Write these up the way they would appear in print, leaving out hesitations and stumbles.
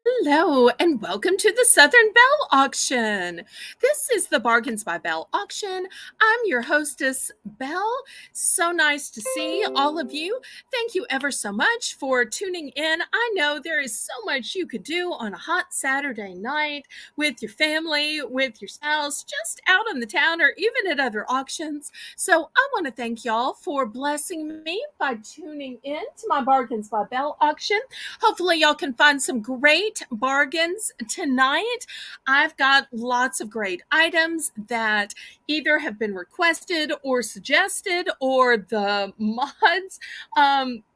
Hello, and welcome to the Southern Belle Auction. This is the Bargains by Belle auction. I'm your hostess, Belle. So nice to see all of you. Thank you ever so much for tuning in. I know there is so much you could do on a hot Saturday night with your family, with your spouse, just out on the town, or even at other auctions. So I want to thank y'all for blessing me by tuning in to my Bargains by Belle auction. Hopefully, y'all can find some great bargains tonight. I've got lots of great items that either have been requested or suggested, or the mods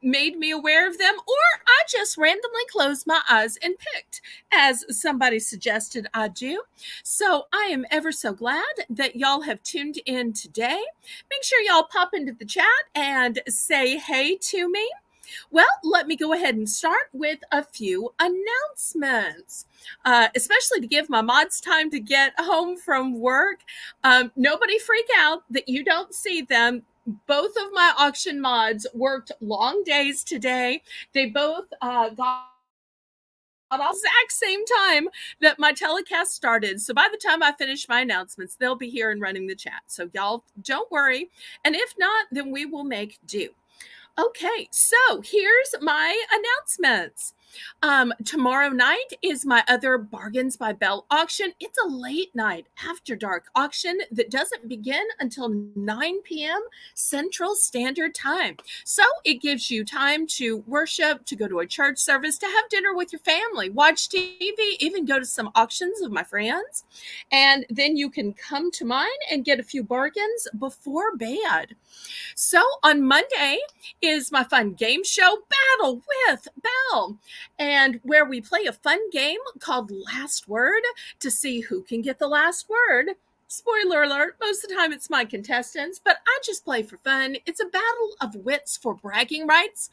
made me aware of them, or I just randomly closed my eyes and picked as somebody suggested I do. So I am ever so glad that y'all have tuned in today. Make sure y'all pop into the chat and say hey to me. Well, let me go ahead and start with a few announcements, especially to give my mods time to get home from work. Nobody freak out that you don't see them. Both of my auction mods worked long days today. They both got at the exact same time that my telecast started. So by the time I finish my announcements, they'll be here and running the chat. So y'all don't worry. And if not, then we will make do. Okay, so here's my announcements. Tomorrow night is my other Bargains by Belle auction. It's a late night after dark auction that doesn't begin until 9 p.m. Central Standard Time. So it gives you time to worship, to go to a church service, to have dinner with your family, watch TV, even go to some auctions of my friends. And then you can come to mine and get a few bargains before bed. So on Monday is my fun game show, Battle with Belle, and where we play a fun game called Last Word to see who can get the last word. Spoiler alert, most of the time it's my contestants, but I just play for fun. It's a battle of wits for bragging rights.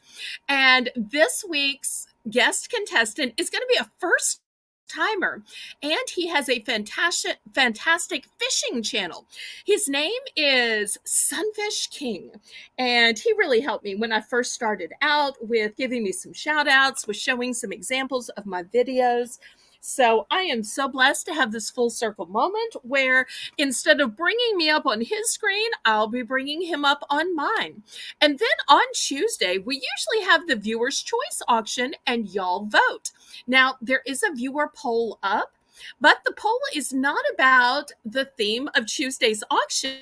And this week's guest contestant is going to be a first timer, and he has a fantastic fishing channel. His name is Sunfish King, and he really helped me when I first started out with giving me some shout outs, with showing some examples of my videos. So I am so blessed to have this full circle moment where instead of bringing me up on his screen, I'll be bringing him up on mine. And then on Tuesday, we usually have the viewer's choice auction and y'all vote. Now, there is a viewer poll up, but the poll is not about the theme of Tuesday's auction.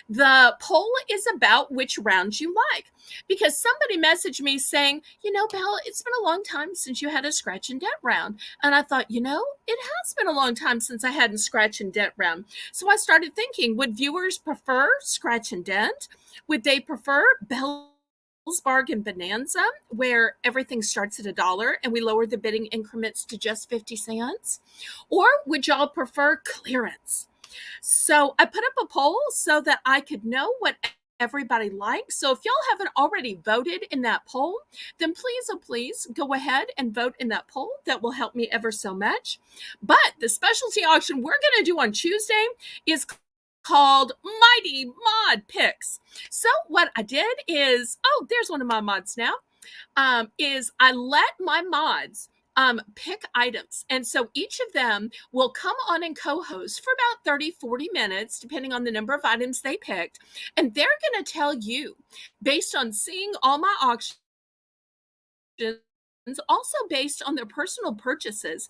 The poll is about which rounds you like, because somebody messaged me saying, Belle, it's been a long time since you had a scratch and dent round. And I thought, it has been a long time since I had a scratch and dent round. So I started thinking, would viewers prefer scratch and dent? Would they prefer Belle's Bargain Bonanza, where everything starts at $1 and we lower the bidding increments to just 50 cents? Or would y'all prefer clearance? So I put up a poll so that I could know what everybody likes. So if y'all haven't already voted in that poll, then please, oh please, go ahead and vote in that poll. That will help me ever so much. But the specialty auction we're going to do on Tuesday is called Mighty Mod Picks. So what I did is, there's one of my mods now, is I let my mods pick items. And so each of them will come on and co-host for about 30, 40 minutes, depending on the number of items they picked. And they're going to tell you, based on seeing all my auctions, also based on their personal purchases,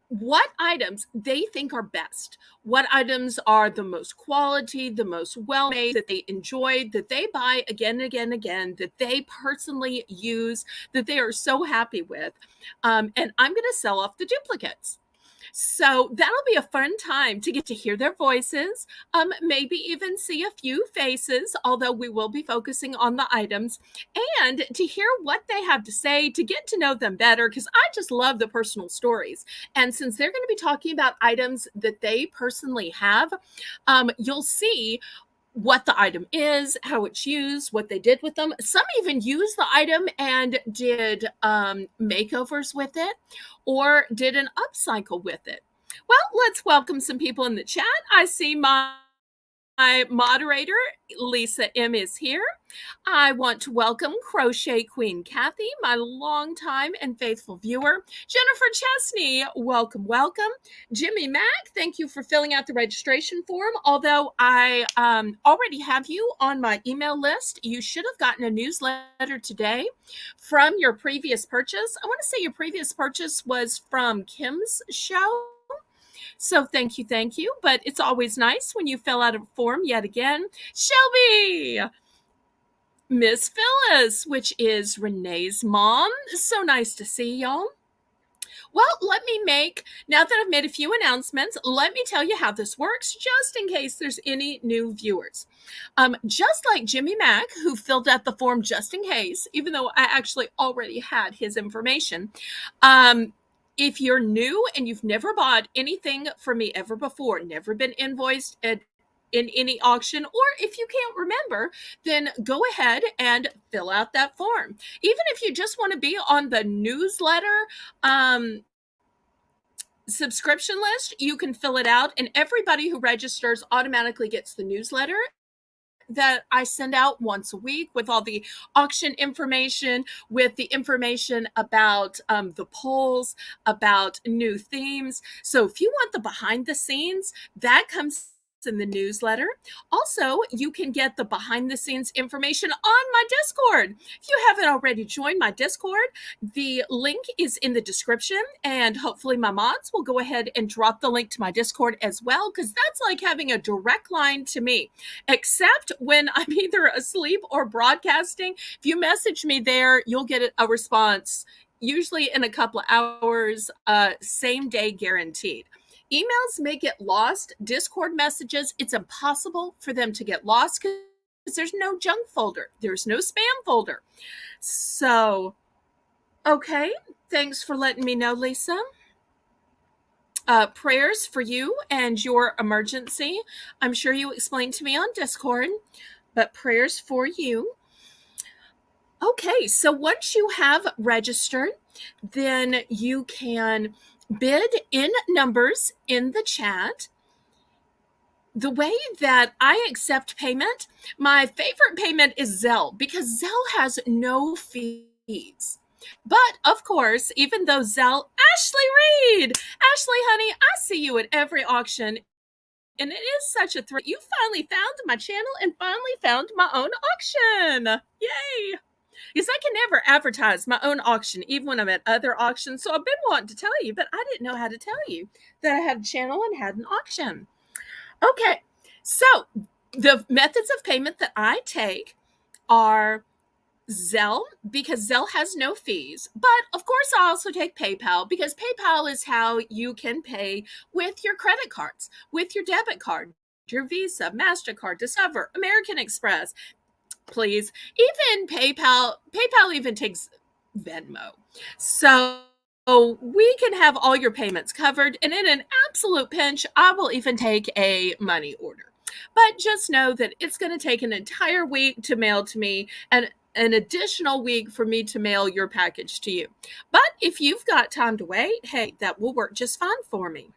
what items they think are best, what items are the most quality, the most well-made, that they enjoyed, that they buy again and again and again, that they personally use, that they are so happy with. And I'm going to sell off the duplicates. So that'll be a fun time to get to hear their voices, maybe even see a few faces, although we will be focusing on the items, and to hear what they have to say, to get to know them better, because I just love the personal stories. And since they're going to be talking about items that they personally have, you'll see what the item is, how it's used, what they did with them. Some even used the item and did makeovers with it or did an upcycle with it. Well, let's welcome some people in the chat. I see my my moderator, Lisa M, is here. I want to welcome Crochet Queen Kathy, my longtime and faithful viewer. Jennifer Chesney, welcome, welcome. Jimmy Mack, thank you for filling out the registration form. Although I already have you on my email list, you should have gotten a newsletter today from your previous purchase. I want to say your previous purchase was from Kim's show. So thank you, thank you. But it's always nice when you fill out a form yet again. Shelby, Miss Phyllis, which is Renee's mom. So nice to see y'all. Well, now that I've made a few announcements, let me tell you how this works, just in case there's any new viewers. Just like Jimmy Mack, who filled out the form just in case, even though I actually already had his information. If you're new and you've never bought anything from me ever before, never been invoiced in any auction, or if you can't remember, then go ahead and fill out that form. Even if you just want to be on the newsletter subscription list, you can fill it out, and everybody who registers automatically gets the newsletter that I send out once a week with all the auction information, with the information about the polls, about new themes. So if you want the behind the scenes, that comes in the newsletter. Also, you can get the behind the scenes information on my Discord. If you haven't already joined my Discord, the link is in the description, and hopefully my mods will go ahead and drop the link to my Discord as well, because that's like having a direct line to me, except when I'm either asleep or broadcasting. If you message me there, you'll get a response usually in a couple of hours, same day guaranteed. Emails may get lost. Discord messages, it's impossible for them to get lost because there's no junk folder. There's no spam folder. So, okay. Thanks for letting me know, Lisa. Prayers for you and your emergency. I'm sure you explained to me on Discord, but prayers for you. Okay, so once you have registered, then you can bid in numbers in the chat. The way that I accept payment, my favorite payment is Zelle, because Zelle has no fees. But of course, even though Zelle, Ashley Reed, Ashley, honey, I see you at every auction, and it is such a thrill. You finally found my channel and finally found my own auction. Yay! Because I can never advertise my own auction, even when I'm at other auctions. So I've been wanting to tell you, but I didn't know how to tell you that I had a channel and had an auction. Okay, so the methods of payment that I take are Zelle, because Zelle has no fees. But of course, I also take PayPal, because PayPal is how you can pay with your credit cards, with your debit card, your Visa, MasterCard, Discover, American Express. Please, even PayPal even takes Venmo. So we can have all your payments covered, and in an absolute pinch, I will even take a money order. But just know that it's going to take an entire week to mail to me, and an additional week for me to mail your package to you. But if you've got time to wait, hey, that will work just fine for me.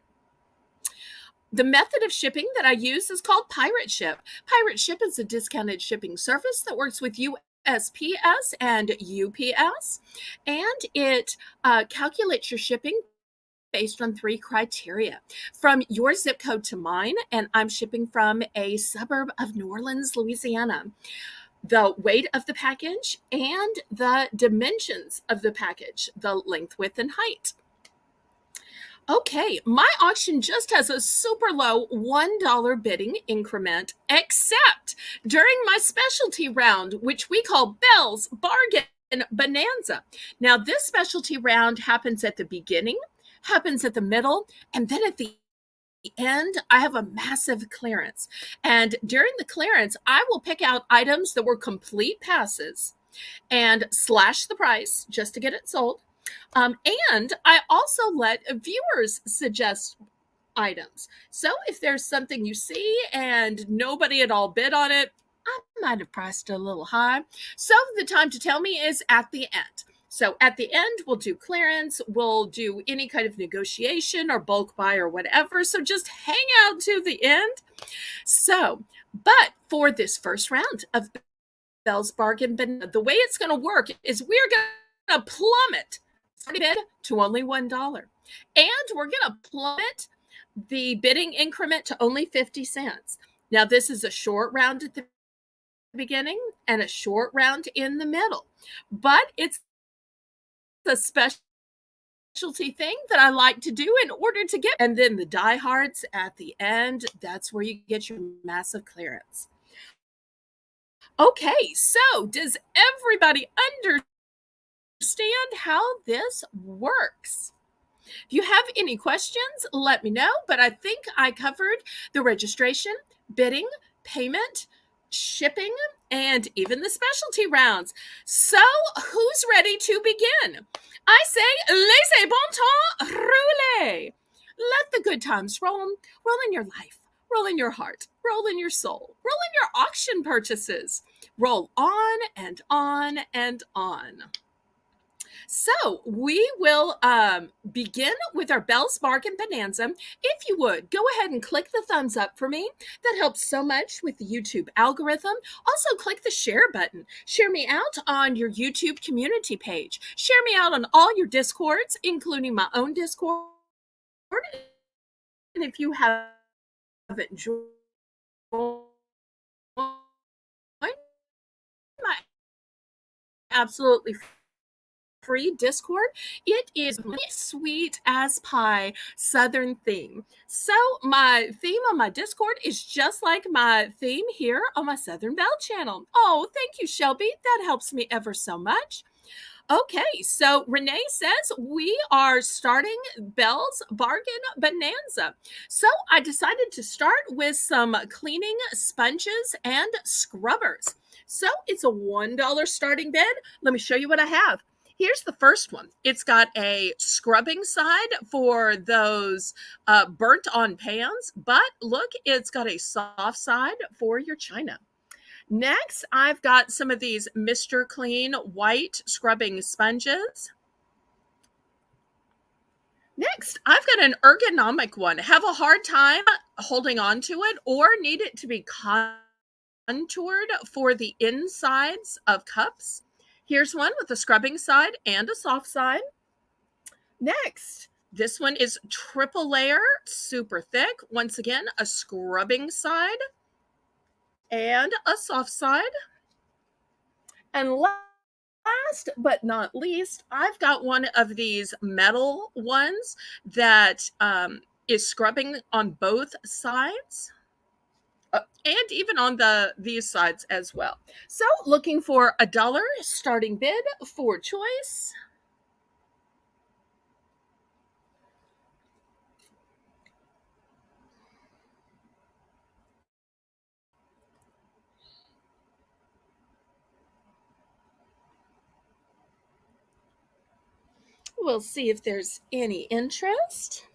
The method of shipping that I use is called Pirate Ship. Pirate Ship is a discounted shipping service that works with USPS and UPS, and it calculates your shipping based on 3 criteria. From your zip code to mine, and I'm shipping from a suburb of New Orleans, Louisiana. The weight of the package and the dimensions of the package, the length, width, and height. Okay, my auction just has a super low $1 bidding increment, except during my specialty round, which we call Belle's Bargain Bonanza. Now, this specialty round happens at the beginning, happens at the middle, and then at the end, I have a massive clearance. And during the clearance, I will pick out items that were complete passes and slash the price just to get it sold. And I also let viewers suggest items. So if there's something you see and nobody at all bid on it, I might have priced it a little high. So the time to tell me is at the end. So at the end, we'll do clearance, we'll do any kind of negotiation or bulk buy or whatever. So just hang out to the end. So, but for this first round of Belle's Bargain Bonanza, the way it's going to work is we're going to plummet bid to only $1. And we're going to plummet the bidding increment to only 50 cents. Now, this is a short round at the beginning and a short round in the middle, but it's a specialty thing that I like to do in order to get. And then the diehards at the end, that's where you get your massive clearance. Okay, so does everybody understand how this works? If you have any questions, let me know, but I think I covered the registration, bidding, payment, shipping, and even the specialty rounds. So who's ready to begin? I say, laissez bon temps rouler. Let the good times roll in your life, roll in your heart, roll in your soul, roll in your auction purchases. Roll on and on and on. So we will begin with our Belle's Bargain Bonanza. If you would, go ahead and click the thumbs up for me. That helps so much with the YouTube algorithm. Also, click the share button. Share me out on your YouTube community page. Share me out on all your Discords, including my own Discord. And if you haven't joined my absolutely free Discord, it is sweet as pie Southern theme. So my theme on my Discord is just like my theme here on my Southern Belle channel. Oh, thank you, Shelby. That helps me ever so much. Okay, so Renee says we are starting Belle's Bargain Bonanza. So I decided to start with some cleaning sponges and scrubbers. So it's a $1 starting bid. Let me show you what I have. Here's the first one. It's got a scrubbing side for those burnt on pans, but look, it's got a soft side for your china. Next, I've got some of these Mr. Clean white scrubbing sponges. Next, I've got an ergonomic one. Have a hard time holding on to it or need it to be contoured for the insides of cups. Here's one with a scrubbing side and a soft side. Next, this one is triple layer, super thick. Once again, a scrubbing side and a soft side. And last but not least, I've got one of these metal ones that is scrubbing on both sides. And even on these sides as well. So looking for $1 starting bid for choice. We'll see if there's any interest.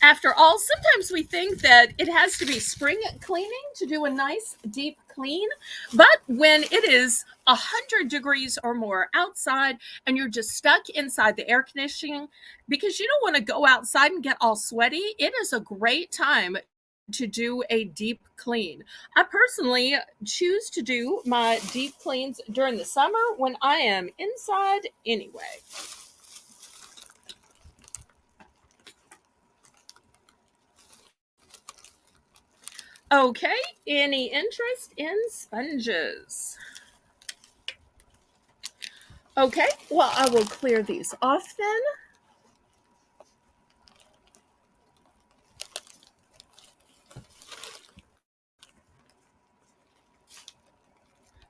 After all, sometimes we think that it has to be spring cleaning to do a nice deep clean. But when it is 100 degrees or more outside and you're just stuck inside the air conditioning because you don't want to go outside and get all sweaty, it is a great time to do a deep clean. I personally choose to do my deep cleans during the summer when I am inside anyway. Okay, any interest in sponges? Okay, well, I will clear these off then.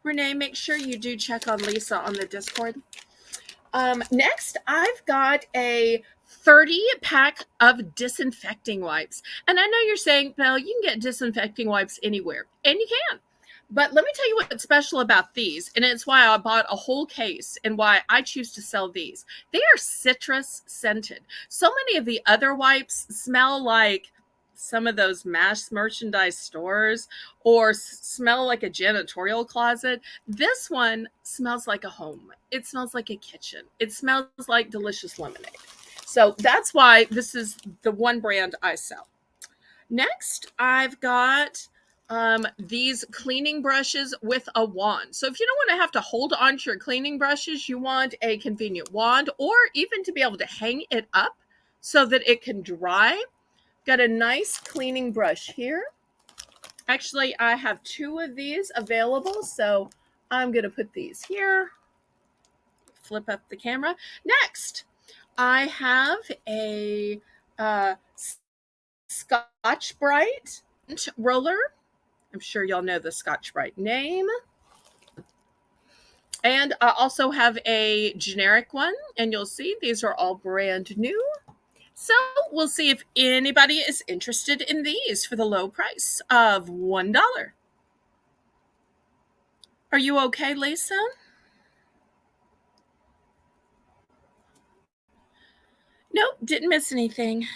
Renee, make sure you do check on Lisa on the Discord. Next, I've got a 30 pack of disinfecting wipes. And I know you're saying, Belle, you can get disinfecting wipes anywhere. And you can. But let me tell you what's special about these. And it's why I bought a whole case and why I choose to sell these. They are citrus scented. So many of the other wipes smell like some of those mass merchandise stores or smell like a janitorial closet. This one smells like a home. It smells like a kitchen. It smells like delicious lemonade. So that's why this is the one brand I sell. Next, I've got these cleaning brushes with a wand. So if you don't want to have to hold on to your cleaning brushes, you want a convenient wand, or even to be able to hang it up so that it can dry. Got a nice cleaning brush here. Actually, I have two of these available, so I'm going to put these here. Flip up the camera. Next, I have a Scotch-Brite roller. I'm sure y'all know the Scotch-Brite name. And I also have a generic one, and you'll see these are all brand new. So we'll see if anybody is interested in these for the low price of $1. Are you okay, Lisa? Nope, didn't miss anything.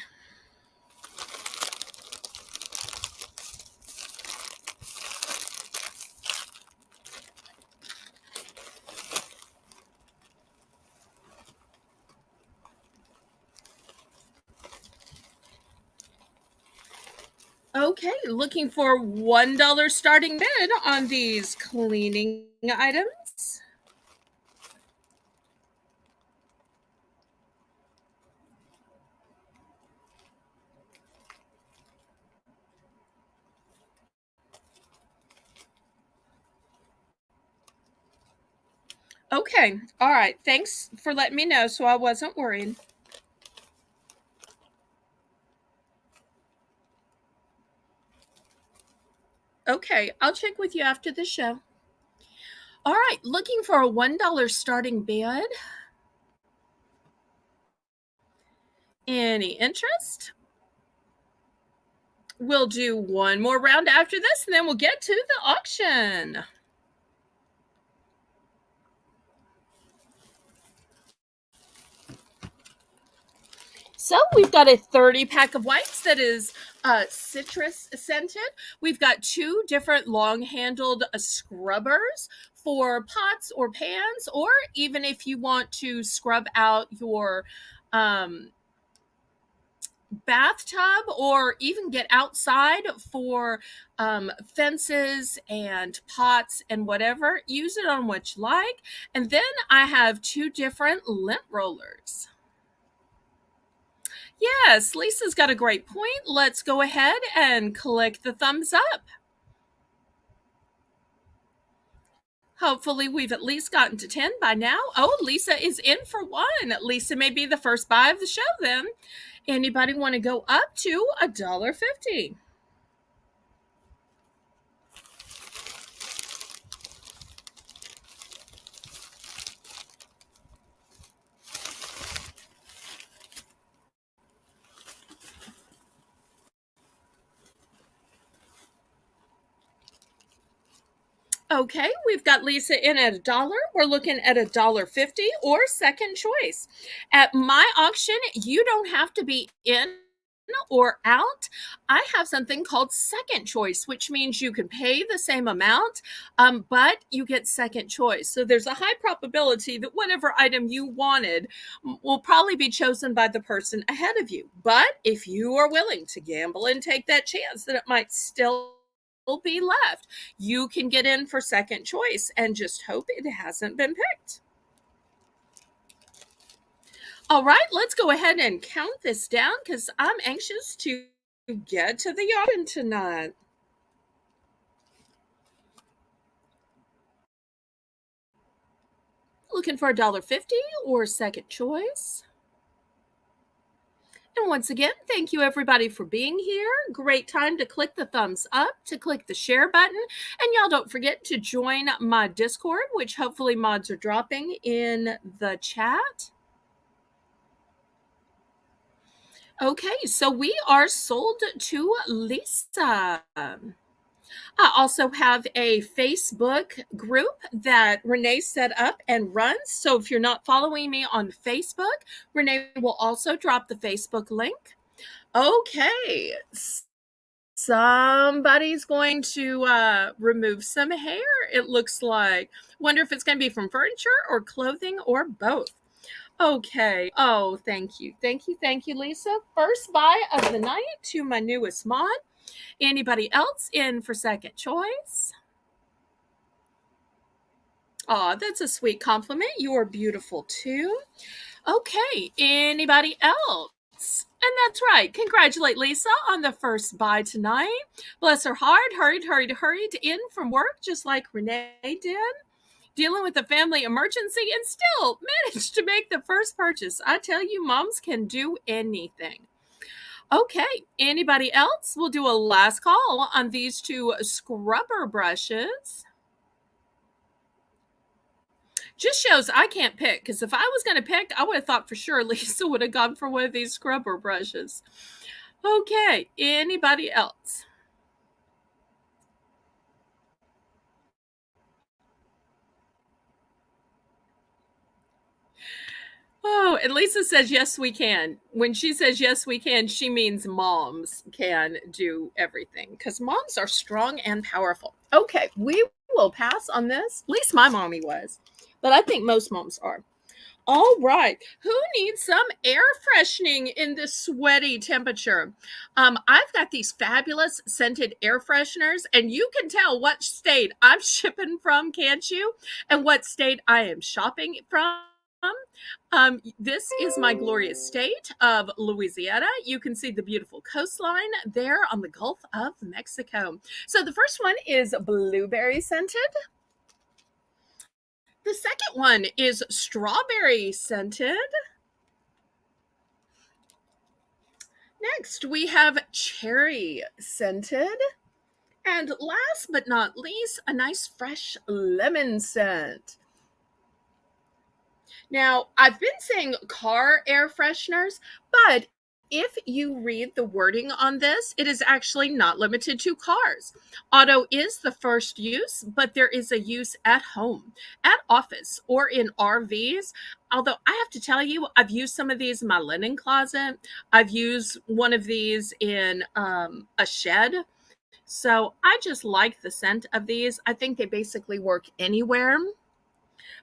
Okay, looking for $1 starting bid on these cleaning items. Okay, all right. Thanks for letting me know so I wasn't worried. Okay, I'll check with you after the show. All right, looking for a $1 starting bid. Any interest? We'll do one more round after this, and then we'll get to the auction. So we've got a 30 pack of wipes that is citrus scented. We've got two different long-handled scrubbers for pots or pans, or even if you want to scrub out your bathtub, or even get outside for fences and pots and whatever. Use it on what you like. And then I have two different lint rollers. Yes, Lisa's got a great point. Let's go ahead and click the thumbs up. Hopefully we've at least gotten to 10 by now. Oh, Lisa is in for one. Lisa may be the first buy of the show then. Anybody want to go up to $1.50? Okay, we've got Lisa in at $1. We're looking at $1.50 or second choice. At my auction, you don't have to be in or out. I have something called second choice, which means you can pay the same amount, but you get second choice. So there's a high probability that whatever item you wanted will probably be chosen by the person ahead of you. But if you are willing to gamble and take that chance that it might still be left, you can get in for second choice and just hope it hasn't been picked. All right, let's go ahead and count this down because I'm anxious to get to the auction tonight. Looking for $1.50 or second choice. And once again, thank you everybody for being here. Great time to click the thumbs up, to click the share button. And y'all don't forget to join my Discord, which hopefully mods are dropping in the chat. Okay, so we are sold to Lisa. I also have a Facebook group that Renee set up and runs. So if you're not following me on Facebook, Renee will also drop the Facebook link. Okay, Somebody's going to remove some hair, it looks like. Wonder if it's going to be from furniture or clothing or both. Okay. Oh, thank you. Thank you. Thank you, Lisa. First buy of the night to my newest mod. Anybody else in for second choice? Aw, that's a sweet compliment. You are beautiful too. Okay. Anybody else? And that's right. Congratulate Lisa on the first buy tonight. Bless her heart. Hurried in from work just like Renee did. Dealing with a family emergency and still managed to make the first purchase. I tell you, moms can do anything. Okay, anybody else? We'll do a last call on these two scrubber brushes. Just shows I can't pick, because if I was going to pick, I would have thought for sure Lisa would have gone for one of these scrubber brushes. Okay, anybody else? Oh, and Lisa says, yes, we can. When she says, yes, we can, she means moms can do everything because moms are strong and powerful. Okay, we will pass on this. At least my mommy was, but I think most moms are. All right. Who needs some air freshening in this sweaty temperature? I've got these fabulous scented air fresheners, and you can tell what state I'm shipping from, can't you? And what state I am shopping from. This is my glorious state of Louisiana. You can see the beautiful coastline there on the Gulf of Mexico. So the first one is blueberry scented. The second one is strawberry scented. Next, we have cherry scented. And last but not least, a nice fresh lemon scent. Now, I've been saying car air fresheners, but if you read the wording on this, it is actually not limited to cars. Auto is the first use, but there is a use at home, at office, or in RVs. Although I have to tell you, I've used some of these in my linen closet. I've used one of these in a shed. So I just like the scent of these. I think they basically work anywhere.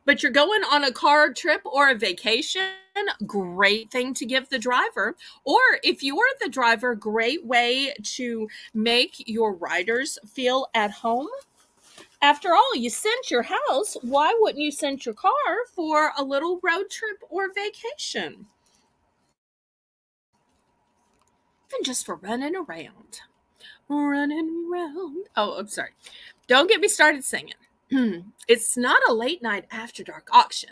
But you're going on a car trip or a vacation, great thing to give the driver. Or if you are the driver, great way to make your riders feel at home. After all, you sent your house. Why wouldn't you send your car for a little road trip or vacation? And just for running around. Running around. Oh, I'm sorry. Don't get me started singing. It's not a late night after dark auction.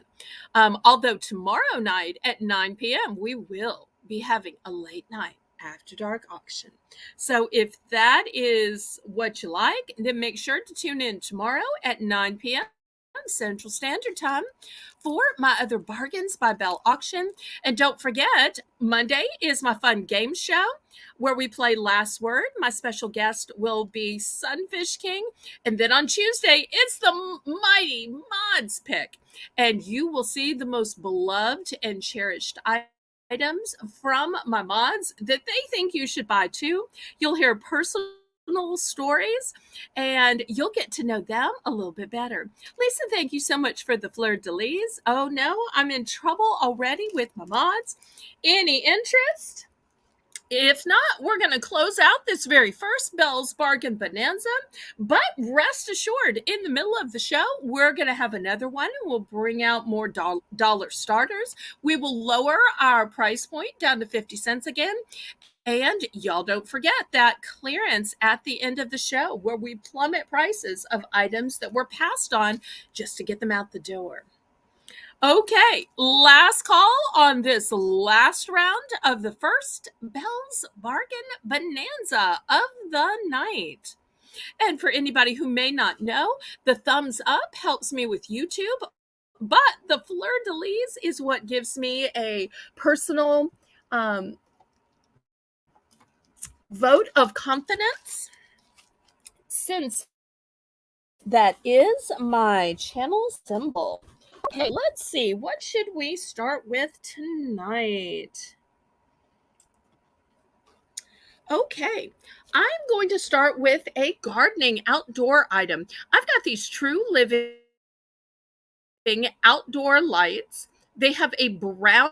Although tomorrow night at 9 p.m., we will be having a late night after dark auction. So if that is what you like, then make sure to tune in tomorrow at 9 p.m. Central Standard Time for my other Bargains by Belle auction. And don't forget, Monday is my fun game show where we play Last Word. My special guest will be Sunfish King. And then on Tuesday, it's the mighty Mods pick. And you will see the most beloved and cherished items from my mods that they think you should buy too. You'll hear personal stories and you'll get to know them a little bit better. Lisa, thank you so much for the fleur de lis. Oh no, I'm in trouble already with my mods. Any interest? If not, we're going to close out this very first Belle's Bargain Bonanza. But rest assured, in the middle of the show, we're going to have another one and we'll bring out more dollar starters. We will lower our price point down to 50 cents again. And y'all don't forget that clearance at the end of the show where we plummet prices of items that were passed on just to get them out the door. Okay, last call on this last round of the first Belle's Bargain Bonanza of the night. And for anybody who may not know, the thumbs up helps me with YouTube, but the fleur de lis is what gives me a personal vote of confidence, since that is my channel symbol. Okay, let's see. What should we start with tonight? Okay, I'm going to start with a gardening outdoor item. I've got these True Living outdoor lights. They have a brown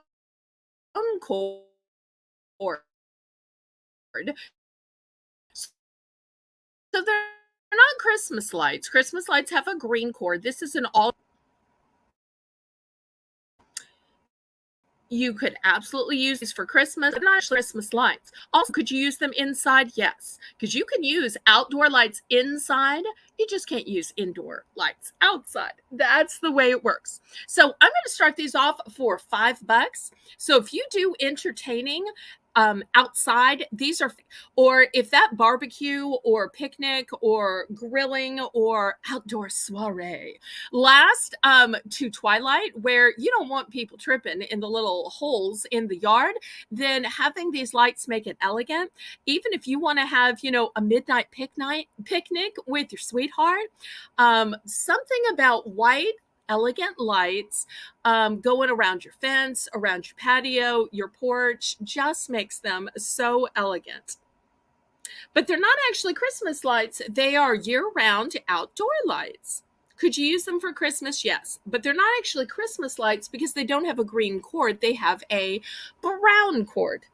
cord. So they're not Christmas lights. Christmas lights have a green cord. This is an all. You could absolutely use these for Christmas, but not actually Christmas lights. Also, could you use them inside? Yes, because you can use outdoor lights inside. You just can't use indoor lights outside. That's the way it works. So I'm going to start these off for $5. So if you do entertaining outside, these are, or if that barbecue or picnic or grilling or outdoor soiree last to twilight, where you don't want people tripping in the little holes in the yard, then having these lights make it elegant. Even if you want to have, a midnight picnic with your sweetheart, something about white elegant lights going around your fence, around your patio, your porch, just makes them so elegant. But they're not actually Christmas lights. They are year-round outdoor lights. Could you use them for Christmas? Yes. But they're not actually Christmas lights because they don't have a green cord. They have a brown cord.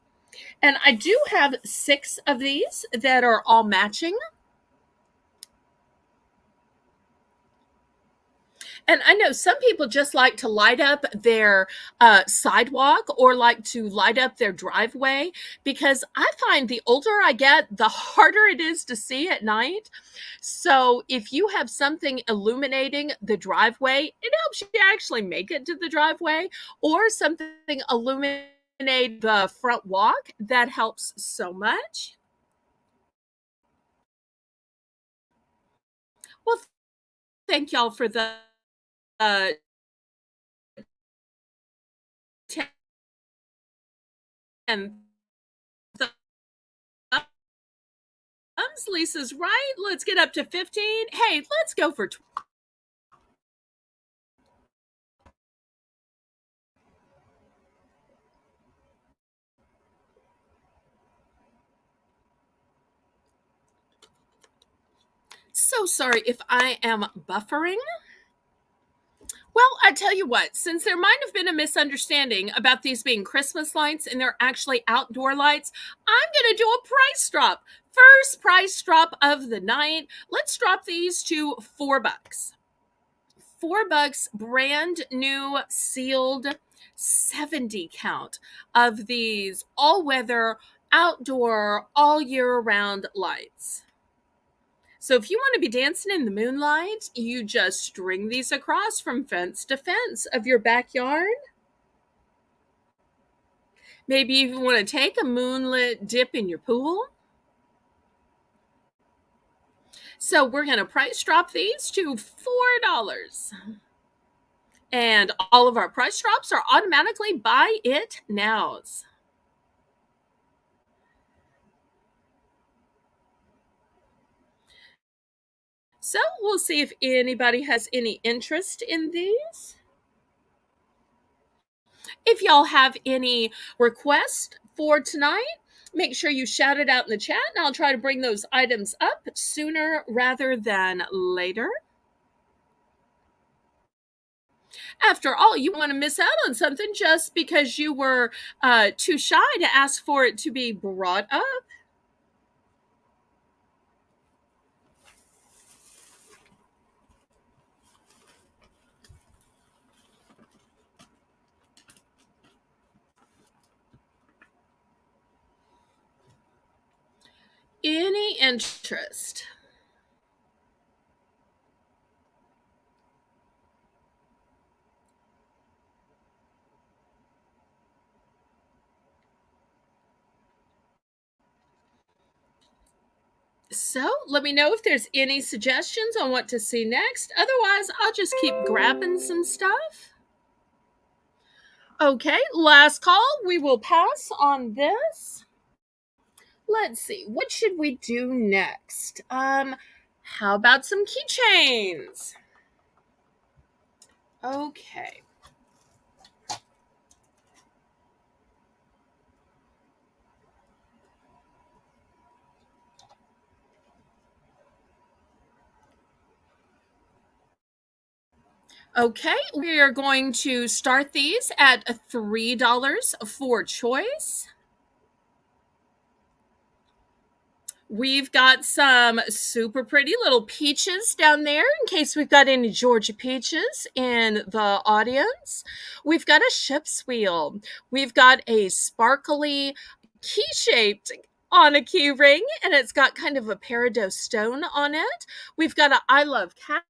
And I do have 6 of these that are all matching. And I know some people just like to light up their sidewalk or like to light up their driveway, because I find the older I get, the harder it is to see at night. So if you have something illuminating the driveway, it helps you actually make it to the driveway, or something illuminate the front walk. That helps so much. Well, thank y'all for the uh, 10 thumbs. Lisa's right. Let's get up to 15. Hey, let's go for. So sorry if I am buffering. Well, I tell you what, since there might have been a misunderstanding about these being Christmas lights and they're actually outdoor lights, I'm going to do a price drop. First price drop of the night. Let's drop these to $4. $4, brand new sealed 70 count of these all weather, outdoor, all year round lights. So if you want to be dancing in the moonlight, you just string these across from fence to fence of your backyard. Maybe you want to take a moonlit dip in your pool. So we're going to price drop these to $4. And all of our price drops are automatically buy it nows. So we'll see if anybody has any interest in these. If y'all have any requests for tonight, make sure you shout it out in the chat, and I'll try to bring those items up sooner rather than later. After all, you want to miss out on something just because you were too shy to ask for it to be brought up. Any interest? So let me know if there's any suggestions on what to see next. Otherwise, I'll just keep grabbing some stuff. Okay, last call. We will pass on this. Let's see. What should we do next? How about some keychains? Okay. Okay, we are going to start these at $3 for choice. We've got some super pretty little peaches down there in case we've got any Georgia peaches in the audience. We've got a ship's wheel. We've got a sparkly key shaped on a key ring, and it's got kind of a peridot stone on it. We've got a I love cats.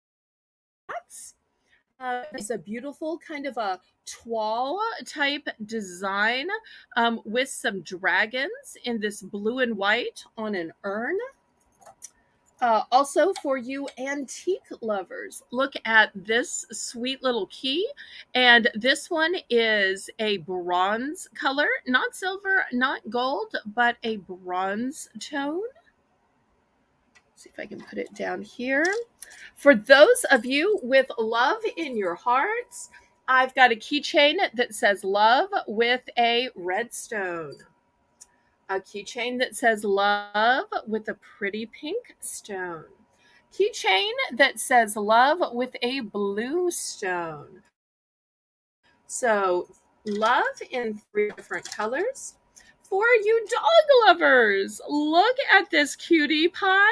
It's a beautiful kind of a toile type design with some dragons in this blue and white on an urn. Also, for you antique lovers, look at this sweet little key. And this one is a bronze color, not silver, not gold, but a bronze tone. See if I can put it down here. For those of you with love in your hearts, I've got a keychain that says love with a red stone. A keychain that says love with a pretty pink stone. Keychain that says love with a blue stone. So, love in 3 different colors. For you dog lovers, look at this cutie pie.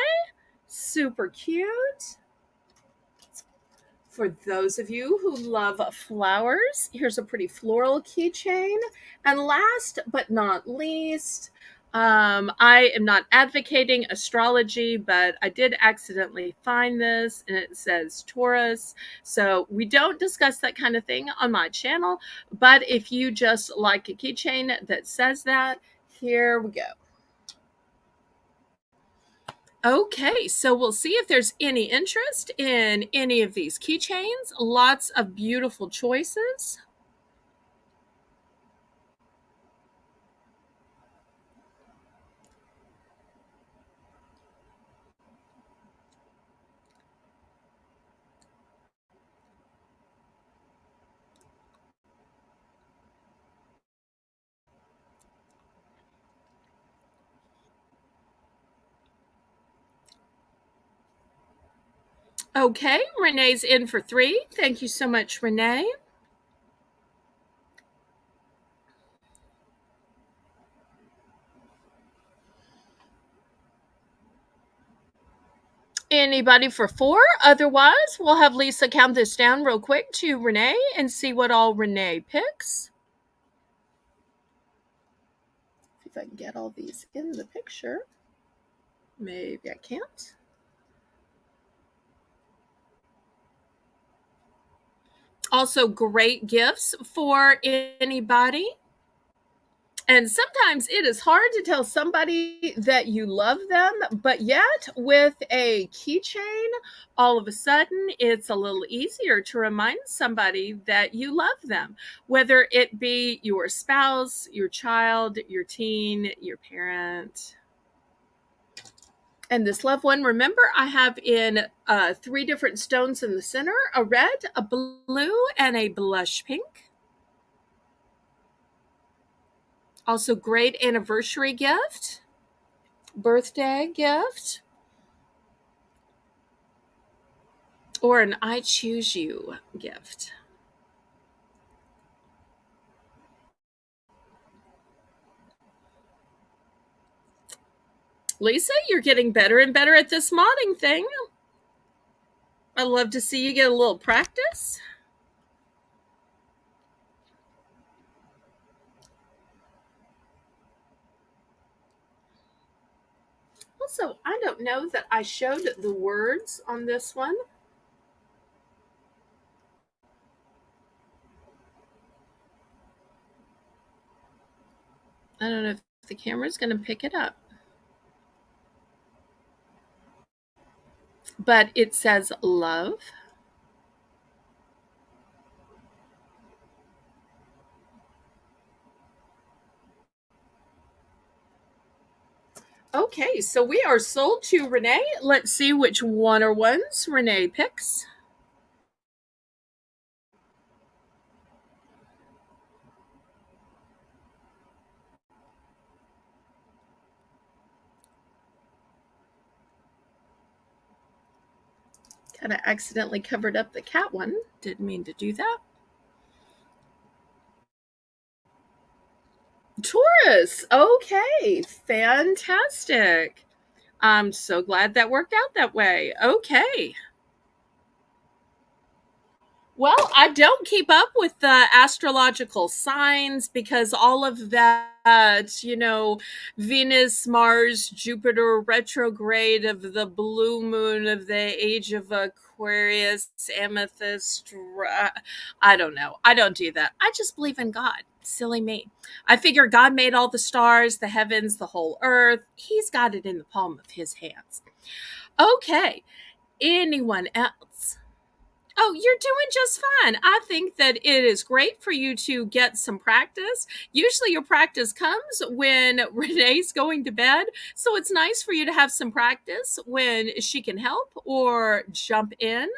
Super cute. For those of you who love flowers, here's a pretty floral keychain. And last but not least, I am not advocating astrology, but I did accidentally find this and it says Taurus. So we don't discuss that kind of thing on my channel. But if you just like a keychain that says that, here we go. Okay, so we'll see if there's any interest in any of these keychains. Lots of beautiful choices. Okay, Renee's in for 3. Thank you so much, Renee. Anybody for 4? Otherwise, we'll have Lisa count this down real quick to Renee and see what all Renee picks. See if I can get all these in the picture. Maybe I can't. Also, great gifts for anybody. And sometimes it is hard to tell somebody that you love them, but yet with a keychain, all of a sudden it's a little easier to remind somebody that you love them, whether it be your spouse, your child, your teen, your parent. And this loved one, remember, I have in 3 different stones in the center, a red, a blue, and a blush pink. Also, great anniversary gift, birthday gift, or an I choose you gift. Lisa, you're getting better and better at this modding thing. I'd love to see you get a little practice. Also, I don't know that I showed the words on this one. I don't know if the camera's going to pick it up. But it says love. Okay, so we are sold to Renee. Let's see which one or ones Renee picks. Kind of accidentally covered up the cat one. Didn't mean to do that. Taurus. Okay, fantastic. I'm so glad that worked out that way. Okay. Well, I don't keep up with the astrological signs because all of that, Venus, Mars, Jupiter retrograde of the blue moon of the age of Aquarius, amethyst, I don't know. I don't do that. I just believe in God. Silly me. I figure God made all the stars, the heavens, the whole earth. He's got it in the palm of his hands. Okay. Anyone else? Oh, you're doing just fine. I think that it is great for you to get some practice. Usually, your practice comes when Renee's going to bed. So it's nice for you to have some practice when she can help or jump in.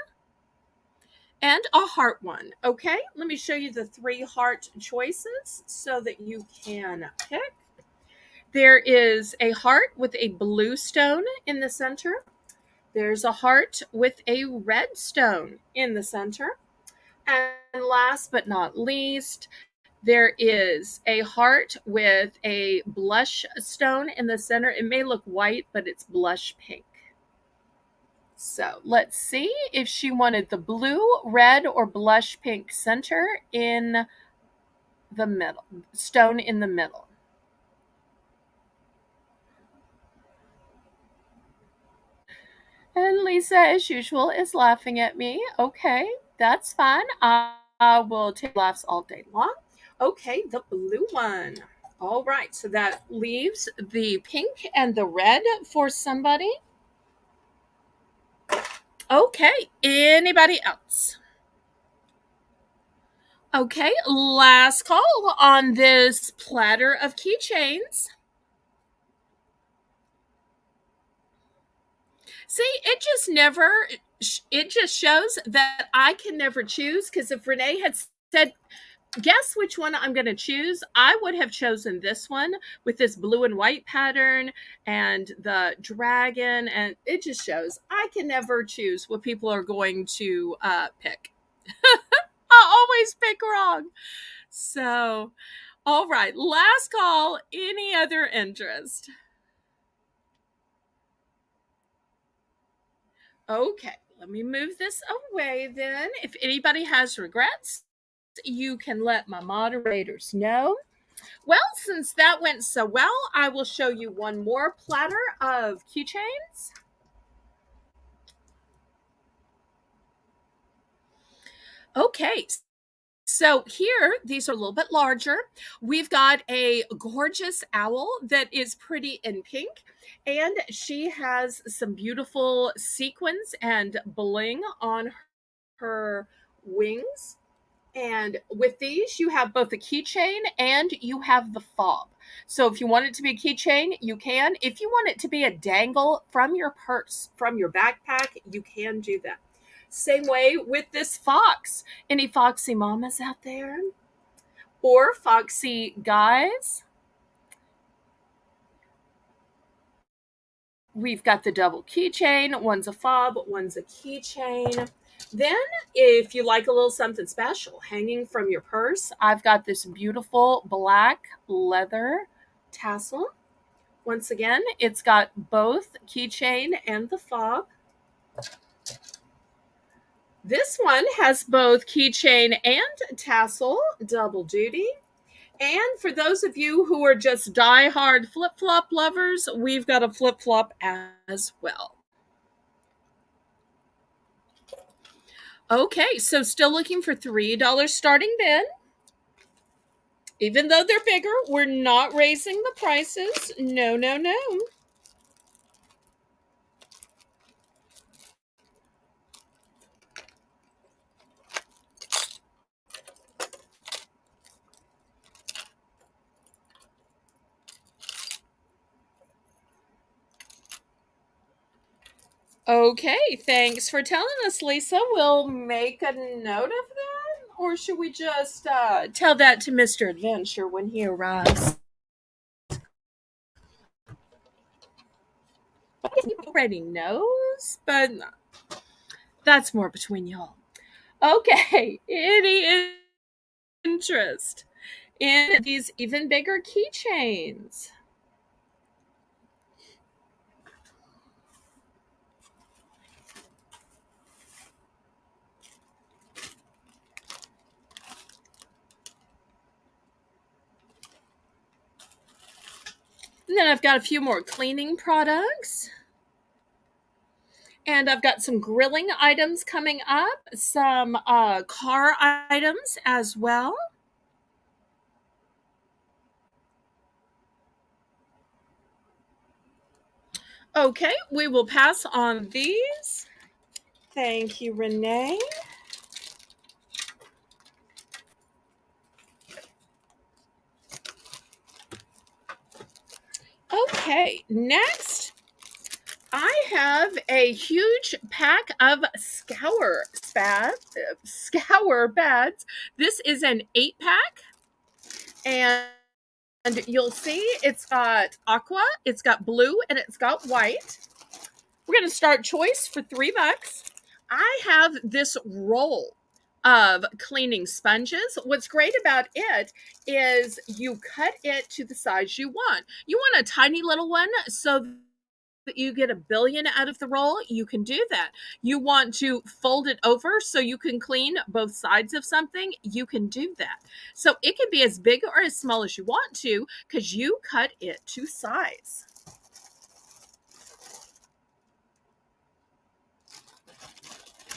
And a heart one. Okay, let me show you the 3 heart choices so that you can pick. There is a heart with a blue stone in the center. There's a heart with a red stone in the center. And last but not least, there is a heart with a blush stone in the center. It may look white, but it's blush pink. So let's see if she wanted the blue, red, or blush pink center in the middle, stone in the middle. And Lisa, as usual, is laughing at me. Okay, that's fine. I will take laughs all day long. Okay, the blue one. All right, so that leaves the pink and the red for somebody. Okay, anybody else? Okay, last call on this platter of keychains. See, it just shows that I can never choose because if Renee had said, guess which one I'm going to choose, I would have chosen this one with this blue and white pattern and the dragon. And it just shows I can never choose what people are going to pick. I always pick wrong. So, all right, last call. Any other interest? Okay, let me move this away then. If anybody has regrets, you can let my moderators know. Well, since that went so well, I will show you one more platter of keychains. Okay, so here, these are a little bit larger. We've got a gorgeous owl that is pretty in pink, and she has some beautiful sequins and bling on her wings. And with these, you have both a keychain and you have the fob. So if you want it to be a keychain, you can. If you want it to be a dangle from your purse, from your backpack, you can do that. Same way with this fox. Any foxy mamas out there? Or foxy guys? We've got the double keychain. One's a fob, one's a keychain. Then, if you like a little something special hanging from your purse, I've got this beautiful black leather tassel. Once again, it's got both keychain and the fob. This one has both keychain and tassel, double duty. And for those of you who are just die-hard flip-flop lovers, we've got a flip-flop as well. Okay, so still looking for $3 starting bid. Even though they're bigger, we're not raising the prices. No, no, no. Okay, thanks for telling us, Lisa. We'll make a note of that. Or should we just tell that to Mr. Adventure when he arrives? He already knows, but That's more between y'all. Okay, any interest in these even bigger keychains? And then I've got a few more cleaning products. And I've got some grilling items coming up, some car items as well. Okay, we will pass on these. Thank you, Renee. Okay, next I have a huge pack of scour pads. This is an 8-pack, and you'll see it's got aqua, it's got blue, and it's got white. We're going to start choice for $3. I have this roll of cleaning sponges. What's great about it is you cut it to the size you want. You want a tiny little one so that you get a billion out of the roll, you can do that. You want to fold it over so you can clean both sides of something, you can do that. So it can be as big or as small as you want to because you cut it to size.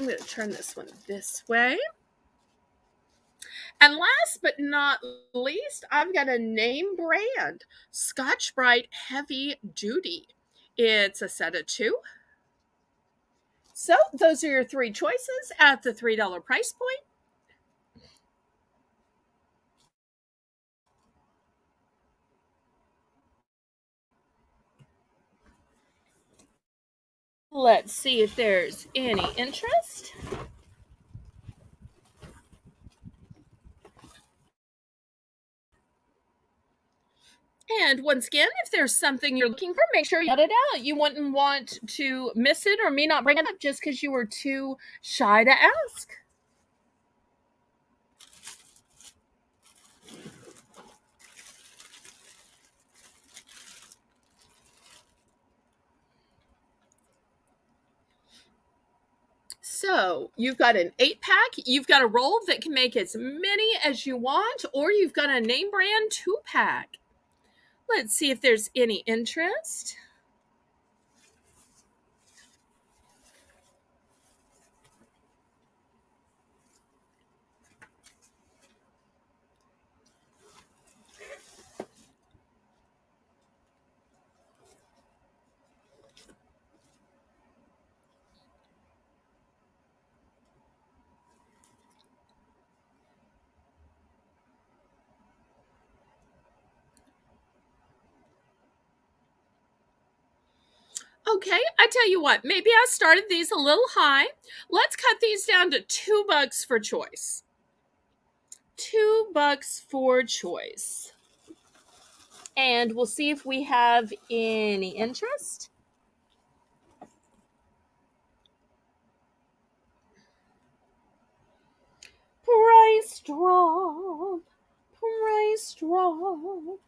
I'm going to turn this one this way. And last but not least, I've got a name brand, Scotch Brite Heavy Duty. It's a set of 2. So those are your 3 choices at the $3 price point. Let's see if there's any interest. And once again, if there's something you're looking for, make sure you cut it out. You wouldn't want to miss it or me not bring it up just because you were too shy to ask. So you've got an 8-pack, you've got a roll that can make as many as you want, or you've got a name brand 2-pack. Let's see if there's any interest. Okay, I tell you what, maybe I started these a little high. Let's cut these down to $2 for choice. $2 for choice. And we'll see if we have any interest. Price drop. Price drop.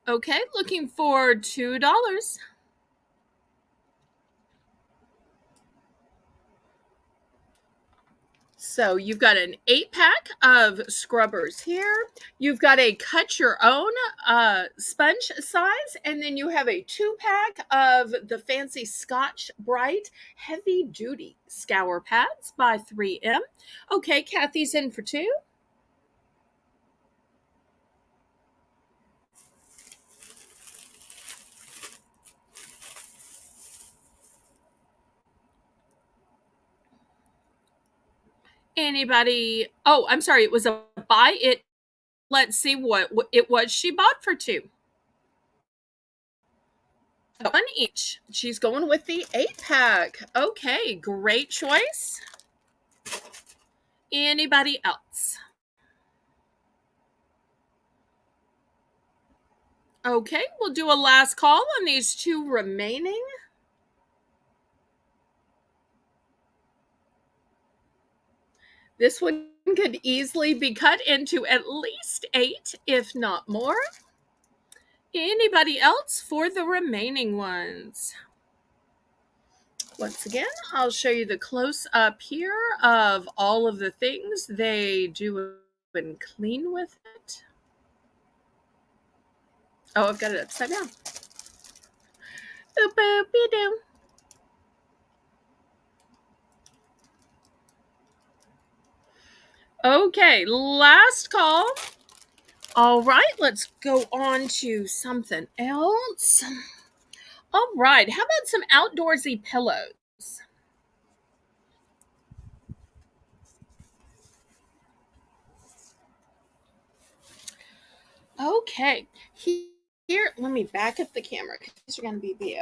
Okay, looking for $2. So you've got an 8-pack of scrubbers here. You've got a cut your own sponge size, and then you have a 2-pack of the fancy Scotch Brite Heavy Duty Scour Pads by 3M. Okay, Kathy's in for 2. Anybody Oh, I'm sorry. It was a buy it. Let's see what it was she bought for two. One each. She's going with the 8 pack. Okay, great choice. Anybody else? Okay, we'll do a last call on these two remaining. This one could easily be cut into at least 8, if not more. Anybody else for the remaining ones? Once again, I'll show you the close up here of all of the things they do and clean with it. Oh, I've got it upside down. Boop, boop, doo. Okay, last call. All right, let's go on to something else. All right, how about some outdoorsy pillows? Okay, here, let me back up the camera because these are going to be big.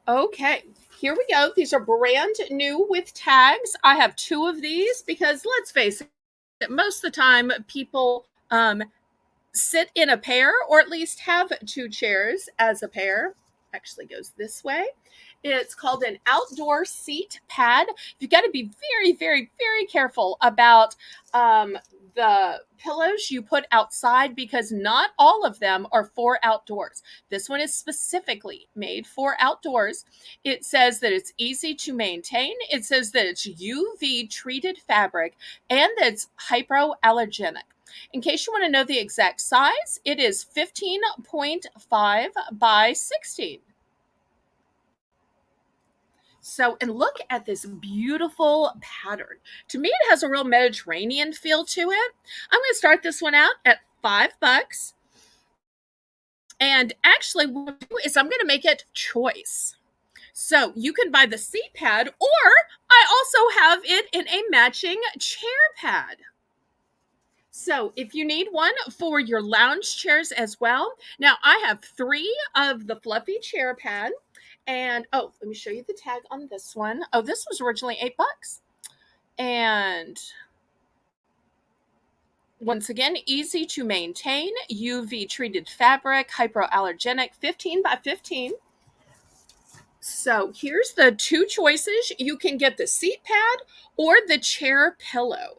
Okay, here we go. These are brand new with tags. I have two of these because let's face it, most of the time people sit in a pair or at least have two chairs as a pair. Actually goes this way. It's called an outdoor seat pad. You've got to be very, very, very careful about the pillows you put outside because not all of them are for outdoors. This one is specifically made for outdoors. It says that it's easy to maintain. It says that it's UV treated fabric and that it's hypoallergenic. In case you want to know the exact size, it is 15.5 by 16. So, and look at this beautiful pattern. To me, it has a real Mediterranean feel to it. I'm going to start this one out at $5. And actually, what I'll do is I'm going to make it choice. So you can buy the seat pad, or I also have it in a matching chair pad. So if you need one for your lounge chairs as well. Now I have 3 of the fluffy chair pad. And oh, let me show you the tag on this one. Oh, this was originally $8. And once again, easy to maintain, UV treated fabric, hypoallergenic, 15 by 15. So here's the two choices. You can get the seat pad or the chair pillow.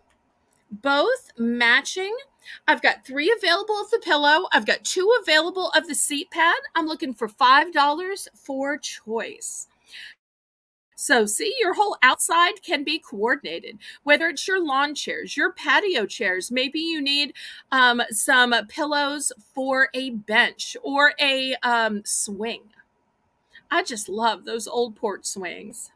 Both matching. I've got 3 available of the pillow. I've got 2 available of the seat pad. I'm looking for $5 for choice. So, see, your whole outside can be coordinated, whether it's your lawn chairs, your patio chairs. Maybe you need some pillows for a bench or a swing. I just love those old porch swings.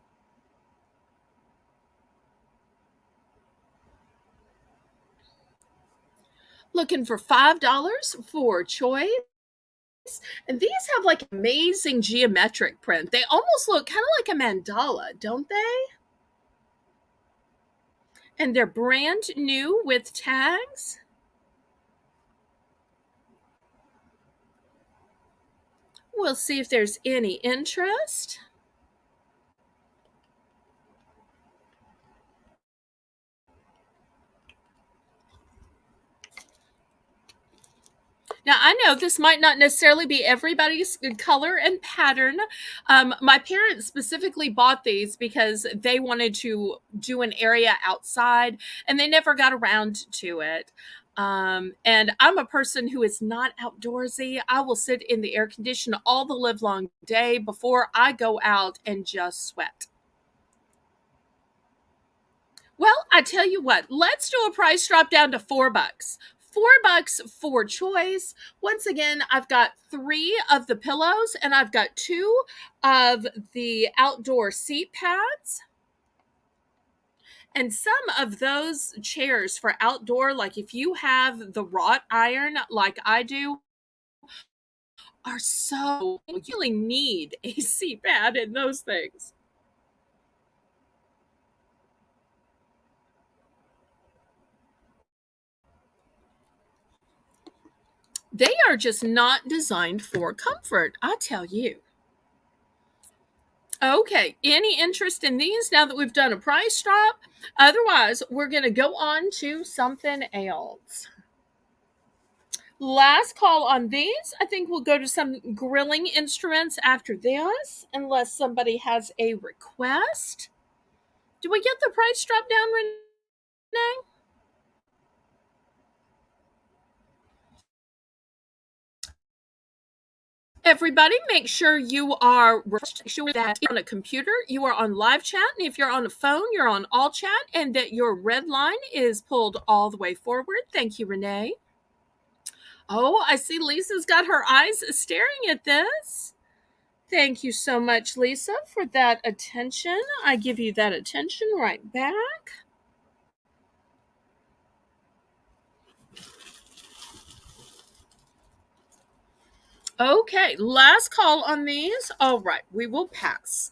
Looking for $5 for choice. And these have like amazing geometric print. They almost look kind of like a mandala, don't they? And they're brand new with tags. We'll see if there's any interest. Now, I know this might not necessarily be everybody's color and pattern. My parents specifically bought these because they wanted to do an area outside and they never got around to it. And I'm a person who is not outdoorsy. I will sit in the air conditioner all the live long day before I go out and just sweat. Well, I tell you what, let's do a price drop down to $4. $4 for choice. Once again, I've got 3 of the pillows and I've got 2 of the outdoor seat pads. And some of those chairs for outdoor, like if you have the wrought iron like I do, are so, you really need a seat pad in those things. They are just not designed for comfort, I tell you. Okay, any interest in these now that we've done a price drop? Otherwise, we're going to go on to something else. Last call on these. I think we'll go to some grilling instruments after this, unless somebody has a request. Do we get the price drop down, Renee? Everybody, make sure you are sure that you're on a computer, you are on live chat, and if you're on a phone, you're on all chat, and that your red line is pulled all the way forward. Thank you, Renee. Oh, I see Lisa's got her eyes staring at this. Thank you so much, Lisa, for that attention. I give you that attention right back. Okay, last call on these. All right, we will pass.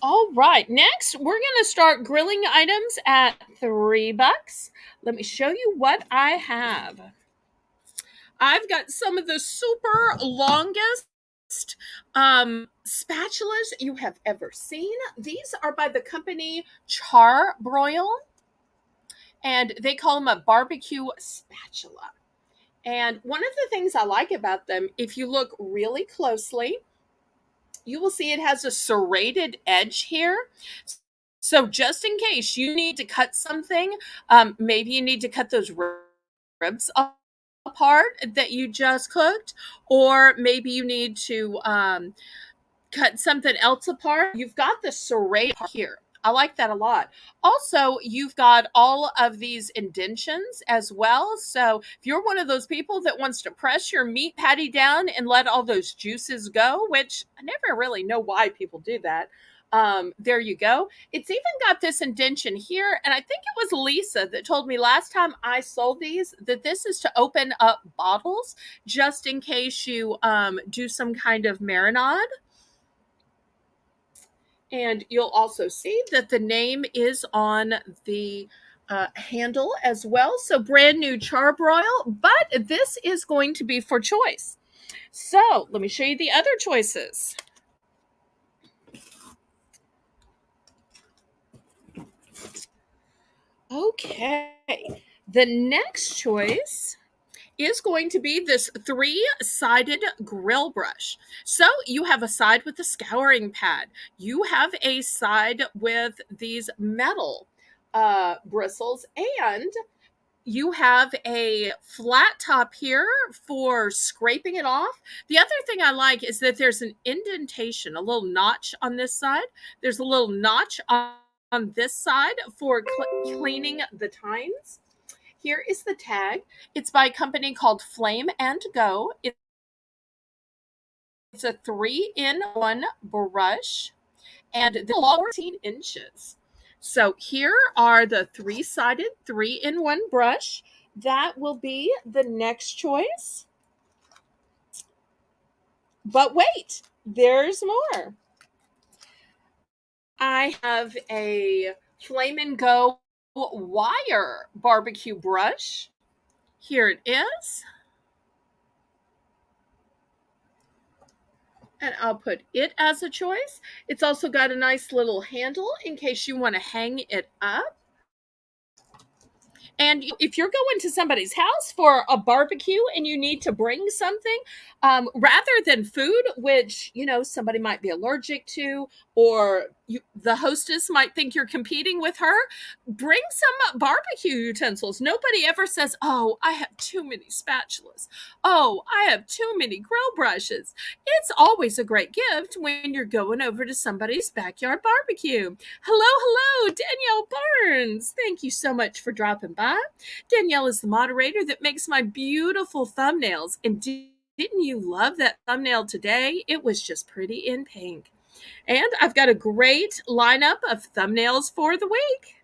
All right, next we're going to start grilling items at $3. Let me show you what I have. I've got some of the super longest spatulas you have ever seen. These are by the company Char-Broil, and they call them a barbecue spatula. And one of the things I like about them, if you look really closely, you will see it has a serrated edge here. So just in case you need to cut something, maybe you need to cut those ribs apart that you just cooked, or maybe you need to cut something else apart. You've got the serrated here. I like that a lot. Also, you've got all of these indentions as well. So if you're one of those people that wants to press your meat patty down and let all those juices go, which I never really know why people do that. There you go. It's even got this indention here. And I think it was Lisa that told me last time I sold these that this is to open up bottles just in case you do some kind of marinade. And you'll also see that the name is on the handle as well. So brand new Char-Broil, but this is going to be for choice. So let me show you the other choices. Okay, the next choice is going to be this three-sided grill brush. So you have a side with a scouring pad. You have a side with these metal bristles, and you have a flat top here for scraping it off. The other thing I like is that there's an indentation, a little notch on this side. There's a little notch on this side for cleaning the tines. Here is the tag. It's by a company called Flame and Go. It's a 3-in-1 brush, and this is 14 inches. So here are the three-sided 3-in-1 brush. That will be the next choice. But wait, there's more. I have a Flame and Go wire barbecue brush. Here it is. And I'll put it as a choice. It's also got a nice little handle in case you want to hang it up. And if you're going to somebody's house for a barbecue and you need to bring something, rather than food, which, somebody might be allergic to, or the hostess might think you're competing with her, bring some barbecue utensils. Nobody ever says, oh, I have too many spatulas. Oh, I have too many grill brushes. It's always a great gift when you're going over to somebody's backyard barbecue. Hello, Danielle Barnes. Thank you so much for dropping by. Danielle is the moderator that makes my beautiful thumbnails. And didn't you love that thumbnail today? It was just pretty in pink. And I've got a great lineup of thumbnails for the week.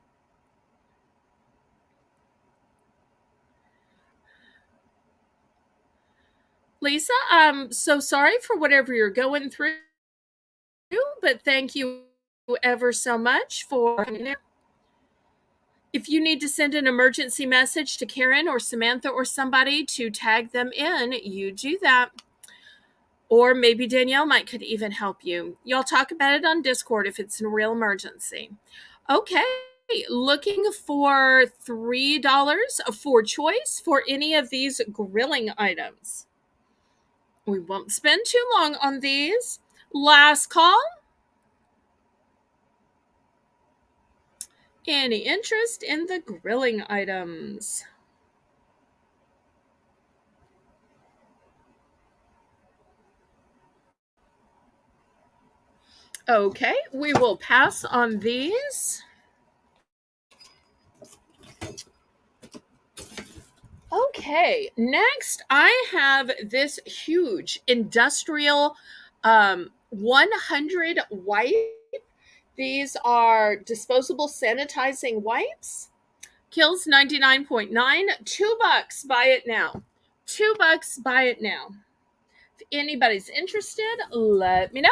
Lisa, I'm so sorry for whatever you're going through, but thank you ever so much for If you need to send an emergency message to Karen or Samantha or somebody to tag them in, you do that. Or maybe Danielle might could even help you. Y'all talk about it on Discord if it's a real emergency. Okay, looking for $3 for choice for any of these grilling items. We won't spend too long on these. Last call. Any interest in the grilling items? Okay, we will pass on these. Okay, next I have this huge industrial 100 wipe. These are disposable sanitizing wipes. Kills 99.9. $2. Buy it now. $2. Buy it now. If anybody's interested, let me know.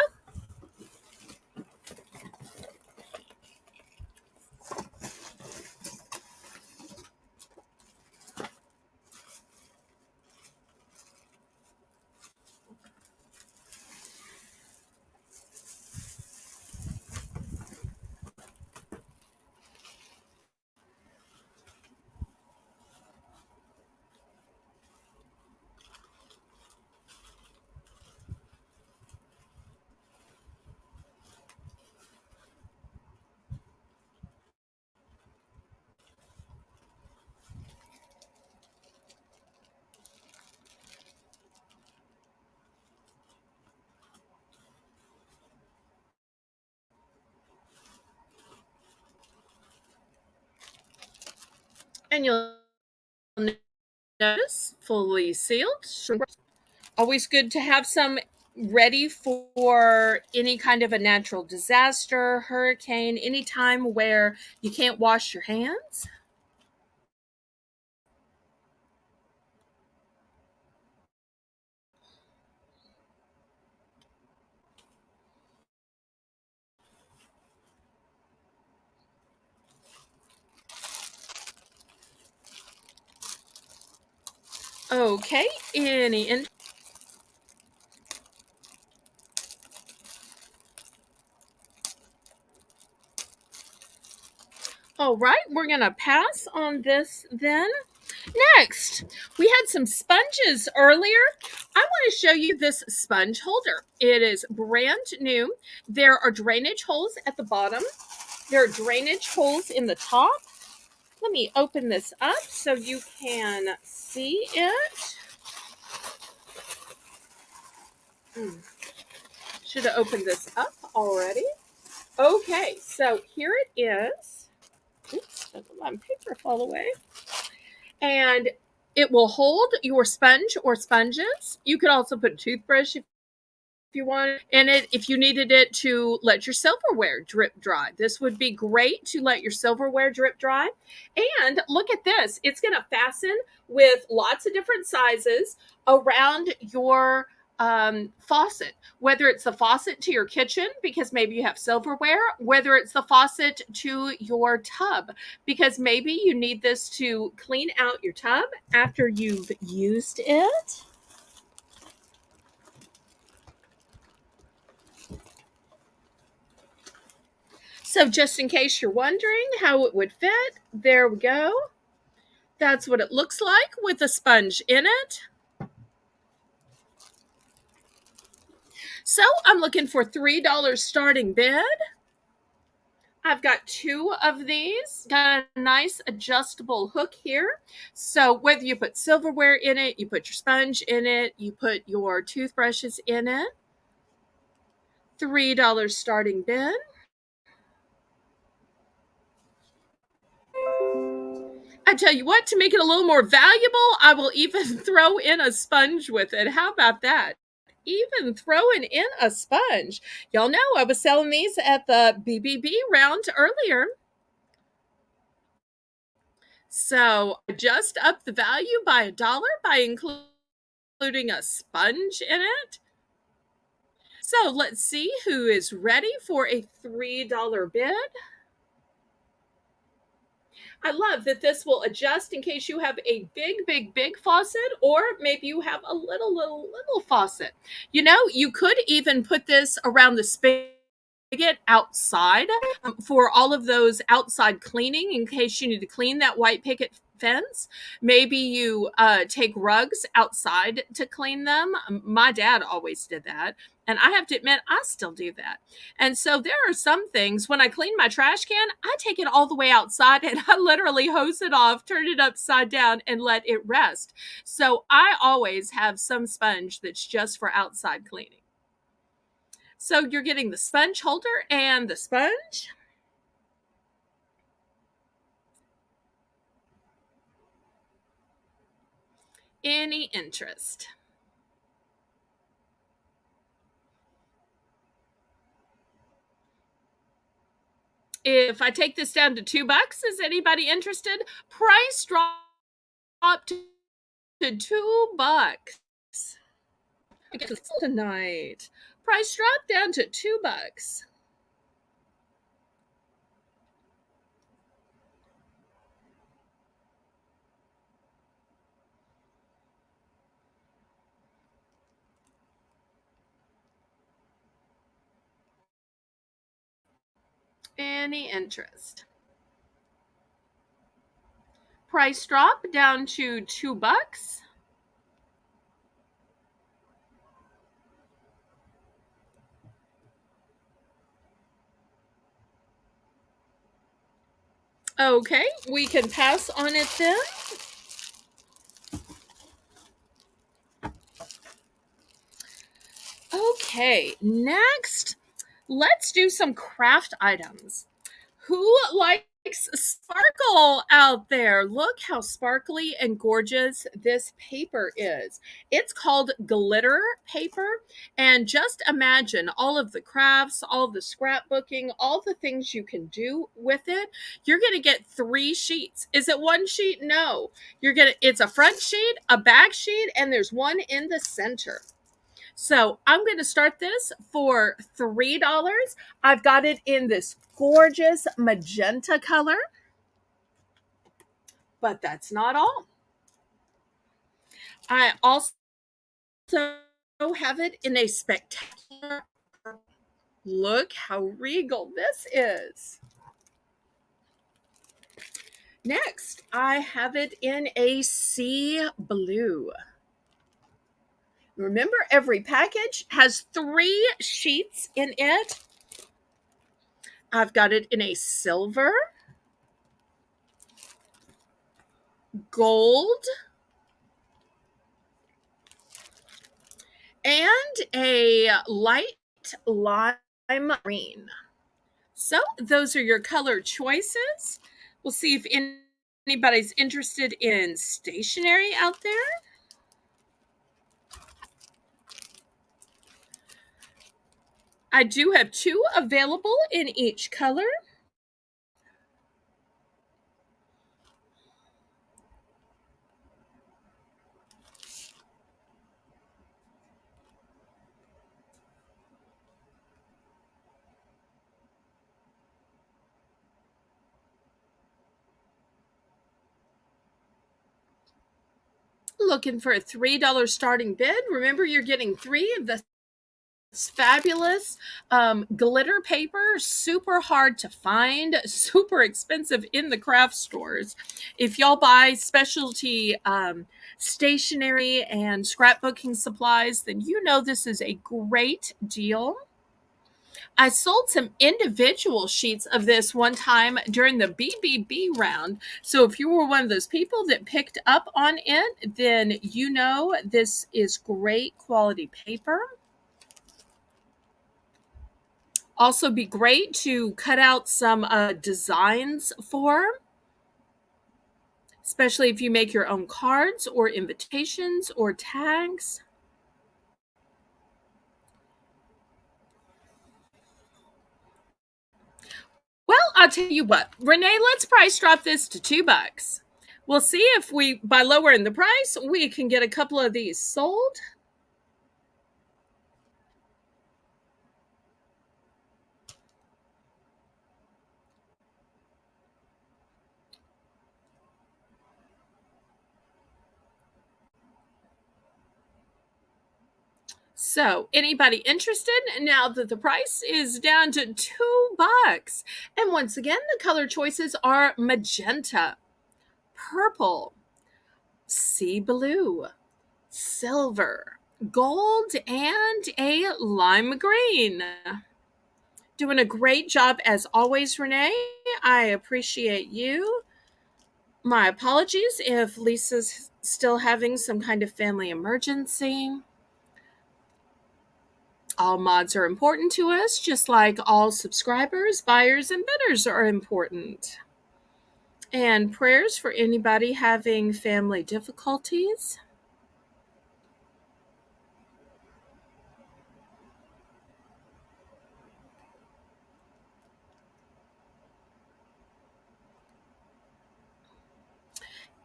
And you'll notice fully sealed. Always good to have some ready for any kind of a natural disaster, hurricane, any time where you can't wash your hands. Okay, any all right, we're gonna pass on this then. Next, we had some sponges earlier. I want to show you this sponge holder. It is brand new. There are drainage holes at the bottom. There are drainage holes in the top. Let me open this up so you can see it. Should have opened this up already. Okay, so here it is. Oops, don't let my paper fall away. And it will hold your sponge or sponges. You could also put a toothbrush if you want in it. If you needed it to let your silverware drip dry, this would be great to let your silverware drip dry. And look at this. It's going to fasten with lots of different sizes around your faucet, whether it's the faucet to your kitchen because maybe you have silverware, whether it's the faucet to your tub because maybe you need this to clean out your tub after you've used it. So just in case you're wondering how it would fit, there we go. That's what it looks like with a sponge in it. So I'm looking for $3 starting bid. I've got two of these. Got a nice adjustable hook here. So whether you put silverware in it, you put your sponge in it, you put your toothbrushes in it. $3 starting bid. I tell you what, to make it a little more valuable, I will even throw in a sponge with it. How about that? Even throwing in a sponge. Y'all know I was selling these at the BBB round earlier. So I just up the value by $1 by including a sponge in it. So let's see who is ready for a $3 bid. I love that this will adjust in case you have a big, big, big faucet, or maybe you have a little faucet. You know, you could even put this around the spigot outside for all of those outside cleaning in case you need to clean that white picket fence. Maybe you take rugs outside to clean them. My dad always did that. And I have to admit, I still do that. And so there are some things when I clean my trash can, I take it all the way outside and I literally hose it off, turn it upside down, and let it rest. So I always have some sponge that's just for outside cleaning. So you're getting the sponge holder and the sponge. Any interest? If I take this down to $2, is anybody interested? Price drop to $2. I guess it's tonight. Price drop down to $2. Any interest? Price drop down to $2. Okay, we can pass on it then. Okay, next, let's do some craft items. Who likes sparkle out there? Look how sparkly and gorgeous this paper is. It's called glitter paper. And just imagine all of the crafts, all the scrapbooking, all the things you can do with it. You're going to get 3 sheets. Is it one sheet? No. It's a front sheet, a back sheet, and there's one in the center. So I'm going to start this for $3. I've got it in this gorgeous magenta color, but that's not all. I also have it in a spectacular. Look how regal this is. Next, I have it in a sea blue. Remember, every package has 3 sheets in it. I've got it in a silver, gold, and a light lime green. So those are your color choices. We'll see if anybody's interested in stationery out there. I do have 2 available in each color. Looking for a $3 starting bid. Remember, you're getting 3 of the fabulous glitter paper, super hard to find, super expensive in the craft stores. If y'all buy specialty stationery and scrapbooking supplies, then you know this is a great deal. I sold some individual sheets of this one time during the BBB round. So if you were one of those people that picked up on it, then you know this is great quality paper. Also be great to cut out some designs for, especially if you make your own cards or invitations or tags. Well, I'll tell you what, Renee, let's price drop this to $2. We'll see if by lowering the price, we can get a couple of these sold. So, anybody interested? Now that the price is down to $2. And once again, the color choices are magenta, purple, sea blue, silver, gold, and a lime green. Doing a great job as always, Renee. I appreciate you. My apologies if Lisa's still having some kind of family emergency. All mods are important to us, just like all subscribers, buyers, and bidders are important. And prayers for anybody having family difficulties.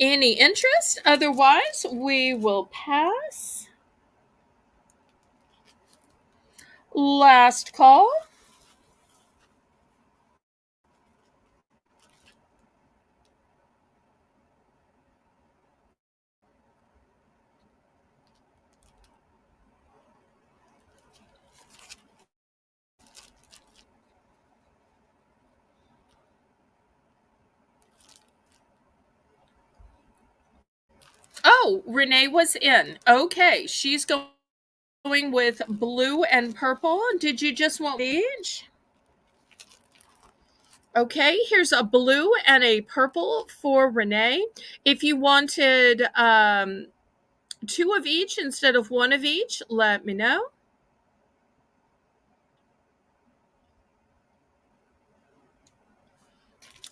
Any interest? Otherwise, we will pass. Last call. Oh, Renee was in. Okay, she's going with blue and purple. Did you just want each? Okay, here's a blue and a purple for Renee. If you wanted two of each instead of one of each, let me know.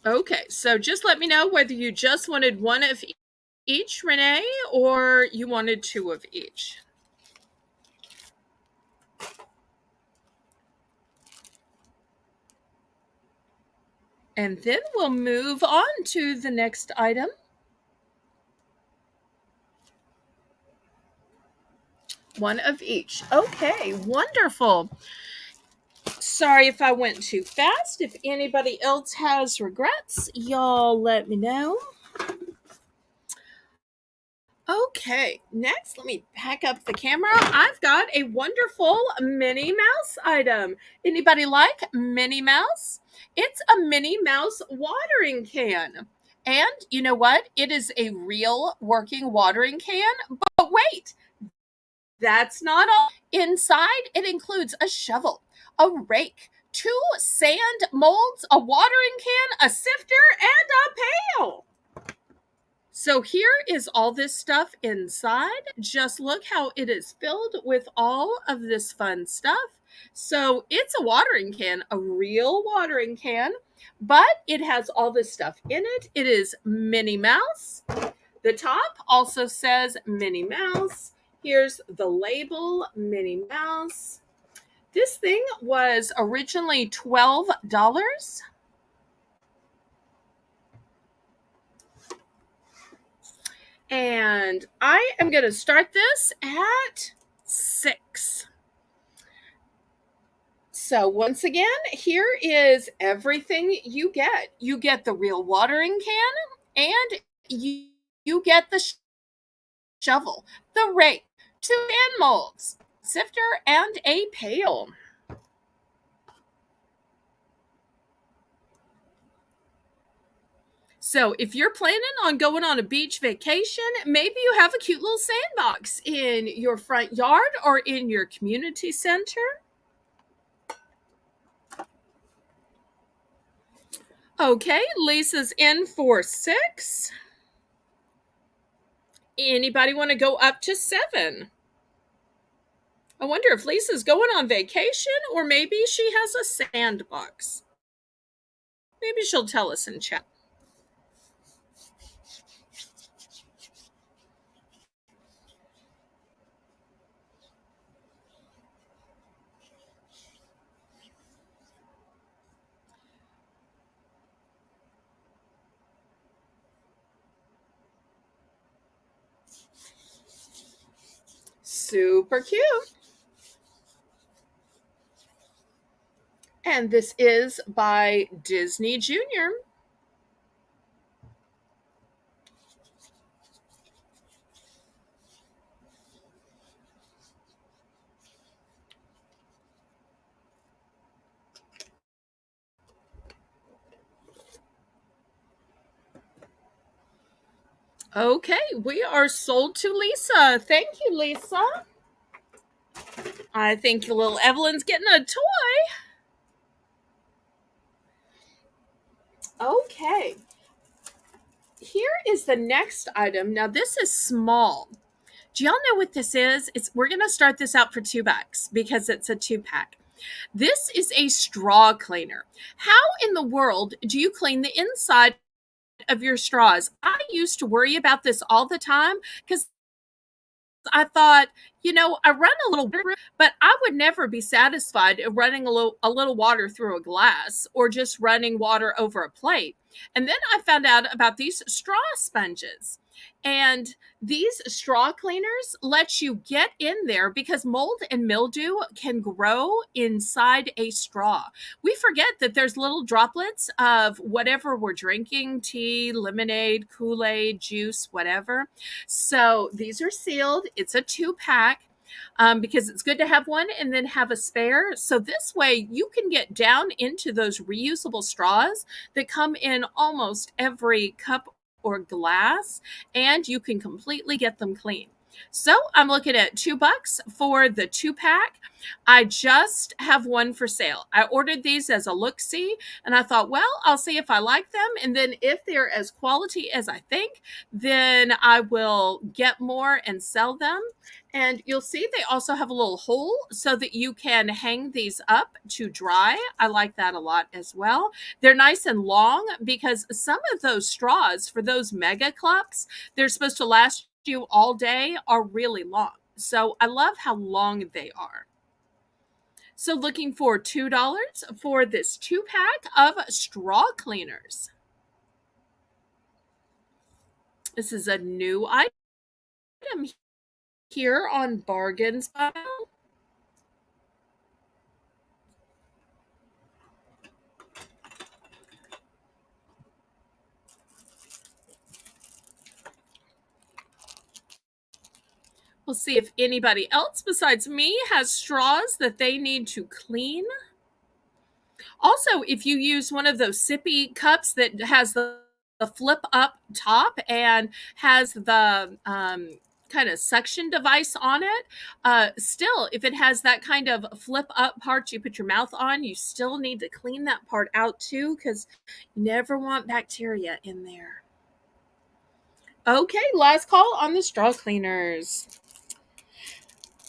Okay, so just let me know whether you just wanted one of each, Renee, or you wanted two of each. And then we'll move on to the next item. One of each. Okay, wonderful. Sorry if I went too fast. If anybody else has regrets, y'all let me know. Okay, next, let me pack up the camera. I've got a wonderful Minnie Mouse item. Anybody like Minnie Mouse? It's a Minnie Mouse watering can. And you know what? It is a real working watering can. But wait, that's not all. Inside, it includes a shovel, a rake, two sand molds, a watering can, a sifter, and a pail. So here is all this stuff inside. Just look how it is filled with all of this fun stuff. So it's a watering can, a real watering can, but it has all this stuff in it. It is Minnie Mouse. The top also says Minnie Mouse. Here's the label, Minnie Mouse. This thing was originally $12. And I am going to start this at 6. So once again, here is everything you get. You get the real watering can, and you get the shovel, the rake, two hand molds, sifter, and a pail. So if you're planning on going on a beach vacation, maybe you have a cute little sandbox in your front yard or in your community center. Okay, Lisa's in for 6. Anybody want to go up to 7? I wonder if Lisa's going on vacation or maybe she has a sandbox. Maybe she'll tell us in chat. Super cute. And this is by Disney Junior. Okay, we are sold to Lisa. Thank you, Lisa. I think little Evelyn's getting a toy. Okay, here is the next item. Now, this is small. Do y'all know what this is? We're gonna start this out for $2 because it's a 2-pack. This is a straw cleaner. How in the world do you clean the inside of your straws? I used to worry about this all the time because I thought, I run a little bit, but I would never be satisfied running a little water through a glass or just running water over a plate. And then I found out about these straw sponges. And these straw cleaners let you get in there because mold and mildew can grow inside a straw. We forget that there's little droplets of whatever we're drinking, tea, lemonade, Kool-Aid, juice, whatever. So these are sealed. It's a 2-pack. Because it's good to have one and then have a spare. So this way you can get down into those reusable straws that come in almost every cup or glass, and you can completely get them clean. So I'm looking at $2 for the 2-pack. I just have one for sale. I ordered these as a look-see, and I thought, well, I'll see if I like them, and then if they're as quality as I think, then I will get more and sell them. And you'll see they also have a little hole so that you can hang these up to dry. I like that a lot as well. They're nice and long because some of those straws for those mega cups, they're supposed to last you all day, are really long. So I love how long they are. So looking for $2 for this 2-pack of straw cleaners. This is a new item here on Bargains by Belle. We'll see if anybody else besides me has straws that they need to clean. Also, if you use one of those sippy cups that has the flip up top and has the kind of suction device on it, still, if it has that kind of flip up part you put your mouth on, you still need to clean that part out too because you never want bacteria in there. Okay, last call on the straw cleaners.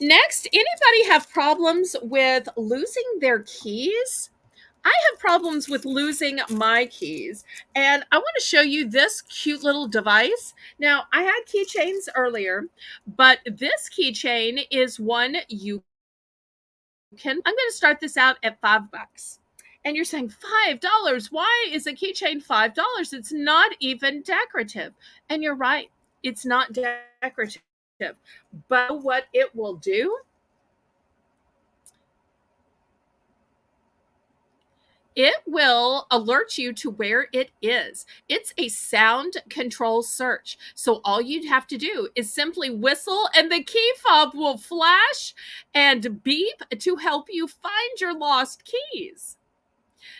Next, anybody have problems with losing their keys? I have problems with losing my keys, and I want to show you this cute little device. Now, I had keychains earlier, but this keychain is one you can. I'm going to start this out at $5. And you're saying $5? Why is a keychain $5? It's not even decorative. And you're right, it's not decorative. But what it will do, it will alert you to where it is. It's a sound control search. So all you'd have to do is simply whistle and the key fob will flash and beep to help you find your lost keys.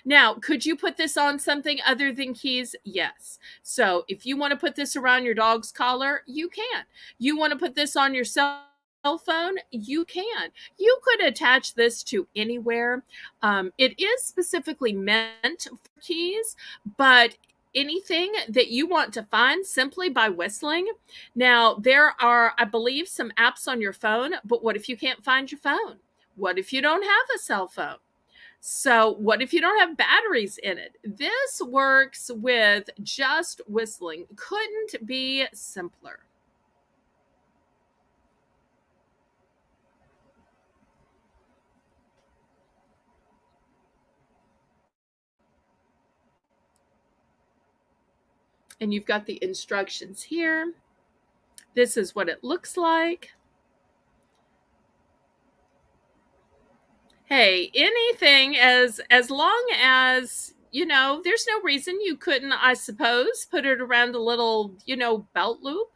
Now, could you put this on something other than keys? Yes. So if you want to put this around your dog's collar, you can. You want to put this on your cell phone, you can. You could attach this to anywhere. It is specifically meant for keys, but anything that you want to find simply by whistling. Now, there are, I believe, some apps on your phone, but what if you can't find your phone? What if you don't have a cell phone? So, what if you don't have batteries in it? This works with just whistling. Couldn't be simpler. And you've got the instructions here. This is what it looks like. Hey, anything as long as, there's no reason you couldn't, I suppose, put it around a little, belt loop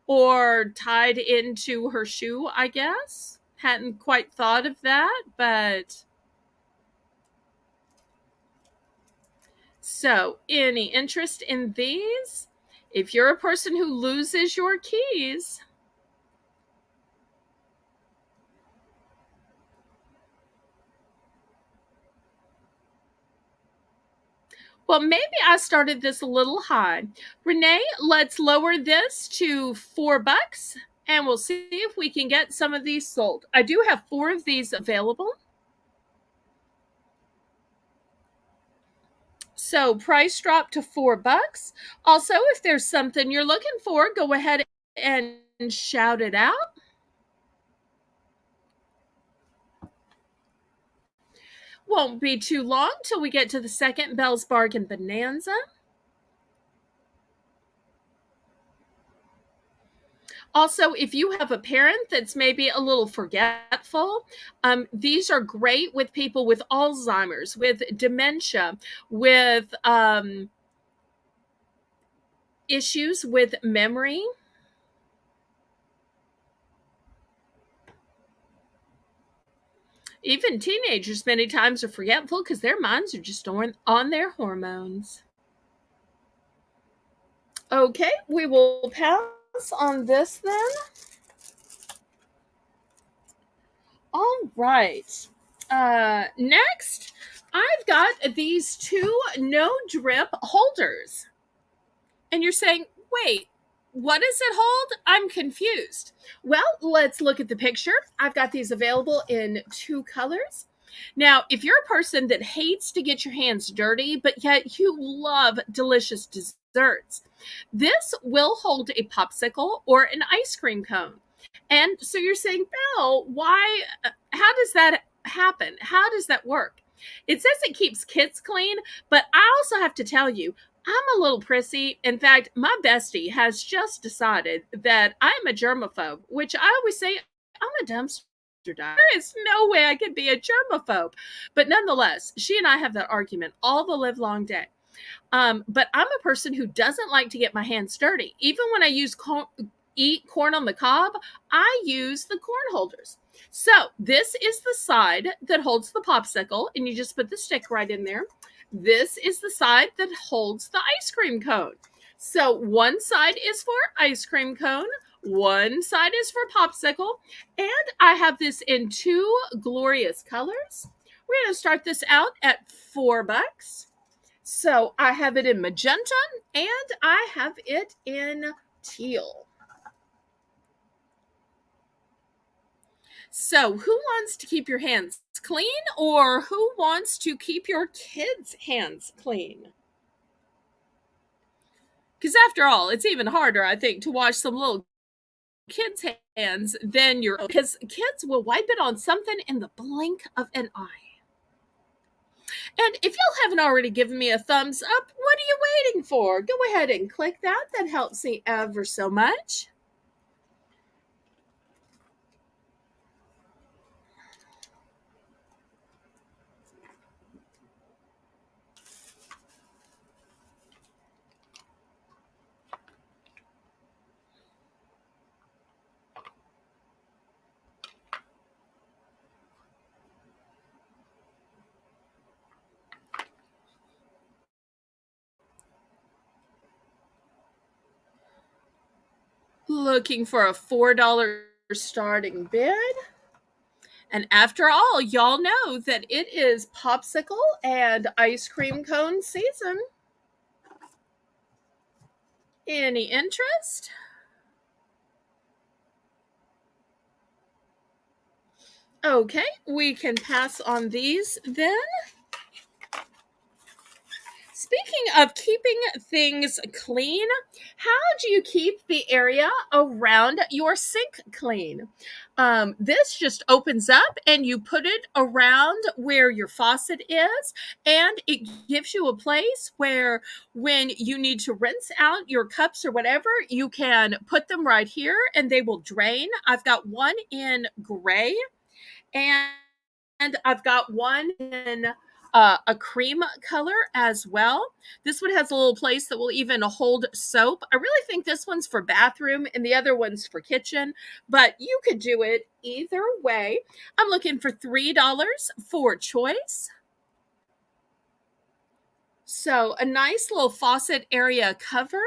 or tied into her shoe, I guess. Hadn't quite thought of that, but so any interest in these? If you're a person who loses your keys, well, maybe I started this a little high. Renee, let's lower this to $4 and we'll see if we can get some of these sold. I do have 4 of these available. So price drop to $4. Also, if there's something you're looking for, go ahead and shout it out. Won't be too long till we get to the second Belle's Bargain Bonanza. Also, if you have a parent that's maybe a little forgetful, these are great with people with Alzheimer's, with dementia, with issues with memory. Even teenagers many times are forgetful because their minds are just on their hormones. Okay, we will pass on this then. All right. Next, I've got these 2 no drip holders. And you're saying, wait, what does it hold? I'm confused. Well, let's look at the picture. I've got these available in 2 colors. Now, if you're a person that hates to get your hands dirty, but yet you love delicious desserts, this will hold a popsicle or an ice cream cone. And so you're saying, Belle, why? How does that happen? How does that work? It says it keeps kids clean, but I also have to tell you, I'm a little prissy. In fact, my bestie has just decided that I'm a germaphobe, which I always say I'm a dumpster dive. There is no way I could be a germaphobe. But nonetheless, she and I have that argument all the live long day. But I'm a person who doesn't like to get my hands dirty. Even when I eat corn on the cob, I use the corn holders. So this is the side that holds the popsicle, and you just put the stick right in there. This is the side that holds the ice cream cone. So one side is for ice cream cone, one side is for popsicle, and I have this in 2 glorious colors. We're going to start this out at $4. So I have it in magenta and I have it in teal. So who wants to keep your hands clean, or who wants to keep your kids' hands clean? Because after all, it's even harder, I think, to wash some little kids' hands than your own, because kids will wipe it on something in the blink of an eye. And if y'all haven't already given me a thumbs up, what are you waiting for? Go ahead and click that. That helps me ever so much. Looking for a $4 starting bid. And after all, y'all know that it is popsicle and ice cream cone season. Any interest? Okay, we can pass on these then. Speaking of keeping things clean, how do you keep the area around your sink clean? This just opens up and you put it around where your faucet is, and it gives you a place where when you need to rinse out your cups or whatever, you can put them right here and they will drain. I've got one in gray, and I've got one in a cream color as well. This one has a little place that will even hold soap. I really think this one's for bathroom and the other one's for kitchen, but you could do it either way. I'm looking for $3 for choice. So a nice little faucet area cover.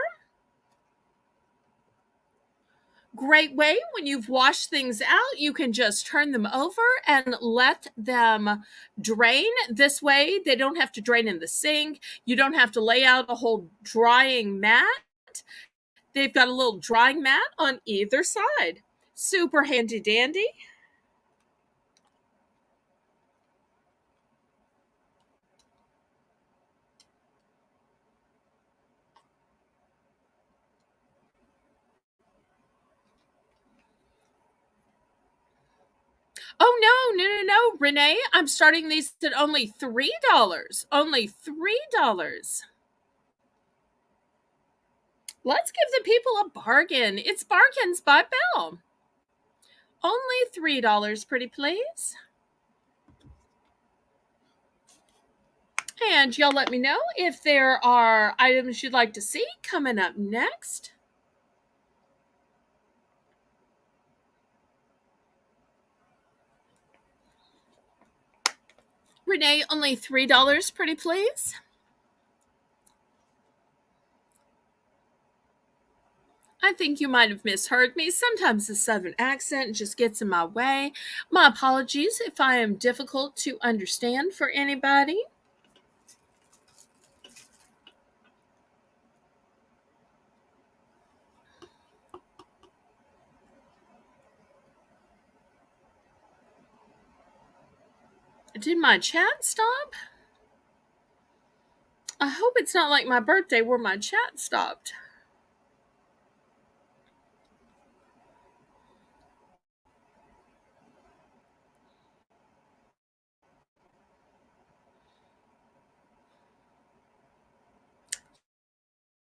Great way when you've washed things out, you can just turn them over and let them drain. This way, they don't have to drain in the sink. You don't have to lay out a whole drying mat. They've got a little drying mat on either side. Super handy dandy. Oh, no, no, no, no, Renee, I'm starting these at only $3. Only $3. Let's give the people a bargain. It's Bargains by Belle. Only $3, pretty please. And y'all let me know if there are items you'd like to see coming up next. Renee, only $3, pretty please. I think you might have misheard me. Sometimes the southern accent just gets in my way. My apologies if I am difficult to understand for anybody. Did my chat stop? I hope it's not like my birthday where my chat stopped.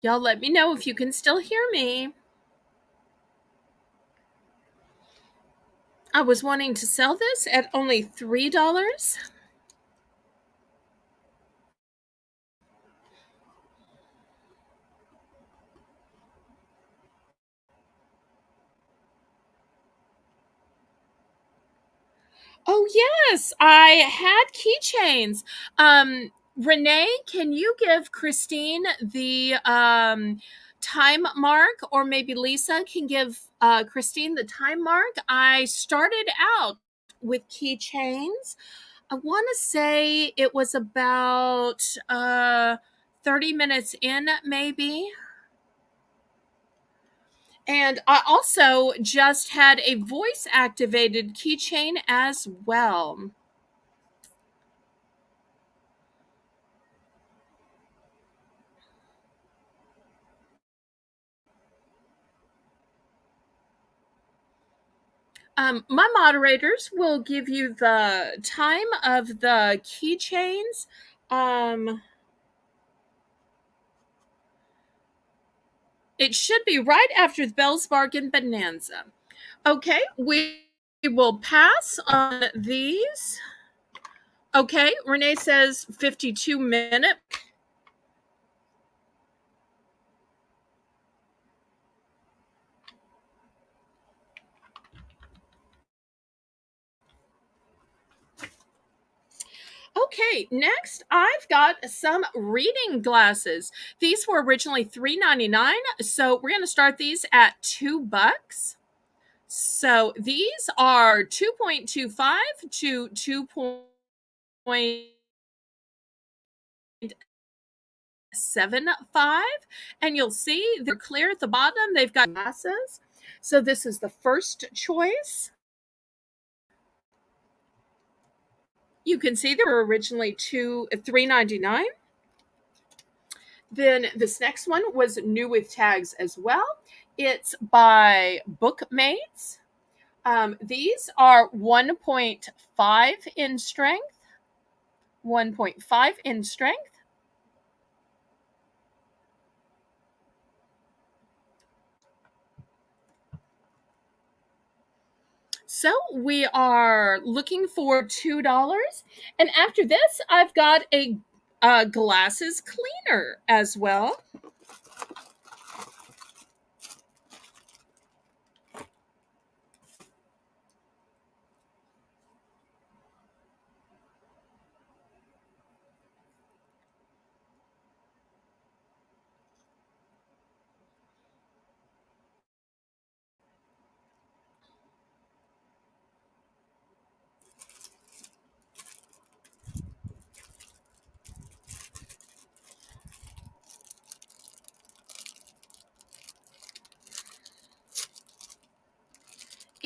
Y'all let me know if you can still hear me. I was wanting to sell this at only $3. Oh yes, I had keychains. Renee, can you give Christine the time mark, or maybe Lisa can give Christine the time mark? I started out with keychains. I want to say it was about 30 minutes in, maybe. And I also just had a voice activated keychain as well. My moderators will give you the time of the keychains. Um, it should be right after the Bell's Bargain Bonanza. Okay, we will pass on these. Okay, Renee says 52-minute. Okay, next I've got some reading glasses. These were originally $3.99, so we're going to start these at $2. So these are 2.25 to 2.75, and you'll see they're clear at the bottom. They've got glasses. So this is the first choice. You can see they were originally $3.99. Then this next one was new with tags as well. It's by Bookmates. These are 1.5 in strength. 1.5 in strength. So we are looking for $2. And after this, I've got a glasses cleaner as well.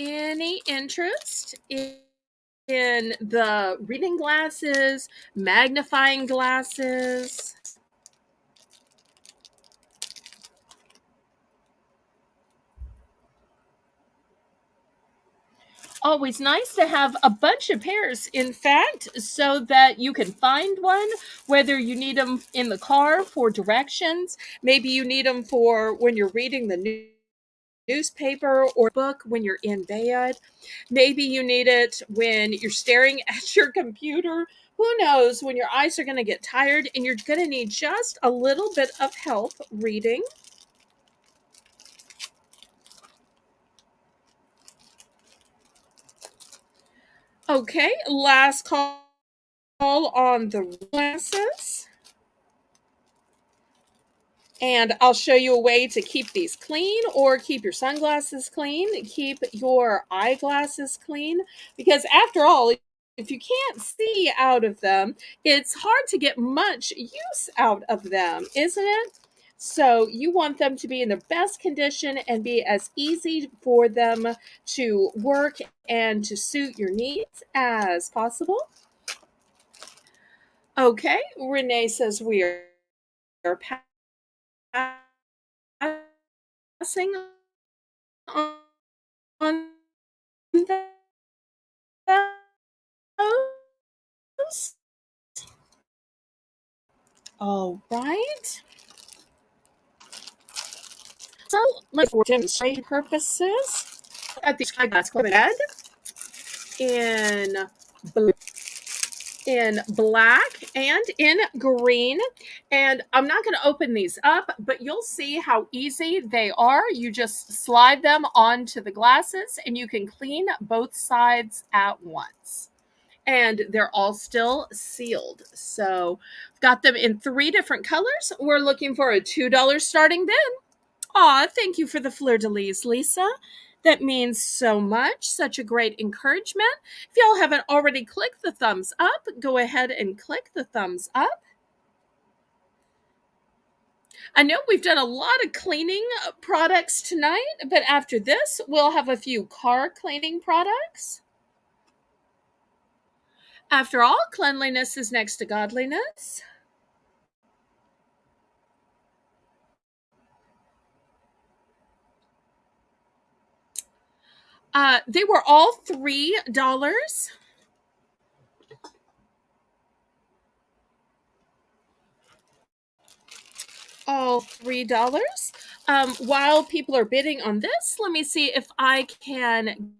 any interest in the reading glasses, magnifying glasses? Always nice to have a bunch of pairs, in fact, so that you can find one, whether you need them in the car for directions, maybe you need them for when you're reading the newspaper or book when you're in bed. Maybe you need it when you're staring at your computer. Who knows when your eyes are going to get tired and you're going to need just a little bit of help reading. Okay, last call on the glasses. And I'll show you a way to keep these clean or keep your sunglasses clean, keep your eyeglasses clean. Because after all, if you can't see out of them, it's hard to get much use out of them, isn't it? So you want them to be in the best condition and be as easy for them to work and to suit your needs as possible. Okay, Renee says we are passing on those. All right. So let's for demonstration purposes at these eyeglass red in blue, in black, and in green. And I'm not going to open these up, but you'll see how easy they are. You just slide them onto the glasses and you can clean both sides at once. And they're all still sealed. So I've got them in 3 different colors. We're looking for a $2 starting bid. Aw, thank you for the fleur-de-lis, Lisa. That means so much. Such a great encouragement. If y'all haven't already clicked the thumbs up, go ahead and click the thumbs up. I know we've done a lot of cleaning products tonight, but after this, we'll have a few car cleaning products. After all, cleanliness is next to godliness. They were all $3. All $3. While people are bidding on this, let me see if I can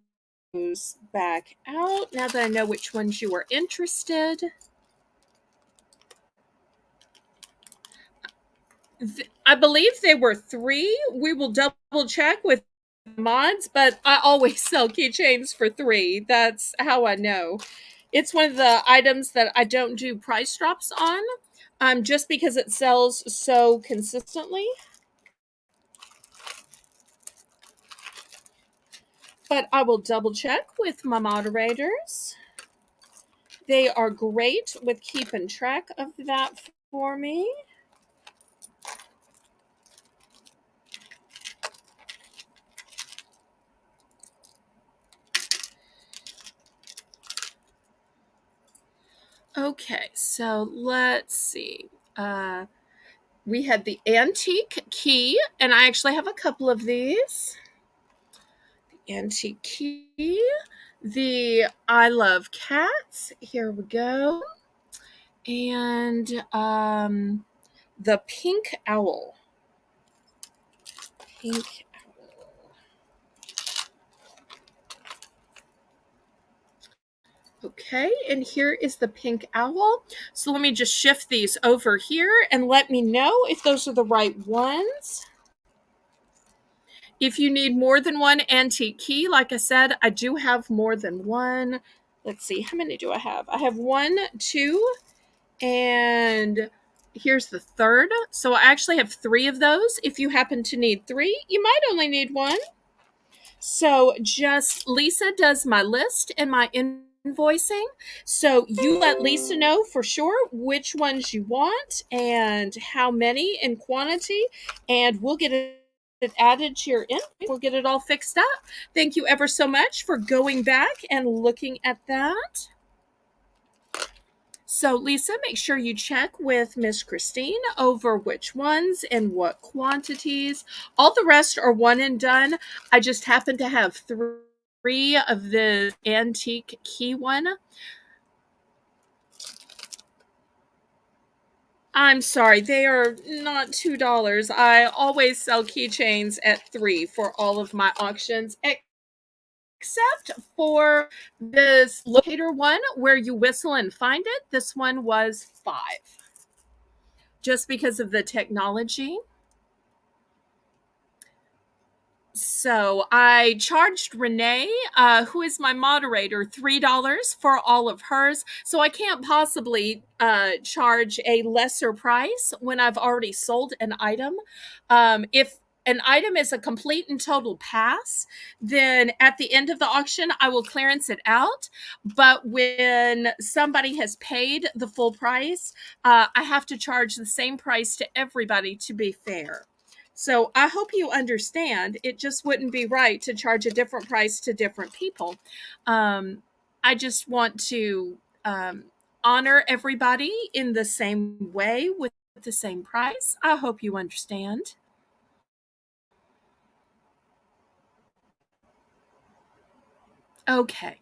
goes back out now that I know which ones you are interested. I believe they were 3. We will double check with mods, but I always sell keychains for 3. That's how I know. It's one of the items that I don't do price drops on, just because it sells so consistently. But I will double check with my moderators. They are great with keeping track of that for me. Okay, so let's see. We had the antique key, and I actually have a couple of these. The antique key, the I love cats. Here we go. And the pink owl. Pink owl. Okay, and here is the pink owl. So let me just shift these over here and let me know if those are the right ones. If you need more than one antique key, like I said, I do have more than one. Let's see, how many do I have? I have 1, 2, and here's the third. So I actually have 3 of those. If you happen to need 3, you might only need 1. So just Lisa does my list and my invoicing. So you let Lisa know for sure which ones you want and how many in quantity, and we'll get it it added to your invoice. We'll get it all fixed up. Thank you ever so much for going back and looking at that. So, Lisa, make sure you check with Miss Christine over which ones and what quantities. All the rest are one and done. I just happen to have three of the antique key one. I'm sorry, they are not $2. I always sell keychains at 3 for all of my auctions, except for this locator one where you whistle and find it. This one was 5, just because of the technology. So I charged Renee, who is my moderator, $3 for all of hers. So I can't possibly charge a lesser price when I've already sold an item. If an item is a complete and total pass, then at the end of the auction, I will clearance it out. But when somebody has paid the full price, I have to charge the same price to everybody to be fair. So I hope you understand. It just wouldn't be right to charge a different price to different people. I just want to honor everybody in the same way with the same price. I hope you understand. Okay.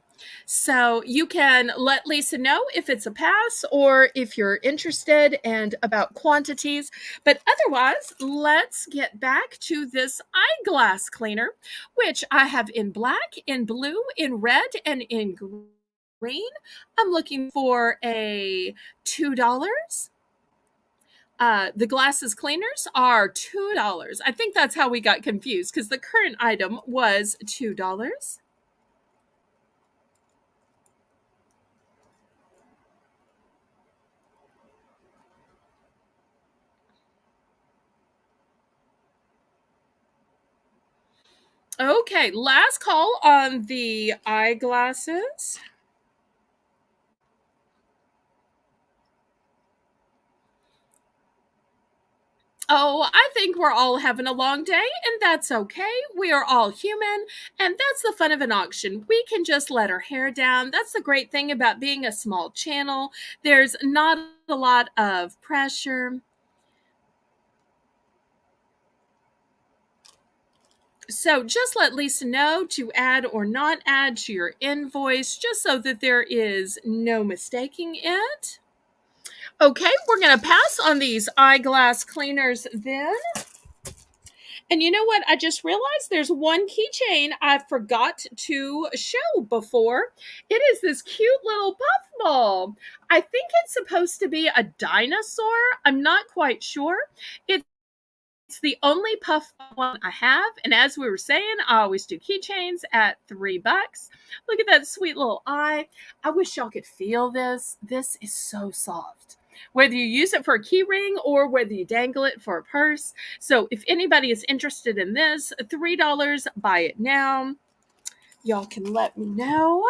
So you can let Lisa know if it's a pass or if you're interested and about quantities. But otherwise, let's get back to this eyeglass cleaner, which I have in black, in blue, in red, and in green. I'm looking for a $2. The glasses cleaners are $2. I think that's how we got confused because the current item was $2. Okay, last call on the eyeglasses. Oh, I think we're all having a long day, and that's okay. We are all human, and that's the fun of an auction. We can just let our hair down. That's the great thing about being a small channel. There's not a lot of pressure. So just let Lisa know to add or not add to your invoice, just so that there is no mistaking it. Okay, we're going to pass on these eyeglass cleaners then. And you know what? I just realized there's one keychain I forgot to show before. It is this cute little puffball. I think it's supposed to be a dinosaur. I'm not quite sure. It's the only puff one I have. And as we were saying, I always do keychains at $3. Look at that sweet little eye. I wish y'all could feel this. This is so soft. Whether you use it for a key ring or whether you dangle it for a purse. So if anybody is interested in this, $3, buy it now. Y'all can let me know.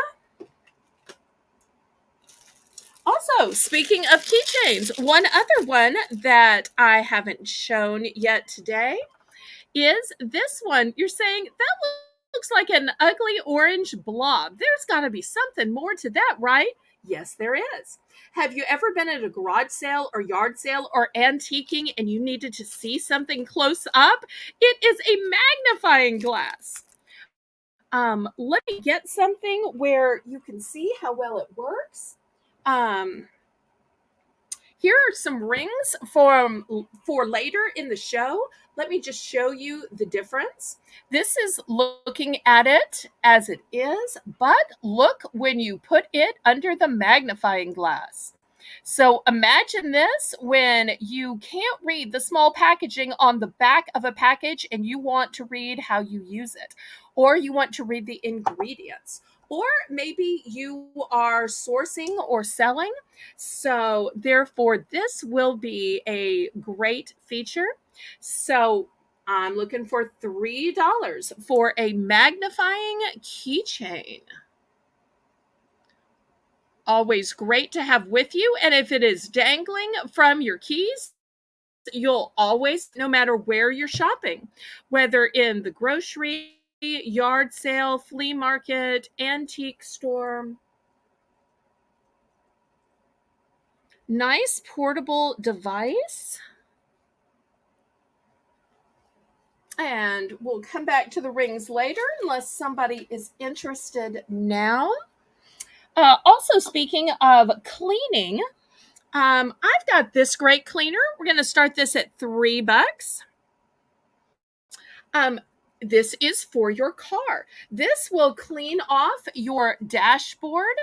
Also, speaking of keychains, one other one that I haven't shown yet today is this one. You're saying that looks like an ugly orange blob. There's got to be something more to that, right? Yes, there is. Have you ever been at a garage sale or yard sale or antiquing and you needed to see something close up? It is a magnifying glass. Let me get something where you can see how well it works. Um, Here are some rings for later in the show. Let me just show you the difference. This is looking at it as it is, but look when you put it under the magnifying glass. So imagine this when you can't read the small packaging on the back of a package and you want to read how you use it, or you want to read the ingredients, or maybe you are sourcing or selling. So therefore, this will be a great feature. So I'm looking for $3 for a magnifying keychain. Always great to have with you. And if it is dangling from your keys, you'll always, no matter where you're shopping, whether in the grocery, yard sale, flea market, antique store. Nice portable device. And we'll come back to the rings later unless somebody is interested now. Also, speaking of cleaning, I've got this great cleaner. We're going to start this at $3. Um, this is for your car. This will clean off your dashboard.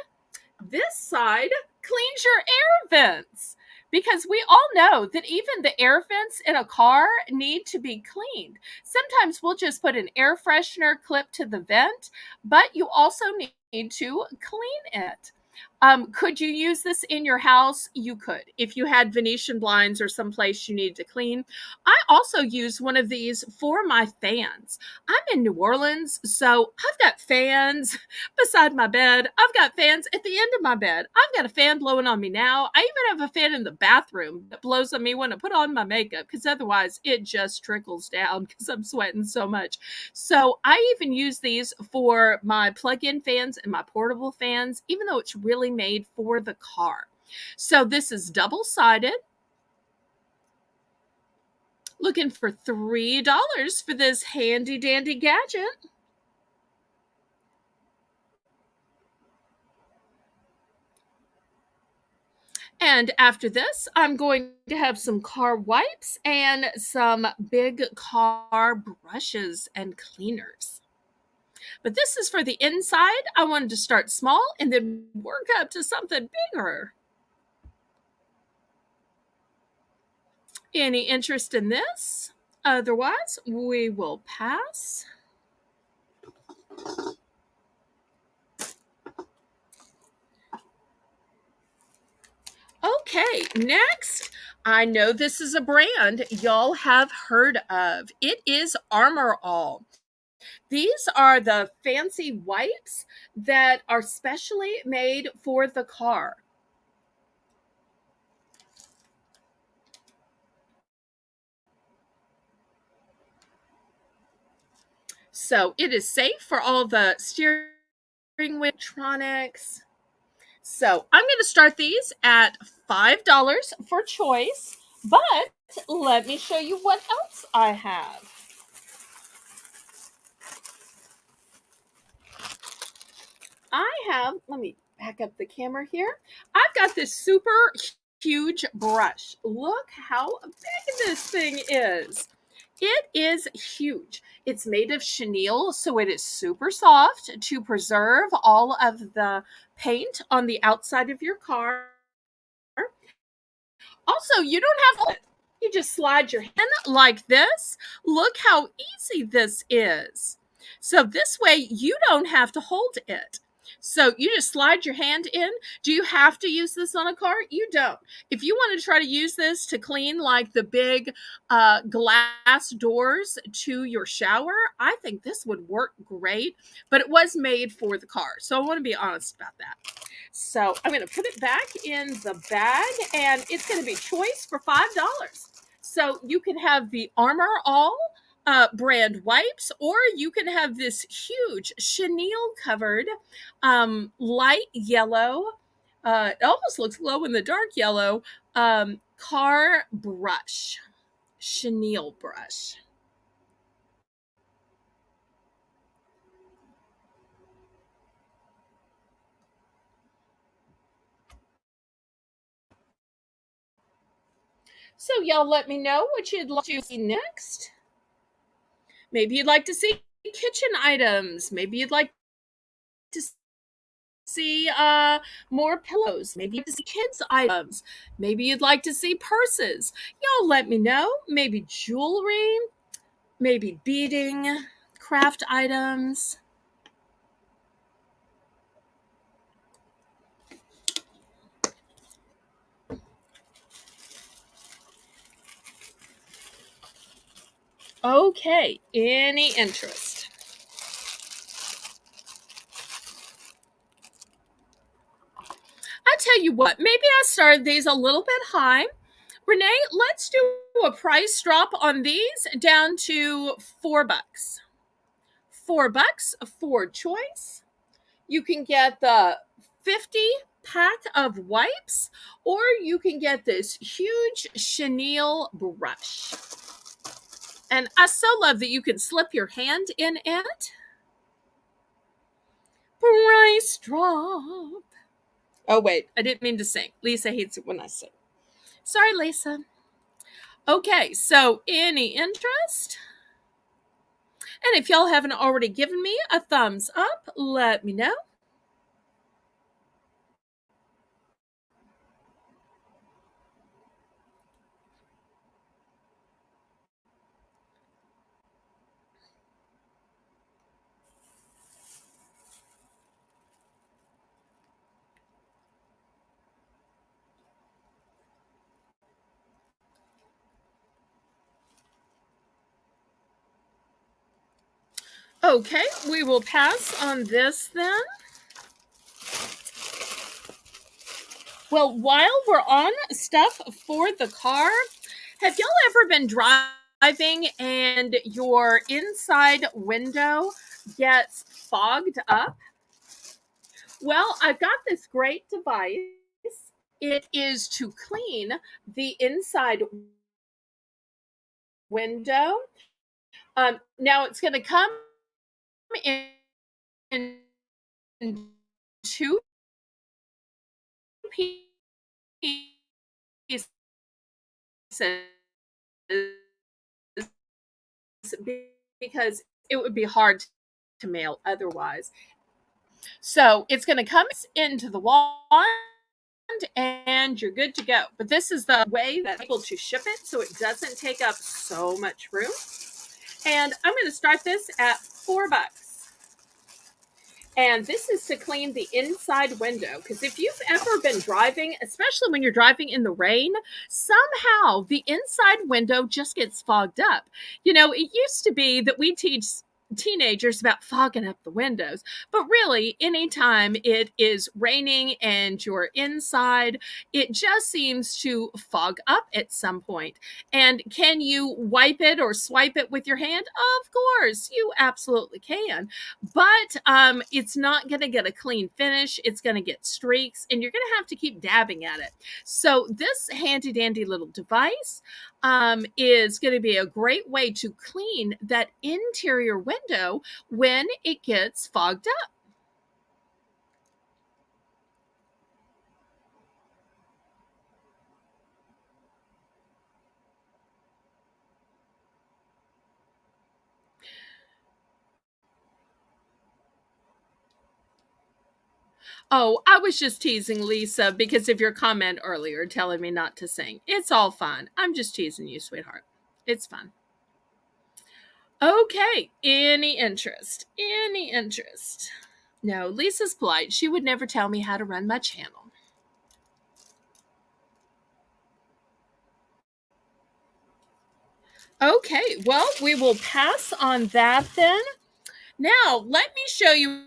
This side cleans your air vents, because we all know that even the air vents in a car need to be cleaned. Sometimes we'll just put an air freshener clip to the vent, but you also need to clean it. Could you use this in your house? You could. If you had Venetian blinds or someplace you need to clean. I also use one of these for my fans. I'm in New Orleans, so I've got fans beside my bed. I've got fans at the end of my bed. I've got a fan blowing on me now. I even have a fan in the bathroom that blows on me when I put on my makeup, because otherwise it just trickles down because I'm sweating so much. So I even use these for my plug-in fans and my portable fans, even though it's really made for the car. So this is double-sided. Looking for $3 for this handy dandy gadget. And after this, I'm going to have some car wipes and some big car brushes and cleaners. But this is for the inside. I wanted to start small and then work up to something bigger. Any interest in this? Otherwise, we will pass. Okay, next, I know this is a brand y'all have heard of. It is Armor All. These are the fancy wipes that are specially made for the car. So it is safe for all the steering wheel electronics. So I'm going to start these at $5 for choice, but let me show you what else I have. Let me back up the camera here. I've got this super huge brush. Look how big this thing is. It is huge. It's made of chenille, so it is super soft to preserve all of the paint on the outside of your car. Also, you don't have to, you just slide your hand like this. Look how easy this is. So this way you don't have to hold it. So you just slide your hand in. Do you have to use this on a car? You don't. If you want to try to use this to clean like the big glass doors to your shower, I think this would work great, but it was made for the car. So I want to be honest about that. So I'm going to put it back in the bag, and it's going to be choice for $5. So you can have the Armor All brand wipes, or you can have this huge chenille covered light yellow, it almost looks glow in the dark yellow, car brush, chenille brush. So y'all let me know what you'd like to see next. Maybe you'd like to see kitchen items. Maybe you'd like to see more pillows. Maybe you'd like to see kids items. Maybe you'd like to see purses. Y'all let me know. Maybe jewelry, maybe beading, craft items. Okay, any interest? I tell you what, maybe I started these a little bit high, Renee, let's do a price drop on these down to $4. $4 for choice. You can get the 50 pack of wipes, or you can get this huge chenille brush. And I so love that you can slip your hand in it. Price drop. Oh, wait, I didn't mean to sing. Lisa hates it when I sing. Sorry, Lisa. Okay, so any interest? And if y'all haven't already given me a thumbs up, let me know. Okay, we will pass on this then. Well, while we're on stuff for the car, have y'all ever been driving and your inside window gets fogged up? Well, I've got this great device. It is to clean the inside window. Now it's going to come in two pieces because it would be hard to mail otherwise. So it's going to come into the wand and you're good to go. But this is the way that I'm able to ship it so it doesn't take up so much room. And I'm going to start this at $4. And this is to clean the inside window. Because if you've ever been driving, especially when you're driving in the rain, somehow the inside window just gets fogged up. You know, it used to be that we teach teenagers about fogging up the windows, but really anytime it is raining and you're inside, it just seems to fog up at some point. And can you wipe it or swipe it with your hand? Of course, you absolutely can, but it's not going to get a clean finish. It's going to get streaks and you're going to have to keep dabbing at it. So this handy dandy little device is going to be a great way to clean that interior window when it gets fogged up. Oh, I was just teasing Lisa because of your comment earlier telling me not to sing. It's all fun. I'm just teasing you, sweetheart. It's fun. Okay, any interest? Any interest? No, Lisa's polite. She would never tell me how to run my channel. Okay, well, we will pass on that then. Now, let me show you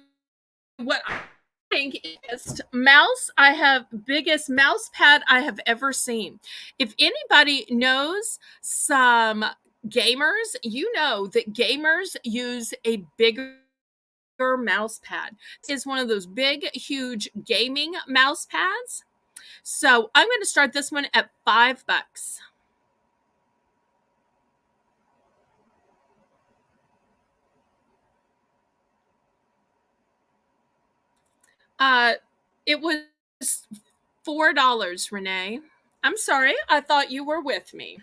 what I think is biggest mouse pad I have ever seen. If anybody knows some gamers, you know that gamers use a bigger mouse pad. It's one of those big, huge gaming mouse pads. So I'm going to start this one at $5. Uh, it was $4, Renee. I'm sorry. I thought you were with me.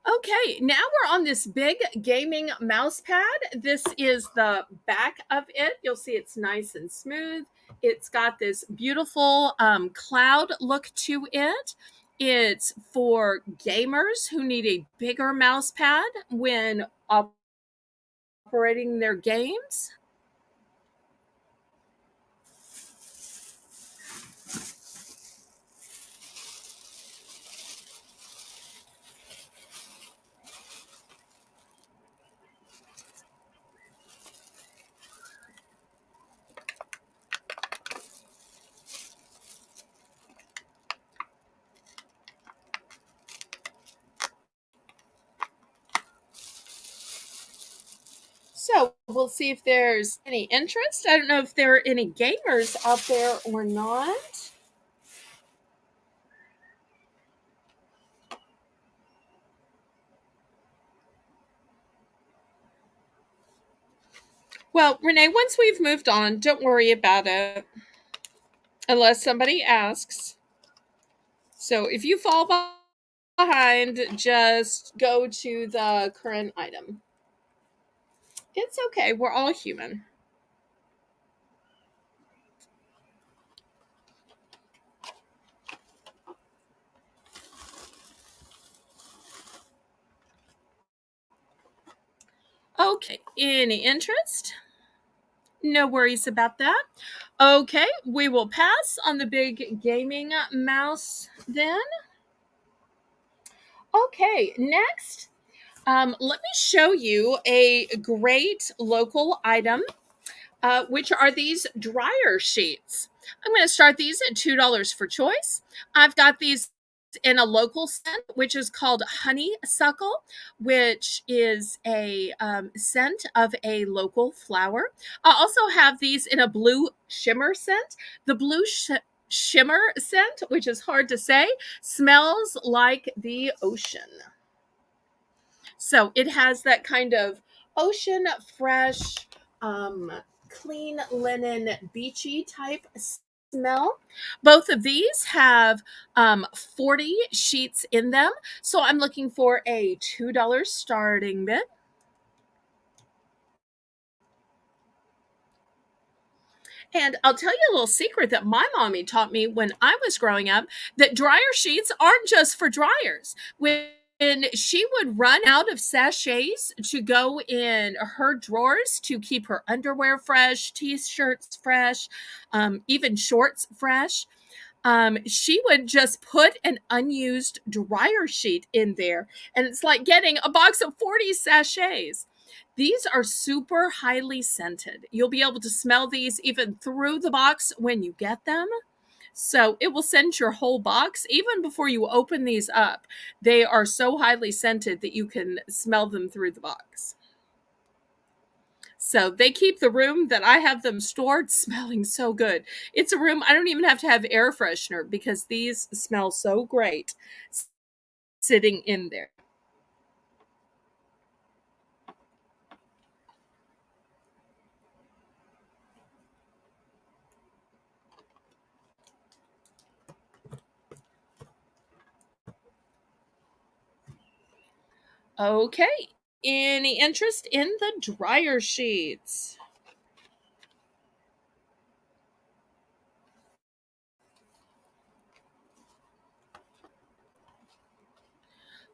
Okay, now we're on this big gaming mouse pad. This is the back of it. You'll see it's nice and smooth. It's got this beautiful cloud look to it. It's for gamers who need a bigger mouse pad when operating their games. we'll see if there's any interest. I don't know if there are any gamers out there or not. Well, Renee, once we've moved on, don't worry about it unless somebody asks. So if you fall behind, just go to the current item. It's okay. We're all human. Okay. Any interest? No worries about that. Okay, we will pass on the big gaming mouse then. Okay, next, let me show you a great local item, which are these dryer sheets. I'm going to start these at $2 for choice. I've got these in a local scent, which is called honeysuckle, which is a scent of a local flower. I also have these in a blue shimmer scent. The blue shimmer scent, which is hard to say, smells like the ocean. So it has that kind of ocean fresh, um, clean linen, beachy type smell. Both of these have 40 sheets in them. So I'm looking for a $2 starting bid. And I'll tell you a little secret that my mommy taught me when I was growing up, that dryer sheets aren't just for dryers. When she would run out of sachets to go in her drawers to keep her underwear fresh, t-shirts fresh, even shorts fresh, she would just put an unused dryer sheet in there. And it's like getting a box of 40 sachets. These are super highly scented. You'll be able to smell these even through the box when you get them. So it will scent your whole box even before you open these up. They are so highly scented that you can smell them through the box. So they keep the room that I have them stored smelling so good. It's a room I don't even have to have air freshener because these smell so great sitting in there. Okay. Any interest in the dryer sheets?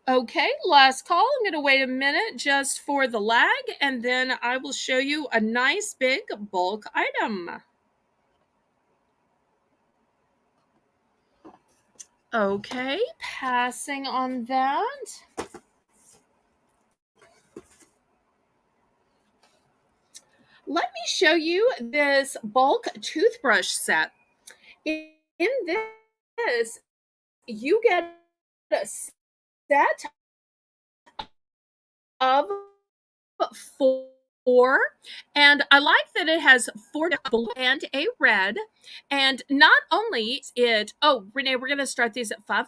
Okay, last call. I'm going to wait a minute just for the lag, and then I will show you a nice big bulk item. Okay, passing on that. Let me show you this bulk toothbrush set. In this, you get a set of four, and I like that it has four blue and a red. And not only is it, oh, Renee, we're going to start these at $5.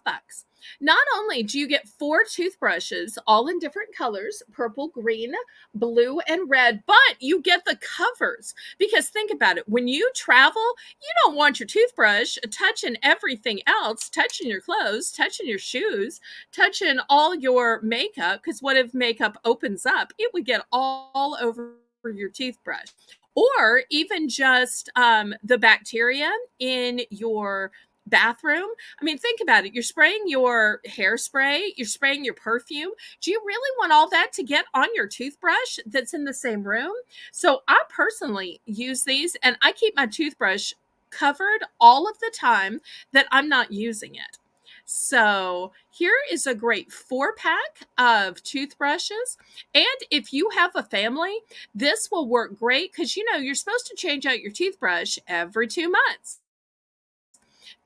Not only do you get four toothbrushes, all in different colors, purple, green, blue, and red, but you get the covers. Because think about it, when you travel, you don't want your toothbrush touching everything else, touching your clothes, touching your shoes, touching all your makeup, because what if makeup opens up? It would get all over your toothbrush. Or even just the bacteria in your bathroom. I mean, think about it. You're spraying your hairspray, you're spraying your perfume. Do you really want all that to get on your toothbrush that's in the same room? So I personally use these, and I keep my toothbrush covered all of the time that I'm not using it. So here is a great 4-pack of toothbrushes. And if you have a family, this will work great because you're supposed to change out your toothbrush every 2 months.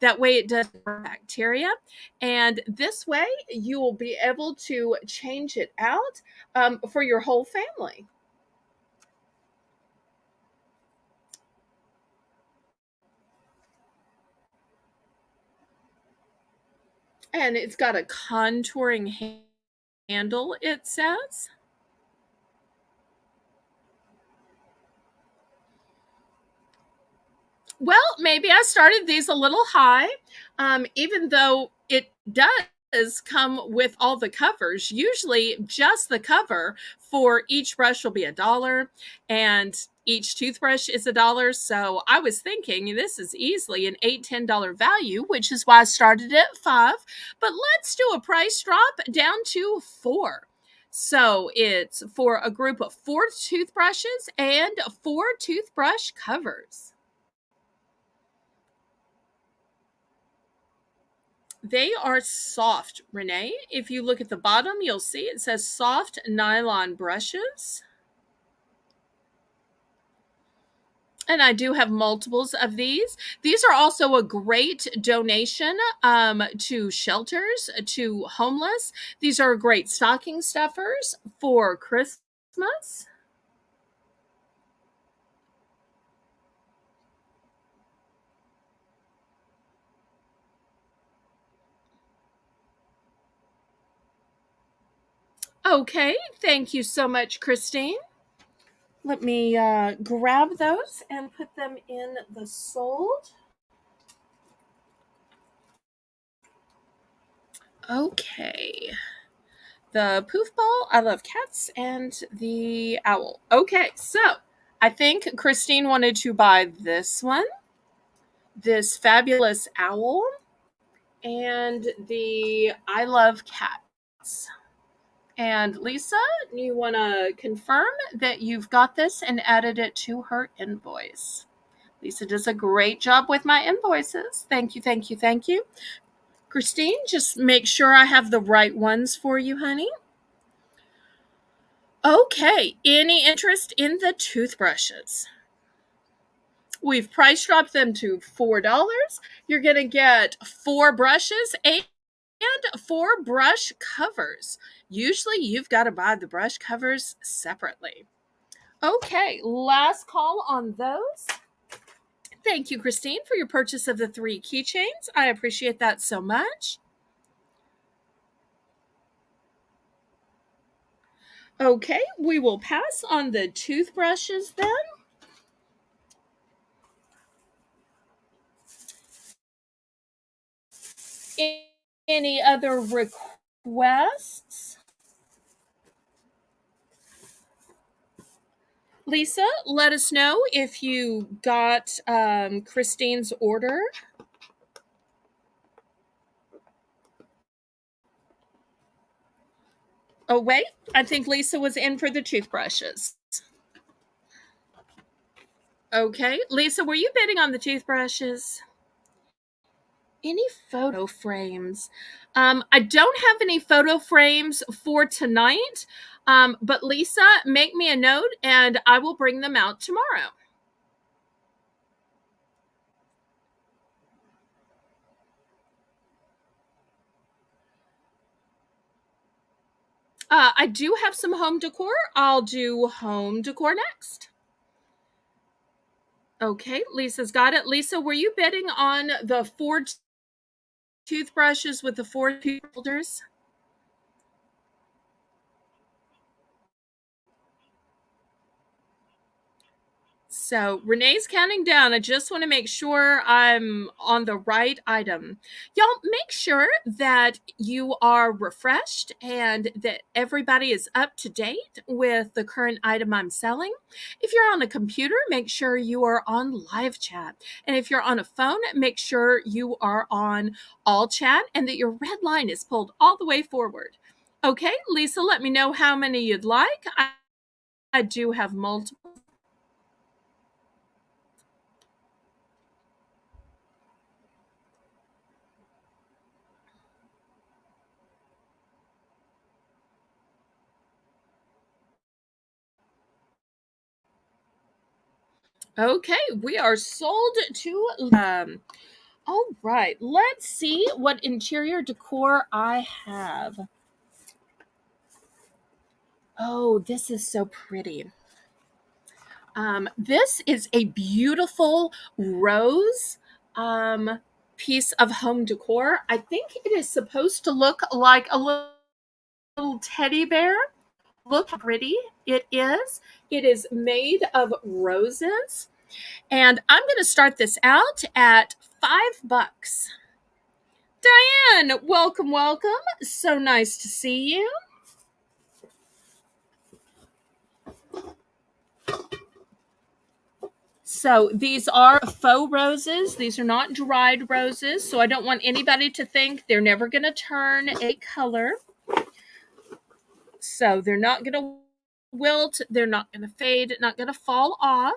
That way it does bacteria. And this way you will be able to change it out for your whole family. And it's got a contouring handle, it says. Well, maybe I started these a little high, even though it does come with all the covers. Usually, just the cover for each brush will be $1, and each toothbrush is $1. So I was thinking this is easily an $8-10 value, which is why I started at 5. But let's do a price drop down to 4. So it's for a group of 4 toothbrushes and 4 toothbrush covers. They are soft, Renee. If you look at the bottom, you'll see it says soft nylon brushes. And I do have multiples of these. These are also a great donation to shelters, to homeless. These are great stocking stuffers for Christmas. Okay, thank you so much, Christine. Let me grab those and put them in the sold. Okay. The poof ball, I love cats, and the owl. Okay, so I think Christine wanted to buy this one, this fabulous owl, and the I love cats. And Lisa, you want to confirm that you've got this and added it to her invoice. Lisa does a great job with my invoices. Thank you, thank you, thank you. Christine, just make sure I have the right ones for you, honey. Okay, any interest in the toothbrushes? We've price dropped them to $4. You're going to get 4 brushes and 4 brush covers. Usually you've got to buy the brush covers separately. Okay, last call on those. Thank you, Christine, for your purchase of the 3 keychains. I appreciate that so much. Okay, we will pass on the toothbrushes then. Any other requests? Lisa, let us know if you got Christine's order. Oh, wait, I think Lisa was in for the toothbrushes. Okay, Lisa, were you bidding on the toothbrushes? Any photo frames? I don't have any photo frames for tonight, but Lisa, make me a note and I will bring them out tomorrow. I do have some home decor. I'll do home decor next. Okay, Lisa's got it. Lisa, were you bidding on the 4 toothbrushes with the 4 tooth holders? So Renee's counting down. I just want to make sure I'm on the right item. Y'all make sure that you are refreshed and that everybody is up to date with the current item I'm selling. If you're on a computer, make sure you are on live chat. And if you're on a phone, make sure you are on all chat and that your red line is pulled all the way forward. Okay, Lisa, let me know how many you'd like. I do have multiple. Okay, we are sold to. All right, let's see what interior decor I have. Oh, this is so pretty. This is a beautiful rose piece of home decor. I think it is supposed to look like a little teddy bear. Look how pretty it is. It is made of roses. And I'm going to start this out at $5. Diane, welcome, welcome. So nice to see you. So these are faux roses. These are not dried roses. So I don't want anybody to think they're never going to turn a color. So they're not going to wilt. They're not going to fade. Not going to fall off.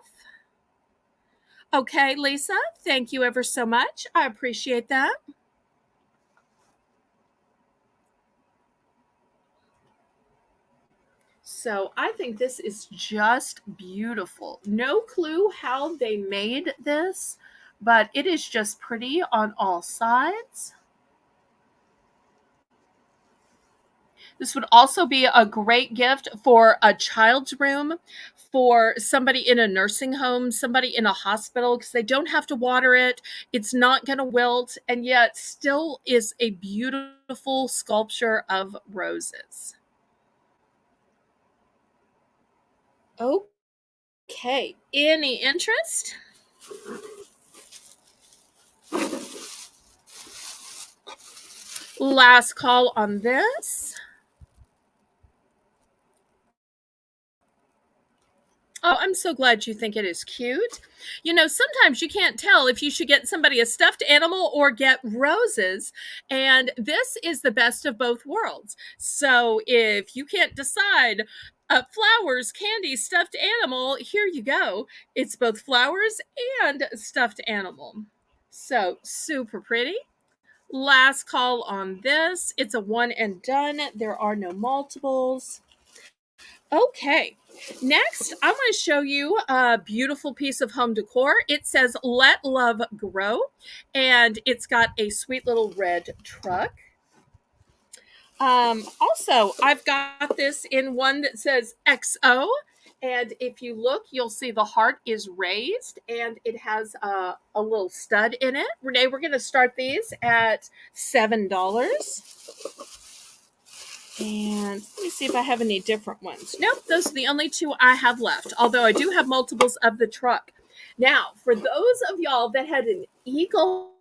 Okay, Lisa, thank you ever so much. I appreciate that. So I think this is just beautiful. No clue how they made this, but it is just pretty on all sides. This would also be a great gift for a child's room, for somebody in a nursing home, somebody in a hospital, because they don't have to water it. It's not going to wilt, and yet still is a beautiful sculpture of roses. Okay, any interest? Last call on this. Oh, I'm so glad you think it is cute. You know, sometimes you can't tell if you should get somebody a stuffed animal or get roses. And this is the best of both worlds. So if you can't decide, flowers, candy, stuffed animal, here you go. It's both flowers and stuffed animal. So super pretty. Last call on this. It's a one and done. There are no multiples. Okay, next I'm going to show you a beautiful piece of home decor. It says Let Love Grow, and it's got a sweet little red truck. Also, I've got this in one that says XO, and if you look, you'll see the heart is raised and it has a little stud in it. Renee, we're going to start these at $7. And let me see if I have any different ones. Nope, those are the only two I have left, although I do have multiples of the truck. Now, for those of y'all that had an eagle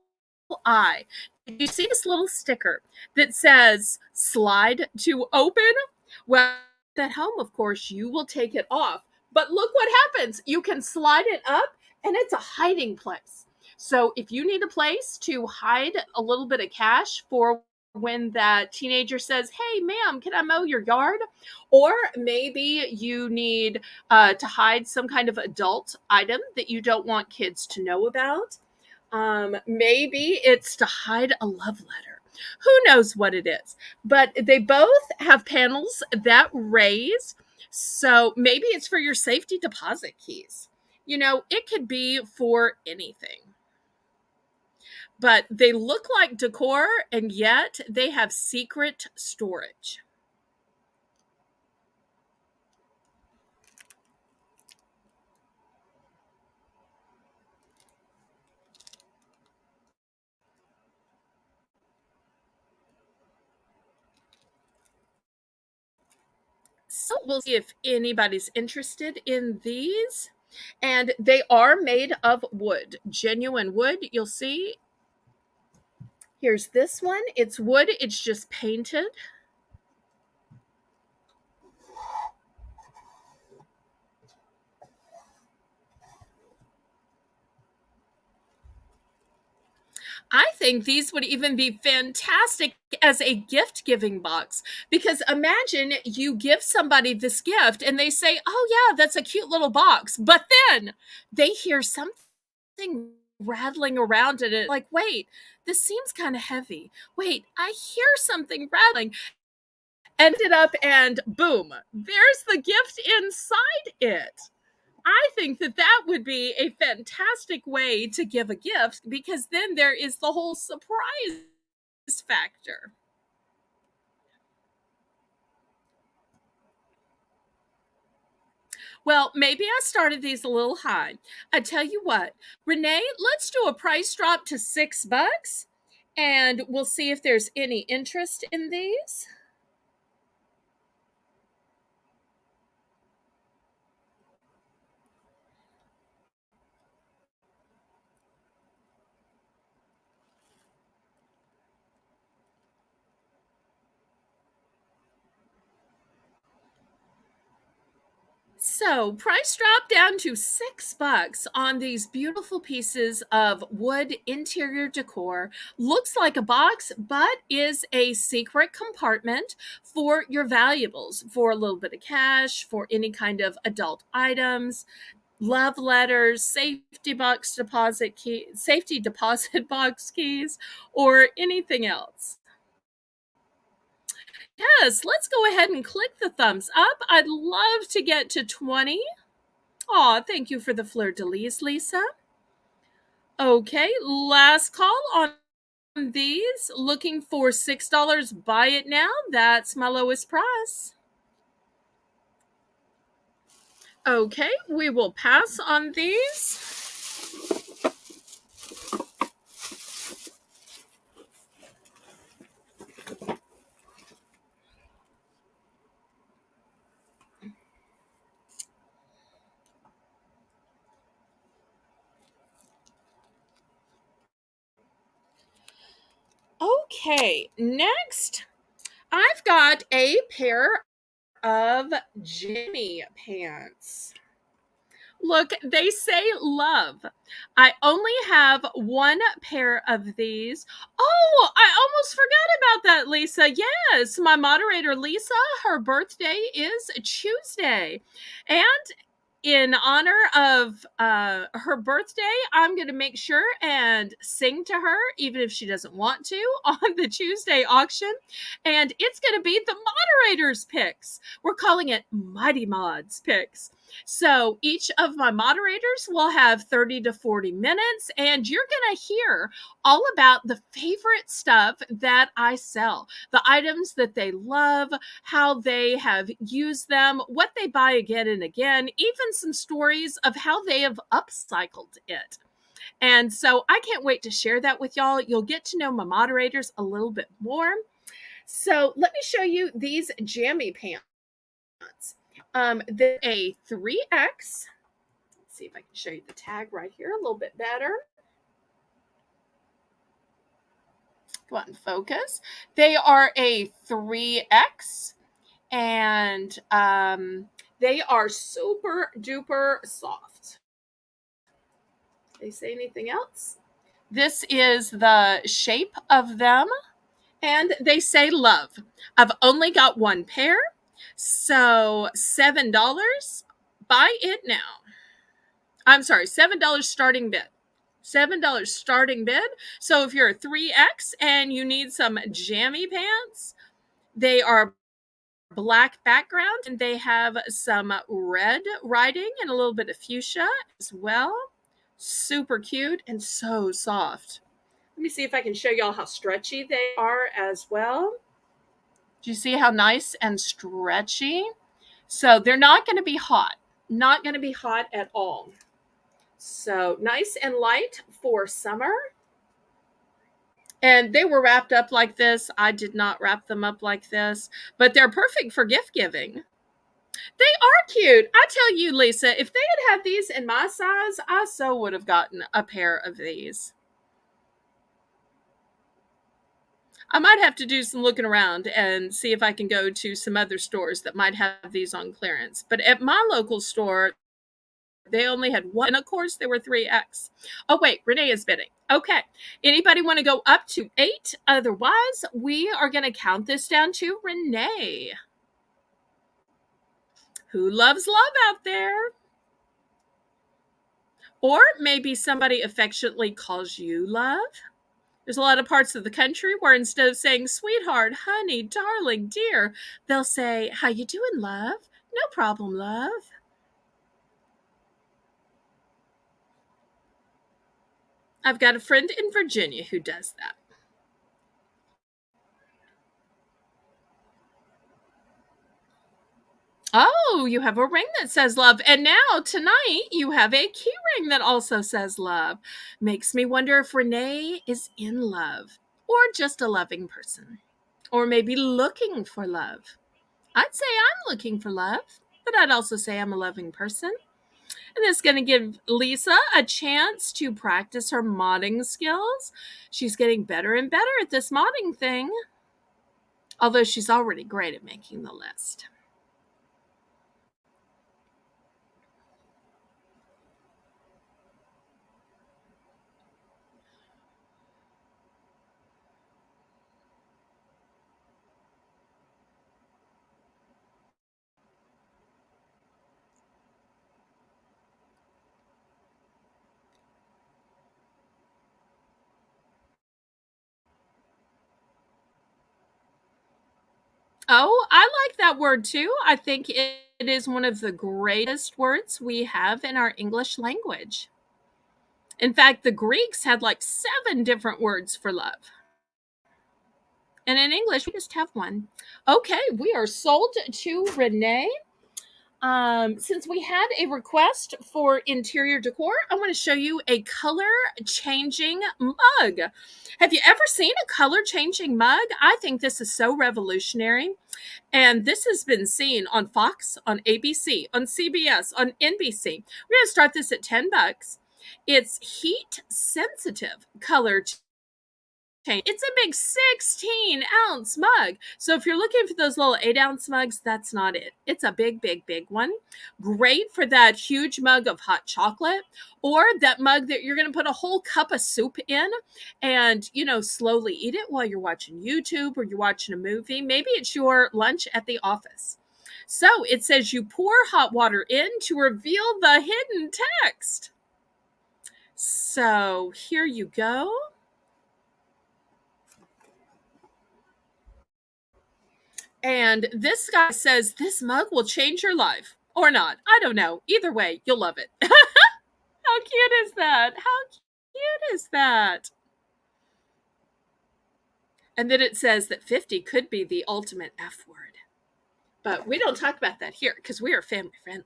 eye, did you see this little sticker that says slide to open? Well, at home, of course, you will take it off. But look what happens. You can slide it up, and it's a hiding place. So if you need a place to hide a little bit of cash for when that teenager says, "Hey, ma'am, can I mow your yard?" Or maybe you need to hide some kind of adult item that you don't want kids to know about. Maybe it's to hide a love letter. Who knows what it is? But they both have panels that raise. So maybe it's for your safety deposit keys. You know, it could be for anything. But they look like decor, and yet they have secret storage. So we'll see if anybody's interested in these. And they are made of wood, genuine wood. You'll see. Here's this one. It's wood, it's just painted. I think these would even be fantastic as a gift giving box, because imagine you give somebody this gift and they say, "Oh, yeah, that's a cute little box." But then they hear something rattling around in it, like, "Wait, this seems kind of heavy. Wait, I hear something rattling." Ended up, and boom, there's the gift inside it. I think that that would be a fantastic way to give a gift, because then there is the whole surprise factor. Well, maybe I started these a little high. I tell you what, Renee, let's do a price drop to $6 and we'll see if there's any interest in these. So, price drop down to $6 on these beautiful pieces of wood interior decor. Looks like a box, but is a secret compartment for your valuables, for a little bit of cash, for any kind of adult items, love letters, safety deposit box keys, or anything else. Yes, let's go ahead and click the thumbs up. I'd love to get to 20. Aw, thank you for the fleur de lis, Lisa. Okay, last call on these. Looking for $6. Buy it now. That's my lowest price. Okay, we will pass on these. Okay, next, I've got a pair of Jimmy pants. Look, they say love. I only have one pair of these. Oh, I almost forgot about that, Lisa. Yes, my moderator, Lisa, her birthday is Tuesday. And in honor of her birthday, I'm going to make sure and sing to her, even if she doesn't want to, on the Tuesday auction. And it's going to be the moderators' picks. We're calling it Mighty Mods picks. So each of my moderators will have 30 to 40 minutes, and you're going to hear all about the favorite stuff that I sell, the items that they love, how they have used them, what they buy again and again, even some stories of how they have upcycled it. And so I can't wait to share that with y'all. You'll get to know my moderators a little bit more. So let me show you these jammy pants. They're a 3X. Let's see if I can show you the tag right here a little bit better. Go on, focus. They are a 3X, and they are super duper soft. They say anything else? This is the shape of them, and they say love. I've only got one pair, so $7. Buy it now. I'm sorry, $7 starting bid. $7 starting bid. So if you're a 3X and you need some jammy pants, they are black background and they have some red writing and a little bit of fuchsia as well. Super cute and so soft. Let me see if I can show y'all how stretchy they are as well. Do you see how nice and stretchy? So they're not going to be hot. Not going to be hot at all. So nice and light for summer. And they were wrapped up like this. I did not wrap them up like this, but they're perfect for gift giving. They are cute. I tell you, Lisa, if they had had these in my size, I so would have gotten a pair of these. I might have to do some looking around and see if I can go to some other stores that might have these on clearance. But at my local store, they only had one. And of course, they were 3X. Oh, wait, Renee is bidding. Okay. Anybody want to go up to 8? Otherwise, we are going to count this down to Renee. Who loves love out there? Or maybe somebody affectionately calls you love. There's a lot of parts of the country where instead of saying sweetheart, honey, darling, dear, they'll say, how you doing, love? No problem, love. I've got a friend in Virginia who does that. Oh, you have a ring that says love. And now tonight you have a key ring that also says love. Makes me wonder if Renee is in love or just a loving person or maybe looking for love. I'd say I'm looking for love, but I'd also say I'm a loving person. And it's going to give Lisa a chance to practice her modding skills. She's getting better and better at this modding thing, although she's already great at making the list. Oh, I like that word too. I think it is one of the greatest words we have in our English language. In fact, the Greeks had like 7 different words for love. And in English, we just have one. Okay, we are sold to Renee. Since we had a request for interior decor, I want to show you a color changing mug. Have you ever seen a color changing mug? I think this is so revolutionary. And this has been seen on Fox, on ABC, on CBS, on NBC. We're going to start this at $10. It's heat sensitive color change. It's a big 16-ounce mug. So if you're looking for those little 8-ounce mugs, that's not it. It's a big, big, big one. Great for that huge mug of hot chocolate or that mug that you're going to put a whole cup of soup in and, slowly eat it while you're watching YouTube or you're watching a movie. Maybe it's your lunch at the office. So it says you pour hot water in to reveal the hidden text. So here you go. And this guy says this mug will change your life or not. I don't know. Either way, you'll love it. How cute is that? How cute is that? And then it says that 50 could be the ultimate F word. But we don't talk about that here because we are family friendly.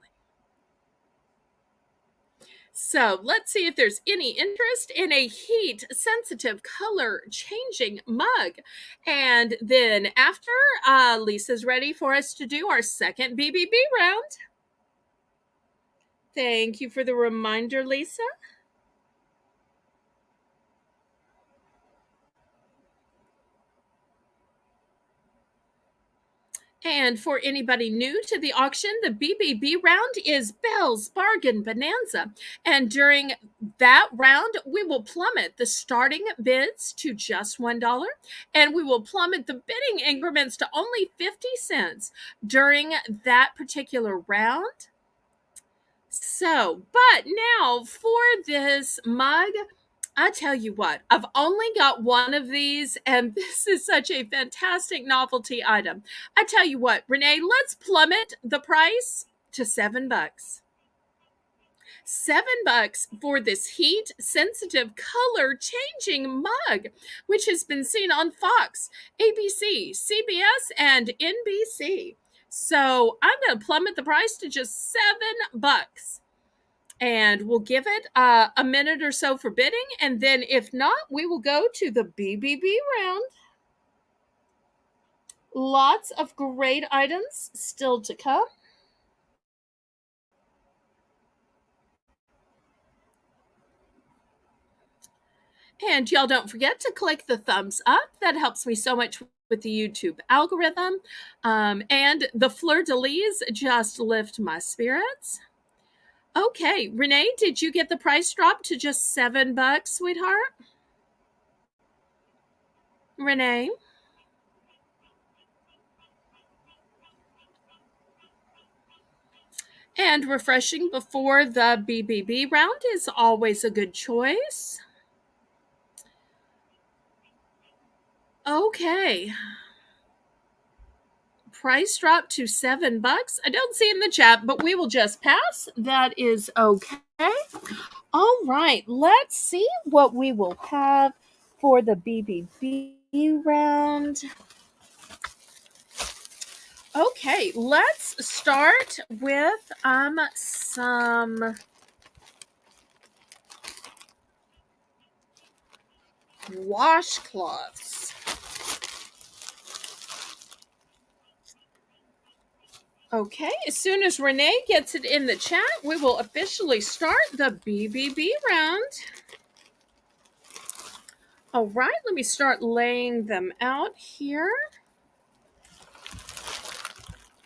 So let's see if there's any interest in a heat sensitive color changing mug. And then after Lisa's ready for us to do our second BBB round. Thank you for the reminder, Lisa. And for anybody new to the auction, the BBB round is Belle's Bargain Bonanza. And during that round, we will plummet the starting bids to just $1. And we will plummet the bidding increments to only 50 cents during that particular round. So, but now for this mug, I tell you what, I've only got one of these, and this is such a fantastic novelty item. I tell you what, Renee, let's plummet the price to $7. $7 for this heat sensitive color changing mug, which has been seen on Fox, ABC, CBS, and NBC. So I'm going to plummet the price to just $7. And we'll give it a minute or so for bidding. And then if not, we will go to the BBB round. Lots of great items still to come. And y'all don't forget to click the thumbs up. That helps me so much with the YouTube algorithm. And the fleur-de-lis just lift my spirits. Okay, Renee, did you get the price drop to just $7, sweetheart? Renee? And refreshing before the BBB round is always a good choice. Okay. Price drop to $7. I don't see in the chat, but we will just pass. That is okay. All right. Let's see what we will have for the BBB round. Okay, let's start with some washcloths. Okay, as soon as Renee gets it in the chat, we will officially start the BBB round. All right, let me start laying them out here.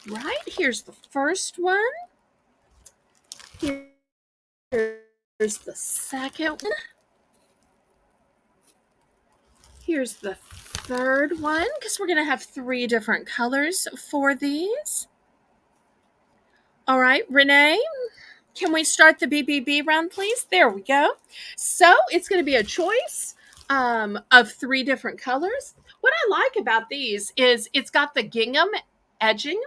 Right, here's the first one. Here's the second one. Here's the third one, because we're going to have 3 different colors for these. All right, Renee, can we start the BBB round, please? There we go. So it's going to be a choice of 3 different colors. What I like about these is it's got the gingham edging,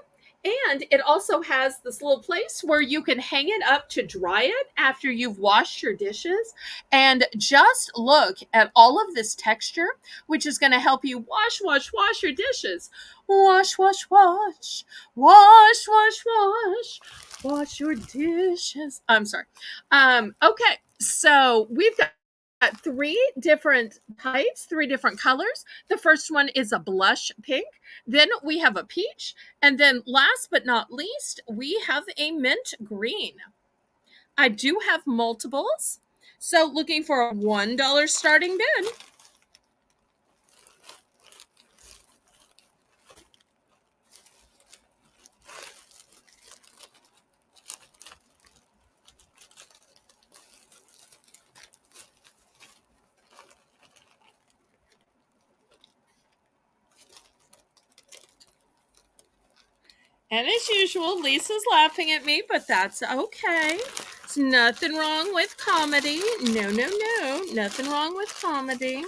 and it also has this little place where you can hang it up to dry it after you've washed your dishes. And just look at all of this texture, which is going to help you wash your dishes. Wash, wash, wash, wash, wash, wash. Wash your dishes. I'm sorry. Okay, so we've got 3 different types, 3 different colors. The first one is a blush pink. Then we have a peach. And then last but not least, we have a mint green. I do have multiples. So looking for a $1 starting bid. And as usual, Lisa's laughing at me, but that's okay. There's nothing wrong with comedy. No, no, no. Nothing wrong with comedy.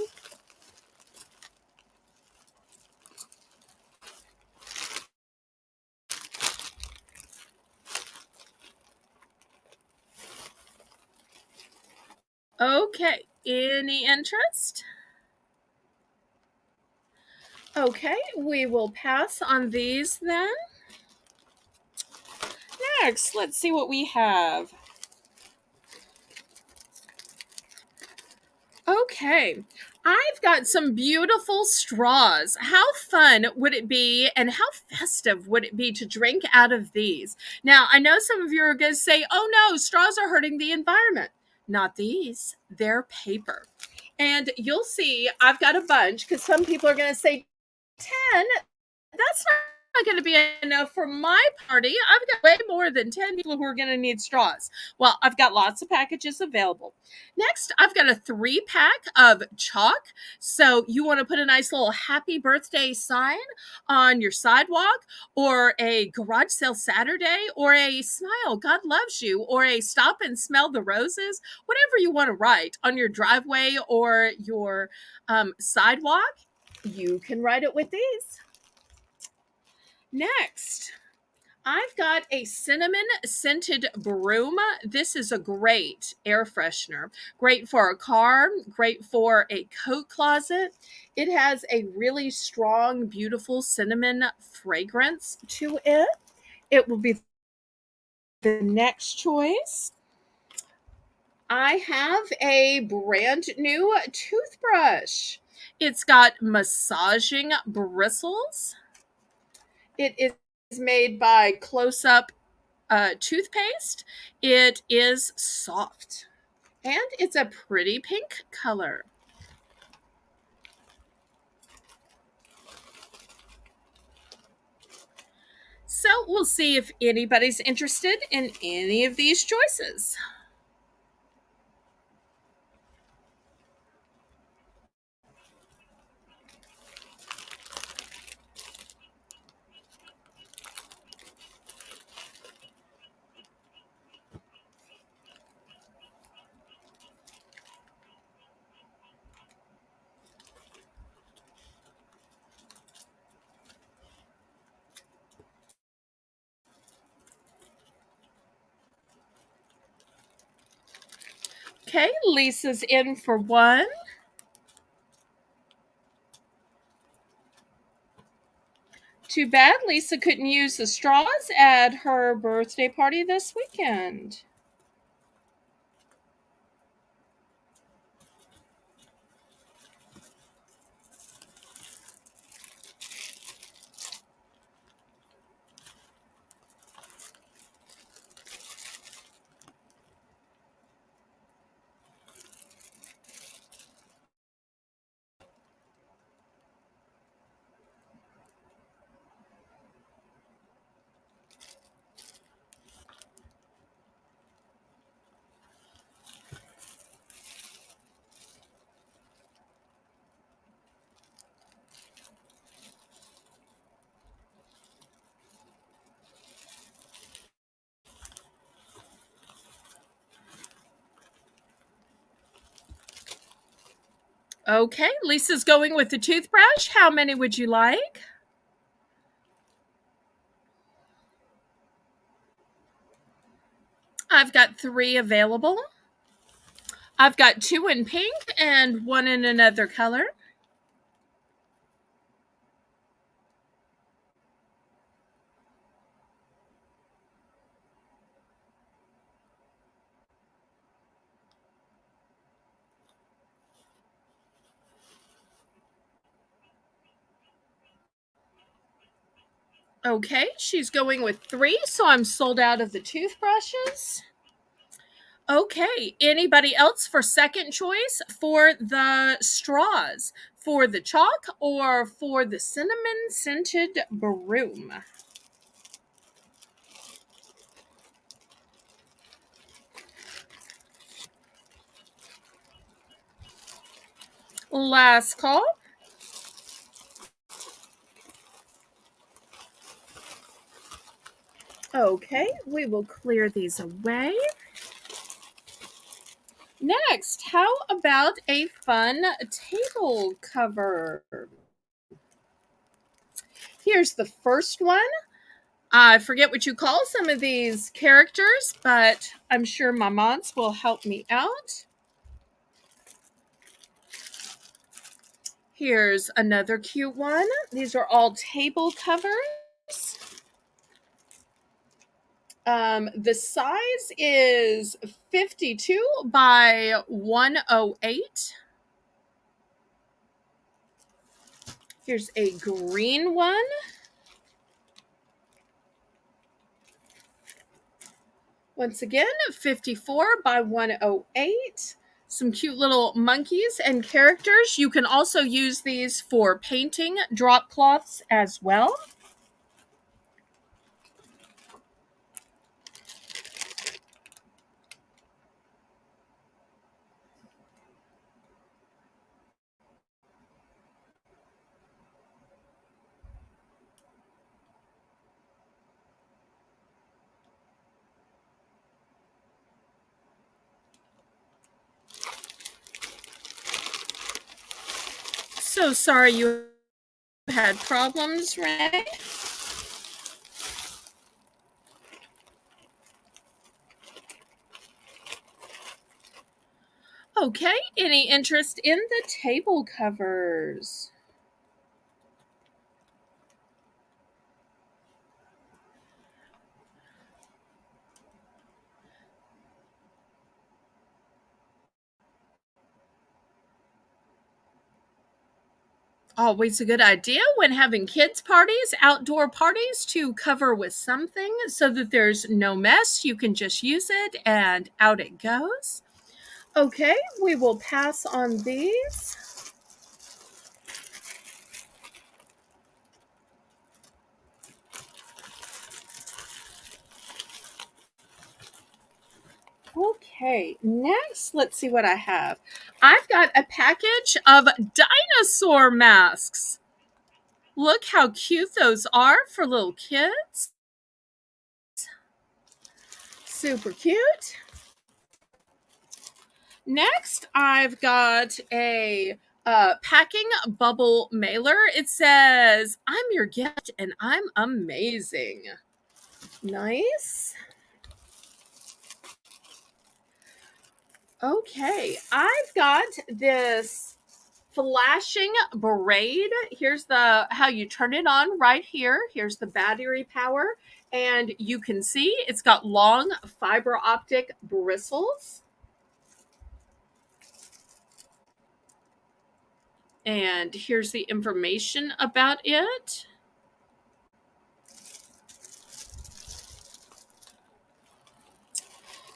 Okay. Any interest? Okay, we will pass on these then. Next, let's see what we have. Okay, I've got some beautiful straws. How fun would it be and how festive would it be to drink out of these? Now, I know some of you are going to say, oh no, straws are hurting the environment. Not these, they're paper. And you'll see I've got a bunch because some people are going to say 10. That's not going to be enough for my party. I've got way more than 10 people who are going to need straws. Well, I've got lots of packages available. Next, I've got a 3-pack of chalk. So you want to put a nice little happy birthday sign on your sidewalk, or a garage sale Saturday, or a smile, God loves you, or a stop and smell the roses, whatever you want to write on your driveway or your sidewalk. You can write it with these. Next, I've got a cinnamon scented broom. This is a great air freshener. Great for a car, great for a coat closet. It has a really strong, beautiful cinnamon fragrance to it. It will be the next choice. I have a brand new toothbrush. It's got massaging bristles. It is made by Close Up toothpaste. It is soft and it's a pretty pink color. So we'll see if anybody's interested in any of these choices. Okay, Lisa's in for 1. Too bad Lisa couldn't use the straws at her birthday party this weekend. Okay, Lisa's going with the toothbrush. How many would you like? I've got 3 available. I've got 2 in pink and 1 in another color. Okay, she's going with 3, so I'm sold out of the toothbrushes. Okay, anybody else for second choice for the straws? For the chalk or for the cinnamon scented broom? Last call. Okay, we will clear these away. Next, how about a fun table cover? Here's the first one. I forget what you call some of these characters, but I'm sure my moms will help me out. Here's another cute one. These are all table covers. The size is 52 by 108. Here's a green one. Once again, 54 by 108. Some cute little monkeys and characters. You can also use these for painting drop cloths as well. So sorry you had problems, Renee. Okay, any interest in the table covers? Always a good idea when having kids' parties, outdoor parties, to cover with something so that there's no mess. You can just use it and out it goes. Okay, we will pass on these. Okay, next, let's see what I have. I've got a package of dinosaur masks. Look how cute those are for little kids. Super cute. Next, I've got a packing bubble mailer. It says, "I'm your gift and I'm amazing." Nice. Okay, I've got this flashing braid. Here's the how you turn it on right here. Here's the battery power, and you can see it's got long fiber optic bristles. And here's the information about it.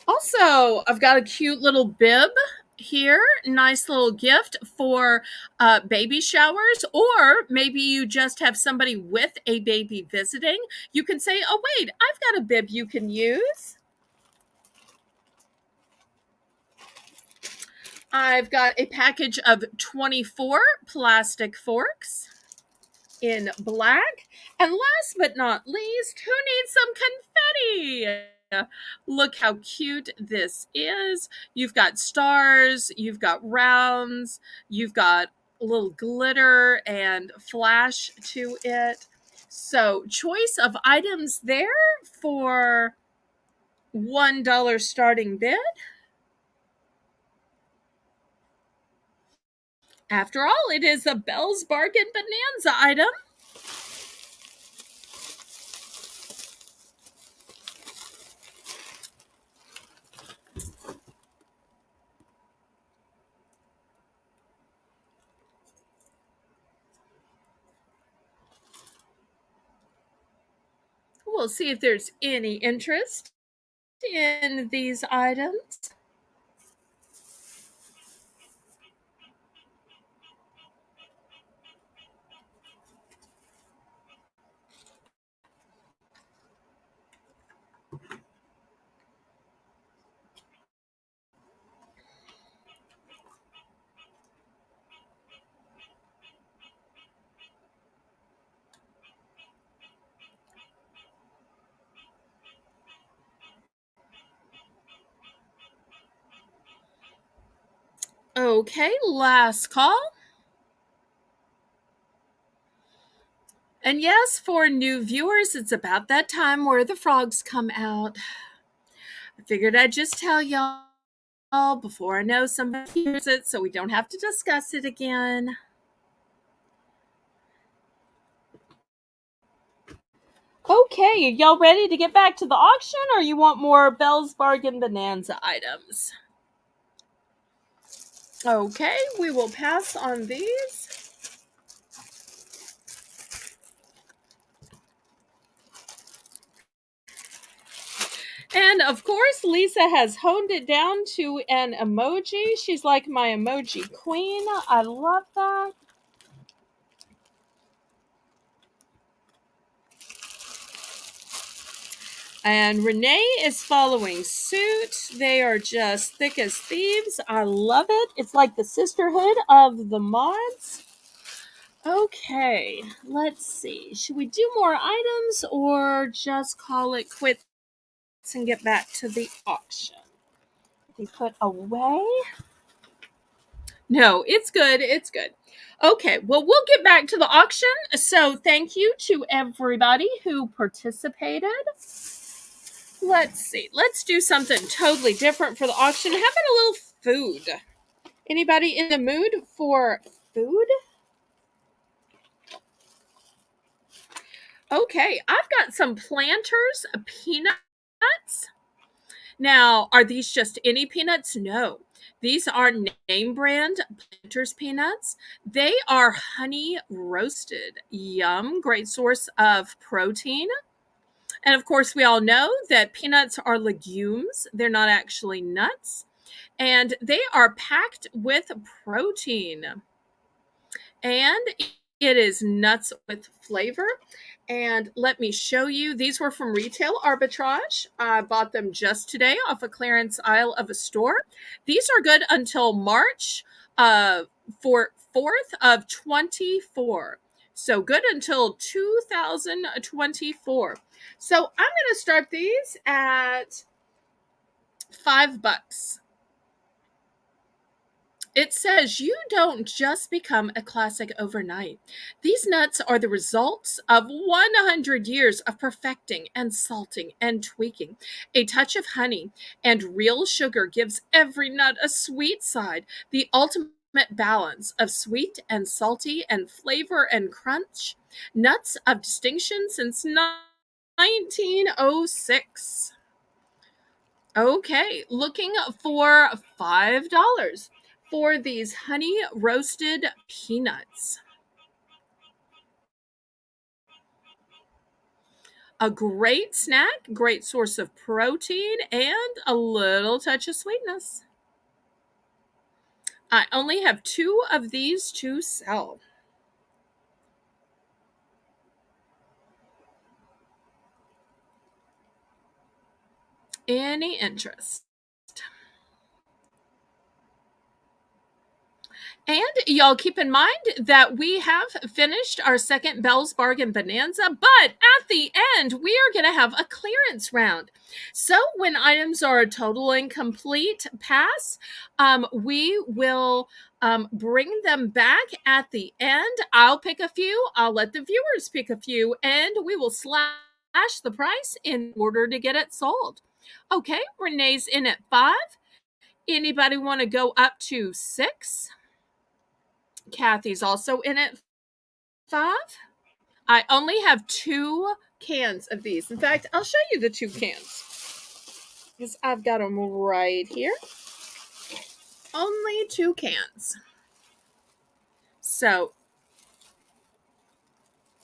Also, I've got a cute little bib here. Nice little gift for baby showers, or maybe you just have somebody with a baby visiting. You can say, oh, wait, I've got a bib you can use. I've got a package of 24 plastic forks in black. And last but not least, who needs some confetti? Look how cute this is. You've got stars, you've got rounds, you've got a little glitter and flash to it. So, choice of items there for $1 starting bid. After all, it is a Belle's Bargain Bonanza item. We'll see if there's any interest in these items. Okay, last call. And yes, for new viewers, it's about that time where the frogs come out. I figured I'd just tell y'all before I know somebody hears it so we don't have to discuss it again. Okay, y'all ready to get back to the auction, or you want more Belle's Bargain Bonanza items? Okay, we will pass on these. And of course, Lisa has honed it down to an emoji. She's like my emoji queen. I love that. And Renee is following suit. They are just thick as thieves. I love it. It's like the sisterhood of the mods. Okay, let's see. Should we do more items or just call it quits and get back to the auction? They put away. No, it's good. It's good. Okay, well, we'll get back to the auction. So thank you to everybody who participated. Let's see. Let's do something totally different for the auction. How about a little food? Anybody in the mood for food? Okay, I've got some Planters peanuts. Now, are these just any peanuts? No. These are name brand Planters peanuts. They are honey roasted. Yum, great source of protein. And of course, we all know that peanuts are legumes. They're not actually nuts. And they are packed with protein. And it is nuts with flavor. And let me show you. These were from Retail Arbitrage. I bought them just today off a clearance aisle of a store. These are good until March for 4th of 24. So good until 2024. So I'm going to start these at $5. It says you don't just become a classic overnight. These nuts are the results of 100 years of perfecting and salting and tweaking. A touch of honey and real sugar gives every nut a sweet side, the ultimate balance of sweet and salty and flavor and crunch. Nuts of distinction since 1906. Okay, looking for $5 for these honey roasted peanuts. A great snack, great source of protein, and a little touch of sweetness. I only have 2 of these to sell. Any interest? And y'all keep in mind that we have finished our second Belle's Bargain Bonanza, but at the end, we are going to have a clearance round. So when items are total and complete pass, we will bring them back at the end. I'll pick a few, I'll let the viewers pick a few, and we will slash the price in order to get it sold. Okay, Renee's in at 5. Anybody want to go up to 6? Kathy's also in at 5. I only have 2 cans of these. In fact, I'll show you the 2 cans because I've got them right here. Only 2 cans. So,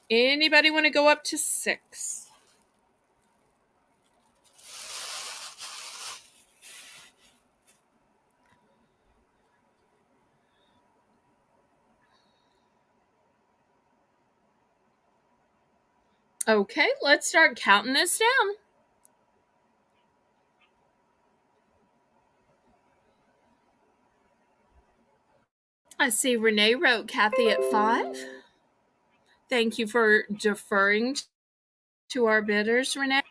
anybody want to go up to 6? Okay, let's start counting this down. I see Renee wrote Kathy at 5. Thank you for deferring to our bidders, Renee.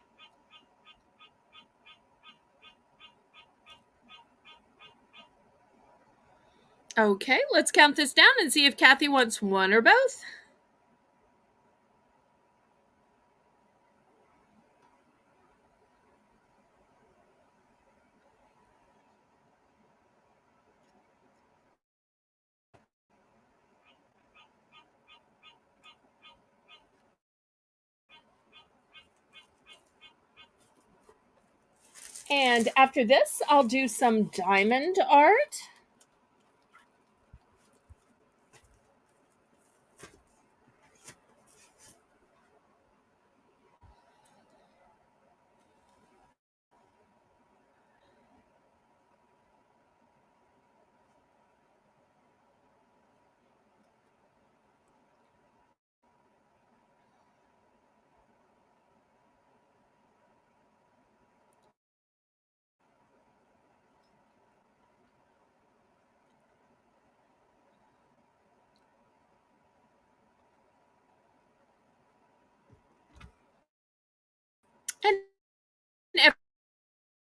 Okay, let's count this down and see if Kathy wants 1 or both. And after this, I'll do some diamond art. And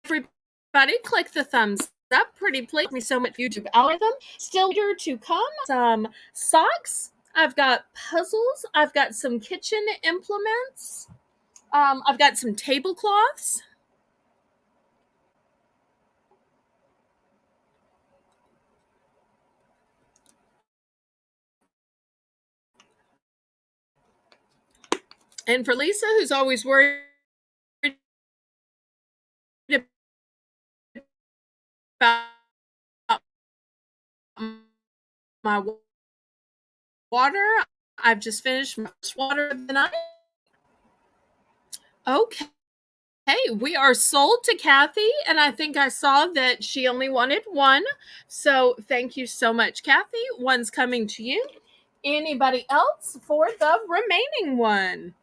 everybody click the thumbs up. Pretty please me so much YouTube algorithm. Still here to come. Some socks. I've got puzzles. I've got some kitchen implements. I've got some tablecloths. And for Lisa, who's always worried about my water, I've just finished my water of the night. Okay. Hey, we are sold to Kathy, and I think I saw that she only wanted 1. So thank you so much, Kathy. 1's coming to you. Anybody else for the remaining 1?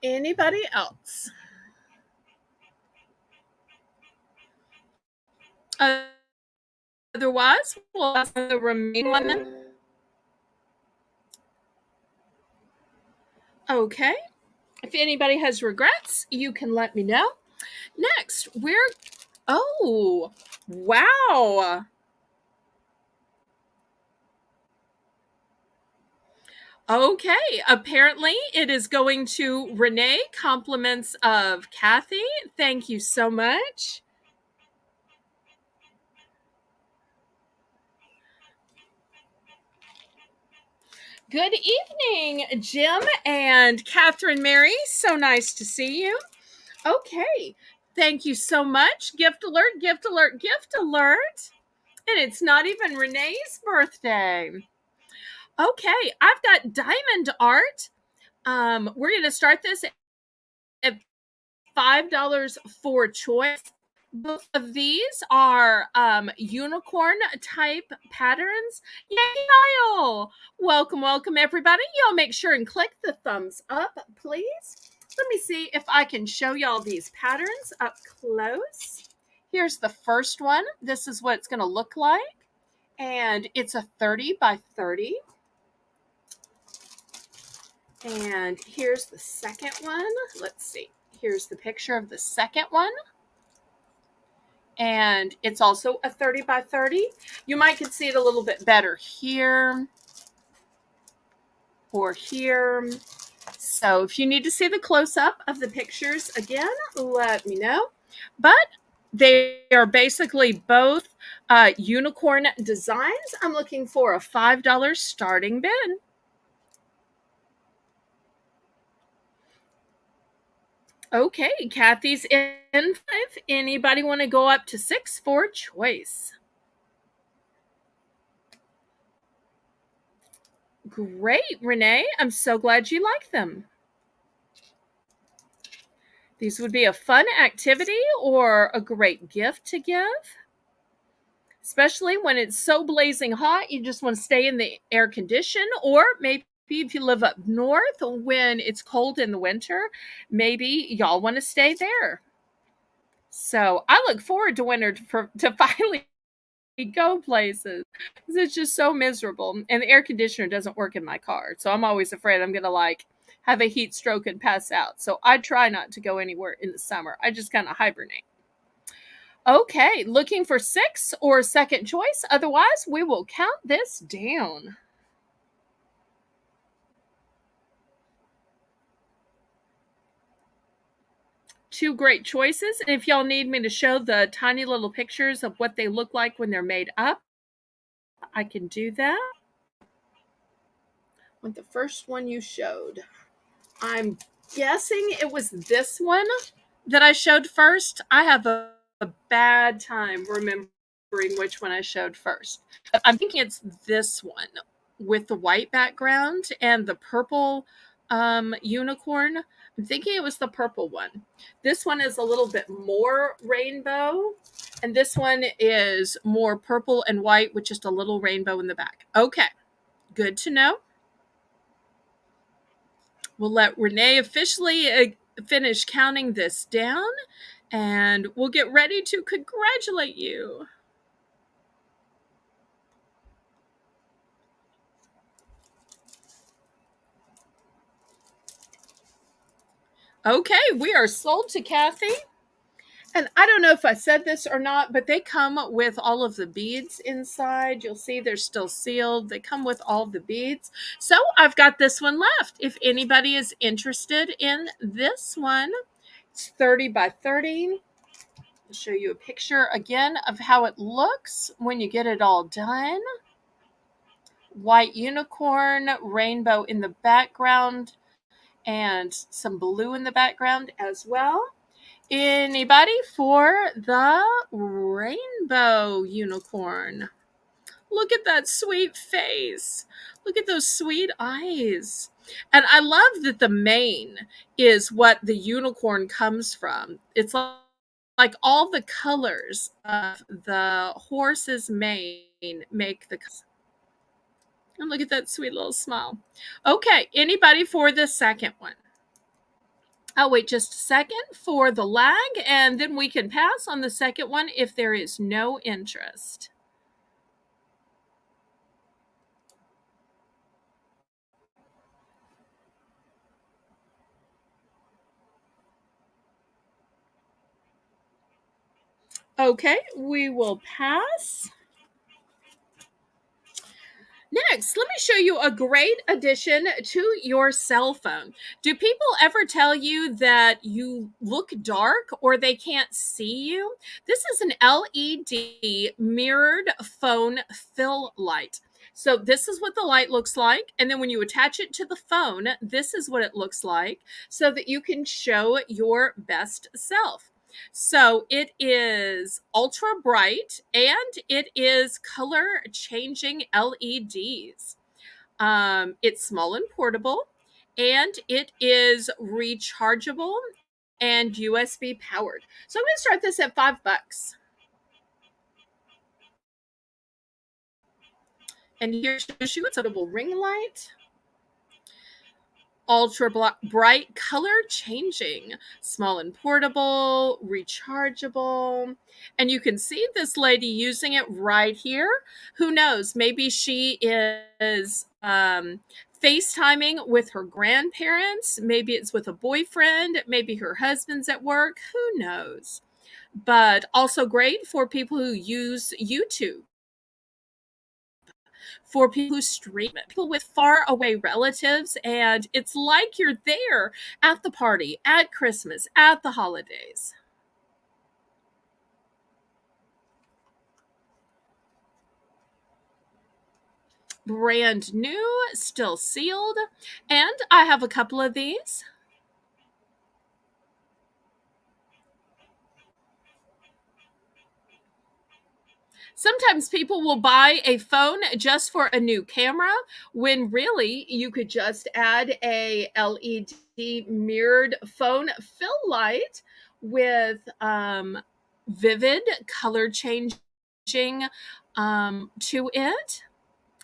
Anybody else? Otherwise, we'll ask the remaining 1 then. Okay. If anybody has regrets, you can let me know. Next, oh, wow. Okay, apparently it is going to Renee, compliments of Kathy. Thank you so much. Good evening, Jim and Catherine Mary. So nice to see you. Okay, thank you so much. Gift alert, gift alert, gift alert. And it's not even Renee's birthday. Okay, I've got diamond art. We're going to start this at $5 for choice. Both of these are unicorn type patterns. Yay, Kyle! Welcome, welcome, everybody. Y'all make sure and click the thumbs up, please. Let me see if I can show y'all these patterns up close. Here's the first one. This is what it's going to look like. And it's a 30 by 30. And here's the second one. Let's see. Here's the picture of the second one. And it's also a 30 by 30. You might could see it a little bit better here or here. So if you need to see the close-up of the pictures again, let me know. But they are basically both unicorn designs. I'm looking for a $5 starting bid. Okay, Kathy's in 5. Anybody want to go up to 6 for choice? Great, Renee. I'm so glad you like them. These would be a fun activity or a great gift to give, especially when it's so blazing hot. You just want to stay in the air condition, or maybe if you live up north when it's cold in the winter, maybe y'all want to stay there. So I look forward to winter to finally go places because it's just so miserable, and the air conditioner doesn't work in my car, so I'm always afraid I'm gonna have a heat stroke and pass out. So I try not to go anywhere in the summer. I just kind of hibernate. Okay, looking for 6 or second choice. Otherwise, we will count this down. Two great choices. And if y'all need me to show the tiny little pictures of what they look like when they're made up, I can do that. With the first one you showed, I'm guessing it was this one that I showed first. I have a bad time remembering which one I showed first. I'm thinking it's this one with the white background and the purple unicorn. I'm thinking it was the purple one. This one is a little bit more rainbow, and this one is more purple and white with just a little rainbow in the back. Okay, good to know. We'll let Renee officially finish counting this down, and we'll get ready to congratulate you. Okay, we are sold to Kathy. And I don't know if I said this or not, but they come with all of the beads inside. You'll see they're still sealed. They come with all the beads. So I've got this one left. If anybody is interested in this one, it's 30 by 30. I'll show you a picture again of how it looks when you get it all done. White unicorn, rainbow in the background, and some blue in the background as well. Anybody for the rainbow unicorn? Look at that sweet face. Look at those sweet eyes. And I love that the mane is what the unicorn comes from. It's like all the colors of the horse's mane make the. And look at that sweet little smile. Okay, anybody for the second one? I'll wait just a second for the lag, and then we can pass on the second one if there is no interest. Okay, we will pass. Next, let me show you a great addition to your cell phone. Do people ever tell you that you look dark or they can't see you? This is an LED mirrored phone fill light. So this is what the light looks like. And then when you attach it to the phone, this is what it looks like so that you can show your best self. So it is ultra bright and it is color changing LEDs. It's small and portable and it is rechargeable and USB powered. So I'm going to start this at $5. And here shows you it's a little ring light. Ultra bright, color changing, small and portable, rechargeable. And you can see this lady using it right here. Who knows? Maybe she is FaceTiming with her grandparents. Maybe it's with a boyfriend. Maybe her husband's at work. Who knows? But also great for people who use YouTube, for people who stream it, people with far away relatives, and it's like you're there at the party, at Christmas, at the holidays. Brand new, still sealed, and I have a couple of these. Sometimes people will buy a phone just for a new camera when really you could just add a LED mirrored phone fill light with vivid color changing to it.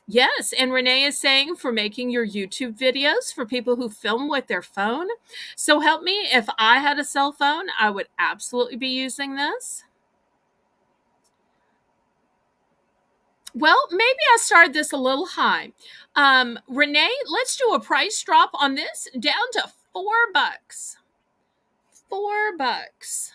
Yes, and Renee is saying for making your YouTube videos for people who film with their phone. So help me, if I had a cell phone, I would absolutely be using this. Well, maybe I started this a little high. Renee, let's do a price drop on this down to $4. $4.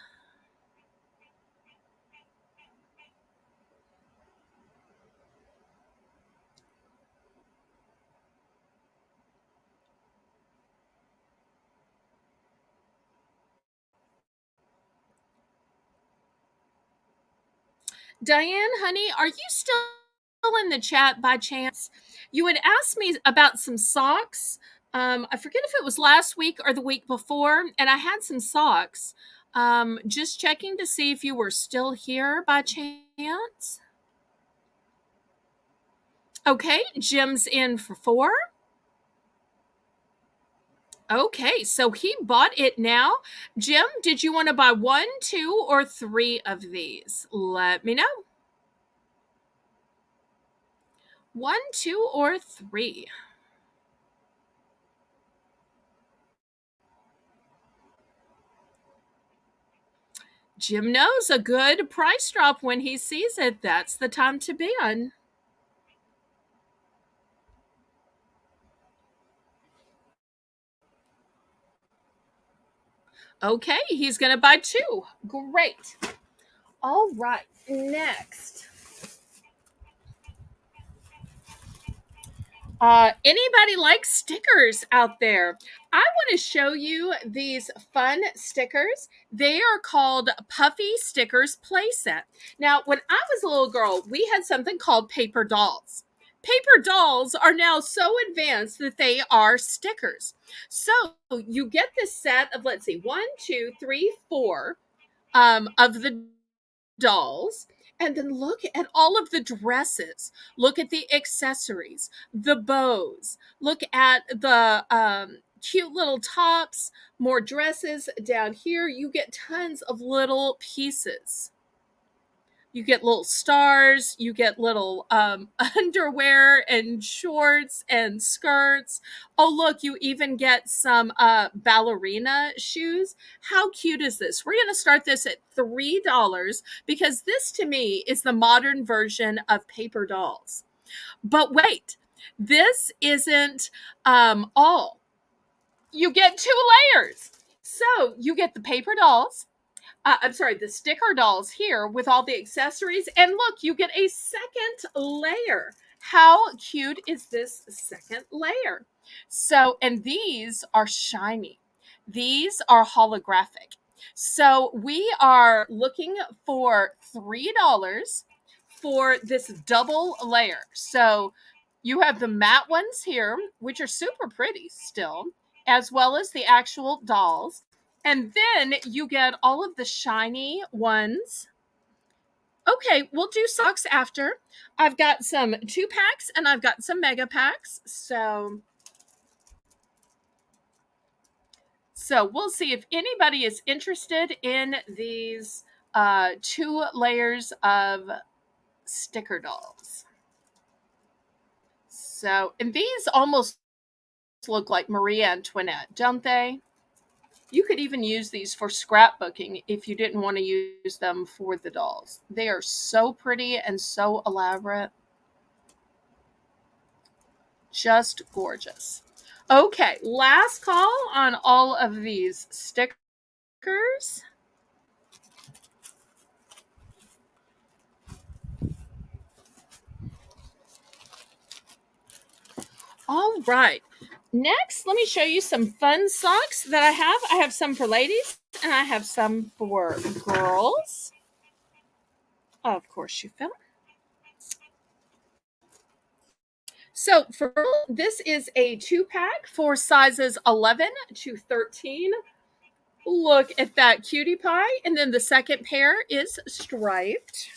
Diane, honey, are you still in the chat by chance? You had asked me about some socks. I forget if it was last week or the week before, and I had some socks. Just checking to see if you were still here by chance. Okay, Jim's in for 4. Okay, so he bought it now. Jim, did you want to buy 1, 2, or 3 of these? Let me know. 1, 2, or 3. Jim knows a good price drop when he sees it. That's the time to be on. Okay, he's going to buy 2. Great. All right, next. Anybody like stickers out there? I want to show you these fun stickers. They are called Puffy Stickers Playset. Now, when I was a little girl, we had something called paper dolls. Paper dolls are now so advanced that they are stickers. So you get this set of, let's see, 1, 2, 3, 4 of the dolls. And then look at all of the dresses. Look at the accessories, the bows. Look at the cute little tops, more dresses down here. You get tons of little pieces. You get little stars, you get little underwear and shorts and skirts. Oh, look, you even get some ballerina shoes. How cute is this? We're going to start this at $3 because this to me is the modern version of paper dolls. But wait, this isn't all. You get 2 layers. So you get the paper dolls. I'm sorry, the sticker dolls here with all the accessories. And look, you get a second layer. How cute is this second layer? So, and these are shiny. These are holographic. So we are looking for $3 for this double layer. So you have the matte ones here, which are super pretty still, as well as the actual dolls. And then you get all of the shiny ones. Okay, we'll do socks after. I've got some 2 packs and I've got some mega packs. So we'll see if anybody is interested in these 2 layers of sticker dolls. So, and these almost look like Marie Antoinette, don't they? You could even use these for scrapbooking if you didn't want to use them for the dolls. They are so pretty and so elaborate. Just gorgeous. Okay, last call on all of these stickers. All right. Next, let me show you some fun socks that I have. I have some for ladies and I have some for girls. Of course, you fell. So for this is a 2-pack for sizes 11 to 13. Look at that cutie pie. And then the second pair is striped.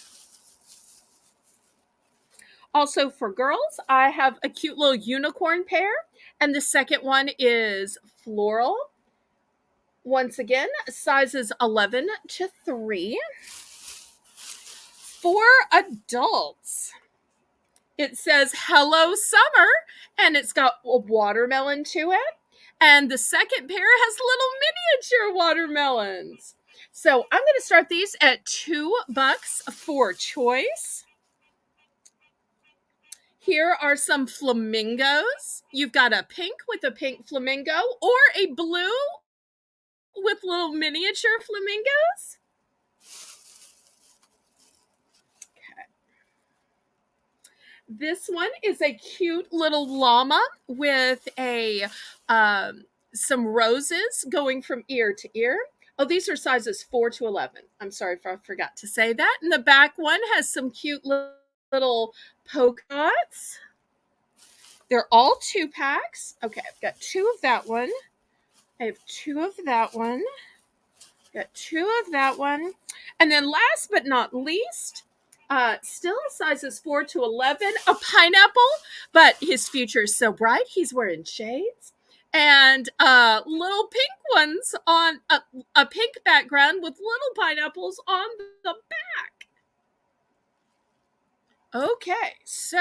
Also for girls, I have a cute little unicorn pair. And the second one is floral. Once again, sizes 11 to 3. For adults, it says Hello Summer, and it's got a watermelon to it. And the second pair has little miniature watermelons. So I'm going to start these at $2 for choice. Here are some flamingos. You've got a pink with a pink flamingo or a blue with little miniature flamingos. This one is a cute little llama with a some roses going from ear to ear. Oh, these are sizes 4 to 11. I'm sorry if I forgot to say that. And the back one has some cute little polka dots. They're all 2-packs. Okay, I've got 2 of that one. I have 2 of that one. Got 2 of that one. And then last but not least, still sizes 4 to 11, a pineapple, but his future is so bright, he's wearing shades. And little pink ones on a pink background with little pineapples on the back. Okay, so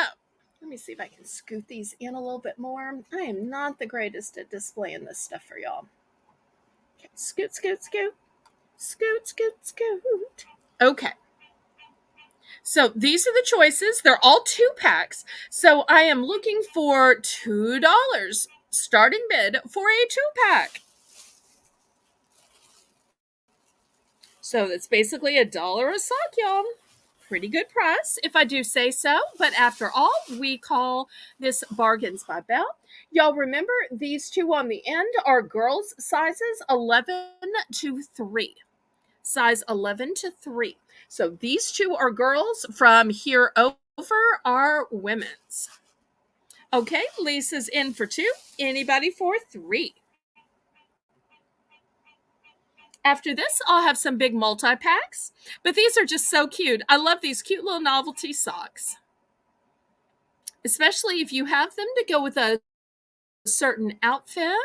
let me see if I can scoot these in a little bit more. I am not the greatest at displaying this stuff for y'all. Okay, scoot, scoot, scoot. Scoot, scoot, scoot. Okay. So these are the choices. They're all 2-packs. So I am looking for $2 starting bid for a 2-pack. So that's basically $1 a sock, y'all. Pretty good price, if I do say so. But after all, we call this Bargains by Belle. Y'all remember these 2 on the end are girls' sizes 11 to 3. Size 11 to 3. So these 2 are girls. From here over are women's. Okay, Lisa's in for 2. Anybody for 3? After this, I'll have some big multi-packs. But these are just so cute. I love these cute little novelty socks. Especially if you have them to go with a certain outfit.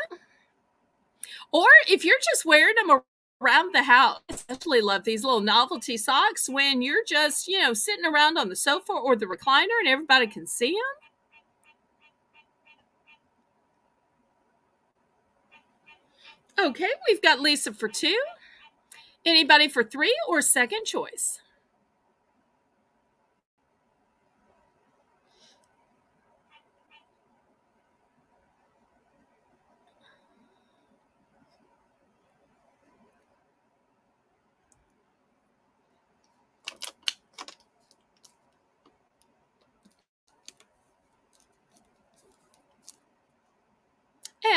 Or if you're just wearing them around the house. I especially love these little novelty socks when you're just, sitting around on the sofa or the recliner and everybody can see them. Okay, we've got Lisa for 2. Anybody for 3 or second choice?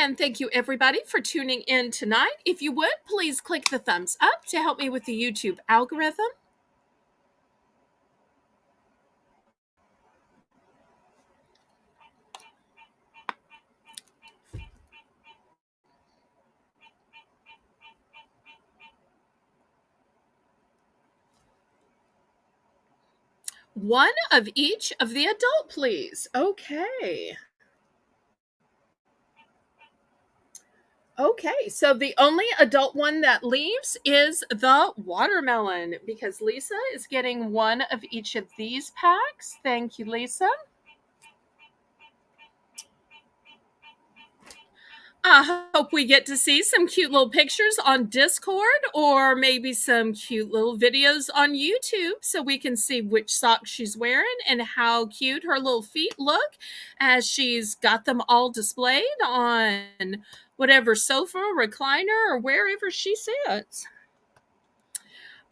And thank you, everybody, for tuning in tonight. If you would, please click the thumbs up to help me with the YouTube algorithm. One of each of the adult, please. Okay. Okay, so the only adult one that leaves is the watermelon because Lisa is getting one of each of these packs. Thank you, Lisa. I hope we get to see some cute little pictures on Discord or maybe some cute little videos on YouTube so we can see which socks she's wearing and how cute her little feet look as she's got them all displayed on whatever sofa, recliner, or wherever she sits.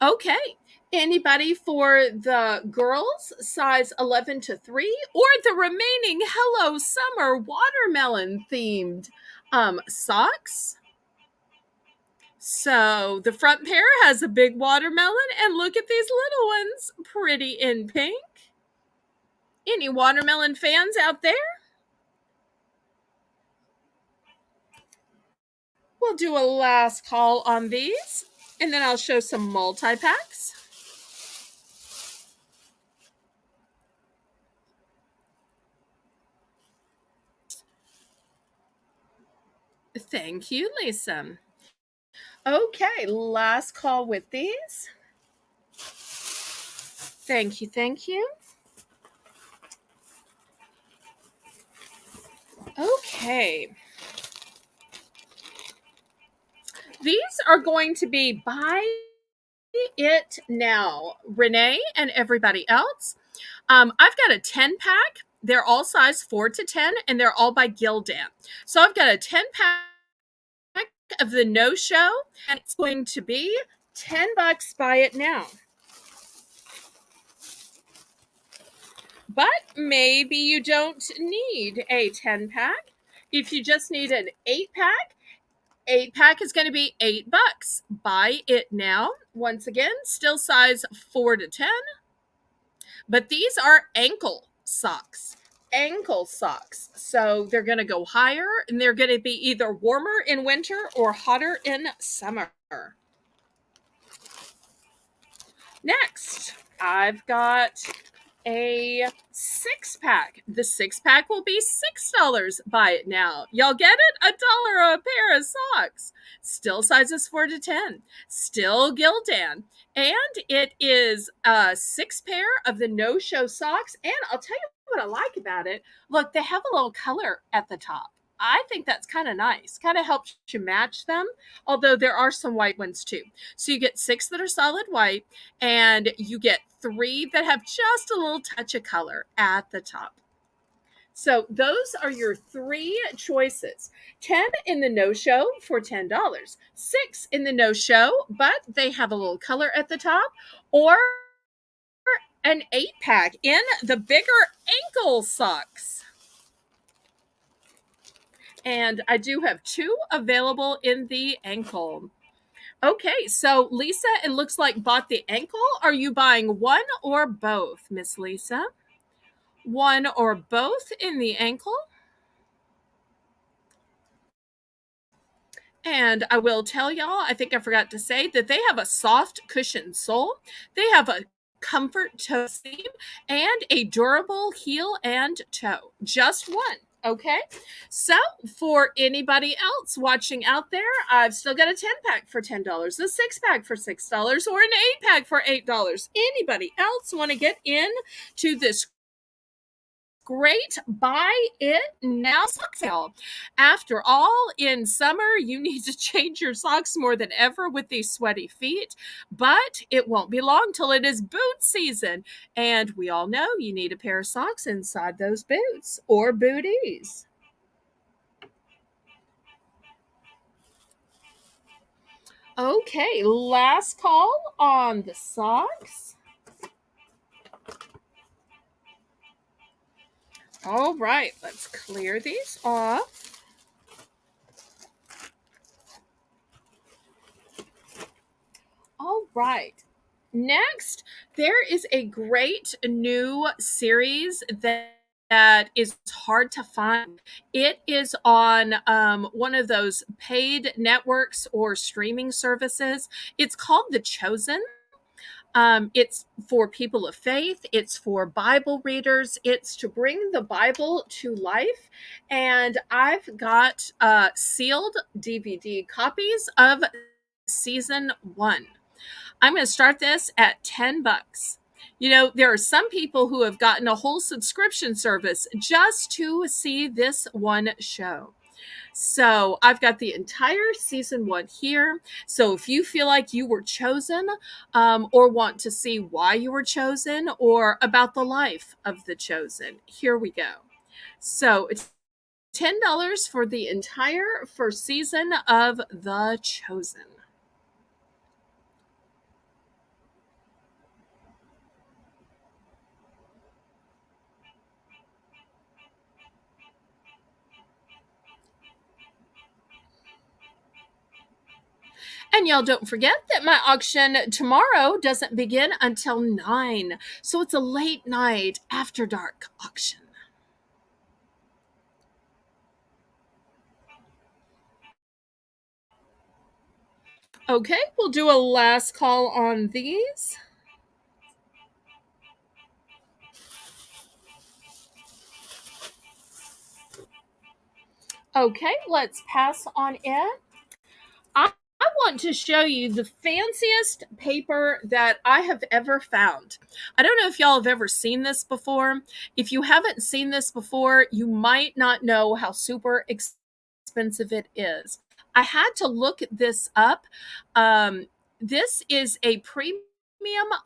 Okay. Anybody for the girls size 11 to 3 or the remaining Hello Summer watermelon themed socks? So the front pair has a big watermelon and look at these little ones, pretty in pink. Any watermelon fans out there? We'll do a last call on these and then I'll show some multi-packs. Thank you, Lisa. Okay, last call with these. Thank you, thank you. Okay. These are going to be Buy It Now, Renee and everybody else. I've got a 10 pack. They're all size 4 to 10 and they're all by Gildan. So I've got a 10 pack of the No Show and it's going to be $10. Buy it now. But maybe you don't need a 10 pack. If you just need an 8 pack, 8 pack is going to be $8. Buy it now. Once again, still size 4 to 10. But these are ankle socks. Ankle socks. So they're going to go higher and they're going to be either warmer in winter or hotter in summer. Next, I've got a 6 pack. The 6 pack will be $6. Buy it now. Y'all get it? $1 a pair of socks. Still sizes 4 to 10. Still Gildan. And it is a 6 pair of the No Show socks. And I'll tell you what I like about it. Look, they have a little color at the top. I think that's kind of nice. Kind of helps you match them. Although there are some white ones too. So you get 6 that are solid white and you get 3 that have just a little touch of color at the top. So those are your 3 choices. 10 in the No Show for $10. 6 in the No Show, but they have a little color at the top. Or an 8 pack in the bigger ankle socks. And I do have 2 available in the ankle. Okay, so Lisa, it looks like bought the ankle. Are you buying one or both, Miss Lisa? One or both in the ankle? And I will tell y'all, I think I forgot to say that they have a soft cushion sole. They have a comfort toe seam and a durable heel and toe. Just one. Okay, so for anybody else watching out there, I've still got a 10 pack for $10, a 6 pack for $6, or an 8 pack for $8. Anybody else want to get in to this great buy it now sock sale? After all, in summer, you need to change your socks more than ever with these sweaty feet, but it won't be long till it is boot season. And we all know you need a pair of socks inside those boots or booties. Okay, last call on the socks. All right, let's clear these off. Right. Next, there is a great new series that is hard to find. It is on one of those paid networks or streaming services. It's called The Chosen. It's for people of faith, it's for Bible readers, it's to bring the Bible to life. And I've got sealed DVD copies of season one. I'm going to start this at 10 bucks. You know, there are some people who have gotten a whole subscription service just to see this one show. So I've got the entire season one here. So if you feel like you were chosen, or want to see why you were chosen, or about the life of the chosen, here we go. So it's $10 for the entire first season of The Chosen. And y'all don't forget that my auction tomorrow doesn't begin until 9. So it's a late night after dark auction. Okay, we'll do a last call on these. Okay, let's pass on it. I want to show you the fanciest paper that I have ever found. I don't know if y'all have ever seen this before. If you haven't seen this before, you might not know how super expensive it is. I had to look this up. This is a premium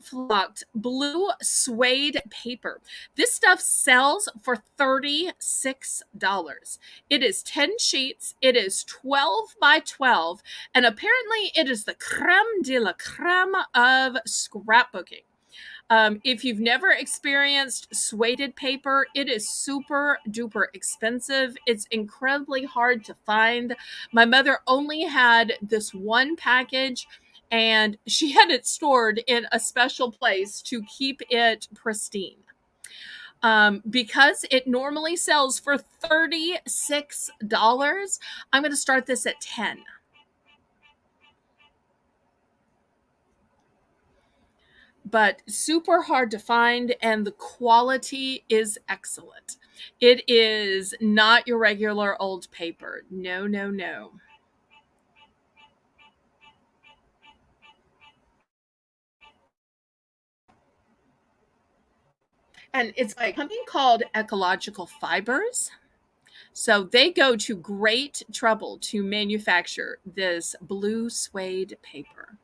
flocked blue suede paper. This stuff sells for $36. It is 10 sheets. It is 12 by 12. And apparently, it is the creme de la creme of scrapbooking. If you've never experienced suede paper, it is super duper expensive. It's incredibly hard to find. My mother only had this one package, and she had it stored in a special place to keep it pristine. Because it normally sells for $36, I'm going to start this at 10. But super hard to find, and the quality is excellent. It is not your regular old paper. No, no, no. And it's by a company called Ecological Fibers. So they go to great trouble to manufacture this blue suede paper.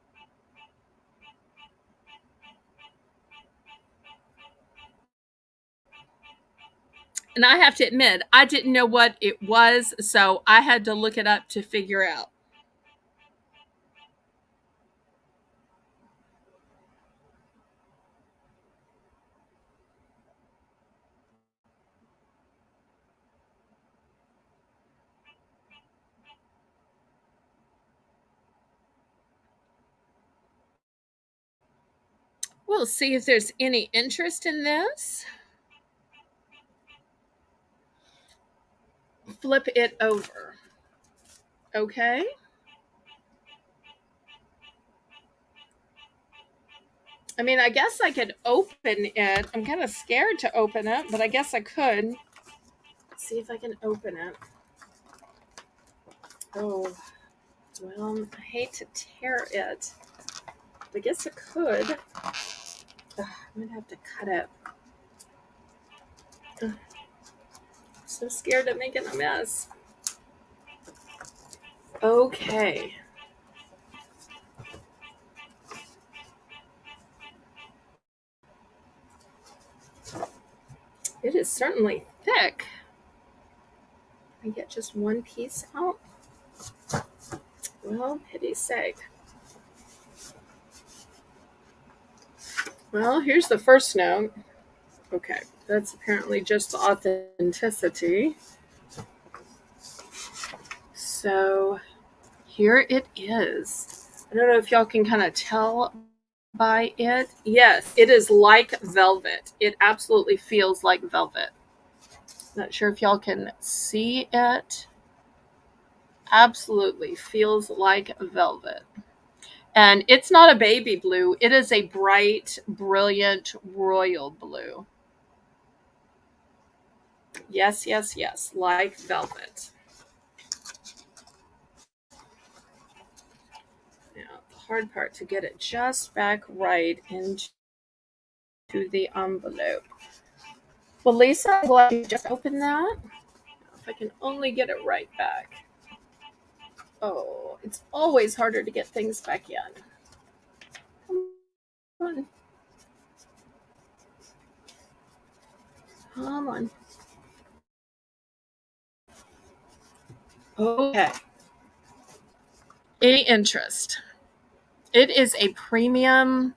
And I have to admit, I didn't know what it was, so I had to look it up to figure out. We'll see if there's any interest in this. Flip it over. Okay. I mean, I guess I could open it. I'm kind of scared to open it, but I guess I could. Let's see if I can open it. Oh, well, I hate to tear it. I guess I could. Ugh, I'm going to have to cut it. Ugh, so scared of making a mess. Okay. It is certainly thick. I get just one piece out. Well, pity's sake. Well, here's the first note. Okay, that's apparently just the authenticity. So here it is. I don't know if y'all can kind of tell by it. Yes, it is like velvet. It absolutely feels like velvet. Not sure if y'all can see it. Absolutely feels like velvet. And it's not a baby blue, it is a bright, brilliant royal blue. Yes, yes, yes, like velvet. Now, the hard part to get it just back right into the envelope. Well, Lisa, I'm glad you just opened that. If I can only get it right back. Oh, it's always harder to get things back in. Come on. Come on. Okay. Any interest? It is a premium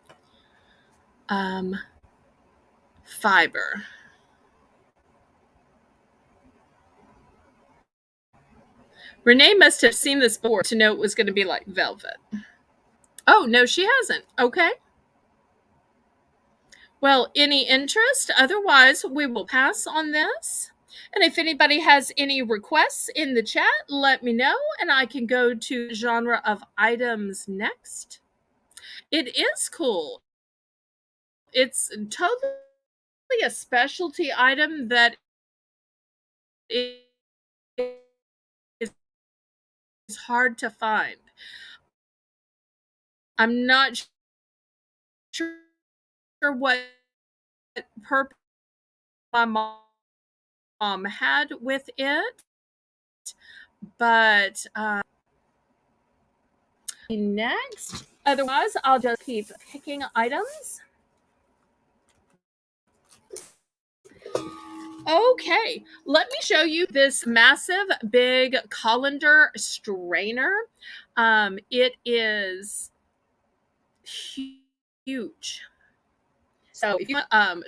um, fiber. Renee must have seen this before to know it was going to be like velvet. Oh, no, she hasn't. Okay. Well, any interest? Otherwise, we will pass on this. And if anybody has any requests in the chat, let me know and I can go to genre of items next. It is cool. It's totally a specialty item that is hard to find. I'm not sure what purpose my mom had with it, but next, otherwise, I'll just keep picking items. Okay, let me show you this massive, big colander strainer. It is huge. So if you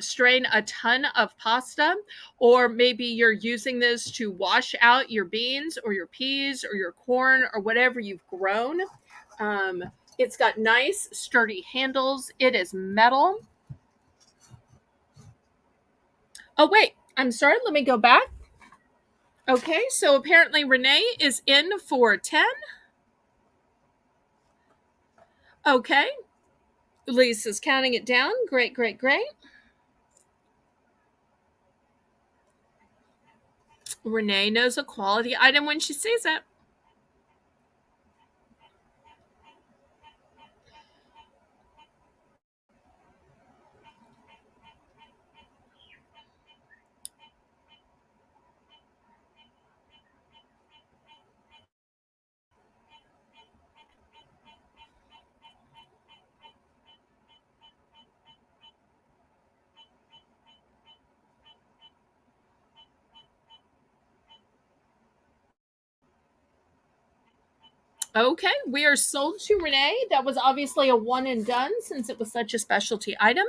strain a ton of pasta, or maybe you're using this to wash out your beans or your peas or your corn or whatever you've grown, um, it's got nice, sturdy handles. It is metal. Oh, wait, I'm sorry. Let me go back. Okay, so apparently Renee is in for 10. Okay, Lisa's counting it down. Great, great, great. Renee knows a quality item when she sees it. Okay, we are sold to Renee. That was obviously a one and done since it was such a specialty item.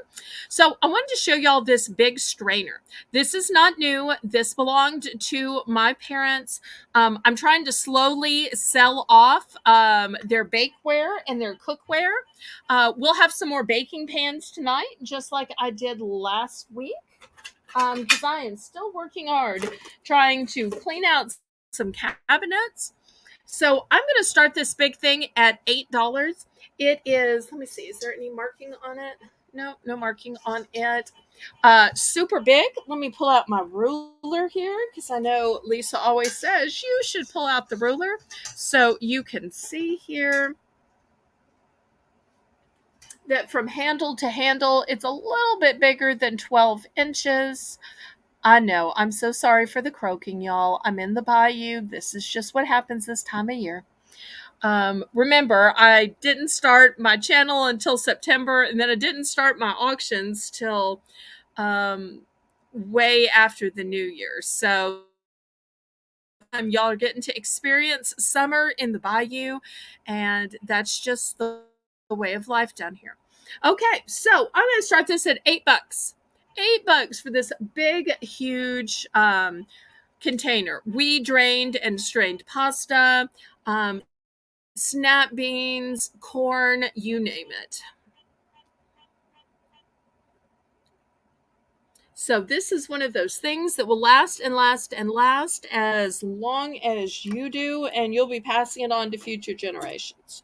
So I wanted to show y'all this big strainer. This is not new. This belonged to my parents. I'm trying to slowly sell off their bakeware and their cookware. We'll have some more baking pans tonight, just like I did last week. Because I am still working hard trying to clean out some cabinets. So I'm going to start this big thing at $8. It is, let me see, is there any marking on it? No, no marking on it. Super big. Let me pull out my ruler here because I know Lisa always says you should pull out the ruler so you can see here that from handle to handle, it's a little bit bigger than 12 inches. I know. I'm so sorry for the croaking, y'all. I'm in the bayou. This is just what happens this time of year. Remember, I didn't start my channel until September, and then I didn't start my auctions till um, way after the new year. So y'all are getting to experience summer in the bayou, and that's just the way of life down here. Okay, so I'm going to start this at $8. $8 for this big, huge container. We drained and strained pasta. Snap beans, corn, you name it. So this is one of those things that will last and last and last as long as you do, and you'll be passing it on to future generations.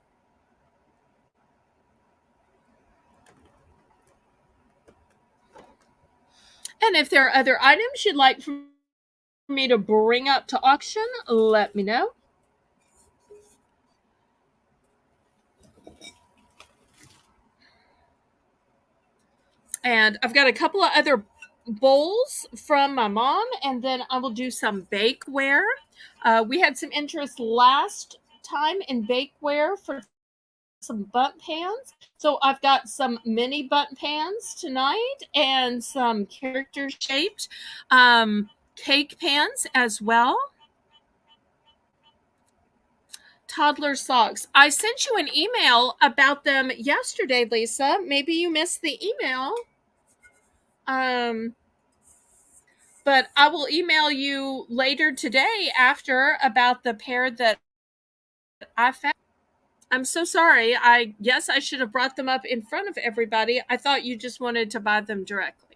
And if there are other items you'd like for me to bring up to auction, let me know. And I've got a couple of other bowls from my mom, and then I will do some bakeware. We had some interest last time in bakeware for some bundt pans. So I've got some mini bundt pans tonight and some character shaped cake pans as well. Toddler socks. I sent you an email about them yesterday, Lisa. Maybe you missed the email. Um, but I will email you later today after about the pair that I found. I'm so sorry. Yes, I should have brought them up in front of everybody. I thought you just wanted to buy them directly.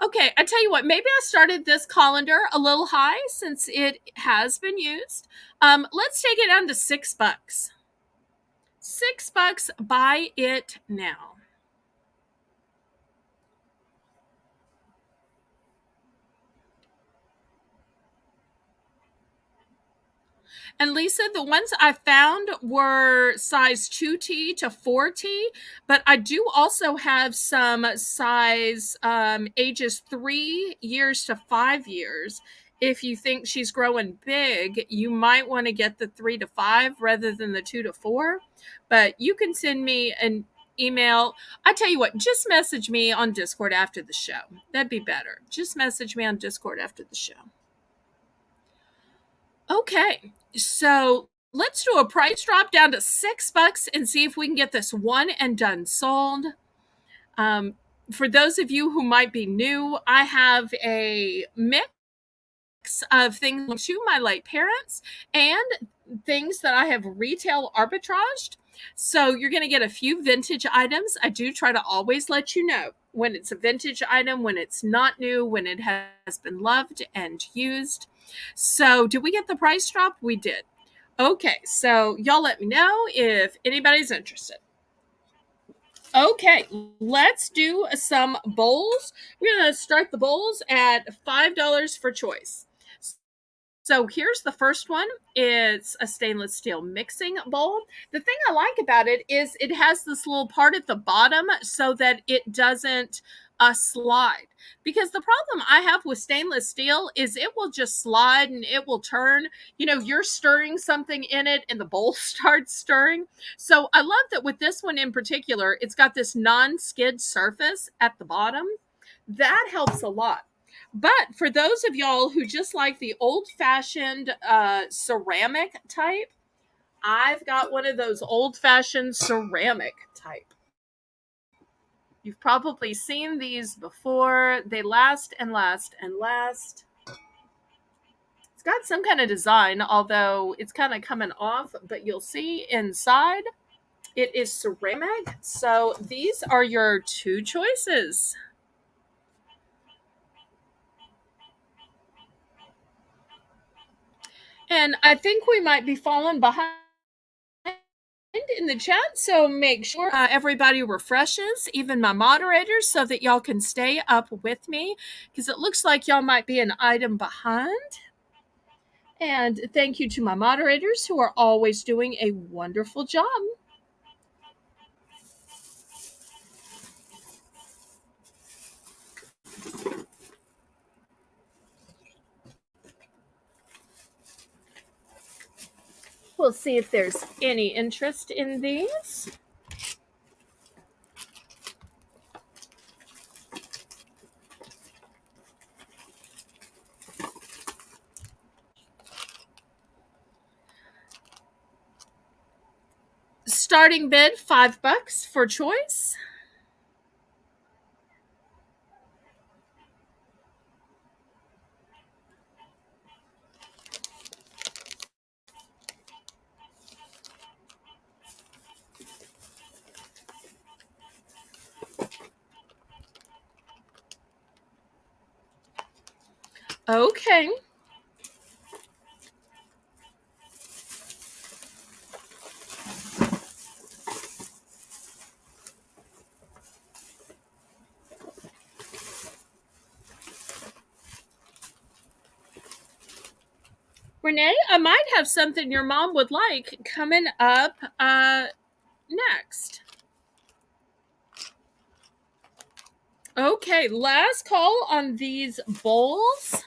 Okay, I tell you what, maybe I started this colander a little high since it has been used. Let's take it down to $6. $6, buy it now. And Lisa, the ones I found were size 2T to 4T, but I do also have some size ages 3 years to 5 years. If you think she's growing big, you might want to get the 3 to 5 rather than the 2 to 4. But you can send me an email. I tell you what, just message me on Discord after the show. That'd be better. Just message me on Discord after the show. Okay, so let's do a price drop down to $6 and see if we can get this one and done sold. For those of you who might be new, I have a mix of things to my late parents and things that I have retail arbitraged. So you're going to get a few vintage items. I do try to always let you know when it's a vintage item, when it's not new, when it has been loved and used. So did we get the price drop? We did. Okay, so y'all let me know if anybody's interested. Okay, let's do some bowls. We're going to start the bowls at $5 for choice. So here's the first one. It's a stainless steel mixing bowl. The thing I like about it is it has this little part at the bottom so that it doesn't slide. Because the problem I have with stainless steel is it will just slide and it will turn. You know, you're stirring something in it and the bowl starts stirring. So I love that with this one in particular, it's got this non-skid surface at the bottom. That helps a lot. But for those of y'all who just like the old-fashioned ceramic type, I've got one of those old-fashioned ceramic type. You've probably seen these before. They last and last and last. It's got some kind of design, although it's kind of coming off, but you'll see inside it is ceramic. So these are your two choices. And I think we might be falling behind in the chat, so make sure everybody refreshes, even my moderators, so that y'all can stay up with me, because it looks like y'all might be an item behind. And thank you to my moderators who are always doing a wonderful job. We'll see if there's any interest in these. Starting bid $5 for choice. Okay. Renee, I might have something your mom would like coming up next. Okay, last call on these bowls.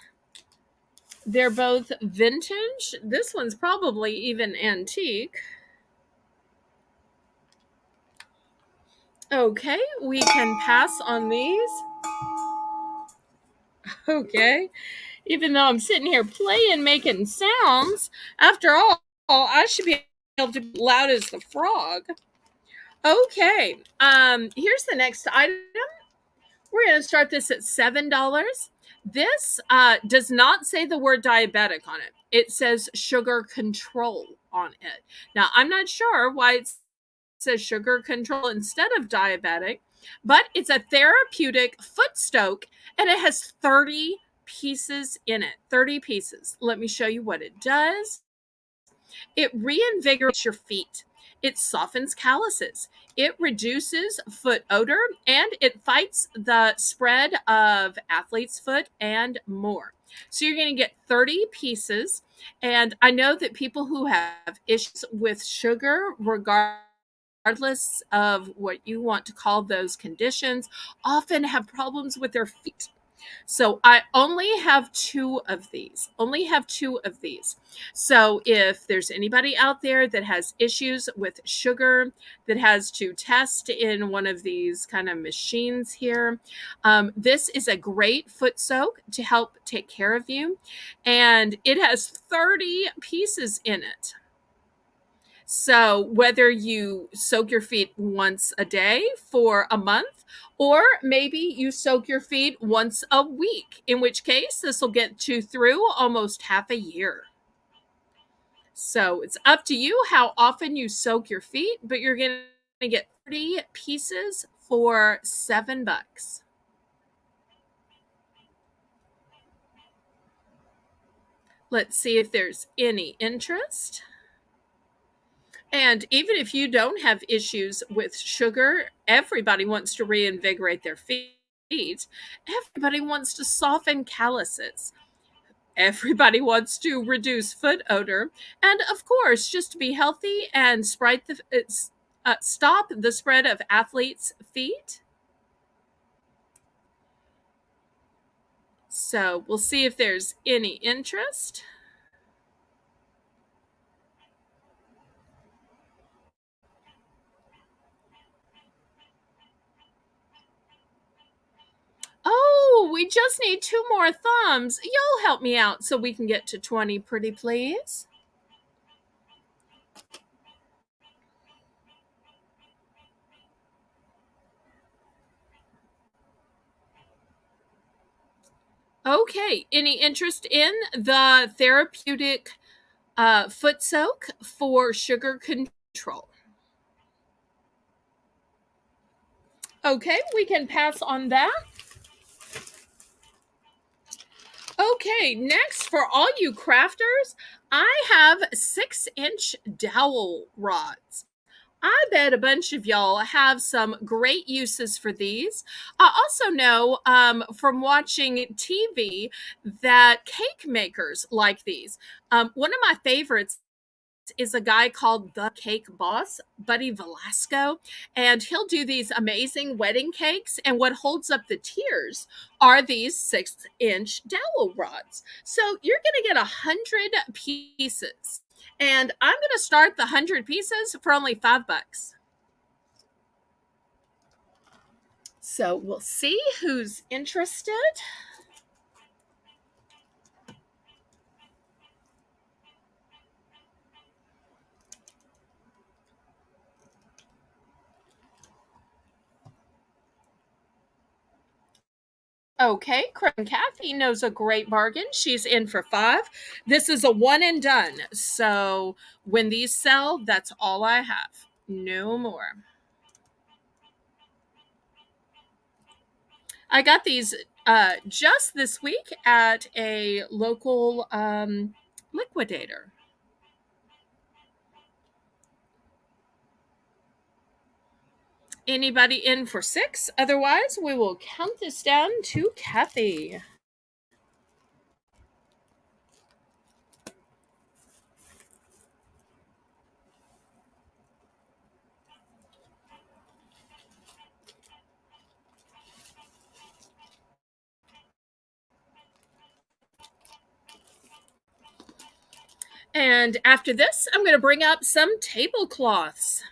They're both vintage. This one's probably even antique. Okay, we can pass on these. Okay. Even though I'm sitting here playing, making sounds, after all, I should be able to be loud as the frog. Okay. Here's the next item. We're going to start this at $7. This does not say the word diabetic on it. It says sugar control on it. Now, I'm not sure why it says sugar control instead of diabetic, but it's a therapeutic foot stoke and it has 30 pieces in it. 30 pieces. Let me show you what it does. It reinvigorates your feet. It softens calluses. It reduces foot odor and it fights the spread of athlete's foot and more. So you're going to get 30 pieces. And I know that people who have issues with sugar, regardless of what you want to call those conditions, often have problems with their feet. So I only have two of these. Only have two of these. So if there's anybody out there that has issues with sugar, that has to test in one of these kind of machines here, this is a great foot soak to help take care of you. And it has 30 pieces in it. So whether you soak your feet once a day for a month, or maybe you soak your feet once a week, in which case this will get you through almost half a year. So it's up to you how often you soak your feet, but you're going to get 30 pieces for $7. Let's see if there's any interest. And even if you don't have issues with sugar, everybody wants to reinvigorate their feet. Everybody wants to soften calluses. Everybody wants to reduce foot odor. And of course, just to be healthy and stop the spread of athletes' feet. So we'll see if there's any interest. Oh, we just need two more thumbs. Y'all help me out so we can get to 20, pretty please. Okay, any interest in the therapeutic foot soak for sugar control? Okay, we can pass on that. Okay, next for all you crafters, I have 6-inch dowel rods. I bet a bunch of y'all have some great uses for these. I also know from watching TV that cake makers like these. One of my favorites is a guy called the Cake Boss, Buddy Velasco, and he'll do these amazing wedding cakes. And what holds up the tiers are these 6-inch dowel rods. So you're going to get 100 pieces, and I'm going to start the 100 pieces for only $5. So we'll see who's interested. Okay, Creme Kathy knows a great bargain. She's in for 5. This is a one and done. So when these sell, that's all I have. No more. I got these just this week at a local liquidator. Anybody in for 6? Otherwise, we will count this down to Kathy. And after this, I'm going to bring up some tablecloths.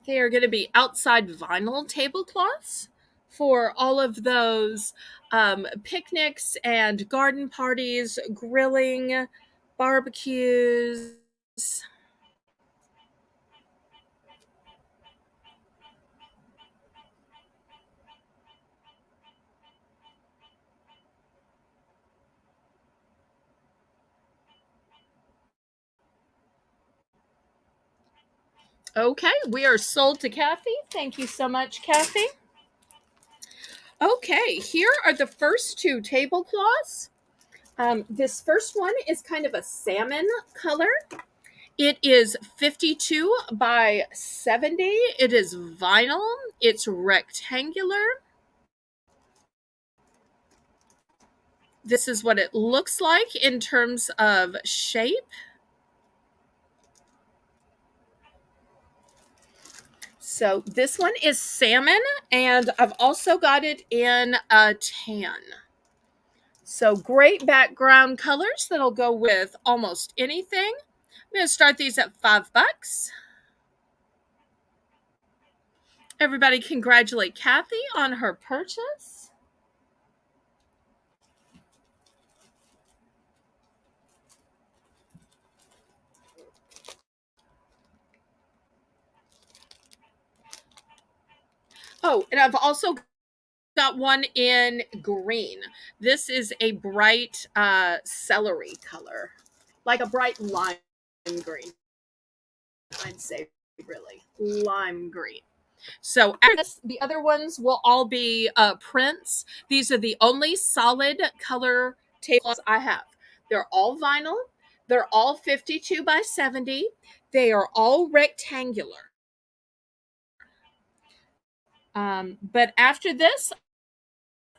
They are going to be outside vinyl tablecloths for all of those picnics and garden parties, grilling, barbecues. Okay, we are sold to Kathy. Thank you so much, Kathy. Okay, here are the first two tablecloths. This first one is kind of a salmon color. It is 52 by 70. It is vinyl. It's rectangular. This is what it looks like in terms of shape. So this one is salmon, and I've also got it in a tan. So great background colors that'll go with almost anything. I'm going to start these at $5. Everybody congratulate Kathy on her purchase. Oh, and I've also got one in green. This is a bright celery color, like a bright lime green. I'd say really lime green. So after this, the other ones will all be prints. These are the only solid color tablecloths I have. They're all vinyl. They're all 52 by 70. They are all rectangular. But after this,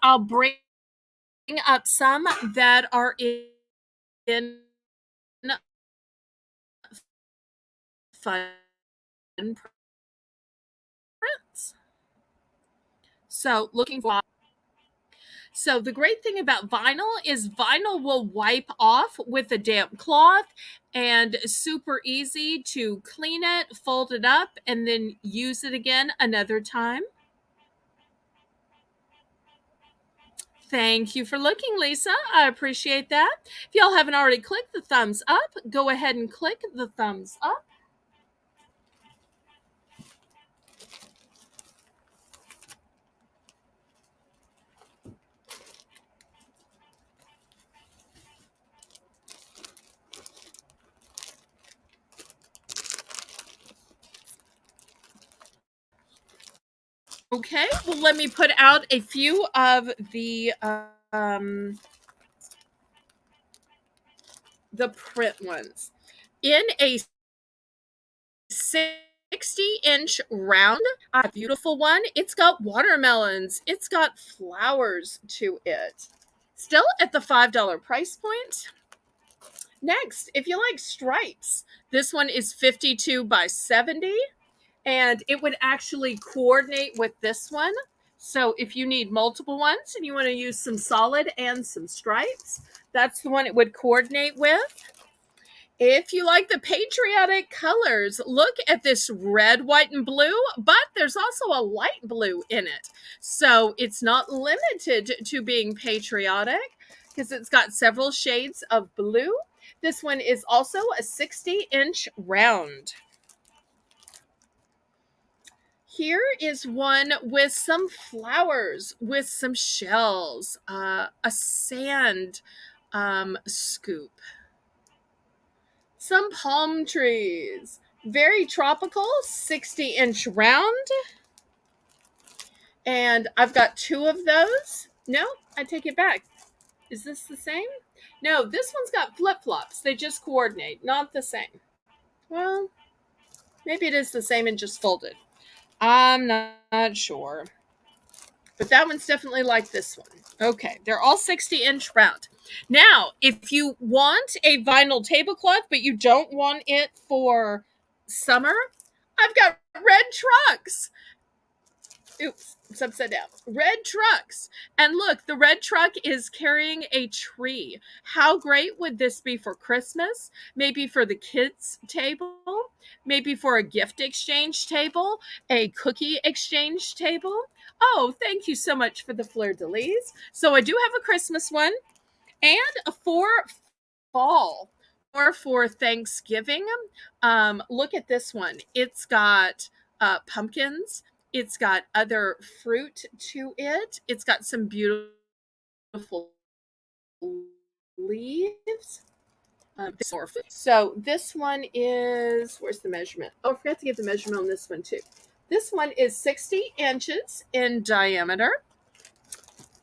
I'll bring up some that are in fun prints. So looking for. So the great thing about vinyl is vinyl will wipe off with a damp cloth and super easy to clean it, fold it up, and then use it again another time. Thank you for looking, Lisa. I appreciate that. If y'all haven't already clicked the thumbs up, go ahead and click the thumbs up. Okay, well, let me put out a few of the print ones. In a 60-inch round, a beautiful one. It's got watermelons. It's got flowers to it. Still at the $5 price point. Next, if you like stripes, this one is 52 by 70, and it would actually coordinate with this one. So if you need multiple ones and you want to use some solid and some stripes, that's the one it would coordinate with. If you like the patriotic colors, look at this red, white, and blue, but there's also a light blue in it. So it's not limited to being patriotic because it's got several shades of blue. This one is also a 60-inch round. Here is one with some flowers, with some shells, a sand scoop, some palm trees. Very tropical, 60-inch round. And I've got 2 of those. No, I take it back. Is this the same? No, this one's got flip-flops. They just coordinate, not the same. Well, maybe it is the same and just folded. I'm not sure. But that one's definitely like this one. Okay, they're all 60-inch round. Now, if you want a vinyl tablecloth, but you don't want it for summer, I've got red trucks. Oops, it's upside down. Red trucks. And look, the red truck is carrying a tree. How great would this be for Christmas? Maybe for the kids' table? Maybe for a gift exchange table? A cookie exchange table? Oh, thank you so much for the fleur-de-lis. So I do have a Christmas one and a for fall or for Thanksgiving. Look at this one. It's got pumpkins. It's got other fruit to it. It's got some beautiful leaves. So this one is, where's the measurement? Oh, I forgot to give the measurement on this one too. This one is 60 inches in diameter.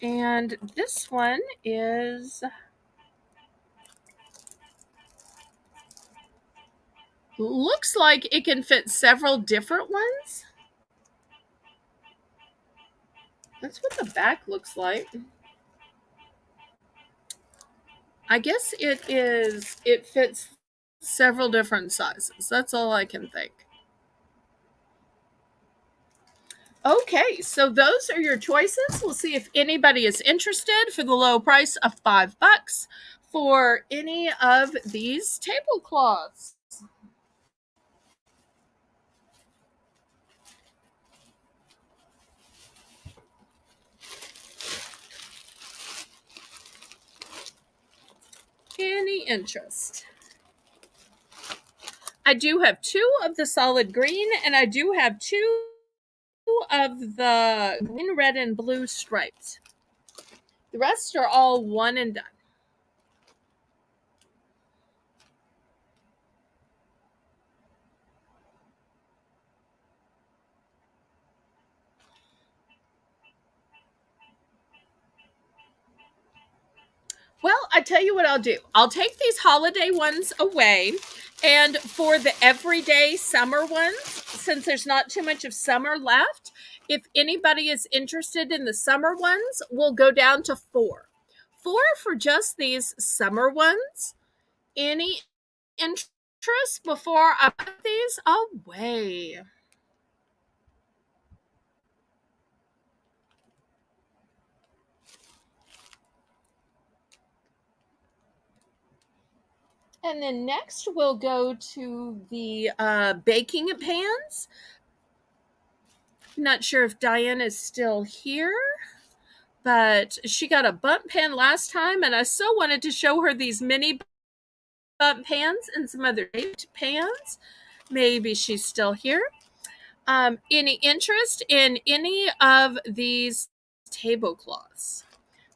And this one is, looks like it can fit several different ones. That's what the back looks like. I guess it fits several different sizes. That's all I can think. Okay, so those are your choices. We'll see if anybody is interested for the low price of $5 for any of these tablecloths. Any interest? I do have 2 of the solid green, and I do have 2 of the green, red, and blue stripes. The rest are all one and done. Well, I tell you what I'll do. I'll take these holiday ones away. And for the everyday summer ones, since there's not too much of summer left, if anybody is interested in the summer ones, we'll go down to 4. 4 for just these summer ones. Any interest before I put these away? And then next we'll go to the baking pans. Not sure if Diane is still here, but she got a bump pan last time, and I so wanted to show her these mini bump pans and some other pans. Maybe she's still here. Any interest in any of these tablecloths?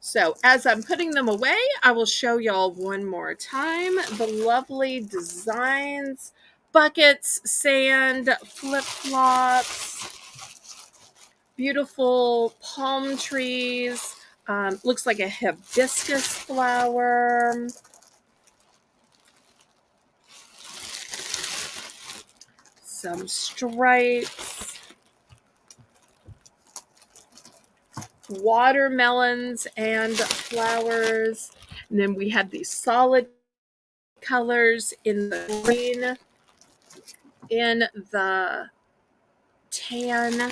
So as I'm putting them away, I will show y'all one more time the lovely designs, buckets, sand, flip-flops, beautiful palm trees. Looks like a hibiscus flower. Some stripes. Watermelons and flowers. And then we have these solid colors in the green, in the tan,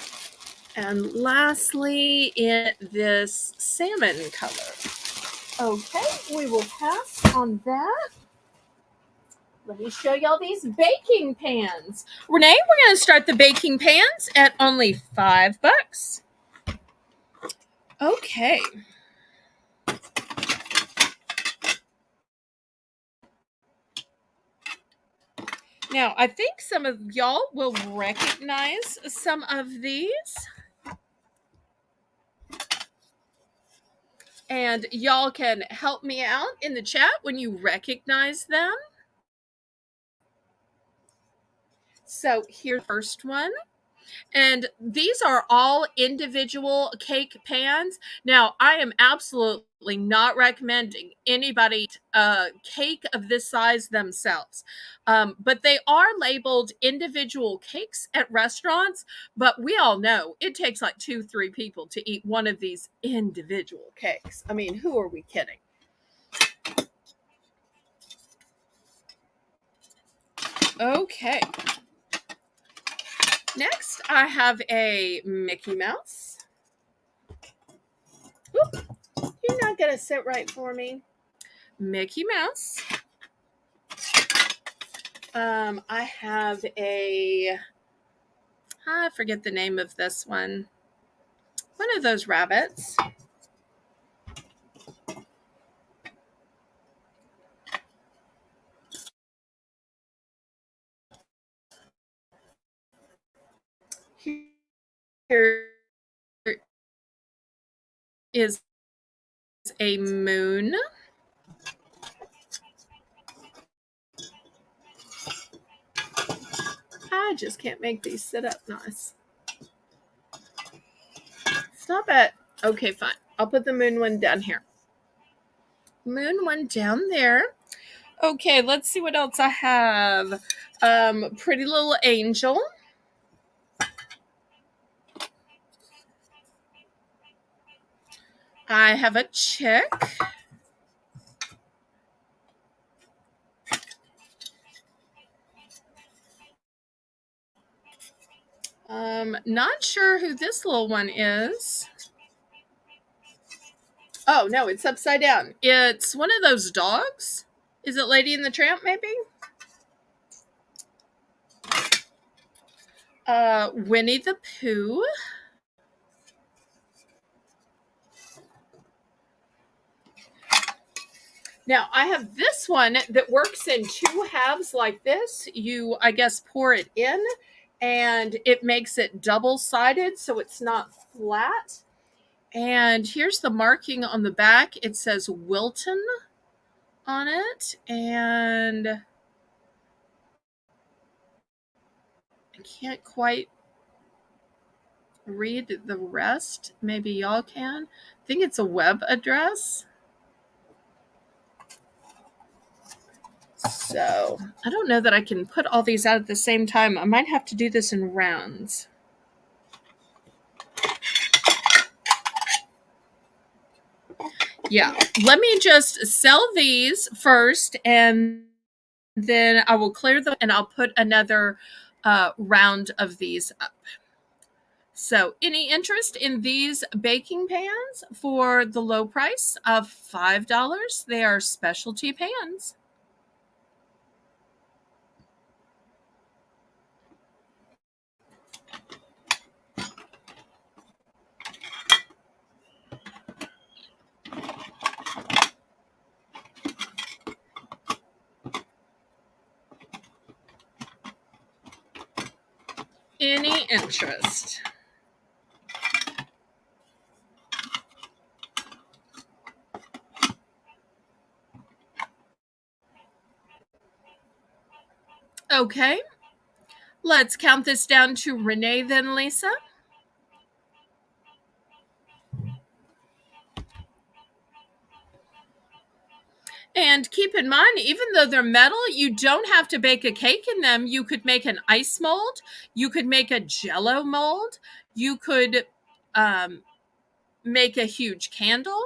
and lastly in this salmon color. Okay, we will pass on that. Let me show y'all these baking pans. Renee, we're going to start the baking pans at only $5. Okay. Now, I think some of y'all will recognize some of these. And y'all can help me out in the chat when you recognize them. So here's the first one. And these are all individual cake pans. Now, I am absolutely not recommending anybody a cake of this size themselves. But they are labeled individual cakes at restaurants. But we all know it takes like 2, 3 people to eat one of these individual cakes. I mean, who are we kidding? Okay. Next, I have a Mickey Mouse. Oop, you're not going to sit right for me. Mickey Mouse. I have I forget the name of this one. One of those rabbits. Here is a moon. I just can't make these sit up nice. Stop it. Okay, fine. I'll put the moon one down here. Moon one down there. Okay, let's see what else I have. Pretty Little Angel. I have a chick. Not sure who this little one is. Oh, no, it's upside down. It's one of those dogs. Is it Lady and the Tramp, maybe? Winnie the Pooh. Now, I have this one that works in 2 halves like this. You, I guess, pour it in, and it makes it double-sided so it's not flat. And here's the marking on the back. It says Wilton on it, and I can't quite read the rest. Maybe y'all can. I think it's a web address. So I don't know that I can put all these out at the same time. I might have to do this in rounds. Yeah, let me just sell these first, and then I will clear them, and I'll put another round of these up. So, any interest in these baking pans for the low price of $5? They are specialty pans. Any interest? Okay, let's count this down to Renee, then Lisa. And keep in mind, even though they're metal, you don't have to bake a cake in them. You could make an ice mold. You could make a jello mold. You could make a huge candle.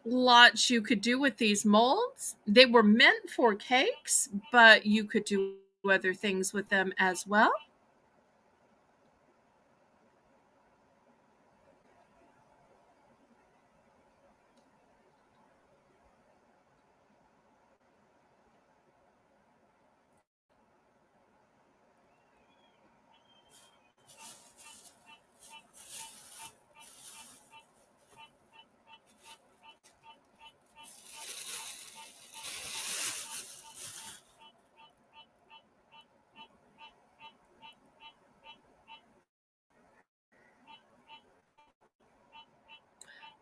Lots you could do with these molds. They were meant for cakes, but you could do other things with them as well.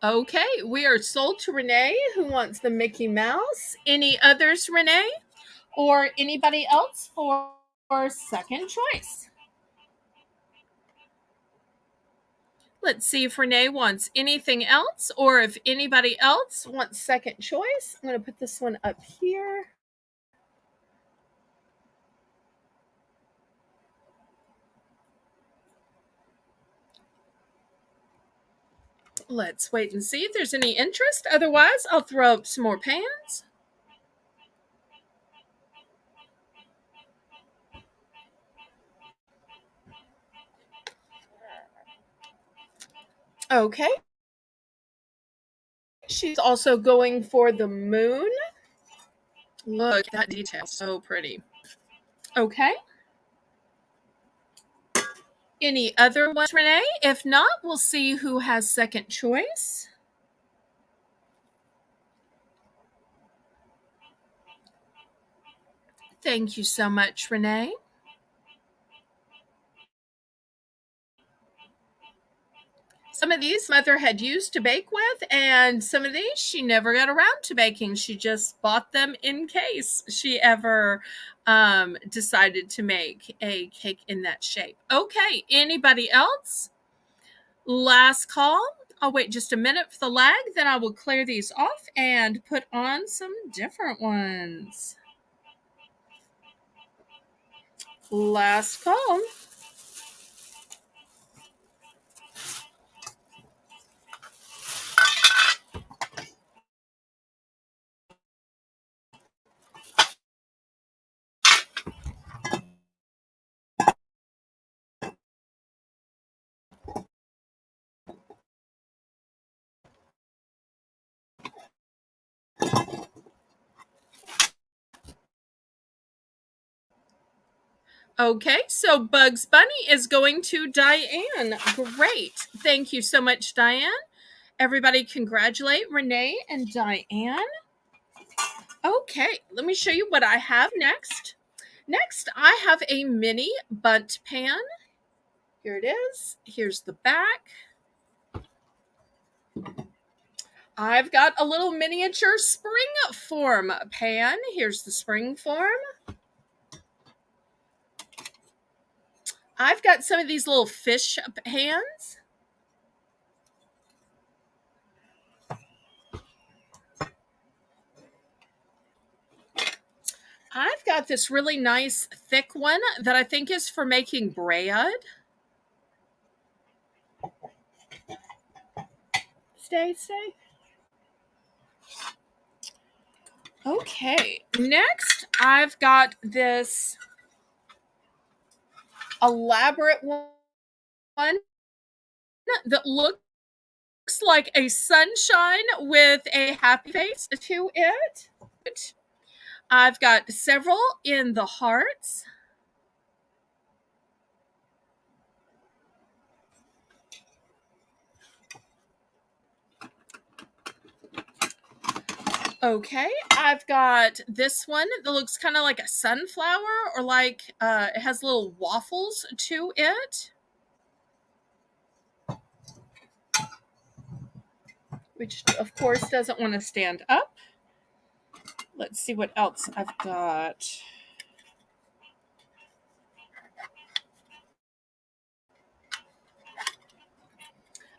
Okay, we are sold to Renee, who wants the Mickey Mouse. Any others, Renee? Or anybody else for second choice? Let's see if Renee wants anything else or if anybody else wants second choice. I'm going to put this one up here. Let's wait and see if there's any interest. Otherwise, I'll throw up some more pans. Okay. She's also going for the moon. Look, that detail, so pretty. Okay. Any other ones, Renee? If not, we'll see who has second choice. Thank you so much, Renee. Some of these Mother had used to bake with, and some of these she never got around to baking. She just bought them in case she ever decided to make a cake in that shape. Okay, anybody else? Last call. I'll wait just a minute for the lag, then I will clear these off and put on some different ones. Last call. Okay, so Bugs Bunny is going to Diane. Great. Thank you so much, Diane. Everybody congratulate Renee and Diane. Okay, let me show you what I have next. Next, I have a mini bundt pan. Here it is. Here's the back. I've got a little miniature spring form pan. Here's the spring form. I've got some of these little fish pans. I've got this really nice thick one that I think is for making bread. Stay. Okay, next I've got this elaborate one that looks like a sunshine with a happy face to it. I've got several in the hearts. Okay, I've got this one that looks kind of like a sunflower, or like it has little waffles to it, which of course doesn't want to stand up. Let's see what else I've got.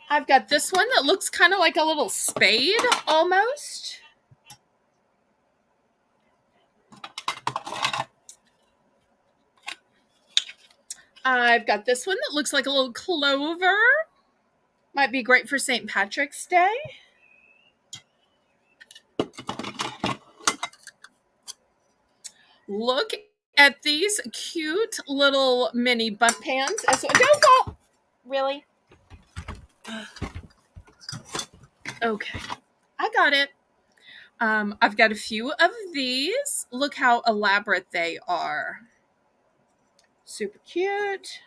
I've got this one that looks kind of like a little spade almost. I've got this one that looks like a little clover. Might be great for St. Patrick's Day. Look at these cute little mini bundt pans. Don't fall! Really? Okay, I got it. I've got a few of these. Look how elaborate they are. Super cute.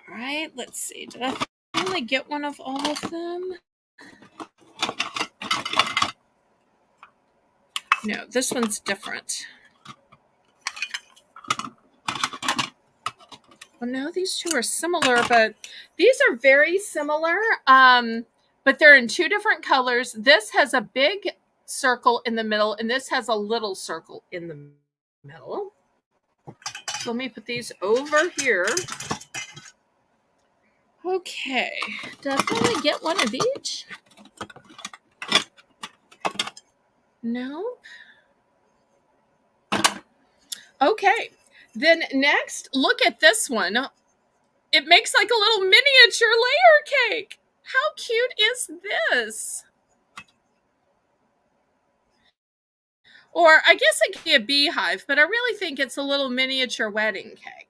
All right, let's see. Did I finally get one of all of them? No, this one's different. Well, no, these two are similar, but these are very similar. But they're in two different colors. This has a big circle in the middle, and this has a little circle in the middle. So let me put these over here. Okay, definitely get one of each. No. Okay, then next, look at this one. It makes like a little miniature layer cake. How cute is this? Or I guess it could be a beehive, but I really think it's a little miniature wedding cake.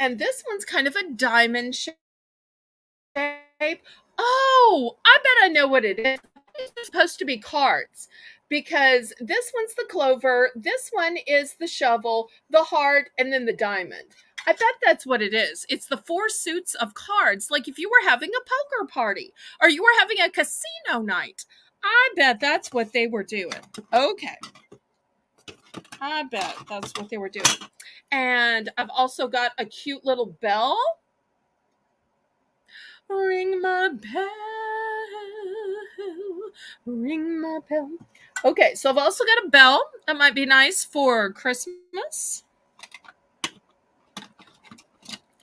And this one's kind of a diamond shape. Oh, I bet I know what it is. It's supposed to be cards because this one's the clover, this one is the shovel, the heart, and then the diamond. I bet that's what it is. It's the four suits of cards, like if you were having a poker party or you were having a casino night. I bet that's what they were doing. Okay. I bet that's what they were doing. And I've also got a cute little bell. Ring my bell. Ring my bell. Okay, so I've also got a bell. That might be nice for Christmas.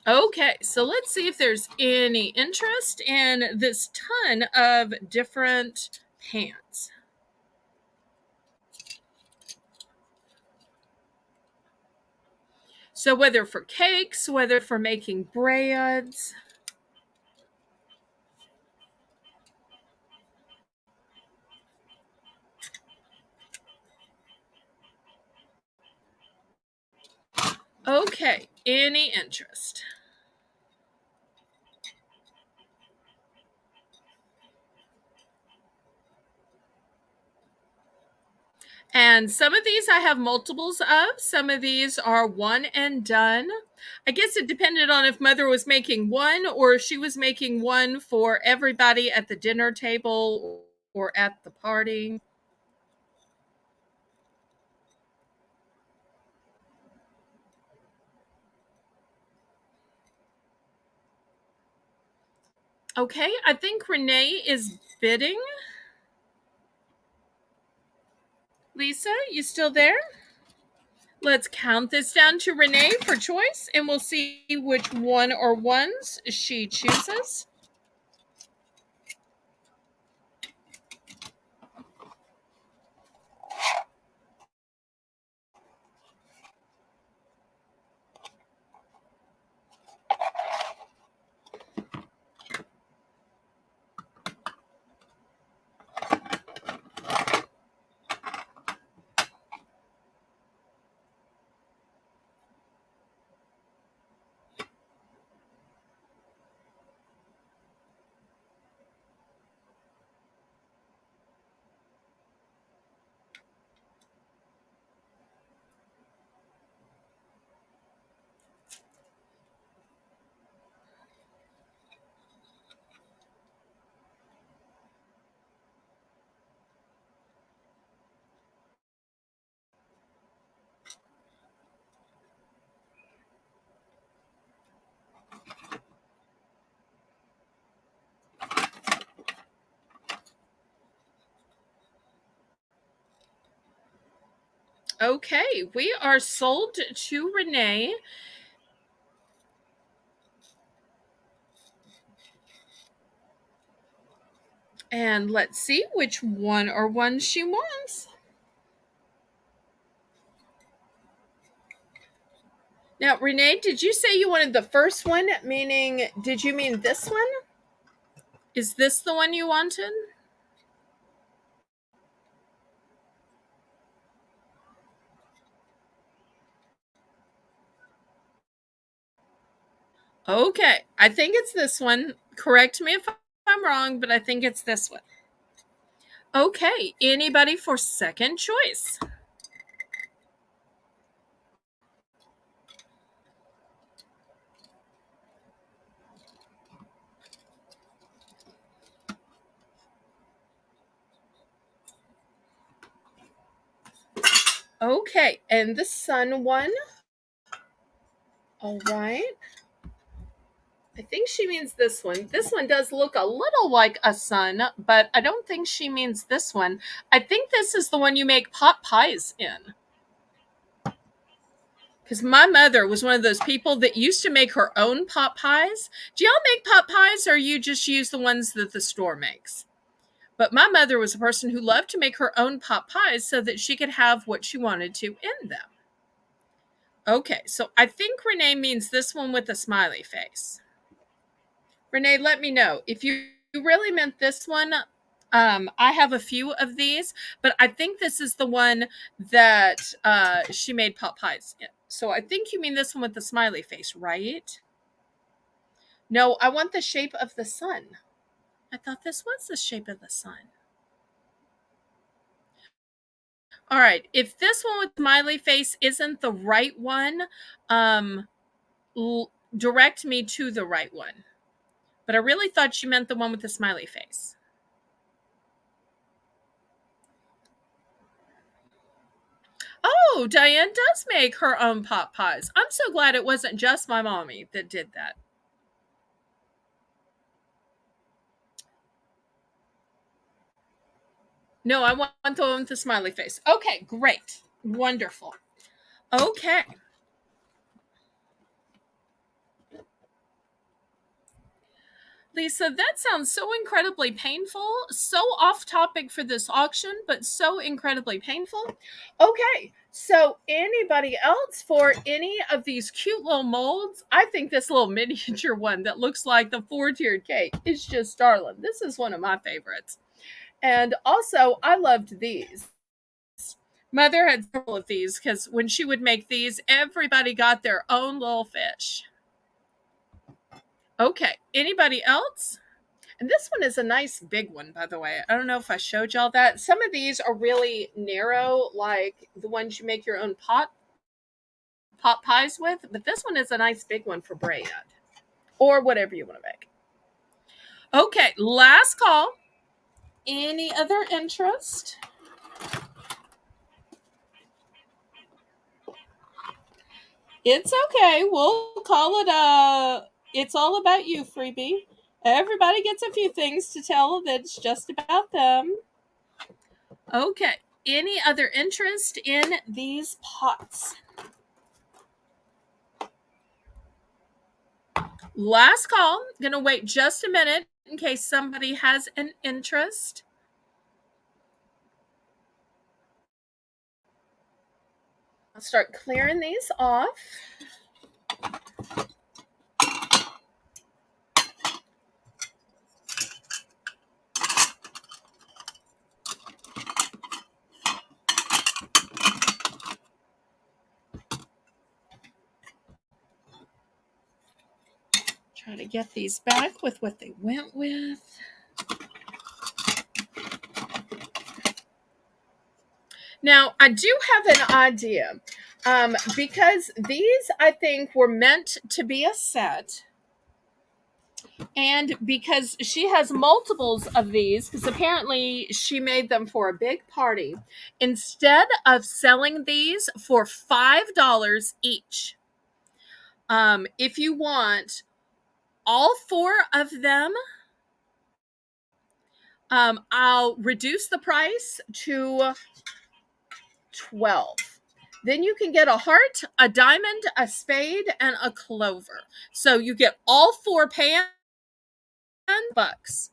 Okay, so let's see if there's any interest in this ton of different pans. So whether for cakes, whether for making breads. Okay, any interest? And some of these I have multiples of. Some of these are one and done. I guess it depended on if mother was making one or if she was making one for everybody at the dinner table or at the party. Okay, I think Renee is bidding. Lisa, you still there? Let's count this down to Renee for choice and we'll see which one or ones she chooses. Okay, we are sold to Renee. And let's see which one or one she wants. Now, Renee, did you say you wanted the first one? Meaning, did you mean this one? Is this the one you wanted? Okay, I think it's this one. Correct me if I'm wrong, but I think it's this one. Okay, anybody for second choice? Okay, and the sun one. All right. I think she means this one. This one does look a little like a sun, but I don't think she means this one. I think this is the one you make pot pies in. Because my mother was one of those people that used to make her own pot pies. Do y'all make pot pies, or you just use the ones that the store makes? But my mother was a person who loved to make her own pot pies so that she could have what she wanted to in them. Okay, so I think Renee means this one with a smiley face. Renee, let me know if you really meant this one. I have a few of these, but I think this is the one that she made pot pies in. So I think you mean this one with the smiley face, right? No, I want the shape of the sun. I thought this was the shape of the sun. All right, if this one with smiley face isn't the right one, direct me to the right one. But I really thought she meant the one with the smiley face. Oh, Diane does make her own pot pies. I'm so glad it wasn't just my mommy that did that. No, I want the one with the smiley face. Okay, great. Wonderful. Okay. Lisa, that sounds so incredibly painful, so off topic for this auction, but so incredibly painful. Okay, so anybody else for any of these cute little molds? I think this little miniature one that looks like the 4-tiered cake is just darling. This is one of my favorites. And also, I loved these. Mother had several of these because when she would make these, everybody got their own little fish. Okay, anybody else? And this one is a nice big one, by the way. I don't know if I showed y'all that. Some of these are really narrow, like the ones you make your own pot pies with, but this one is a nice big one for bread or whatever you want to make. Okay, last call. Any other interest? It's okay. We'll call it It's All About You freebie. Everybody gets a few things to tell that's just about them. Okay. Any other interest in these pots? Last call. I'm going to wait just a minute in case somebody has an interest. I'll start clearing these off. Try to get these back with what they went with. Now, I do have an idea because these, I think, were meant to be a set. And because she has multiples of these, because apparently she made them for a big party, instead of selling these for $5 each, if you want all 4 of them, I'll reduce the price to $12. Then you can get a heart, a diamond, a spade, and a clover. So you get all 4 pans, $10.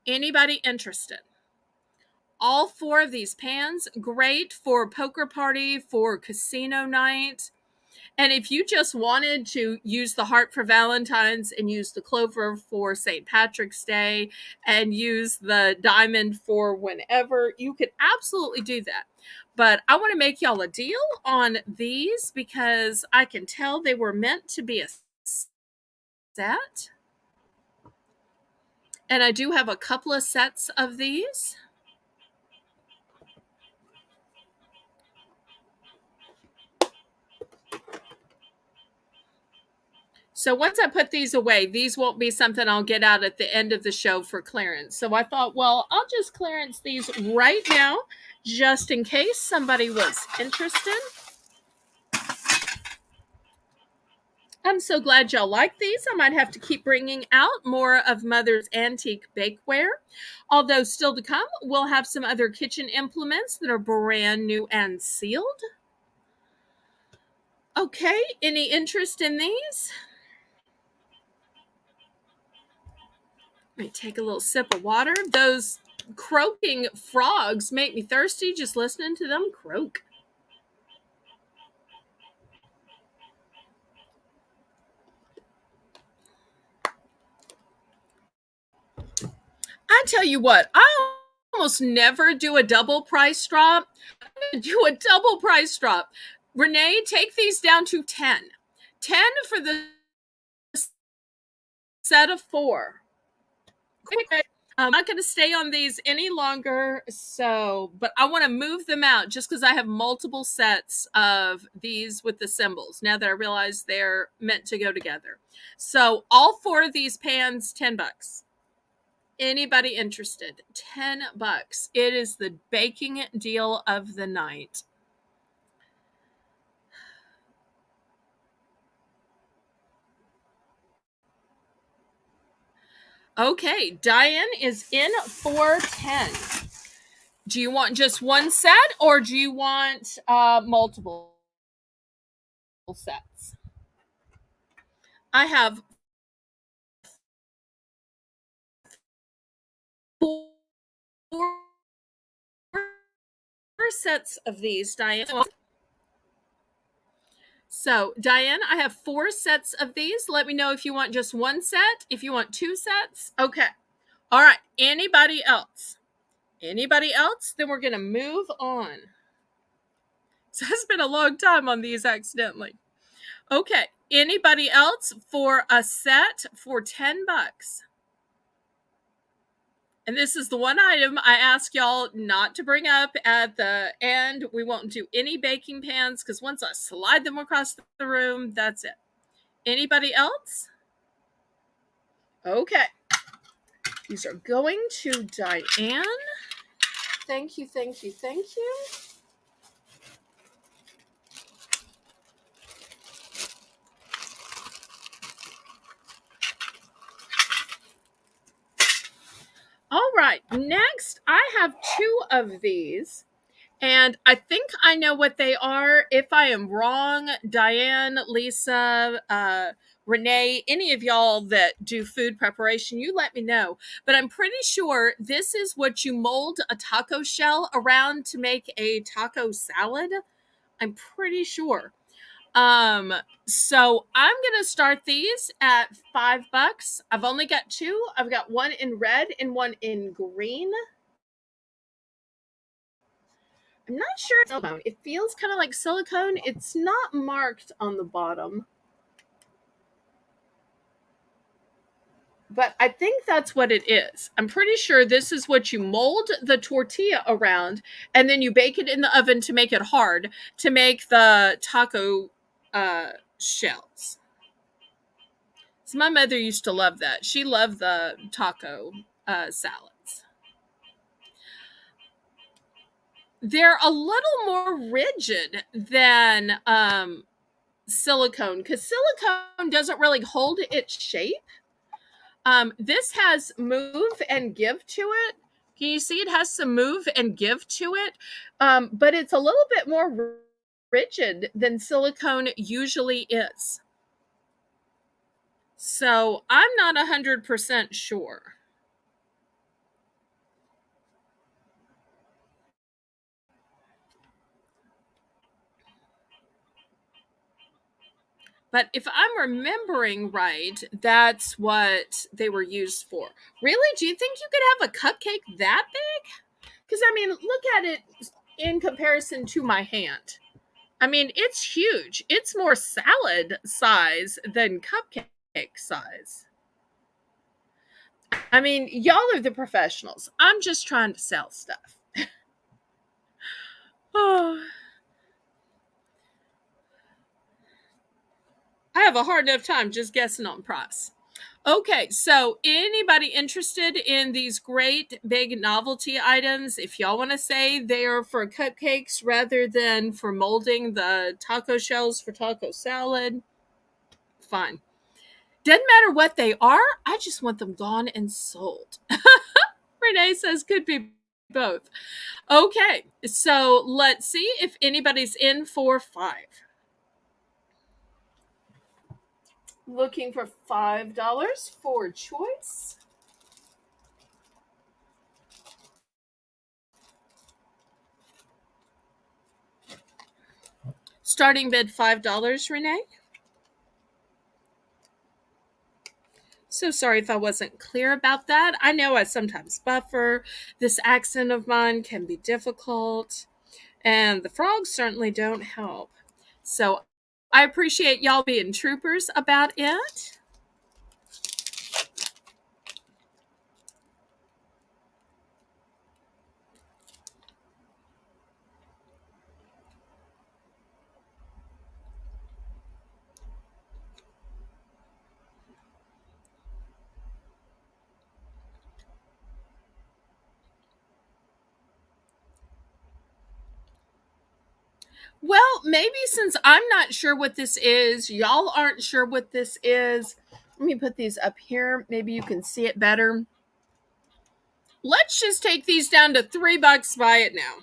Anybody interested? All 4 of these pans, great for poker party, for casino night. And if you just wanted to use the heart for Valentine's and use the clover for St. Patrick's Day and use the diamond for whenever, you could absolutely do that. But I want to make y'all a deal on these because I can tell they were meant to be a set. And I do have a couple of sets of these. So once I put these away, these won't be something I'll get out at the end of the show for clearance. So I thought, well, I'll just clearance these right now, just in case somebody was interested. I'm so glad y'all like these. I might have to keep bringing out more of Mother's antique bakeware. Although still to come, we'll have some other kitchen implements that are brand new and sealed. Okay, any interest in these? Let me take a little sip of water. Those croaking frogs make me thirsty just listening to them croak. I tell you what, I almost never do a double price drop. I'm going to do a double price drop. Renee, take these down to 10. 10 for the set of 4. Okay. I'm not going to stay on these any longer, but I want to move them out just because I have multiple sets of these with the symbols now that I realize they're meant to go together. So all 4 of these pans, $10. Anybody interested? $10. It is the baking deal of the night. Okay, Diane is in for 10. Do you want just one set or do you want multiple sets? I have 4 sets of these, Diane. So, Diane, I have 4 sets of these. Let me know if you want just one set, if you want 2 sets. Okay. All right. Anybody else? Anybody else? Then we're going to move on. So I spent a long time on these accidentally. Okay. Anybody else for a set for $10? And this is the one item I ask y'all not to bring up at the end. We won't do any baking pans because once I slide them across the room, that's it. Anybody else? Okay. These are going to Diane. Thank you, thank you, thank you. All right, next I have 2 of these, and I think I know what they are. If I am wrong, Diane, Lisa, Renee, any of y'all that do food preparation, you let me know. But I'm pretty sure this is what you mold a taco shell around to make a taco salad. I'm pretty sure. So I'm gonna start these at $5. I've only got 2. I've got one in red and one in green. I'm not sure it's silicone. It feels kind of like silicone. It's not marked on the bottom, but I think that's what it is. I'm pretty sure this is what you mold the tortilla around, and then you bake it in the oven to make it hard to make the taco shells. So my mother used to love that. She loved the taco salads. They're a little more rigid than silicone because silicone doesn't really hold its shape. This has move and give to it. Can you see it has some move and give to it? But it's a little bit more rigid than silicone usually is. So I'm not 100% sure. But if I'm remembering right, that's what they were used for. Really? Do you think you could have a cupcake that big? Because, I mean, look at it in comparison to my hand. I mean, it's huge. It's more salad size than cupcake size. I mean, y'all are the professionals. I'm just trying to sell stuff. Oh, I have a hard enough time just guessing on price. Okay, so anybody interested in these great big novelty items, if y'all want to say they are for cupcakes rather than for molding the taco shells for taco salad, fine. Doesn't matter what they are. I just want them gone and sold. Renee says could be both. Okay, so let's see if anybody's in for 5. Looking for $5 for choice. Starting bid $5, Renee. So sorry if I wasn't clear about that. I know I sometimes buffer. This accent of mine can be difficult, and the frogs certainly don't help. So I appreciate y'all being troopers about it. Well, maybe since I'm not sure what this is, y'all aren't sure what this is. Let me put these up here. Maybe you can see it better. Let's just take these down to $3. Buy it now.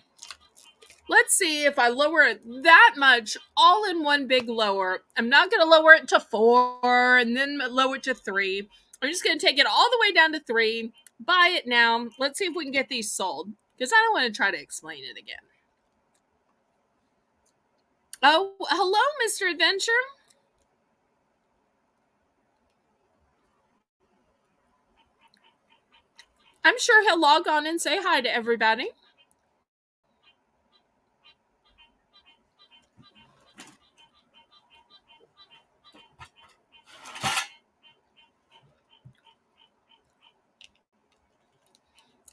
Let's see if I lower it that much all in one big lower. I'm not going to lower it to 4 and then lower it to 3. I'm just going to take it all the way down to 3. Buy it now. Let's see if we can get these sold because I don't want to try to explain it again. Oh, hello, Mr. Adventure. I'm sure he'll log on and say hi to everybody.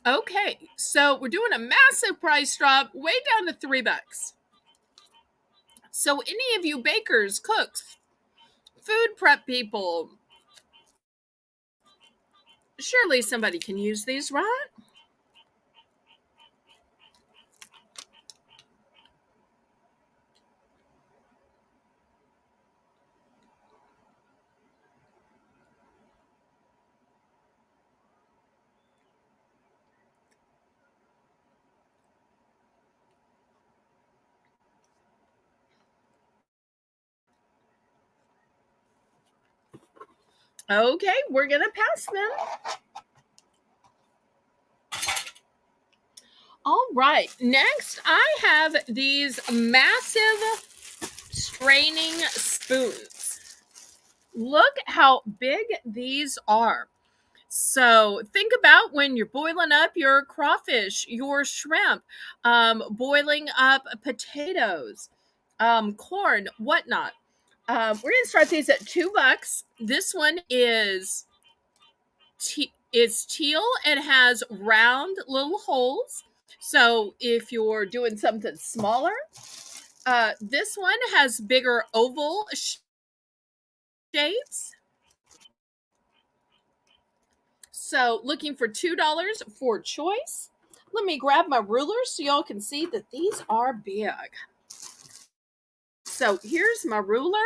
Okay, so we're doing a massive price drop way down to $3. So any of you bakers, cooks, food prep people, surely somebody can use these, right? Okay, we're going to pass them. All right, next I have these massive straining spoons. Look how big these are. So think about when you're boiling up your crawfish, your shrimp, boiling up potatoes, corn, whatnot. We're gonna start these at $2. This one is teal and has round little holes. So if you're doing something smaller, this one has bigger oval shapes. So looking for $2 for choice. Let me grab my ruler so y'all can see that these are big. So here's my ruler.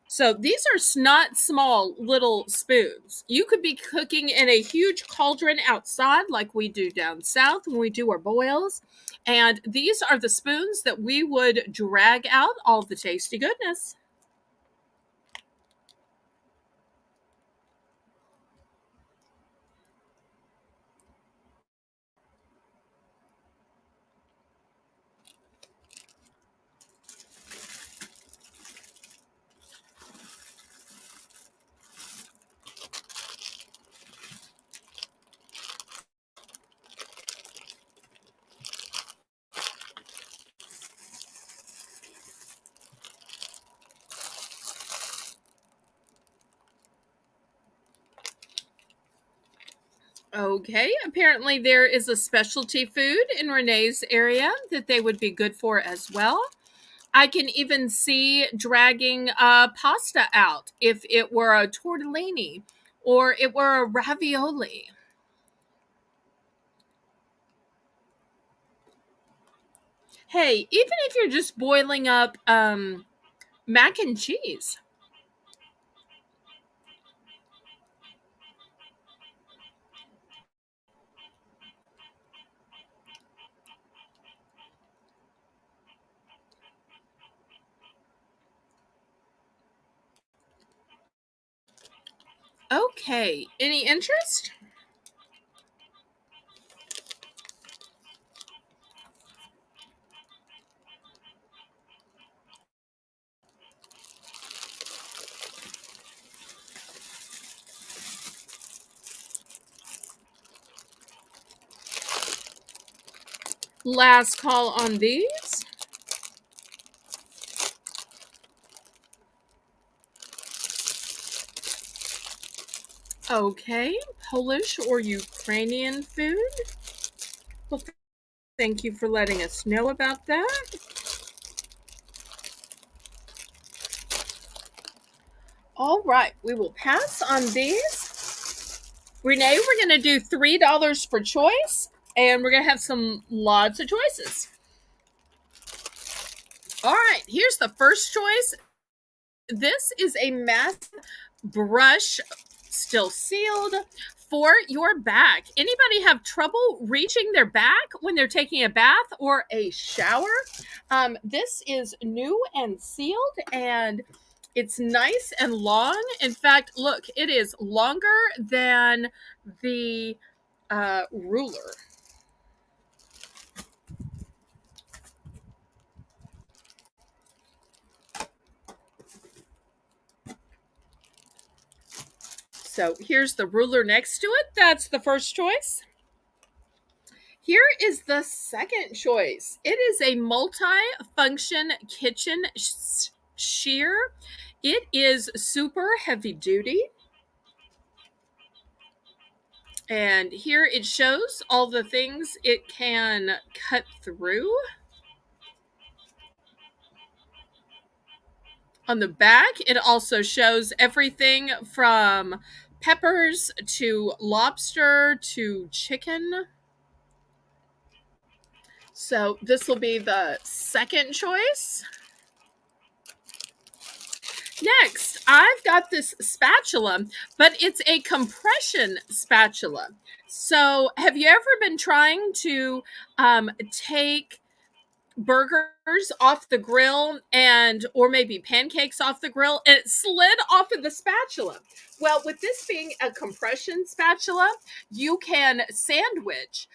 So these are not small little spoons. You could be cooking in a huge cauldron outside like we do down south when we do our boils. And these are the spoons that we would drag out all the tasty goodness. Okay, apparently there is a specialty food in Renee's area that they would be good for as well. I can even see dragging pasta out if it were a tortellini or it were a ravioli. Hey, even if you're just boiling up mac and cheese. Okay, any interest? Last call on these. Okay, Polish or Ukrainian food? Well, thank you for letting us know about that. All right, we will pass on these. Renee, we're going to do $3 for choice, and we're going to have some lots of choices. All right, here's the first choice. This is a massive brush, still sealed, for your back. Anybody have trouble reaching their back when they're taking a bath or a shower? This is new and sealed, and it's nice and long. In fact, look, it is longer than the ruler. So here's the ruler next to it. That's the first choice. Here is the second choice. It is a multi-function kitchen shear. It is super heavy duty. And here it shows all the things it can cut through. On the back, it also shows everything from peppers to lobster to chicken. So this will be the second choice. Next, I've got this spatula, but it's a compression spatula. So have you ever been trying to take burgers off the grill or maybe pancakes off the grill and it slid off of the spatula? Well, with this being a compression spatula, you can sandwich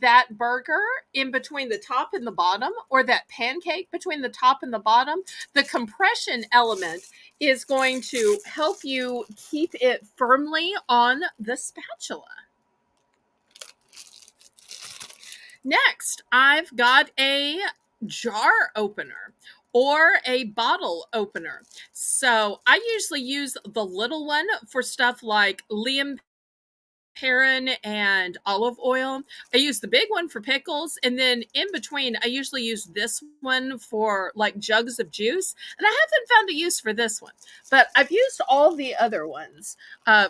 that burger in between the top and the bottom, or that pancake between the top and the bottom. The compression element is going to help you keep it firmly on the spatula. Next, I've got a jar opener or a bottle opener. So I usually use the little one for stuff like Liam Perrin and olive oil. I use the big one for pickles, and then in between I usually use this one for like jugs of juice, and I haven't found a use for this one, but I've used all the other ones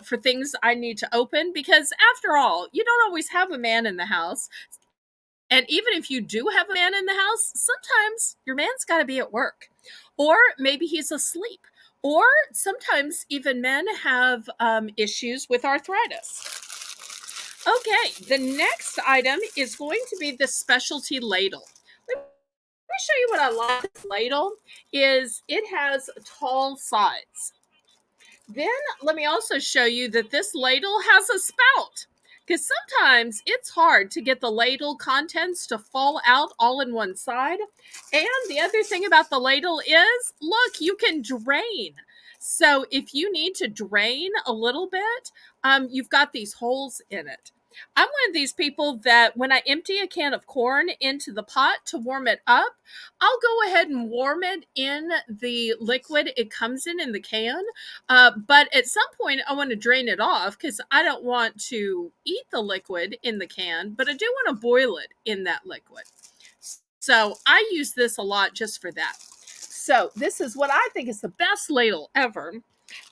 for things I need to open, because after all, you don't always have a man in the house. And even if you do have a man in the house, sometimes your man's got to be at work, or maybe he's asleep, or sometimes even men have issues with arthritis. Okay, the next item is going to be the specialty ladle. Let me show you what I like. This ladle is it has tall sides. Then let me also show you that this ladle has a spout, because sometimes it's hard to get the ladle contents to fall out all in one side. And the other thing about the ladle is, look, you can drain. So if you need to drain a little bit, you've got these holes in it. I'm one of these people that when I empty a can of corn into the pot to warm it up, I'll go ahead and warm it in the liquid it comes in the can. But at some point, I want to drain it off because I don't want to eat the liquid in the can, but I do want to boil it in that liquid. So I use this a lot just for that. So this is what I think is the best ladle ever.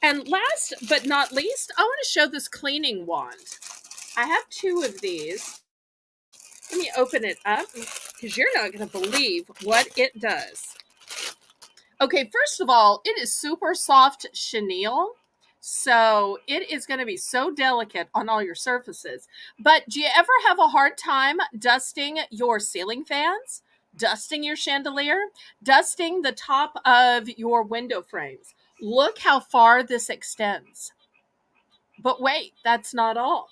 And last but not least, I want to show this cleaning wand. I have two of these. Let me open it up because you're not going to believe what it does. Okay, first of all, it is super soft chenille. So it is going to be so delicate on all your surfaces. But do you ever have a hard time dusting your ceiling fans, dusting your chandelier, dusting the top of your window frames? Look how far this extends. But wait, that's not all.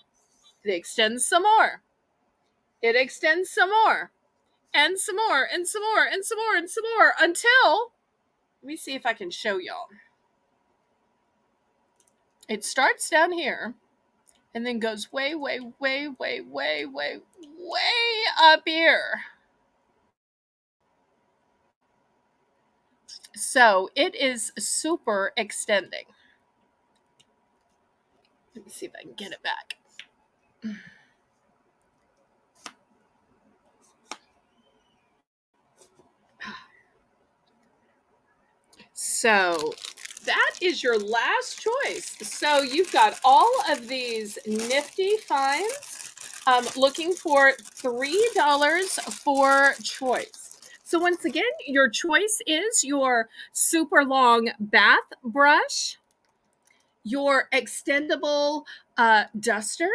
It extends some more. It extends some more. And some more, and some more, and some more, and some more, until, let me see if I can show y'all. It starts down here and then goes way, way, way, way, way, way, way up here. So it is super extending. Let me see if I can get it back. So that is your last choice. So you've got all of these nifty finds, looking for $3 for choice. So once again, your choice is your super long bath brush, your extendable duster,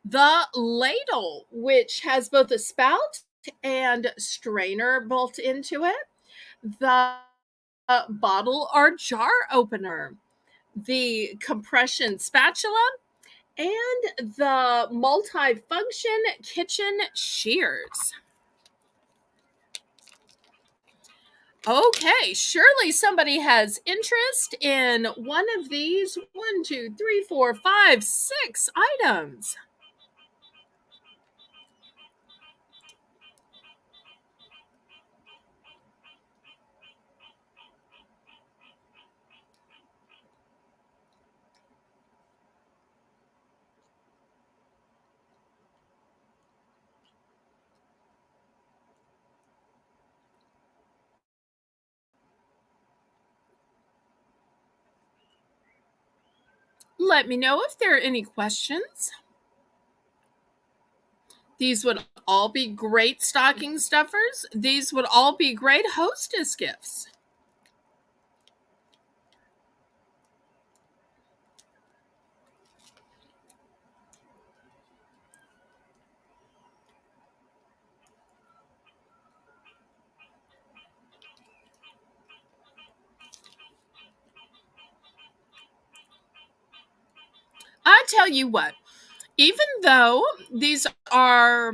the ladle, which has both a spout and strainer built into it, the bottle or jar opener, the compression spatula, and the multi-function kitchen shears. Okay, surely somebody has interest in one of these 1, 2, 3, 4, 5, 6 items. Let me know if there are any questions. These would all be great stocking stuffers. These would all be great hostess gifts. I tell you what, even though these are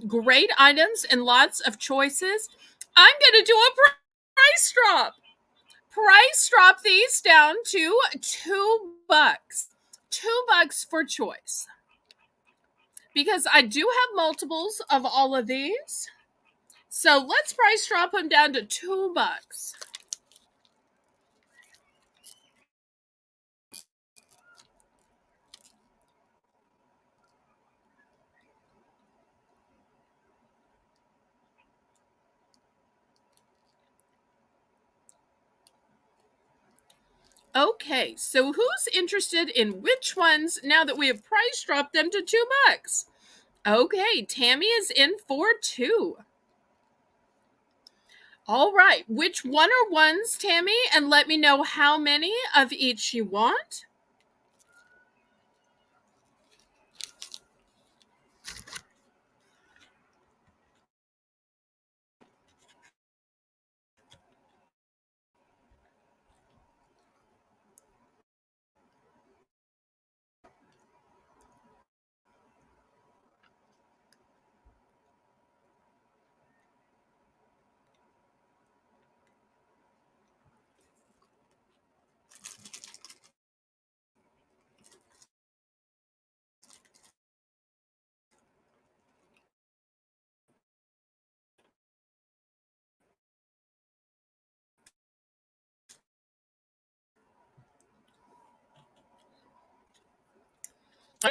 great items and lots of choices, I'm going to do a price drop. Price drop these down to $2. $2 for choice. Because I do have multiples of all of these. So let's price drop them down to $2. Okay, so who's interested in which ones now that we have price dropped them to $2? Okay, Tammy is in for 2. All right, which one are ones, Tammy? And let me know how many of each you want.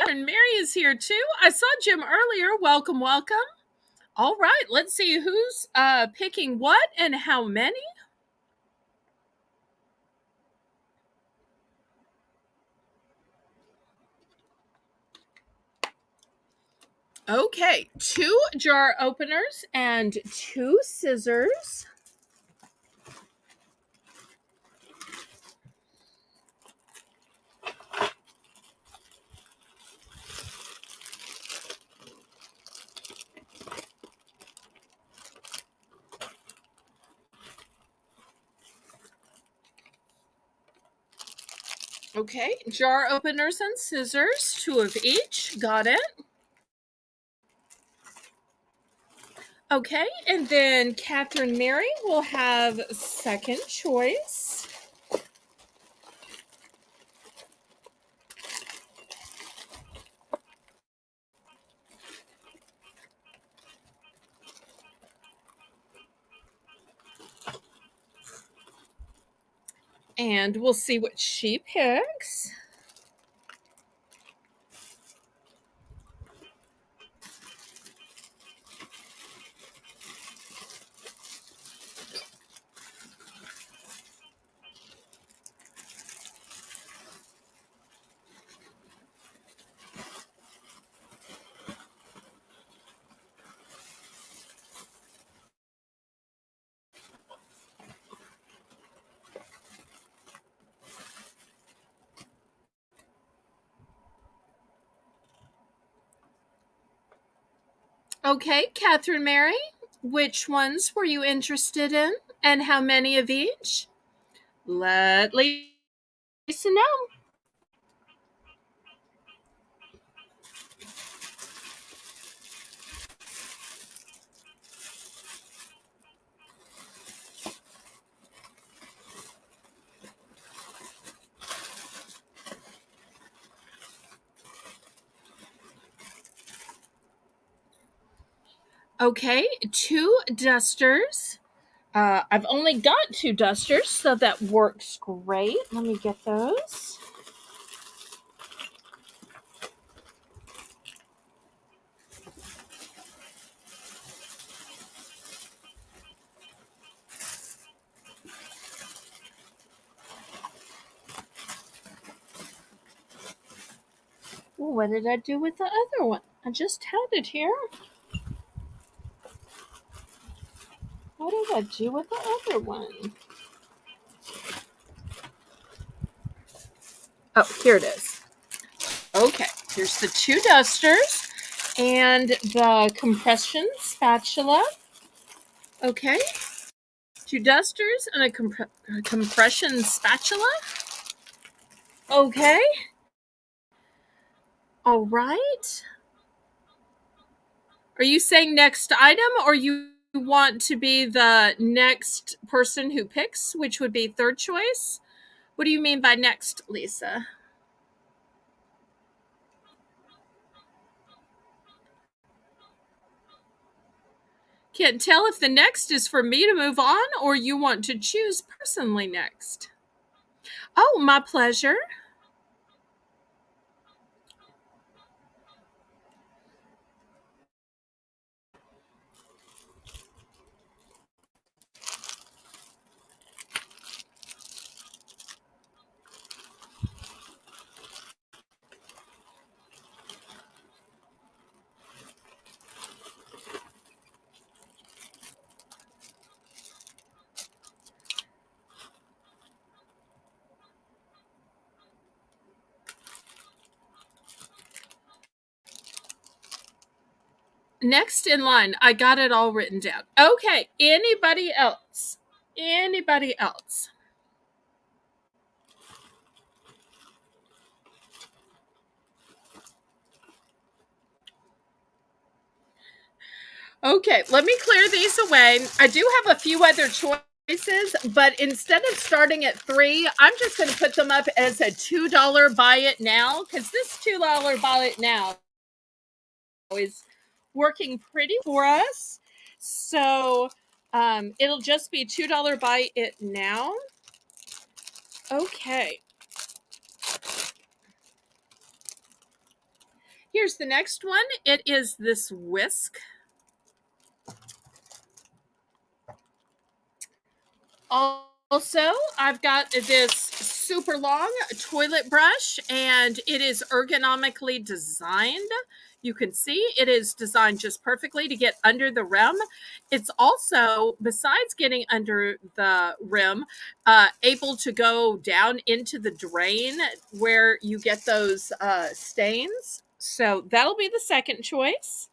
And Mary is here too. I saw Jim earlier. Welcome, welcome. All right, let's see who's picking what and how many. Okay, 2 jar openers and 2 scissors. Okay, jar openers and scissors, 2 of each. Got it. Okay, and then Catherine Mary will have second choice. And we'll see what she picks. Okay, Catherine Mary, which ones were you interested in and how many of each? Let Lisa know. Okay, 2 dusters. I've only got 2 dusters, so that works great. Let me get those. What did I do with the other one? I just had it here. What did I do with the other one? Oh, here it is. Okay, here's the 2 dusters and the compression spatula. Okay, 2 dusters and a compression spatula. Okay. All right. Are you saying next item, or you want to be the next person who picks, which would be third choice? What do you mean by next, Lisa? Can't tell if the next is for me to move on or you want to choose personally next. Oh, my pleasure. Next in line, I got it all written down. Okay, anybody else? Anybody else? Okay, let me clear these away. I do have a few other choices, but instead of starting at 3, I'm just going to put them up as a $2 buy it now, because this $2 buy it now is working pretty for us. So it'll just be $2 buy it now. Okay. Here's the next one. It is this whisk. Also, I've got this super long toilet brush, and it is ergonomically designed. You can see it is designed just perfectly to get under the rim. It's also, besides getting under the rim, able to go down into the drain where you get those stains. So that'll be the second choice.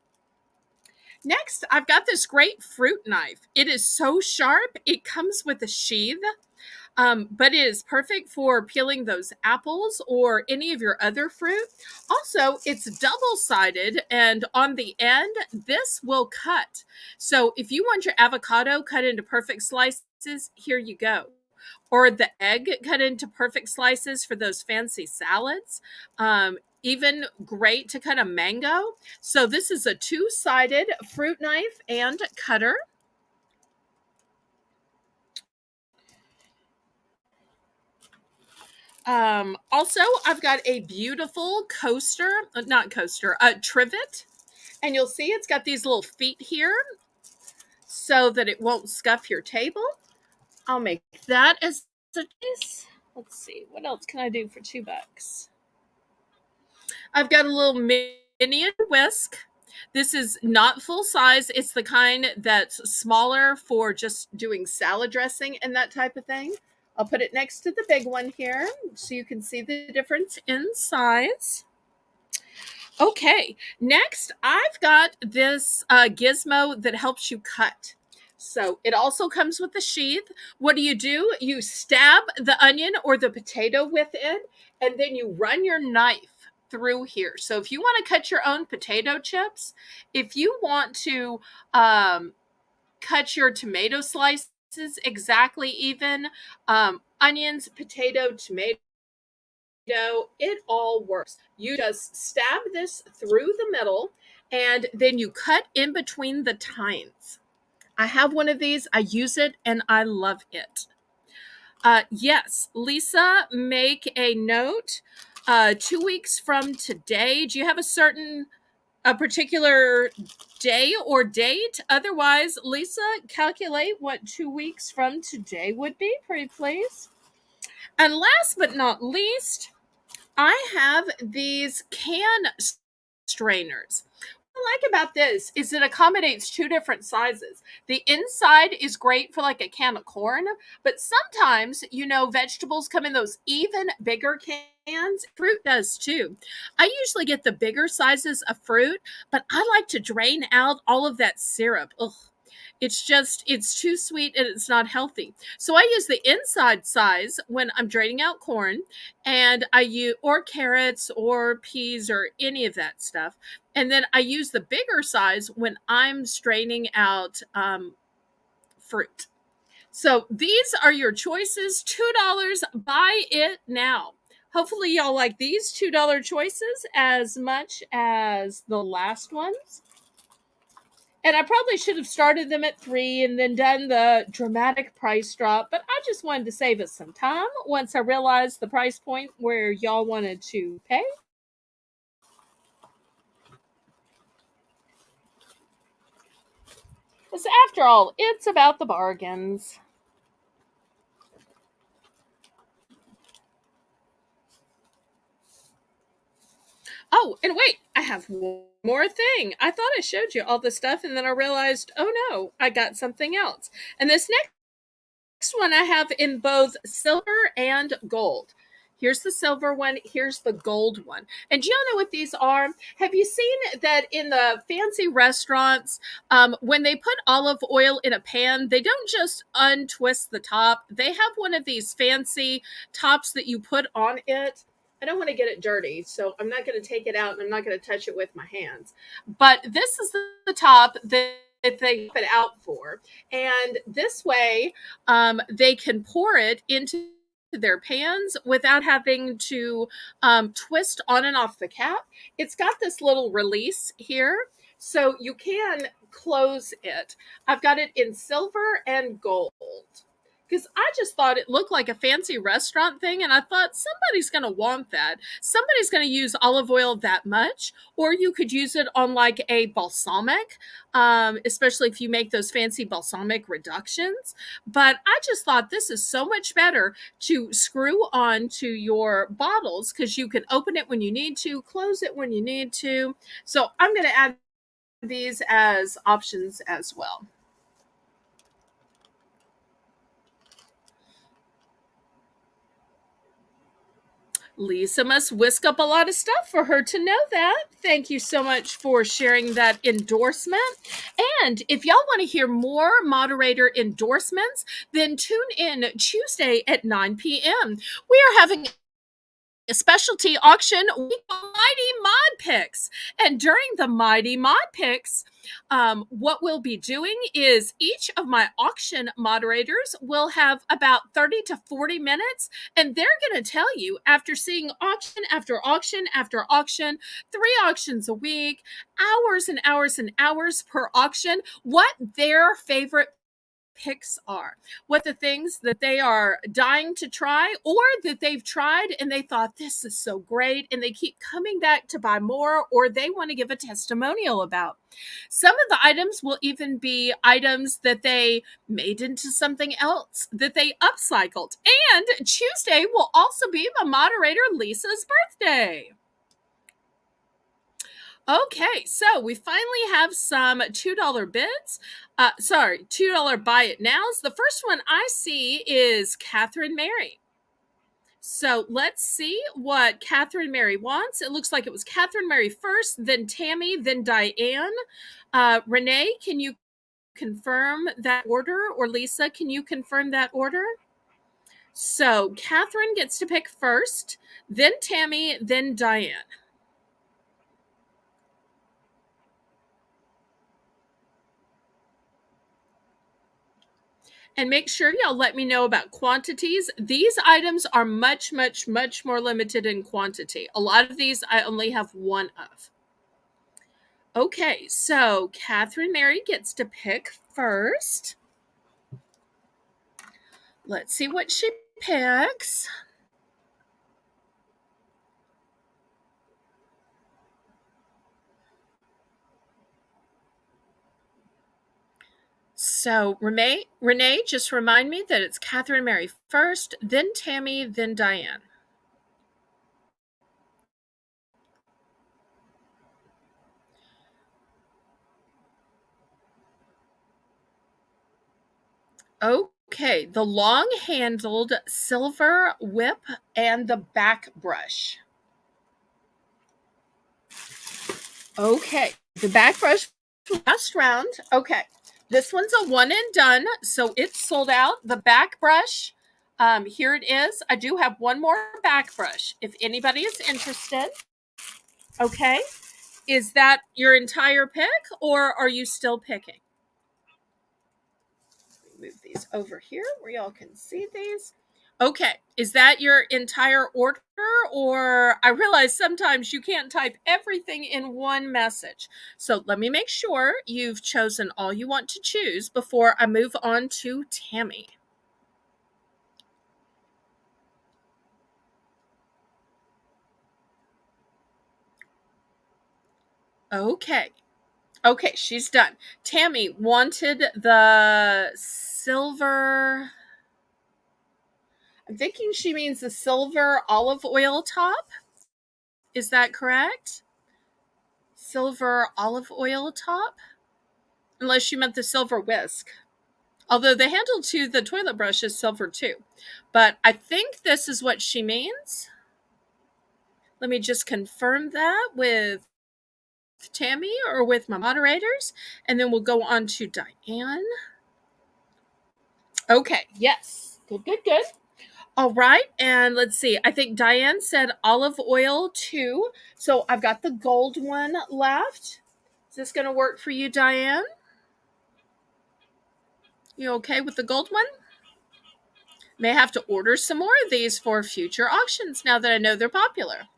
Next, I've got this great fruit knife. It is so sharp. It comes with a sheath. but it is perfect for peeling those apples or any of your other fruit. Also, it's double sided, and on the end, this will cut. So if you want your avocado cut into perfect slices, here you go. Or the egg cut into perfect slices for those fancy salads. Even great to cut a mango. So this is a two-sided fruit knife and cutter. Also, I've got a beautiful coaster, not coaster, a trivet. And you'll see it's got these little feet here so that it won't scuff your table. I'll make that as a choice. Let's see, what else can I do for $2? I've got a little minion whisk. This is not full size. It's the kind that's smaller for just doing salad dressing and that type of thing. I'll put it next to the big one here so you can see the difference in size. Okay, next I've got this gizmo that helps you cut. So it also comes with a sheath. What do? You stab the onion or the potato with it, and then you run your knife through here. So if you want to cut your own potato chips, if you want to cut your tomato slices exactly even, onions, potato, tomato, it all works. You just stab this through the middle and then you cut in between the tines. I have one of these, I use it, and I love it. Yes, Lisa, make a note. 2 weeks from today, do you have a particular day or date? Otherwise, Lisa, calculate what 2 weeks from today would be, pretty please. And last but not least, I have these can strainers. What I like about this is it accommodates two different sizes. The inside is great for like a can of corn, but sometimes, vegetables come in those even bigger cans. Fruit does too. I usually get the bigger sizes of fruit, but I like to drain out all of that syrup. Ugh. It's too sweet and it's not healthy. So I use the inside size when I'm draining out corn, and I use, or carrots or peas or any of that stuff. And then I use the bigger size when I'm straining out fruit. So these are your choices. $2. Buy it now. Hopefully y'all like these $2 choices as much as the last ones. And I probably should have started them at 3 and then done the dramatic price drop, but I just wanted to save us some time once I realized the price point where y'all wanted to pay. Because after all, it's about the bargains. Oh, and wait, I have one more thing. I thought I showed you all the stuff, and then I realized, oh no, I got something else. And this next one I have in both silver and gold. Here's the silver one. Here's the gold one. And do y'all know what these are? Have you seen that in the fancy restaurants, when they put olive oil in a pan, they don't just untwist the top. They have one of these fancy tops that you put on it. I don't want to get it dirty, so I'm not going to take it out and I'm not going to touch it with my hands. But this is the top that they put it out for. And this way, they can pour it into their pans without having to twist on and off the cap. It's got this little release here, so you can close it. I've got it in silver and gold because I just thought it looked like a fancy restaurant thing, and I thought somebody's going to want that. Somebody's going to use olive oil that much, or you could use it on like a balsamic, especially if you make those fancy balsamic reductions. But I just thought this is so much better to screw on to your bottles because you can open it when you need to, close it when you need to. So I'm going to add these as options as well. Lisa must whisk up a lot of stuff for her to know that. Thank you so much for sharing that endorsement. And if y'all want to hear more moderator endorsements, then tune in Tuesday at 9 p.m. We are having a specialty auction with Mighty Mod Picks. And during the Mighty Mod Picks, what we'll be doing is each of my auction moderators will have about 30 to 40 minutes, and they're going to tell you, after seeing auction after auction after auction, 3 auctions a week, hours and hours and hours per auction, what their favorite picks are, what the things that they are dying to try or that they've tried and they thought this is so great and they keep coming back to buy more, or they want to give a testimonial about. Some of the items will even be items that they made into something else that they upcycled. And Tuesday will also be my moderator Lisa's birthday. Okay, so we finally have some $2 bids. $2 buy it nows. The first one I see is Catherine Mary. So let's see what Catherine Mary wants. It looks like it was Catherine Mary first, then Tammy, then Diane. Renee, can you confirm that order? Or Lisa, can you confirm that order? So Catherine gets to pick first, then Tammy, then Diane. And make sure y'all let me know about quantities. These items are much, much, much more limited in quantity. A lot of these I only have one of. Okay, so Catherine Mary gets to pick first. Let's see what she picks. So Renee, just remind me that it's Catherine Mary first, then Tammy, then Diane. Okay, the long-handled silver whip and the back brush. Okay, the back brush last round. Okay, this one's a one and done, so it's sold out. The back brush, here it is. I do have one more back brush if anybody is interested. Okay, is that your entire pick, or are you still picking? Move these over here where y'all can see these. Okay, is that your entire order? Or I realize sometimes you can't type everything in one message. So let me make sure you've chosen all you want to choose before I move on to Tammy. Okay. Okay, she's done. Tammy wanted the silver. I'm thinking she means the silver olive oil top. Is that correct? Silver olive oil top? Unless you meant the silver whisk. Although the handle to the toilet brush is silver too. But I think this is what she means. Let me just confirm that with Tammy or with my moderators. And then we'll go on to Diane. Okay, yes. Good, good, good. All right, and let's see. I think Diane said olive oil too. So I've got the gold one left. Is this going to work for you, Diane? You okay with the gold one? May have to order some more of these for future auctions now that I know they're popular.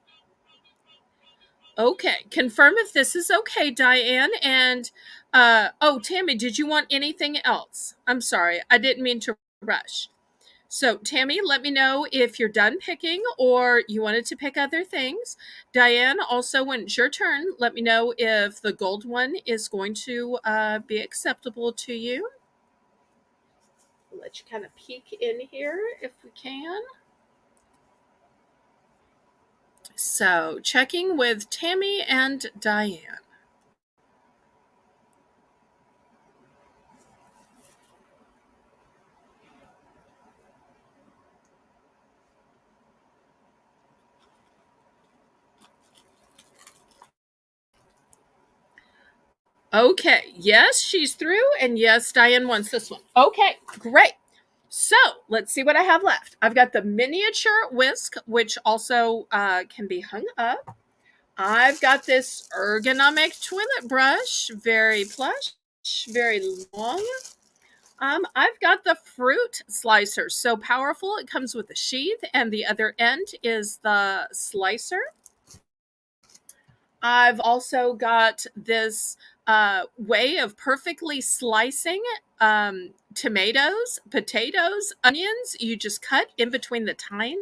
Okay, confirm if this is okay, Diane. And, oh, Tammy, did you want anything else? I'm sorry, I didn't mean to rush. So, Tammy, let me know if you're done picking or you wanted to pick other things. Diane, also, when it's your turn, let me know if the gold one is going to be acceptable to you. I'll let you kind of peek in here if we can. So, checking with Tammy and Diane. Okay, yes, she's through, and yes, Diane wants this one. Okay, great. So let's see what I have left. I've got the miniature whisk, which also can be hung up. I've got this ergonomic toilet brush, very plush, very long. I've got the fruit slicer, so powerful. It comes with a sheath, and the other end is the slicer. I've also got this way of perfectly slicing tomatoes, potatoes, onions. You just cut in between the tines.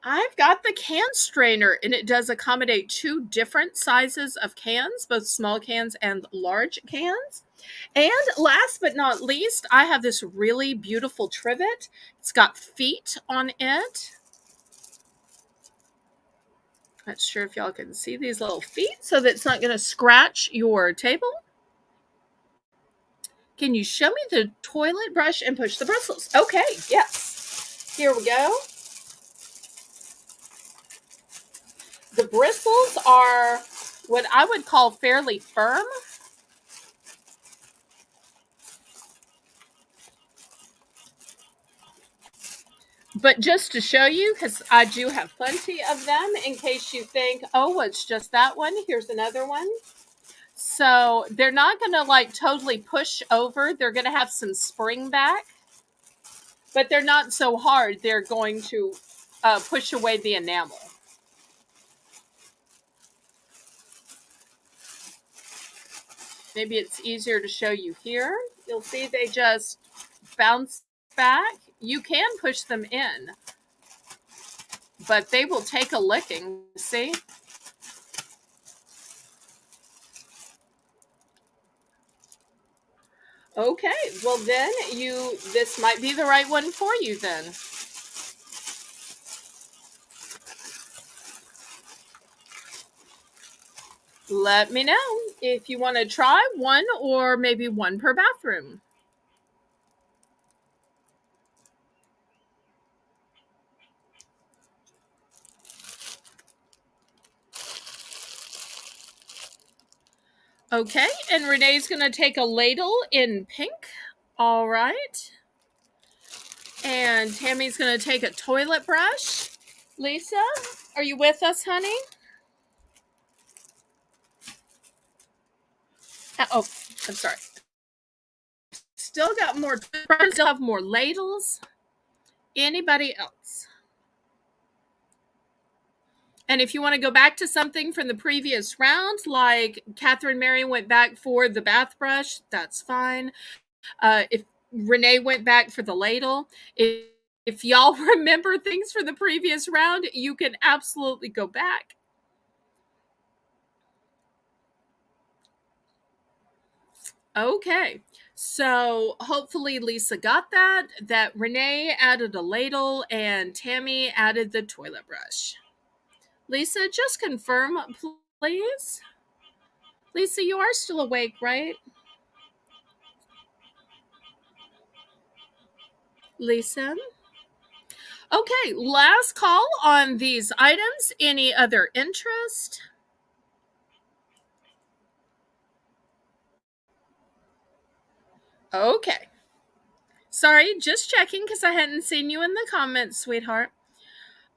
I've got the can strainer, and it does accommodate two different sizes of cans, both small cans and large cans. And last but not least, I have this really beautiful trivet. It's got feet on it. Not sure if y'all can see these little feet so that it's not going to scratch your table. Can you show me the toilet brush and push the bristles? Okay, yes. Here we go. The bristles are what I would call fairly firm. But just to show you, because I do have plenty of them, in case you think, oh, it's just that one, here's another one. So they're not going to like totally push over. They're going to have some spring back, but they're not so hard. They're going to push away the enamel. Maybe it's easier to show you here. You'll see they just bounce back. You can push them in, but they will take a licking, see? Okay, well then this might be the right one for you then. Let me know if you want to try one or maybe one per bathroom. Okay, and Renee's going to take a ladle in pink. All right. And Tammy's going to take a toilet brush. Lisa, are you with us, honey? Oh, I'm sorry. Still got more, still have more ladles. Anybody else? And if you want to go back to something from the previous round, like Catherine Mary went back for the bath brush, that's fine. If Renee went back for the ladle, if y'all remember things from the previous round, you can absolutely go back. Okay. So hopefully Lisa got that Renee added a ladle and Tammy added the toilet brush. Lisa, just confirm, please. Lisa, you are still awake, right? Lisa? Okay, last call on these items. Any other interest? Okay. Sorry, just checking because I hadn't seen you in the comments, sweetheart.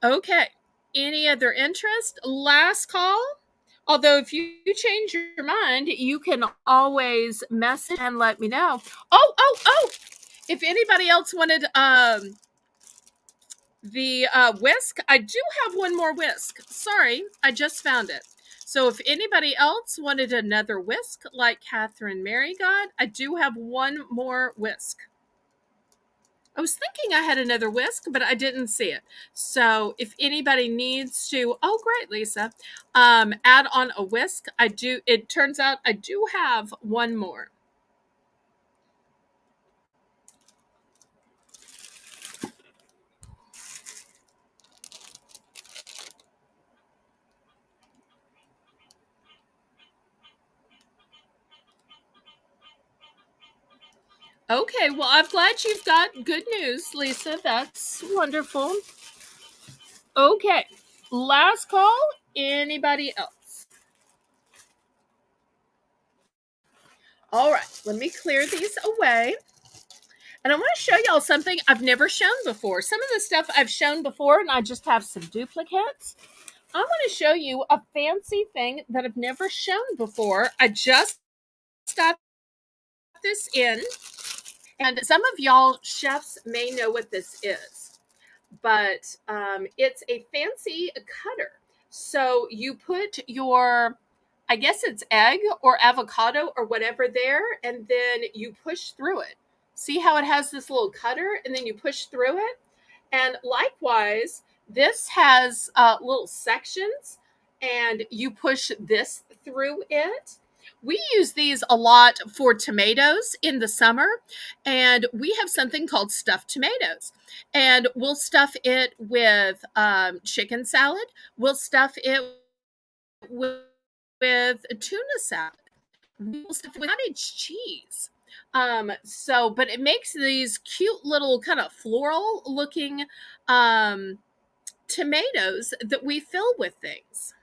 Okay. Any other interest? Last call. Although, if you change your mind, you can always message and let me know. Oh! If anybody else wanted the whisk, I do have one more whisk. Sorry, I just found it. So if anybody else wanted another whisk like Catherine Mary got, I do have one more whisk. I was thinking I had another whisk, but I didn't see it. So if anybody needs to, oh great, Lisa, add on a whisk, I do. It turns out I do have one more. Okay, well, I'm glad you've got good news, Lisa. That's wonderful. Okay, last call. Anybody else? All right, let me clear these away. And I want to show y'all something I've never shown before. Some of the stuff I've shown before, and I just have some duplicates. I want to show you a fancy thing that I've never shown before. I just got this in, and some of y'all chefs may know what this is, but it's a fancy cutter. So you put your, I guess it's egg or avocado or whatever there, and then you push through it. See how it has this little cutter, and then you push through it? And likewise, this has little sections, and you push this through it. We use these a lot for tomatoes in the summer, and we have something called stuffed tomatoes. And we'll stuff it with chicken salad. We'll stuff it with, with tuna salad. We'll stuff it with cottage cheese. But it makes these cute little kind of floral looking tomatoes that we fill with things.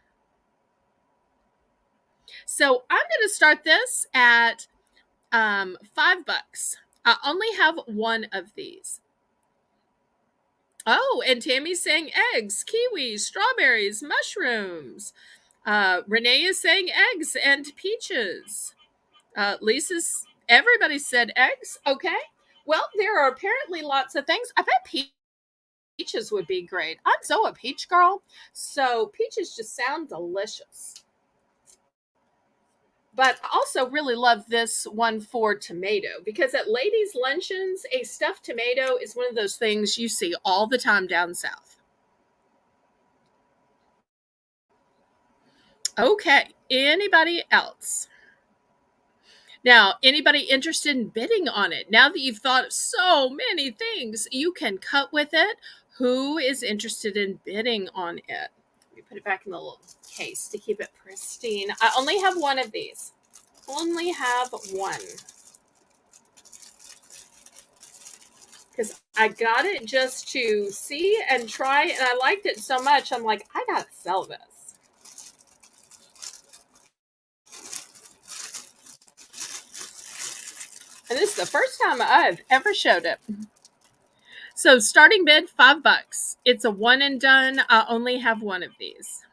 So I'm going to start this at $5. I only have one of these. Oh, and Tammy's saying eggs, kiwis, strawberries, mushrooms. Renee is saying eggs and peaches. Everybody said eggs. Okay. Well, there are apparently lots of things. I bet peaches would be great. I'm so a peach girl. So peaches just sound delicious. But I also really love this one for tomato, because at ladies' luncheons, a stuffed tomato is one of those things you see all the time down south. Okay, anybody else? Now, anybody interested in bidding on it? Now that you've thought of so many things you can cut with it, who is interested in bidding on it? Let me put it back in the little case to keep it pristine. I only have one of these. Only have one. Because I got it just to see and try, and I liked it so much, I'm like, I gotta sell this. And this is the first time I've ever showed it. So starting bid, $5. It's a one and done. I only have one of these.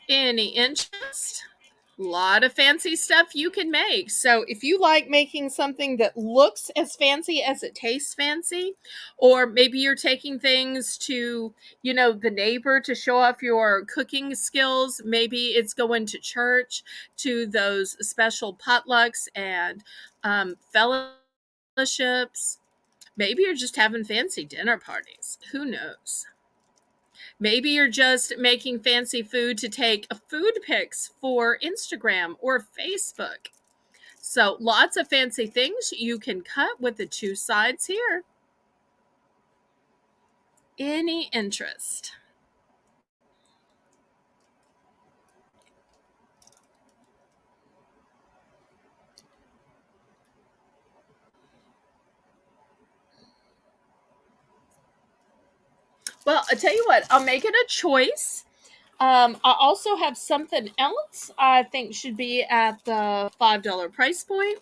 Any interest? A lot of fancy stuff you can make. So if you like making something that looks as fancy as it tastes fancy, or maybe you're taking things to, the neighbor to show off your cooking skills, maybe it's going to church, to those special potlucks and fellowships. Maybe you're just having fancy dinner parties. Who knows? Maybe you're just making fancy food to take food pics for Instagram or Facebook. So lots of fancy things you can cut with the two sides here. Any interest? Well, I'll tell you what, I'll make it a choice. I also have something else I think should be at the $5 price point.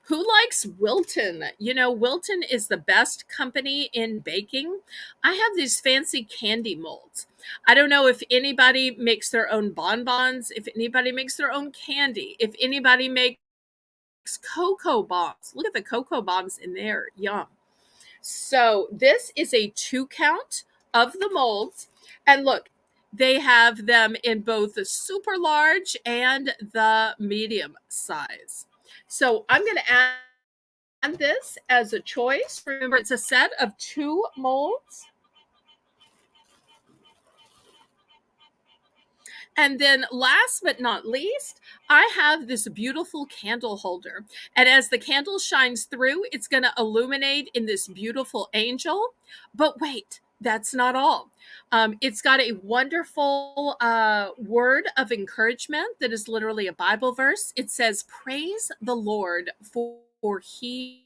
Who likes Wilton? Wilton is the best company in baking. I have these fancy candy molds. I don't know if anybody makes their own bonbons, if anybody makes their own candy, if anybody makes cocoa bombs. Look at the cocoa bombs in there. Yum. So this is a 2 count of the molds. And look, they have them in both the super large and the medium size. So I'm going to add this as a choice. Remember, it's a set of 2 molds. And then last but not least, I have this beautiful candle holder. And as the candle shines through, it's going to illuminate in this beautiful angel. But wait, that's not all. It's got a wonderful word of encouragement that is literally a Bible verse. It says, "Praise the Lord, for he."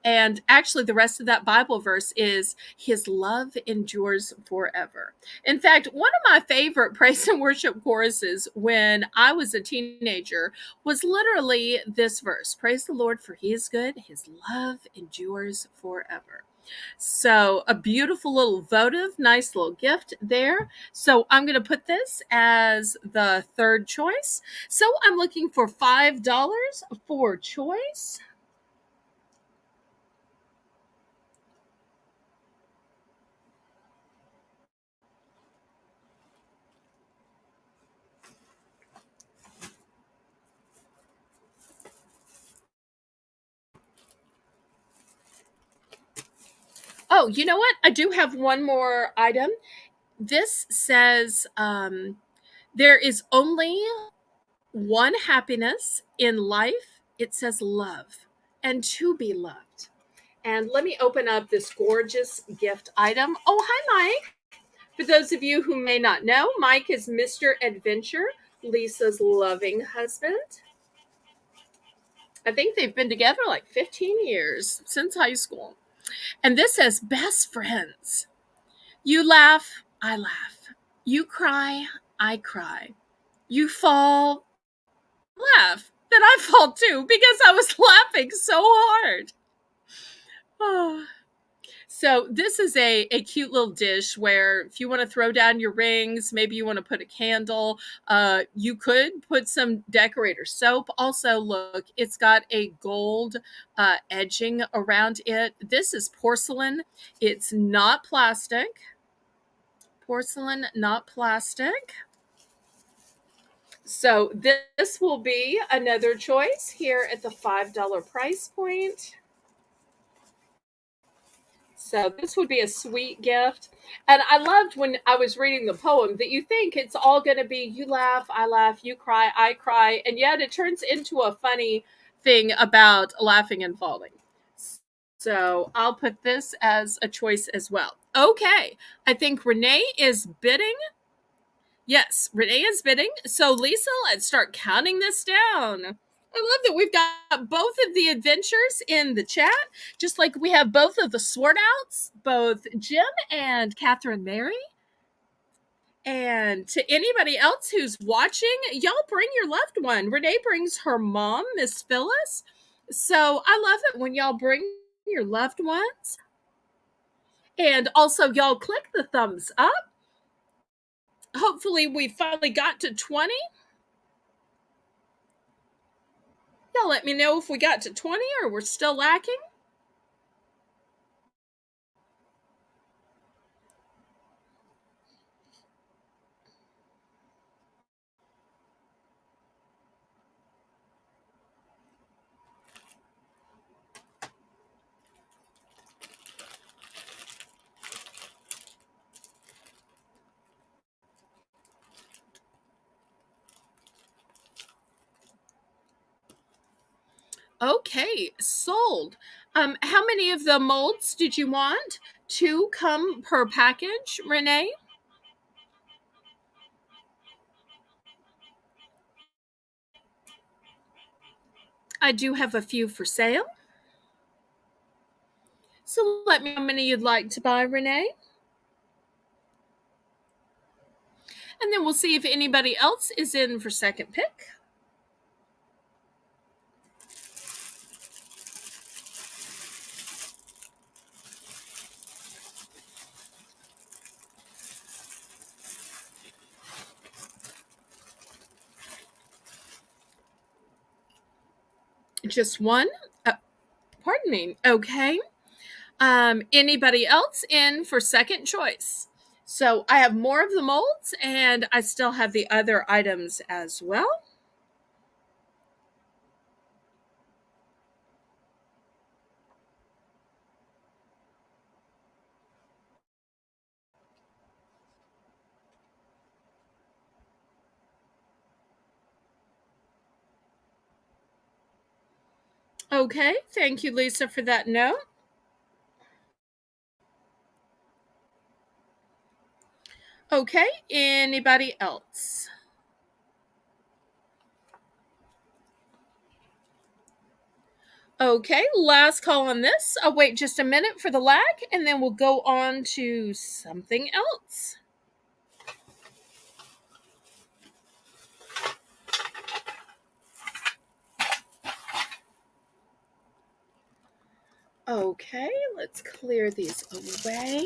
And actually, the rest of that Bible verse is His love endures forever. In fact, one of my favorite praise and worship choruses when I was a teenager was literally this verse: Praise the Lord, for He is good, His love endures forever. So, a beautiful little votive, nice little gift there. So, I'm going to put this as the third choice. So, I'm looking for $5 for choice. Oh, you know what? I do have one more item. This says there is only one happiness in life. It says love and to be loved. And let me open up this gorgeous gift item. Oh, hi, Mike. For those of you who may not know, Mike is Mr. Adventure, Lisa's loving husband. I think they've been together like 15 years since high school. And this says best friends. You laugh, I laugh. You cry, I cry. You fall, laugh. Then I fall too because I was laughing so hard. Oh. So this is a cute little dish where if you want to throw down your rings, maybe you want to put a candle, you could put some decorator soap. Also, look, it's got a gold edging around it. This is porcelain. It's not plastic. Porcelain, not plastic. So this will be another choice here at the $5 price point. So this would be a sweet gift. And I loved when I was reading the poem that you think it's all going to be you laugh, you cry, I cry. And yet it turns into a funny thing about laughing and falling. So I'll put this as a choice as well. Okay. I think Renee is bidding. Yes, Renee is bidding. So, Lisa, let's start counting this down. I love that we've got both of the adventures in the chat, just like we have both of the sword outs, both Jim and Catherine Mary. And to anybody else who's watching, y'all bring your loved one. Renee brings her mom, Miss Phyllis. So I love it when y'all bring your loved ones. And also, y'all click the thumbs up. Hopefully, we finally got to 20. Y'all let me know if we got to 20 or we're still lacking. Okay, sold. How many of the molds did you want? Two come per package, Renee? I do have a few for sale. So let me know how many you'd like to buy, Renee. And then we'll see if anybody else is in for second pick. Just one? Pardon me. Okay. Anybody else in for second choice? So I have more of the molds and I still have the other items as well. Okay, thank you, Lisa, for that note. Okay, anybody else? Okay, last call on this. I'll wait just a minute for the lag and then we'll go on to something else. Okay, let's clear these away.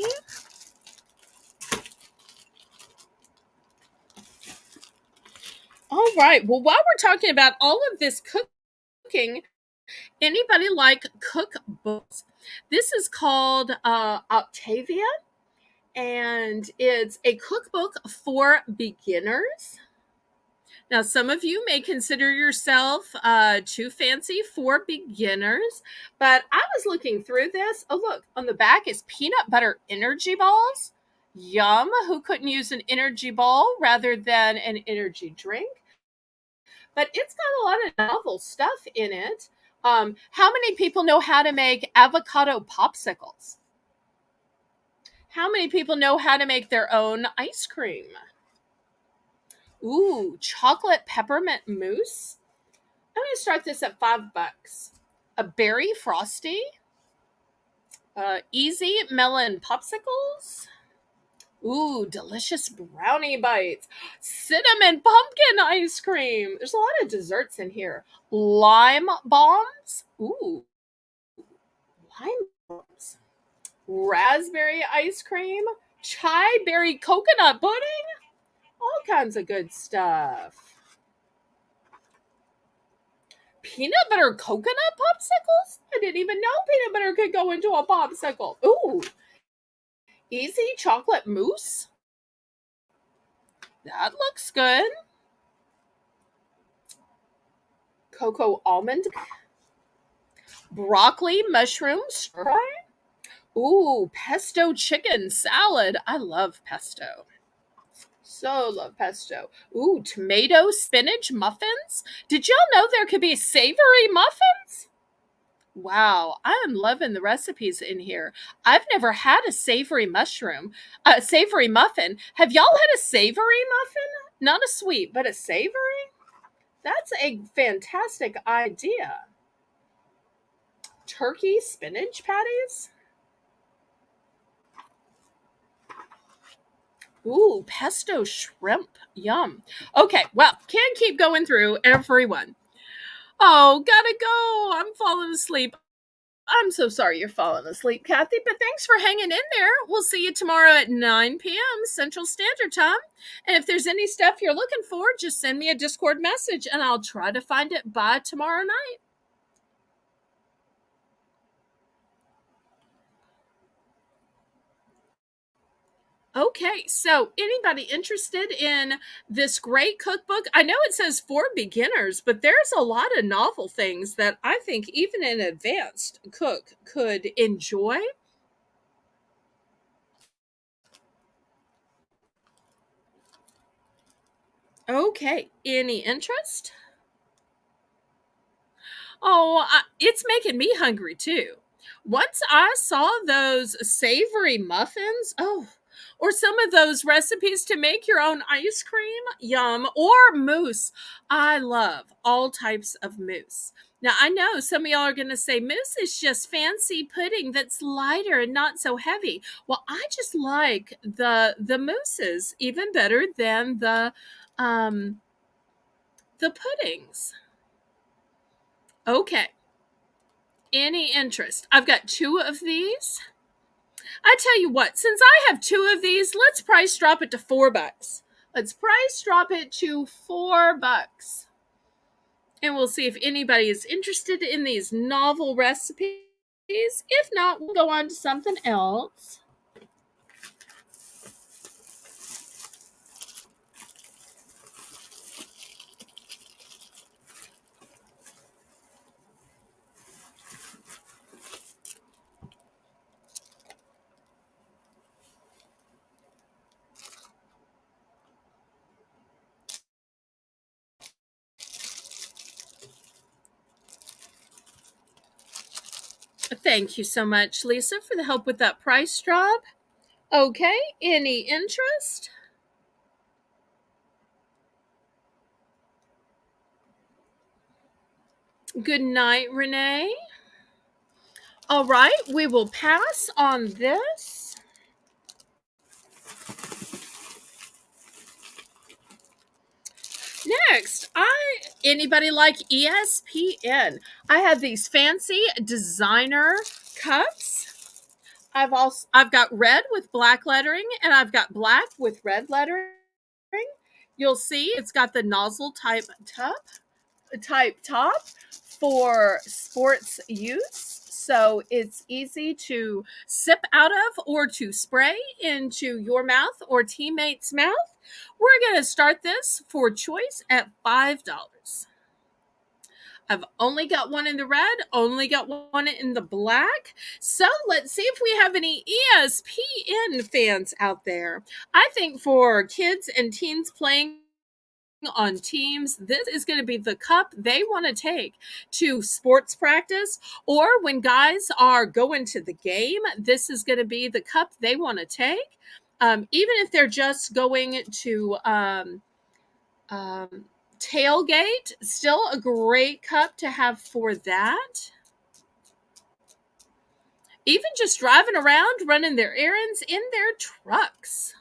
All right, well, while we're talking about all of this cooking, anybody like cookbooks? This is called Octavia, and it's a cookbook for beginners. Now, some of you may consider yourself too fancy for beginners, but I was looking through this. Oh, look, on the back is peanut butter energy balls. Yum. Who couldn't use an energy ball rather than an energy drink? But it's got a lot of novel stuff in it. How many people know how to make avocado popsicles? How many people know how to make their own ice cream? Ooh, chocolate peppermint mousse. I'm going to start this at $5. A berry frosty, easy melon popsicles. Ooh, delicious brownie bites. Cinnamon pumpkin ice cream. There's a lot of desserts in here. Lime bombs. Ooh, lime bombs. Raspberry ice cream. Chai berry coconut pudding. All kinds of good stuff. Peanut butter coconut popsicles? I didn't even know peanut butter could go into a popsicle. Ooh, easy chocolate mousse. That looks good. Cocoa almond. Broccoli mushroom stir fry. Ooh, pesto chicken salad. I love pesto. So love pesto. Ooh, tomato spinach muffins. Did y'all know there could be savory muffins? Wow, I am loving the recipes in here. I've never had a savory muffin. Have y'all had a savory muffin? Not a sweet, but a savory? That's a fantastic idea. Turkey spinach patties? Ooh, pesto shrimp. Yum. Okay, well, can't keep going through everyone. Oh, gotta go. I'm falling asleep. I'm so sorry you're falling asleep, Kathy, but thanks for hanging in there. We'll see you tomorrow at 9 p.m. Central Standard Time. And if there's any stuff you're looking for, just send me a Discord message and I'll try to find it by tomorrow night. Okay, so anybody interested in this great cookbook? I know it says for beginners, but there's a lot of novel things that I think even an advanced cook could enjoy. Okay, any interest? Oh, it's making me hungry too. Once I saw those savory muffins, oh, or some of those recipes to make your own ice cream, yum, or mousse. I love all types of mousse. Now, I know some of y'all are going to say mousse is just fancy pudding that's lighter and not so heavy. Well, I just like the mousses even better than um the puddings. Okay. Any interest? I've got two of these. I tell you what, since I have two of these, let's price drop it to $4. Let's price drop it to $4. And we'll see if anybody is interested in these novel recipes. If not, we'll go on to something else. Thank you so much, Lisa, for the help with that price drop. Okay, any interest? Good night, Renee. All right, we will pass on this. Next, anybody like ESPN? I have these fancy designer cups. I've got red with black lettering and I've got black with red lettering. You'll see it's got the nozzle type top for sports use. So it's easy to sip out of or to spray into your mouth or teammate's mouth. We're going to start this for choice at $5. I've only got one in the red, only got one in the black. So let's see if we have any ESPN fans out there. I think for kids and teens playing on teams, this is going to be the cup they want to take to sports practice, or when guys are going to the game, this is going to be the cup they want to take. Even if they're just going to um, tailgate, still a great cup to have for that. Even just driving around, running their errands in their trucks.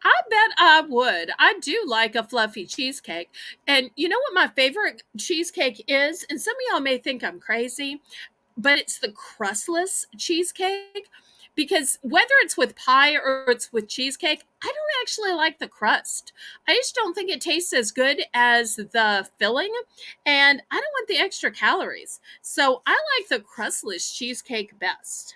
I bet I would. I do like a fluffy cheesecake. And you know what my favorite cheesecake is? And some of y'all may think I'm crazy, but it's the crustless cheesecake. Because whether it's with pie or it's with cheesecake, I don't actually like the crust. I just don't think it tastes as good as the filling, and I don't want the extra calories. So I like the crustless cheesecake best.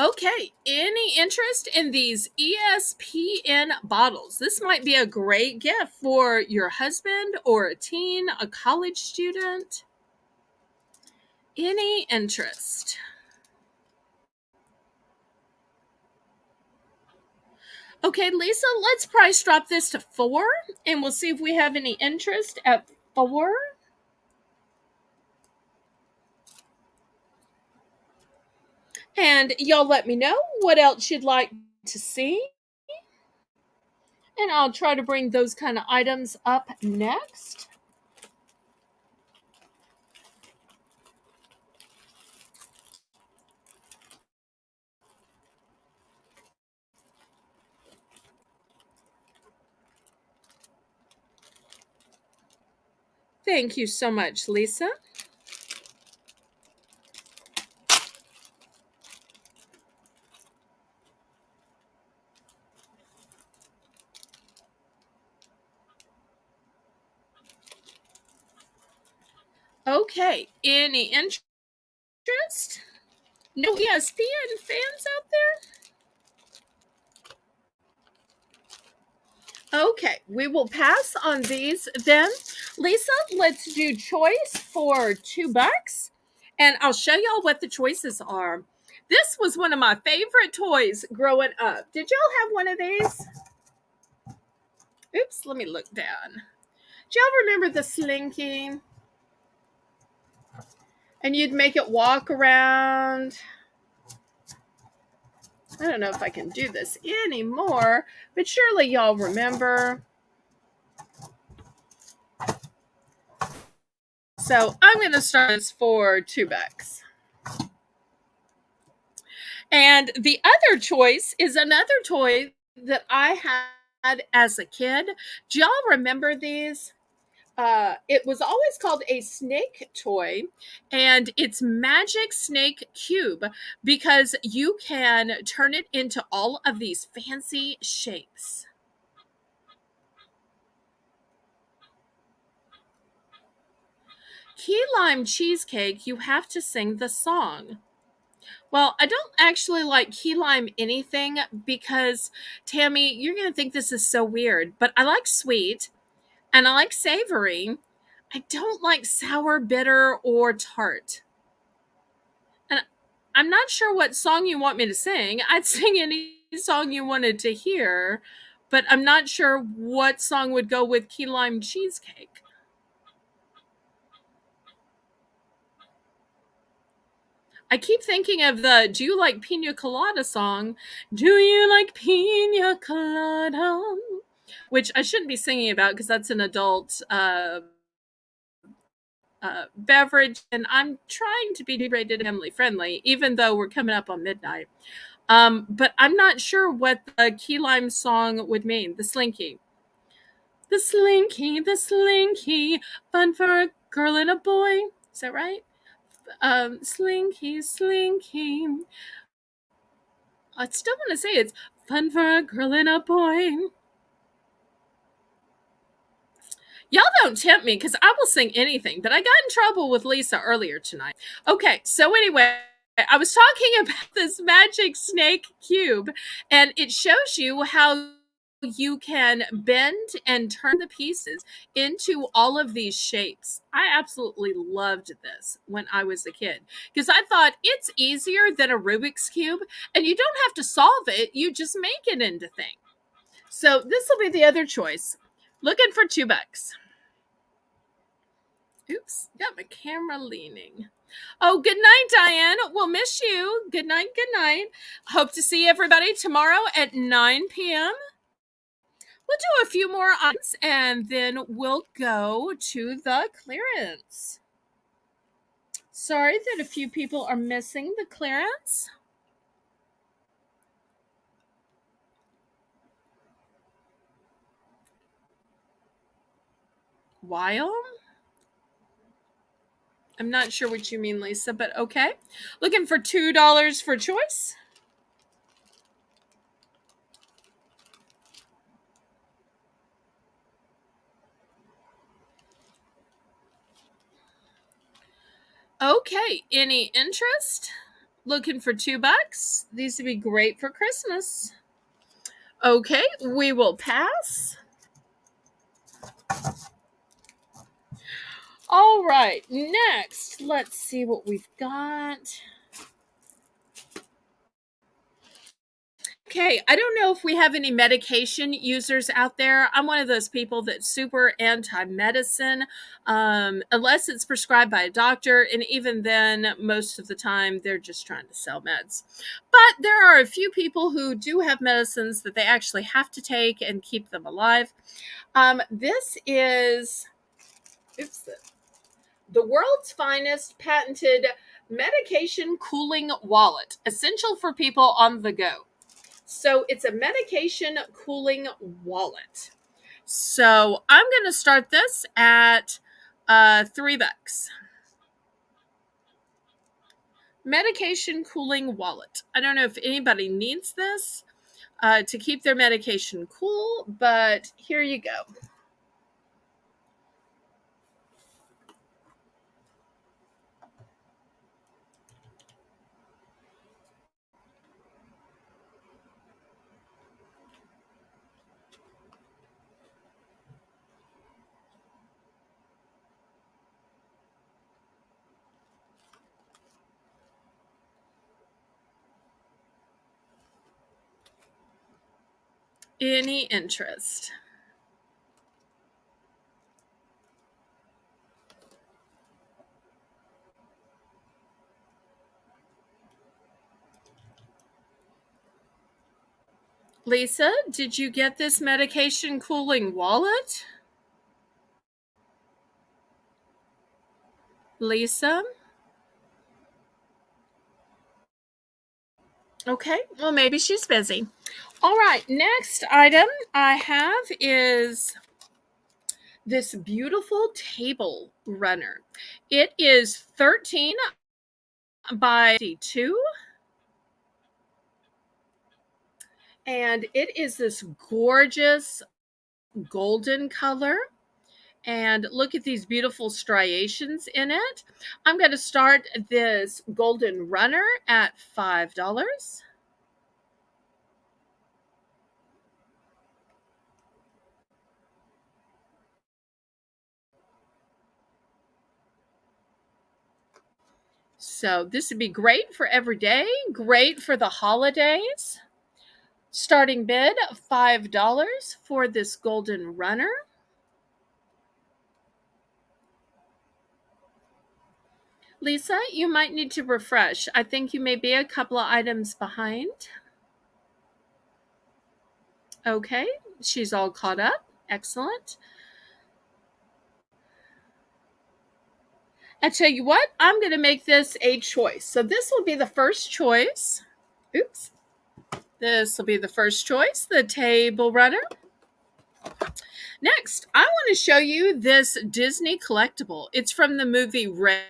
Okay, any interest in these ESPN bottles? This might be a great gift for your husband or a teen, a college student. Any interest? Okay, Lisa, let's price drop this to 4 and we'll see if we have any interest at 4. And y'all let me know what else you'd like to see. And I'll try to bring those kind of items up next. Thank you so much, Lisa. Okay, any interest? No ESPN fans out there? Okay, we will pass on these then. Lisa, let's do choice for $2. And I'll show y'all what the choices are. This was one of my favorite toys growing up. Did y'all have one of these? Oops, let me look down. Do y'all remember the slinky? And you'd make it walk around. I don't know if I can do this anymore, but surely y'all remember. So I'm going to start this for $2. And the other choice is another toy that I had as a kid. Do y'all remember these? It was always called a snake toy, and it's Magic Snake Cube because you can turn it into all of these fancy shapes. Key lime cheesecake, you have to sing the song. Well, I don't actually like key lime anything because, Tammy, you're going to think this is so weird, but I like sweet and I like savory. I don't like sour, bitter, or tart. And I'm not sure what song you want me to sing. I'd sing any song you wanted to hear, but I'm not sure what song would go with key lime cheesecake. I keep thinking of the "Do You Like Pina Colada" song. Do you like pina colada? Which I shouldn't be singing about because that's an adult beverage, and I'm trying to be rated family friendly, even though we're coming up on midnight. But I'm not sure what the key lime song would mean. The slinky. The slinky, fun for a girl and a boy. Is that right? Slinky, slinky. I still want to say it's fun for a girl and a boy. Y'all don't tempt me because I will sing anything, but I got in trouble with Lisa earlier tonight. Okay, so anyway, I was talking about this magic snake cube, and it shows you how you can bend and turn the pieces into all of these shapes. I absolutely loved this when I was a kid because I thought it's easier than a Rubik's Cube, and you don't have to solve it, you just make it into things. So this will be the other choice. Looking for $2. Oops, got my camera leaning. Oh, good night, Diane. We'll miss you. Good night, good night. Hope to see everybody tomorrow at 9 p.m. We'll do a few more items and then we'll go to the clearance. Sorry that a few people are missing the clearance. While? I'm not sure what you mean, Lisa, but okay. Looking for $2 for choice. Okay, any interest? Looking for $2? These would be great for Christmas. Okay, we will pass. All right, next, let's see what we've got. Okay, I don't know if we have any medication users out there. I'm one of those people that's super anti-medicine, unless it's prescribed by a doctor, and even then, most of the time, they're just trying to sell meds. But there are a few people who do have medicines that they actually have to take and keep them alive. This is, oops, the world's finest patented medication cooling wallet, essential for people on the go. So it's a medication cooling wallet. So I'm going to start this at $3. Medication cooling wallet. I don't know if anybody needs this to keep their medication cool, but here you go. Any interest? Lisa, did you get this medication cooling wallet? Lisa? Okay, well, maybe she's busy. All right, next item I have is this beautiful table runner. It is 13 by 52, and it is this gorgeous golden color. And look at these beautiful striations in it. I'm going to start this golden runner at $5. So this would be great for every day, great for the holidays. Starting bid $5 for this golden runner. Lisa, you might need to refresh. I think you may be a couple of items behind. Okay, she's all caught up. Excellent. I tell you what, I'm going to make this a choice. So this will be the first choice. Oops. This will be the first choice, the table runner. Next, I want to show you this Disney collectible. It's from the movie Raya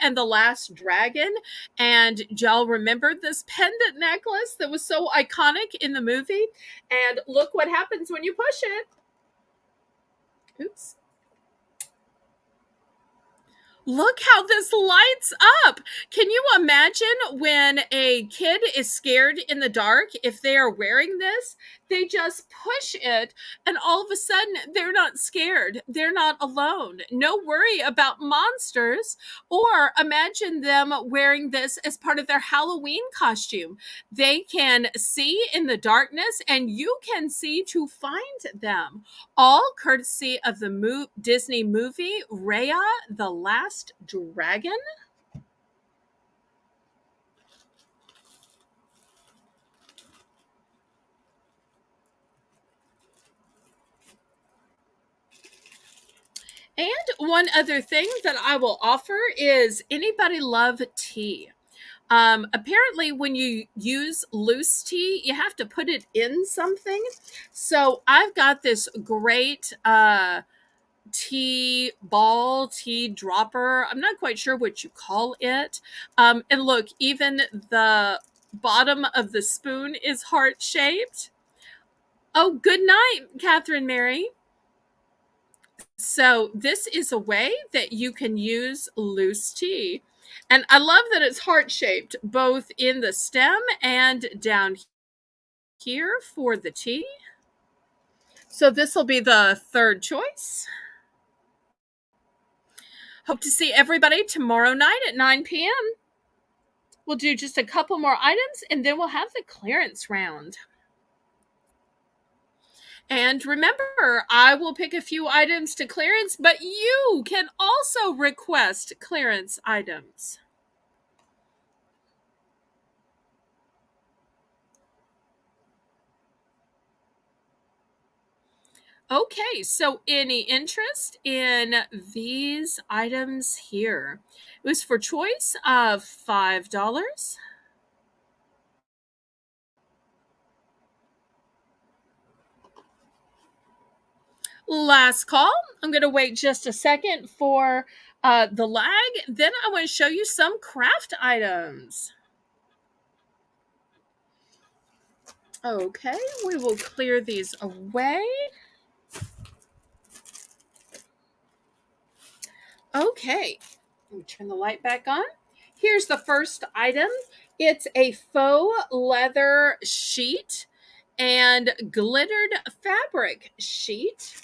and the Last Dragon. And y'all remember this pendant necklace that was so iconic in the movie? And look what happens when you push it. Oops. Look how this lights up. Can you imagine when a kid is scared in the dark, if they are wearing this, they just push it and all of a sudden they're not scared. They're not alone. No worry about monsters. Or imagine them wearing this as part of their Halloween costume. They can see in the darkness and you can see to find them. All courtesy of the Disney movie Raya, the Last Dragon. And one other thing that I will offer is, anybody love tea? Apparently when you use loose tea, you have to put it in something. So I've got this great tea ball, tea dropper. I'm not quite sure what you call it. And look, even the bottom of the spoon is heart shaped. Oh, good night, Catherine Mary. So this is a way that you can use loose tea. And I love that it's heart shaped, both in the stem and down here for the tea. So this will be the third choice. Hope to see everybody tomorrow night at 9 p.m. We'll do just a couple more items and then we'll have the clearance round. And remember, I will pick a few items to clearance, but you can also request clearance items. Okay, so any interest in these items here? It was for choice of $5. Last call. I'm going to wait just a second for the lag. Then I want to show you some craft items. Okay, we will clear these away. Okay, let me turn the light back on. Here's the first item. It's a faux leather sheet and glittered fabric sheet.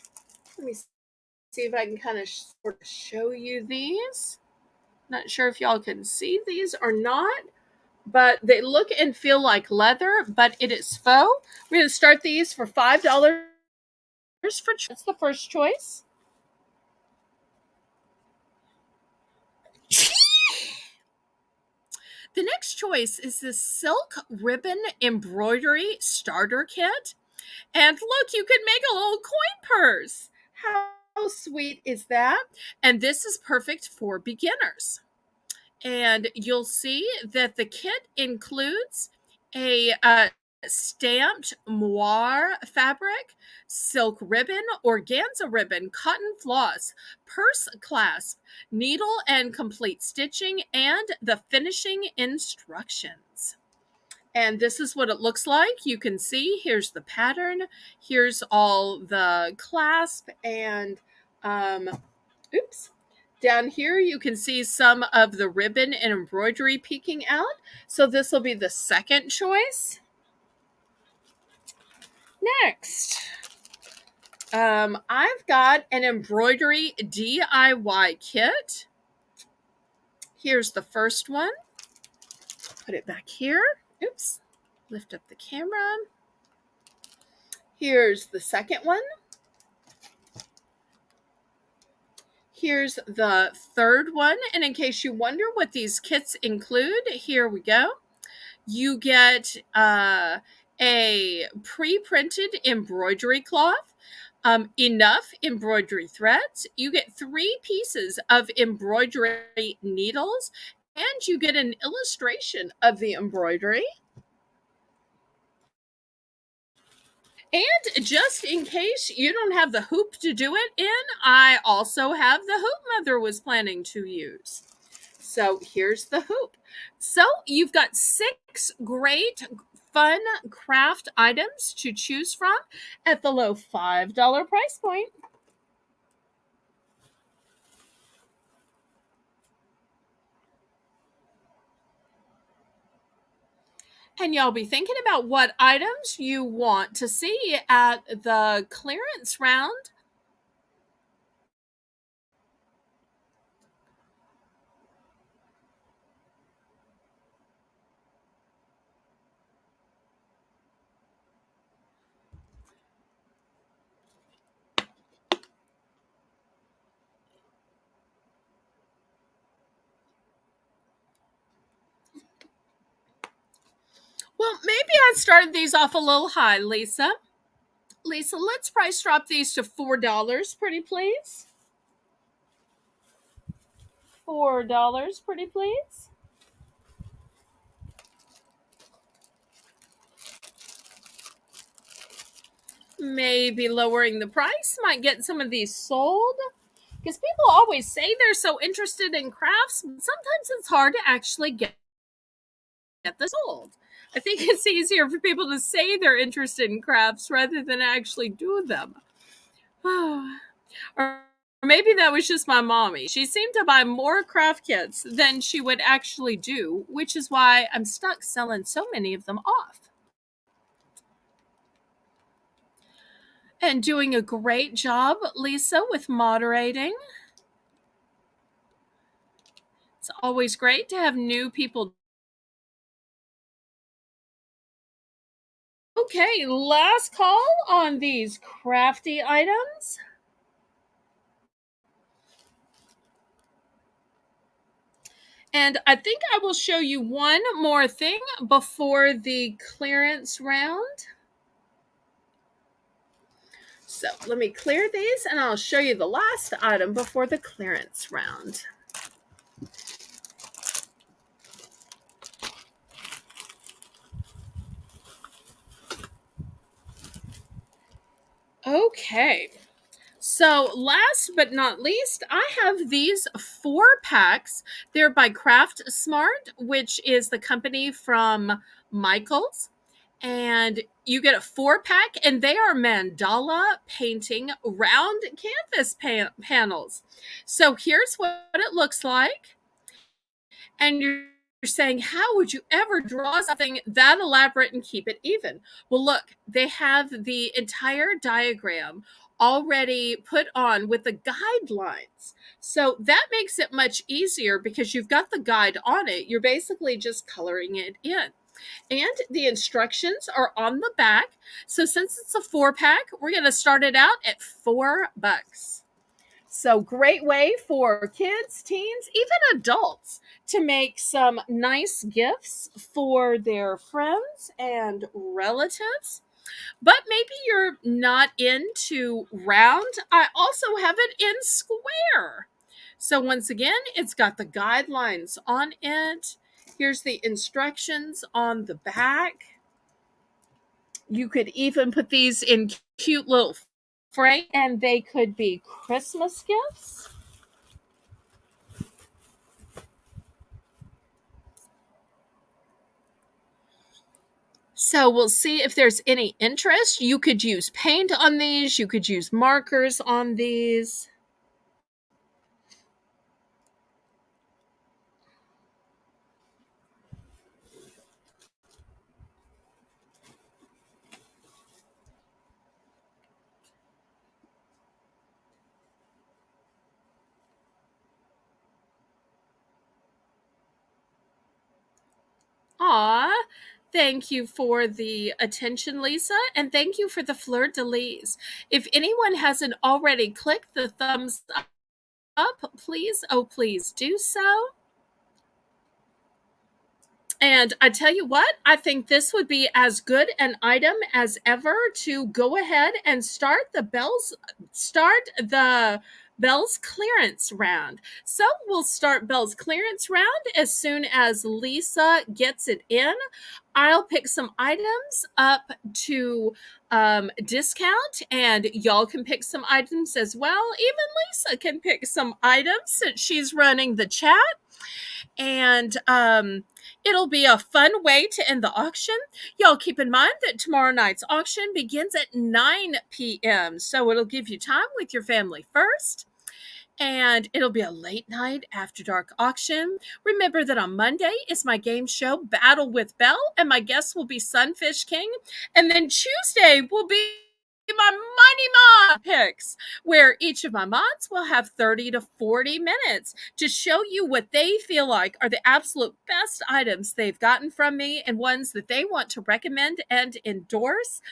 Let me see if I can kind of sort of show you these. Not sure if y'all can see these or not, but they look and feel like leather, but it is faux. We're going to start these for $5 for choice. That's the first choice. The next choice is this silk ribbon embroidery starter kit. And look, you can make a little coin purse. How sweet is that? And this is perfect for beginners. And you'll see that the kit includes a stamped moire fabric, silk ribbon, organza ribbon, cotton floss, purse clasp, needle and complete stitching, and the finishing instructions. And this is what it looks like. You can see here's the pattern, here's all the clasp, and oops. Down here, you can see some of the ribbon and embroidery peeking out. So this will be the second choice. Next, I've got an embroidery DIY kit. Here's the first one. Put it back here. Oops. Lift up the camera. Here's the second one. Here's the third one. And in case you wonder what these kits include, here we go. You get a pre-printed embroidery cloth, enough embroidery threads. You get 3 pieces of embroidery needles, and you get an illustration of the embroidery. And just in case you don't have the hoop to do it in, I also have the hoop Mother was planning to use. So here's the hoop. So you've got 6 great fun craft items to choose from at the low $5 price point. And y'all be thinking about what items you want to see at the clearance round. Well, maybe I started these off a little high, Lisa. Lisa, let's price drop these to $4, pretty please. $4, pretty please. Maybe lowering the price might get some of these sold. Because people always say they're so interested in crafts, but sometimes it's hard to actually get this sold. I think it's easier for people to say they're interested in crafts rather than actually do them. Or maybe that was just my mommy. She seemed to buy more craft kits than she would actually do, which is why I'm stuck selling so many of them off. And doing a great job, Lisa, with moderating. It's always great to have new people. Okay, last call on these crafty items. And I think I will show you one more thing before the clearance round. So let me clear these and I'll show you the last item before the clearance round. Okay. So last but not least, I have these 4 packs. They're by Craft Smart, which is the company from Michaels. And you get a 4 pack, and they are mandala painting round canvas panels. So here's what it looks like. And you're saying, how would you ever draw something that elaborate and keep it even? Well, look, they have the entire diagram already put on with the guidelines. So that makes it much easier because you've got the guide on it. You're basically just coloring it in. And the instructions are on the back. So since it's a 4 pack, we're going to start it out at $4. So great way for kids, teens, even adults to make some nice gifts for their friends and relatives. But maybe you're not into round. I also have it in square. So once again, it's got the guidelines on it. Here's the instructions on the back. You could even put these in cute little frame, and they could be Christmas gifts. So we'll see if there's any interest. You could use paint on these. You could use markers on these. Aw, thank you for the attention, Lisa, and thank you for the fleur de lis. If anyone hasn't already, click the thumbs please, oh, please do so. And I tell you what, I think this would be as good an item as ever to go ahead and start the Belle's clearance round. So we'll start Belle's clearance round as soon as Lisa gets it in. I'll pick some items up to discount, and y'all can pick some items as well. Even Lisa can pick some items since she's running the chat. And it'll be a fun way to end the auction. Y'all keep in mind that tomorrow night's auction begins at 9 p.m. So it'll give you time with your family first. And it'll be a late night after dark auction. Remember that on Monday is my game show Battle with Belle, and my guest will be Sunfish King. And then Tuesday will be my Money Mod picks, where each of my mods will have 30 to 40 minutes to show you what they feel like are the absolute best items they've gotten from me and ones that they want to recommend and endorse.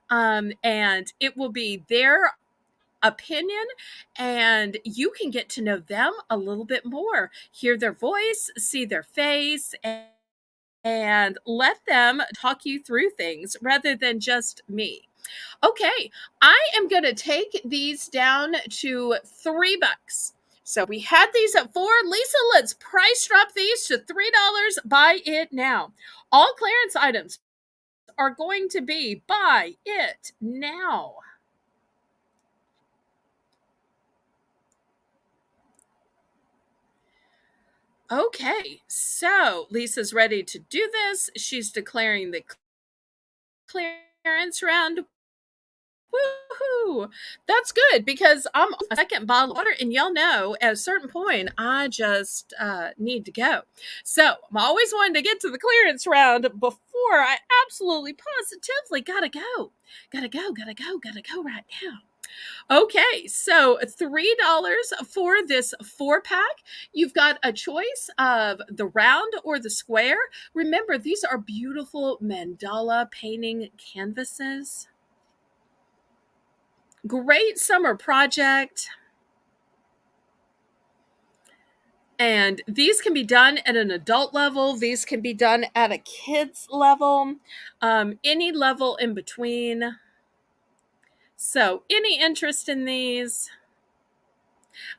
And it will be their opinion, and you can get to know them a little bit more, hear their voice, see their face, and let them talk you through things rather than just me. Okay, I am going to take these down to $3. So we had these at $4. Lisa, let's price drop these to $3. Buy it now. All clearance items are going to be buy it now. Okay, so Lisa's ready to do this. She's declaring the clearance round. Woohoo! That's good because I'm on a second bottle of water, and y'all know at a certain point I just need to go. So I'm always wanting to get to the clearance round before I absolutely positively gotta go. Gotta go right now. Okay, so $3 for this 4-pack. You've got a choice of the round or the square. Remember, these are beautiful mandala painting canvases. Great summer project. And these can be done at an adult level. These can be done at a kid's level, any level in between. So any interest in these?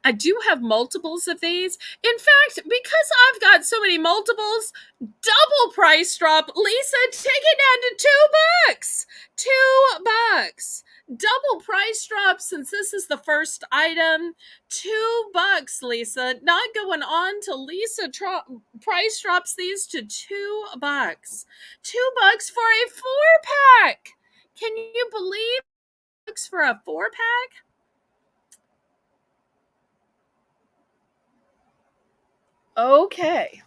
I do have multiples of these. In fact, because I've got so many multiples, double price drop. Lisa, take it down to $2. $2. Double price drop since this is the first item. $2, Lisa. Not going on till Lisa price drops these to $2. $2 for a 4-pack. Can you believe for a 4-pack? Okay.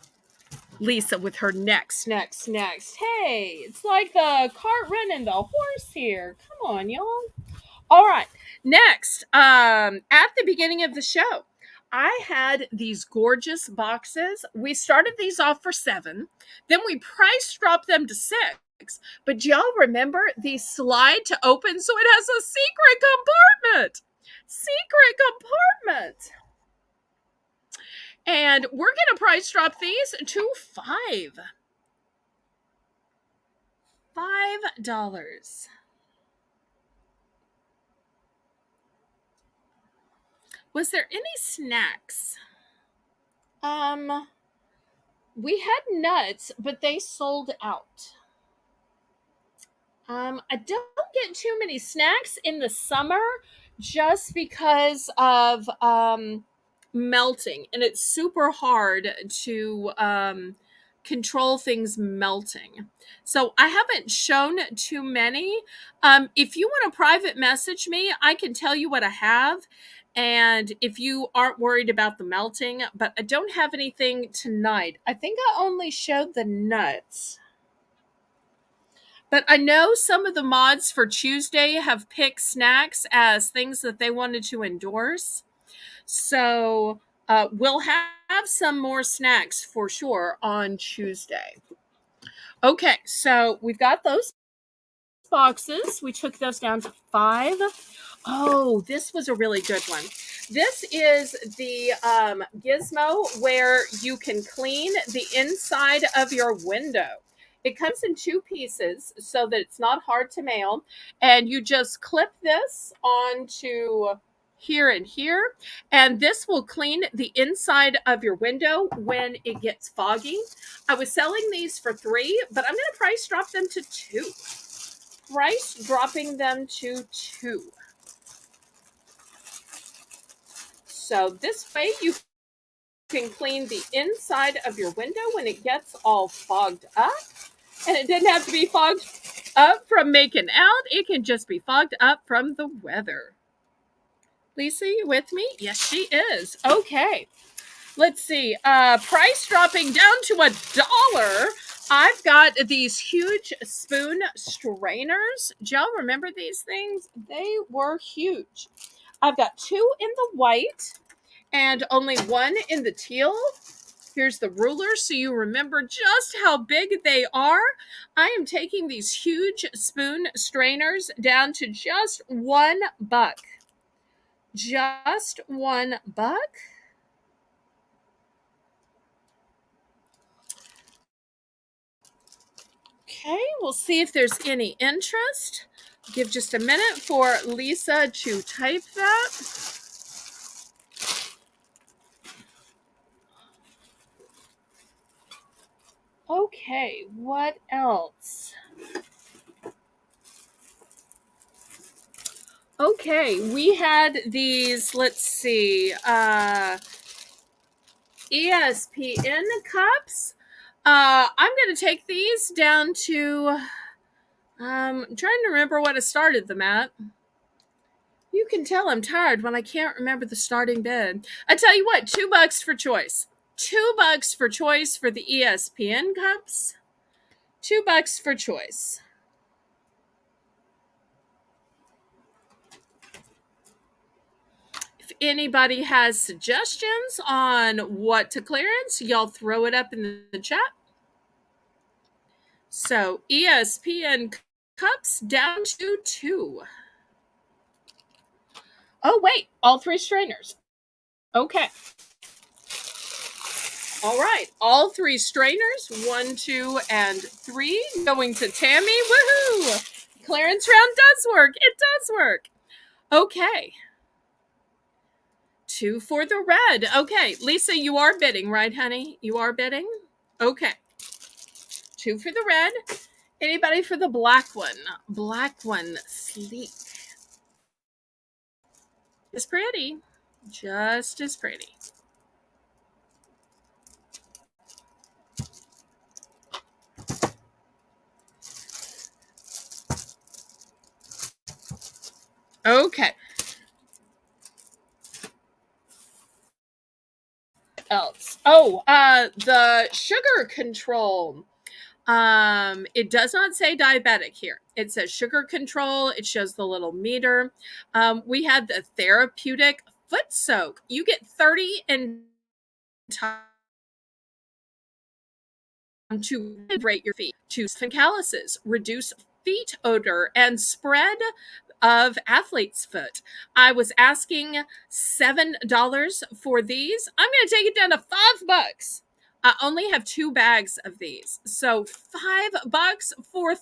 Lisa with her next. Hey, it's like the cart running the horse here. Come on, y'all. All right. Next, at the beginning of the show, I had these gorgeous boxes. We started these off for $7. Then we price dropped them to $6. But y'all remember these slide to open, so it has a secret compartment. And we're going to price drop these to $5. $5. Was there any snacks? We had nuts, but they sold out. I don't get too many snacks in the summer just because of melting, and it's super hard to control things melting. So I haven't shown too many. If you want to private message me, I can tell you what I have. And if you aren't worried about the melting, but I don't have anything tonight. I think I only showed the nuts. But I know some of the mods for Tuesday have picked snacks as things that they wanted to endorse. So we'll have some more snacks for sure on Tuesday. Okay, so we've got those boxes. We took those down to $5. Oh, this was a really good one. This is the gizmo where you can clean the inside of your window. It comes in two pieces so that it's not hard to mail. And you just clip this onto here and here. And this will clean the inside of your window when it gets foggy. I was selling these for $3, but I'm going to price drop them to $2. Price dropping them to $2. So this way you can clean the inside of your window when it gets all fogged up. And it didn't have to be fogged up from making out. It can just be fogged up from the weather. Lisa, you with me? Yes, she is. Okay. Let's see. Price dropping down to $1. I've got these huge spoon strainers. Do y'all remember these things? They were huge. I've got 2 in the white and only 1 in the teal. Here's the ruler so you remember just how big they are. I am taking these huge spoon strainers down to just $1. Just $1. Okay, we'll see if there's any interest. Give just a minute for Lisa to type that. Okay, what else? Okay, we had these, let's see, ESPN cups. I'm going to take these down to, I'm trying to remember what I started them at. You can tell I'm tired when I can't remember the starting bid. I tell you what, $2 for choice. $2 for choice for the ESPN cups. $2 for choice. If anybody has suggestions on what to clearance, y'all throw it up in the chat. So ESPN cups down to $2. Oh, wait, all 3 strainers. Okay. All right, all 3 strainers, 1, 2, and 3, going to Tammy. Woohoo! Clearance round does work. It does work. Okay. 2 for the red. Okay, Lisa, you are bidding, right, honey? You are bidding? Okay. 2 for the red. Anybody for the black one? Black one, sleek. It's pretty. Just as pretty. Okay. Else. Oh, the sugar control. It does not say diabetic here. It says sugar control. It shows the little meter. We had the therapeutic foot soak. You get 30 in time to hydrate your feet, choose calluses, reduce feet odor, and spread of athlete's foot. I was asking $7 for these. I'm going to take it down to $5. I only have 2 bags of these. So $5 for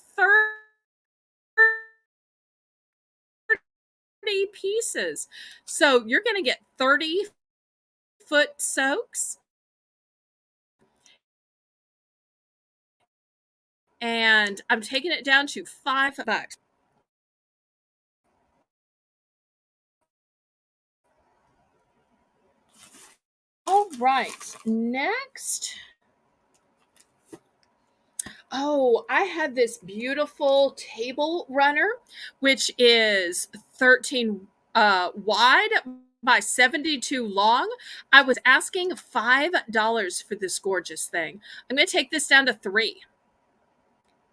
30 pieces. So you're going to get 30 foot soaks. And I'm taking it down to $5. All right, next. Oh, I had this beautiful table runner, which is 13 wide by 72 long. I was asking $5 for this gorgeous thing. I'm going to take this down to $3.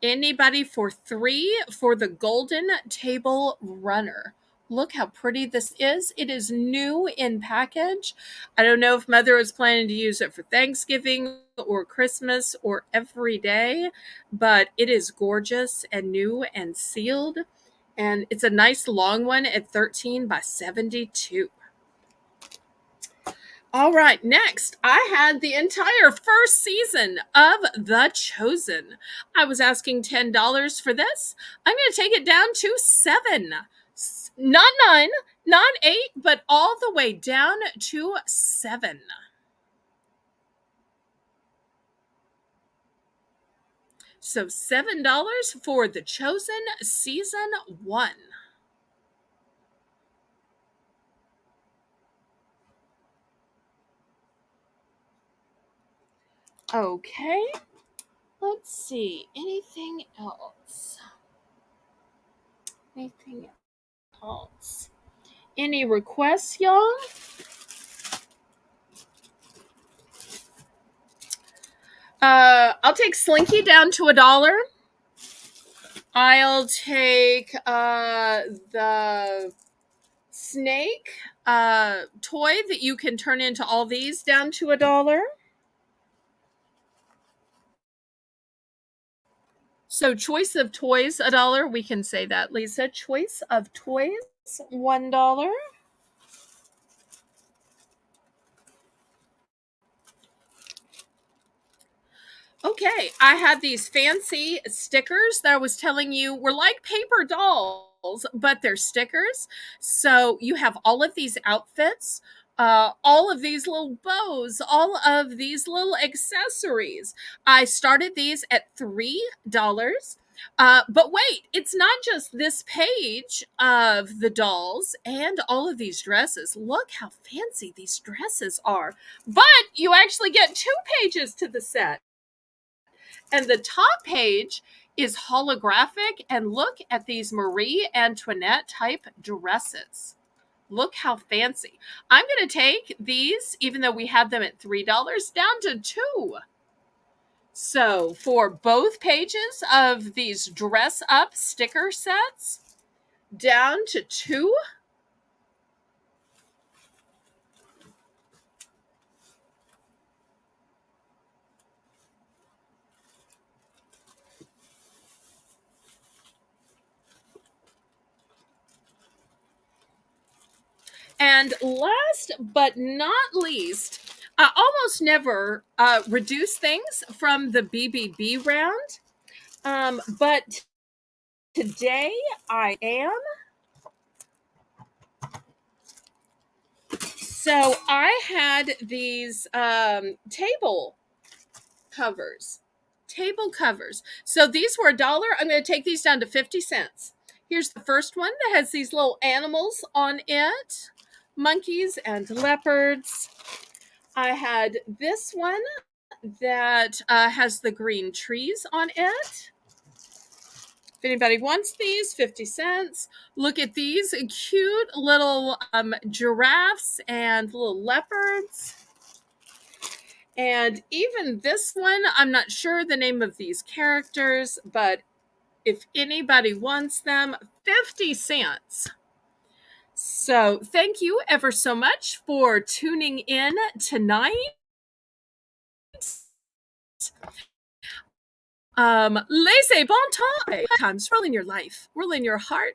Anybody for $3 for the golden table runner? Look how pretty this is. It is new in package. I don't know if Mother is planning to use it for Thanksgiving or Christmas or every day, but it is gorgeous and new and sealed. And it's a nice long one at 13 by 72. All right, next, I had the entire first season of The Chosen. I was asking $10 for this. I'm going to take it down to 7. Not 9, not 8, but all the way down to 7. So $7 for The Chosen season 1. Okay, let's see. Anything else? Anything else? Any requests, y'all? I'll take Slinky down to $1. I'll take the snake toy that you can turn into all these down to $1. So choice of toys $1. We can say that, Lisa. Choice of toys $1. Okay, I had these fancy stickers that I was telling you were like paper dolls, but they're stickers. So you have all of these outfits, all of these little bows, all of these little accessories. I started these at $3. But wait, it's not just this page of the dolls and all of these dresses. Look how fancy these dresses are. But you actually get 2 pages to the set. And the top page is holographic. And look at these Marie Antoinette type dresses. Look how fancy. I'm going to take these, even though we had them at $3, down to 2. So for both pages of these dress up sticker sets, down to 2. And last but not least, I almost never reduce things from the BBB round. But today I am. So I had these table covers. Table covers. So these were $1. I'm going to take these down to 50 cents. Here's the first one that has these little animals on it. Monkeys and leopards. I had this one that has the green trees on it. If anybody wants these, 50 cents. Look at these cute little giraffes and little leopards. And even this one, I'm not sure the name of these characters, but if anybody wants them, 50 cents. So thank you ever so much for tuning in tonight. Laissez bon temps. Times, roll in your life, roll in your heart,